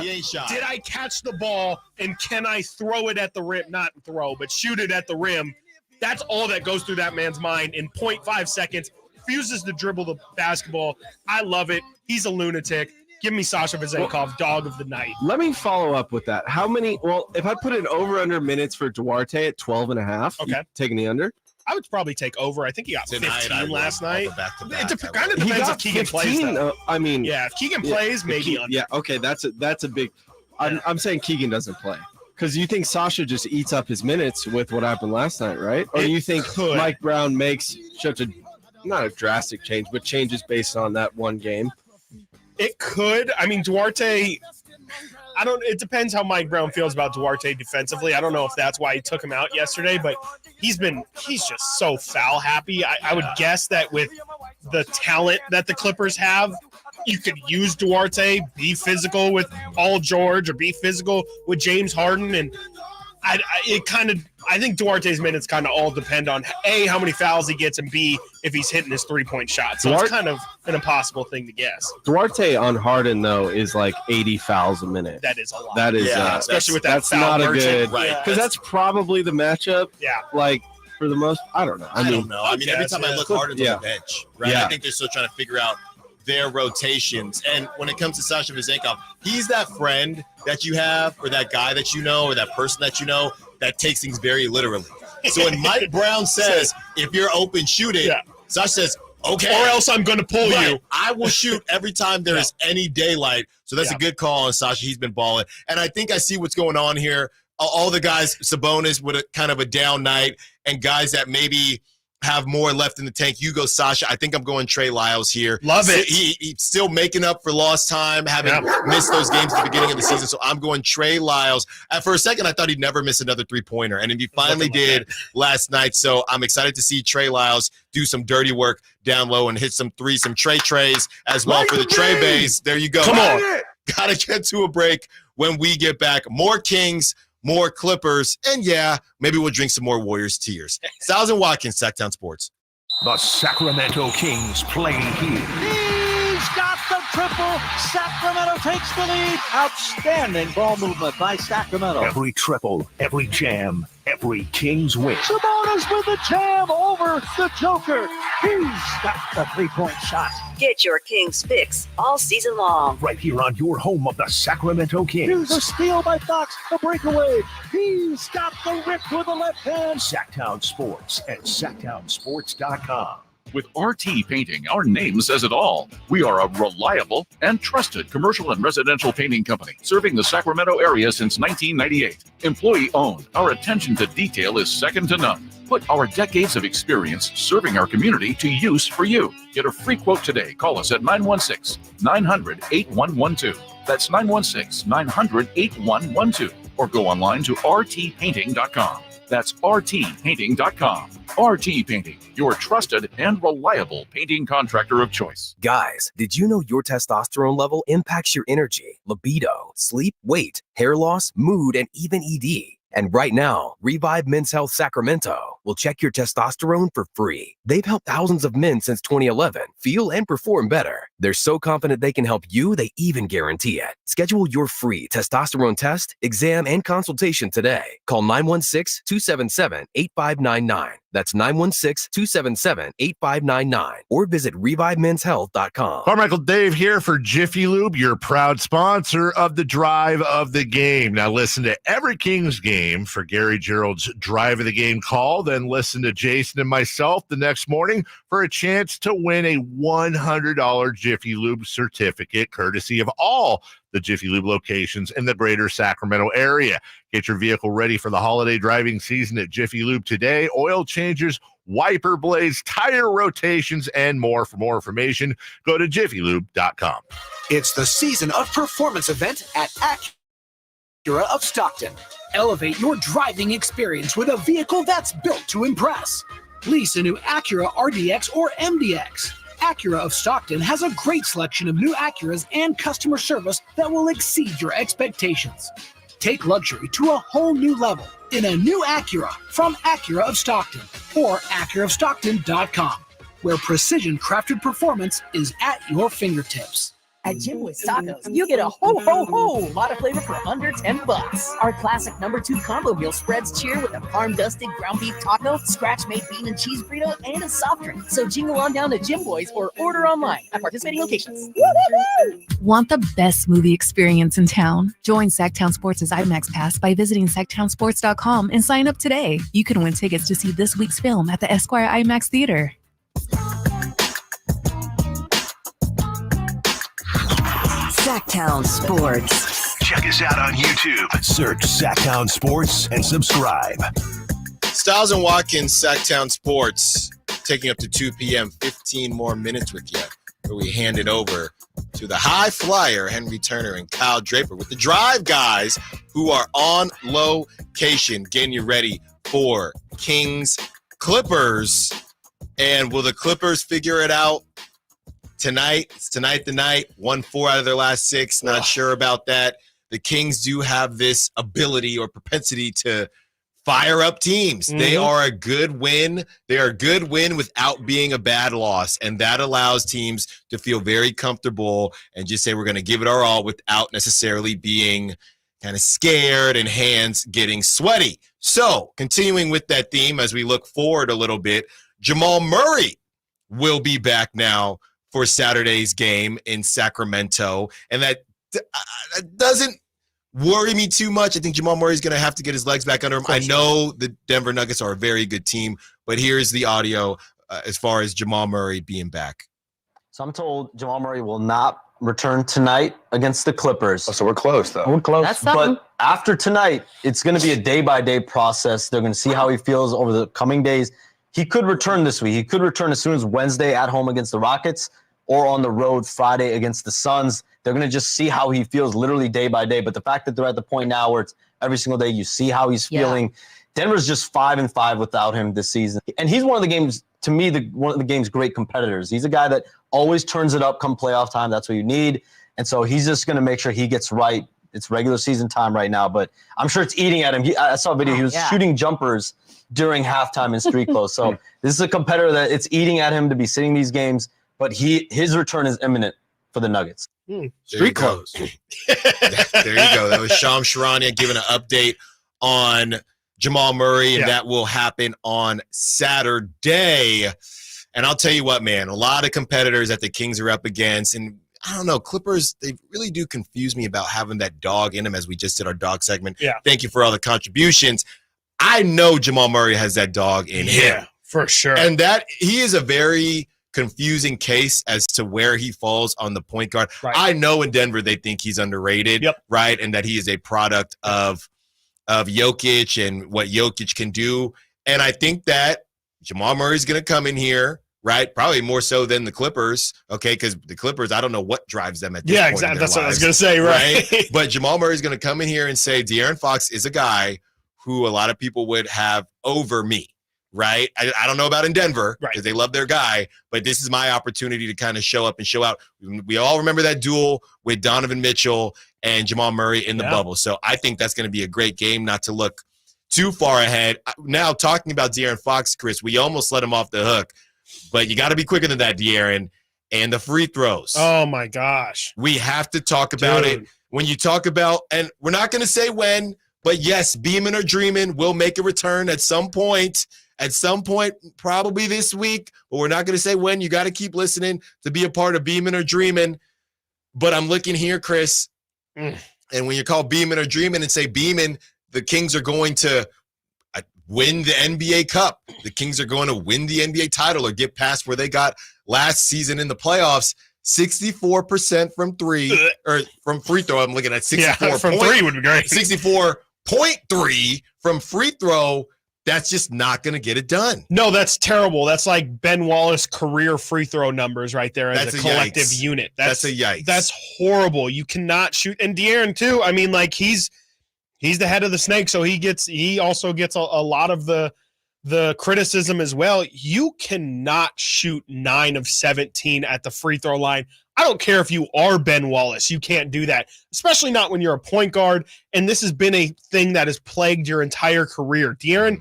He ain't shy. Did I catch the ball and can I throw it at the rim? Not throw, but shoot it at the rim. That's all that goes through that man's mind in 0.5 seconds. Refuses to dribble the basketball. I love it. He's a lunatic. Give me Sasha Vezenkov, dog of the night. Let me follow up with that. If I put an over-under minutes for Duarte at 12.5, okay, taking the under? I would probably take over. I think he got 15 last night. It kind of He depends got if Keegan 15, plays, though. if Keegan plays, maybe under. Yeah, okay, that's a big – I'm saying Keegan doesn't play. Because you think Sasha just eats up his minutes with what happened last night, right? Or you think Mike Brown makes such a – not a drastic change, but changes based on that one game? It could. I mean, Duarte, it depends how Mike Brown feels about Duarte defensively. I don't know if that's why he took him out yesterday, but he's just so foul happy. I would guess that with the talent that the Clippers have, you could use Duarte, be physical with Paul George or be physical with James Harden. And I think Duarte's minutes kind of all depend on A, how many fouls he gets, and B, if he's hitting his 3-point shot. So it's kind of an impossible thing to guess. Duarte on Harden, though, is like 80 fouls a minute. That is a lot. That is, especially with that that's foul not merchant. a good, because that's probably the matchup. Yeah. Like, for the most, I don't know. I don't know. I mean, every time I look, Harden's on the bench, right? Yeah. I think they're still trying to figure out their rotations. And when it comes to Sasha Vezenkov, he's that friend that you have, or that guy that you know, or that person that you know that takes things very literally. So when Mike Brown says, if you're open, shoot it, Sasha says, okay. Or else I'm going to pull you. I will shoot every time there is any daylight. So that's a good call on Sasha. He's been balling. And I think I see what's going on here. All the guys, Sabonis with a kind of a down night, and guys that maybe have more left in the tank. You go, Sasha. I think I'm going Trey Lyles here. Love it. He's still making up for lost time, having missed those games at the beginning of the season. So I'm going Trey Lyles. And for a second, I thought he'd never miss another three-pointer, and he finally did last night. So I'm excited to see Trey Lyles do some dirty work down low and hit some threes, some Trays as well for the Trey base. There you go. Come on. Got to get to a break. When we get back, more Kings, more Clippers, and maybe we'll drink some more Warriors tears. Stiles Watkins, Sactown Sports. The Sacramento Kings play here. He's got the triple. Sacramento takes the lead. Outstanding ball movement by Sacramento. Every triple, every jam, every Kings win. Sabonis with the jam over the Joker. He's got the 3-point shot. Get your Kings fix all season long. Right here on your home of the Sacramento Kings. Here's a steal by Fox, the breakaway. He's got the rip with the left hand. Sactown Sports at SactownSports.com. With RT Painting, our name says it all. We are a reliable and trusted commercial and residential painting company serving the Sacramento area since 1998. Employee-owned, our attention to detail is second to none. Put our decades of experience serving our community to use for you. Get a free quote today. Call us at 916-900-8112. That's 916-900-8112. or go online to rtpainting.com. That's rtpainting.com. RT Painting, your trusted and reliable painting contractor of choice. Guys, did you know your testosterone level impacts your energy, libido, sleep, weight, hair loss, mood, and even ED? And right now, Revive Men's Health Sacramento will check your testosterone for free. They've helped thousands of men since 2011 feel and perform better. They're so confident they can help you, they even guarantee it. Schedule your free testosterone test, exam, and consultation today. Call 916-277-8599. That's 916-277-8599. Or visit ReviveMen'sHealth.com. Carmichael Dave here for Jiffy Lube, your proud sponsor of the Drive of the Game. Now listen to every Kings game for Gary Gerald's Drive of the Game call. Then listen to Jason and myself the next morning for a chance to win a $100 Jiffy Lube certificate, courtesy of all the Jiffy Lube locations in the greater Sacramento area. Get your vehicle ready for the holiday driving season at Jiffy Lube today. Oil changes, wiper blades, tire rotations, and more. For more information, go to jiffylube.com. It's the season of performance event at Acura of Stockton. Elevate your driving experience with a vehicle that's built to impress. Lease a new Acura RDX or MDX. Acura of Stockton has a great selection of new Acuras and customer service that will exceed your expectations. Take luxury to a whole new level in a new Acura from Acura of Stockton or AcuraofStockton.com, where precision-crafted performance is at your fingertips. At Jim with Tacos, you get a ho-ho-ho lot of flavor for under $10. Our classic #2 combo meal spreads cheer with a farm-dusted ground beef taco, scratch-made bean and cheese burrito, and a soft drink. So jingle on down to Jim Boys or order online at participating locations. Woo-hoo-hoo! Want the best movie experience in town? Join Sactown Sports' IMAX Pass by visiting SactownSports.com and sign up today. You can win tickets to see this week's film at the Esquire IMAX Theater. Sactown Sports. Check us out on YouTube. Search Sactown Sports and subscribe. Stiles and Watkins, Sactown Sports, taking up to 2 p.m., 15 more minutes with you, where we hand it over to the high flyer, Henry Turner and Kyle Draper, with the Drive guys who are on location, getting you ready for Kings Clippers. And will the Clippers figure it out tonight? It's tonight the night. 1-4 out of their last 6. Not sure about that. The Kings do have this ability or propensity to fire up teams. Mm-hmm. They are a good win. They are a good win without being a bad loss. And that allows teams to feel very comfortable and just say, we're going to give it our all without necessarily being kind of scared and hands getting sweaty. So continuing with that theme, as we look forward a little bit, Jamal Murray will be back now for Saturday's game in Sacramento. And that doesn't worry me too much. I think Jamal Murray's going to have to get his legs back under him. I know the Denver Nuggets are a very good team, but here's the audio as far as Jamal Murray being back. So I'm told Jamal Murray will not return tonight against the Clippers. Oh, so we're close, though. We're close. That's something. But after tonight, it's going to be a day-by-day process. They're going to see how he feels over the coming days. He could return this week. He could return as soon as Wednesday at home against the Rockets or on the road Friday against the Suns. They're going to just see how he feels literally day by day. But the fact that they're at the point now where it's every single day you see how he's feeling. Denver's just 5-5 without him this season. And he's one of the game's, to me, one of the game's great competitors. He's a guy that always turns it up come playoff time. That's what you need. And so he's just going to make sure he gets right. It's regular season time right now, but I'm sure it's eating at him. I saw a video. He was shooting jumpers during halftime in street clothes. So this is a competitor that it's eating at him to be sitting these games, but his return is imminent for the Nuggets. Street clothes. There you go. That was Shams Charania giving an update on Jamal Murray, and that will happen on Saturday. And I'll tell you what, man, a lot of competitors that the Kings are up against, and I don't know, Clippers, they really do confuse me about having that dog in them, as we just did our dog segment. Yeah. Thank you for all the contributions. I know Jamal Murray has that dog in him. Yeah, for sure. And that he is a very confusing case as to where he falls on the point guard. Right. I know in Denver they think he's underrated, right? And that he is a product of Jokic and what Jokic can do. And I think that Jamal Murray's going to come in here right? Probably more so than the Clippers, okay? Because the Clippers, I don't know what drives them at this point. Exactly. In their That's what I was lives, going to say, right? But Jamal Murray is going to come in here and say, De'Aaron Fox is a guy who a lot of people would have over me, right? I don't know about in Denver because they love their guy, but this is my opportunity to kind of show up and show out. We all remember that duel with Donovan Mitchell and Jamal Murray in the bubble. So I think that's going to be a great game, not to look too far ahead. Now, talking about De'Aaron Fox, Chris, we almost let him off the hook, but you got to be quicker than that, De'Aaron. And the free throws. Oh, my gosh. We have to talk about it. When you talk about, and we're not going to say when, but yes, beaming or dreaming will make a return at some point. At some point, probably this week, but we're not going to say when. You got to keep listening to be a part of beaming or dreaming. But I'm looking here, Chris, and when you call beaming or dreaming and say beaming, the Kings are going to win the NBA Cup. The Kings are going to win the NBA title or get past where they got last season in the playoffs. 64% from three or from free throw. I'm looking at 64. Yeah, from three would be great. 64.3 from free throw. That's just not going to get it done. No, that's terrible. That's like Ben Wallace career free throw numbers right there as That's a a collective yikes. unit. That's a yikes. That's horrible. You cannot shoot. And De'Aaron too. I mean, like he's the head of the snake, so he also gets a lot of the criticism as well. You cannot shoot 9 of 17 at the free throw line. I don't care if you are Ben Wallace. You can't do that, especially not when you're a point guard. And this has been a thing that has plagued your entire career. De'Aaron,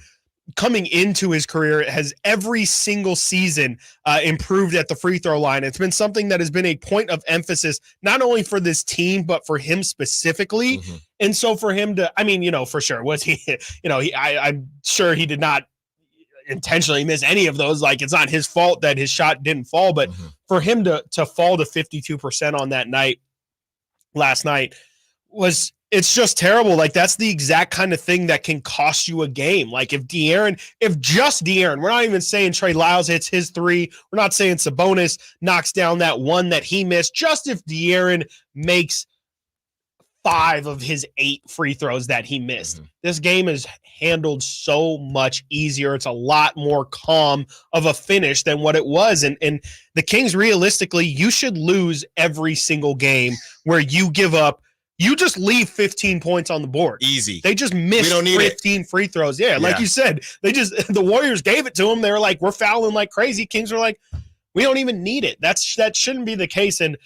coming into his career, has every single season improved at the free throw line. It's been something that has been a point of emphasis, not only for this team, but for him specifically. And so for him to, I mean, for sure, was he, I'm sure he did not intentionally miss any of those. Like, it's not his fault that his shot didn't fall, but for him to fall to 52% on that night, last night, it's just terrible. Like, that's the exact kind of thing that can cost you a game. Like, if just De'Aaron, we're not even saying Trey Lyles hits his 3, we're not saying Sabonis knocks down that one that he missed, just if De'Aaron makes 5 of his 8 free throws that he missed. This game is handled so much easier. It's a lot more calm of a finish than what it was. And the Kings, realistically, you should lose every single game where you give up. You just leave 15 points on the board. Easy. They just missed 15 free throws. Yeah, like you said, the Warriors gave it to them. They were like, we're fouling like crazy. Kings were like, we don't even need it. That shouldn't be the case. And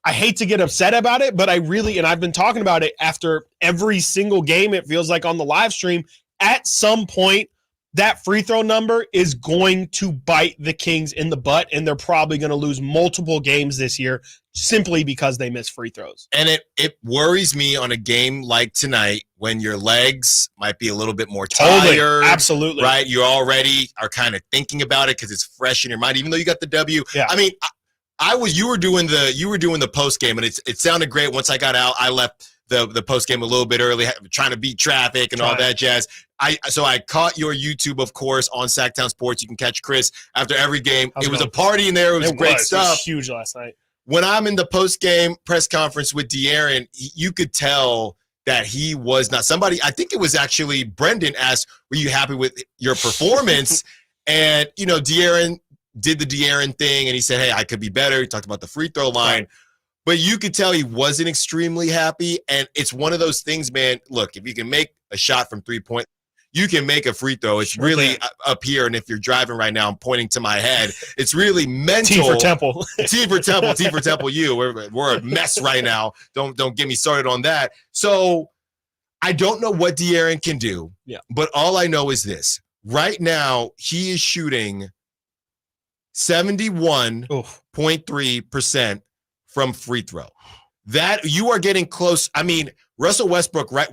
I hate to get upset about it, but I've been talking about it after every single game, it feels like on the live stream, at some point, that free throw number is going to bite the Kings in the butt, and they're probably going to lose multiple games this year simply because they miss free throws. And it worries me on a game like tonight when your legs might be a little bit more tired. Totally. Absolutely. Right? You already are kind of thinking about it because it's fresh in your mind, even though you got the W. Yeah. I mean, you were doing the post game, and it sounded great. Once I got out, I left the post game a little bit early, trying to beat traffic and all that jazz. So I caught your YouTube, of course, on Sactown Sports. You can catch Chris after every game. It was a party in there. It was great stuff. It was huge last night. When I'm in the post game press conference with De'Aaron, you could tell that he was not somebody. I think it was actually Brendan asked, "Were you happy with your performance?" And De'Aaron did the De'Aaron thing, and he said, "Hey, I could be better." He talked about the free throw line. Right. But you could tell he wasn't extremely happy, and it's one of those things, man. Look, if you can make a shot from 3-point, you can make a free throw. It's really up here, and if you're driving right now, I'm pointing to my head. It's really mental. T for Temple. T for Temple. T for Temple. We're a mess right now. Don't get me started on that. So I don't know what De'Aaron can do. Yeah. But all I know is this: right now he is shooting 71.3% from free throw. That you are getting close. I mean, Russell Westbrook right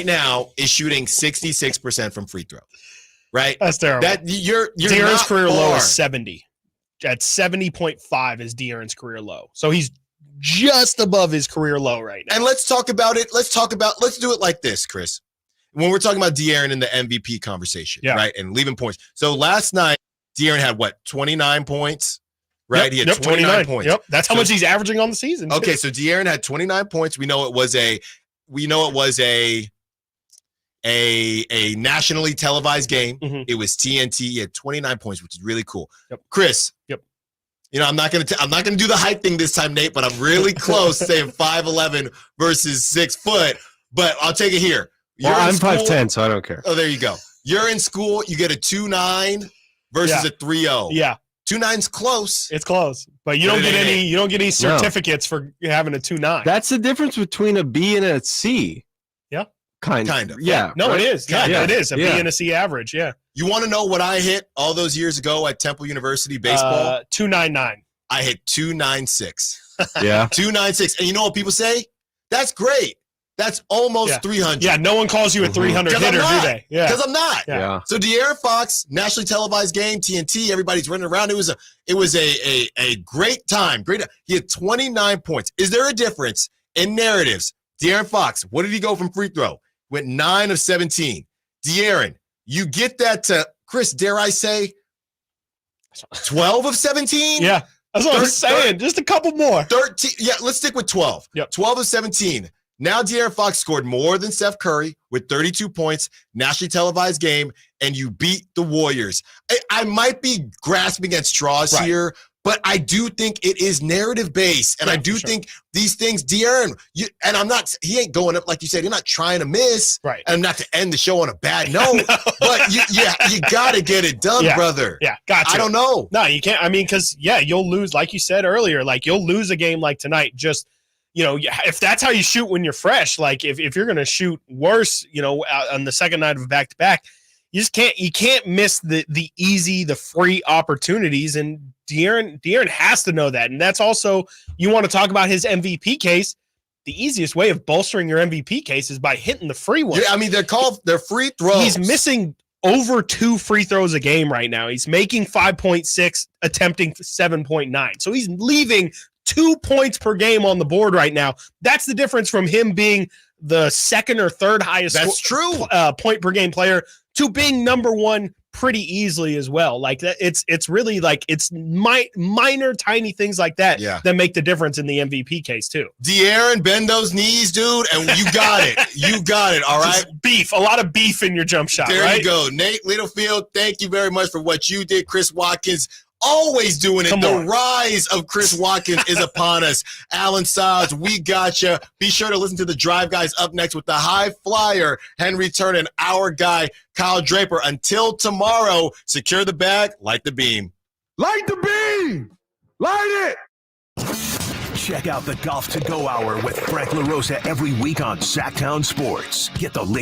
now is shooting 66% from free throw. Right? That's terrible. You're De'Aaron's career far. low is 70. At 70.5 is De'Aaron's career low. So he's just above his career low right now. And let's talk about it. Let's do it like this, Chris. When we're talking about De'Aaron in the MVP conversation, right? And leaving points. So last night, De'Aaron had 29 points, right? He had 29 points. Yep. That's how much he's averaging on the season. Okay, so De'Aaron had 29 points. We know it was a a nationally televised game. It was TNT. He had 29 points, which is really cool. Yep. Chris. Yep. You know, I'm not gonna do the hype thing this time, Nate, but I'm really close saying 5'11" versus 6 foot. But I'll take it here. I'm 5'10", so I don't care. Oh, there you go. You're in school. You get a 2.9 versus a 3.0. Yeah. 2.9's close. It's close, but you don't get any. You don't get any certificates for having a 2.9. That's the difference between a B and a C. Yeah. Kind of. Yeah. No, right? it is. Yeah, it is a B Yeah. and a C average. Yeah. You want to know what I hit all those years ago at Temple University baseball? 2.99. I hit 2.96. Yeah. 2.96. And you know what people say? That's great. That's almost 300. Yeah, no one calls you a 300 hitter, do they? Yeah. Because I'm not. Yeah. So De'Aaron Fox, nationally televised game, TNT, everybody's running around. It was a great time. Great. He had 29 points. Is there a difference in narratives? De'Aaron Fox, what did he go from free throw? Went 9 of 17. De'Aaron, you get that to, Chris, dare I say, 12 of 17? Yeah. That's what I'm saying. Just a couple more. 13. Yeah, let's stick with 12. Yep. 12 of 17. Now De'Aaron Fox scored more than Steph Curry with 32 points, nationally televised game, and you beat the Warriors. I might be grasping at straws here, but I do think it is narrative based, and I do think these things, De'Aaron, he ain't going up like you said. You're not trying to miss, right? And not to end the show on a bad note, but you got to get it done, brother. Yeah, gotcha. I don't know. No, you can't. I mean, because you'll lose, like you said earlier. Like you'll lose a game like tonight. Just if that's how you shoot when you're fresh, like if you're gonna shoot worse, on the second night of back to back, you can't miss the free opportunities, and De'Aaron has to know that. And that's also, you want to talk about his MVP case. The easiest way of bolstering your MVP case is by hitting the free ones. Yeah, I mean, they're free throws. He's missing over 2 free throws a game right now. He's making 5.6, attempting 7.9. So he's leaving 2 points per game on the board right now. That's the difference from him being the second or third highest point per game player to being number one pretty easily as well. Like that, it's really like it's minor tiny things like that that make the difference in the MVP case too. De'Aaron, bend those knees, dude, and you got it. You got it. All right. Beef, a lot of beef in your jump shot. There right? you go, Nate Littlefield. Thank you very much for what you did, Chris Watkins. Always doing it. The rise of Chris Watkins is upon us. Alan Stiles, we got you. Be sure to listen to the Drive Guys up next with the high flyer, Henry Turner, and our guy, Kyle Draper. Until tomorrow, secure the bag, light the beam. Light the beam! Light it! Check out the Golf to Go Hour with Frank LaRosa every week on Sactown Sports. Get the latest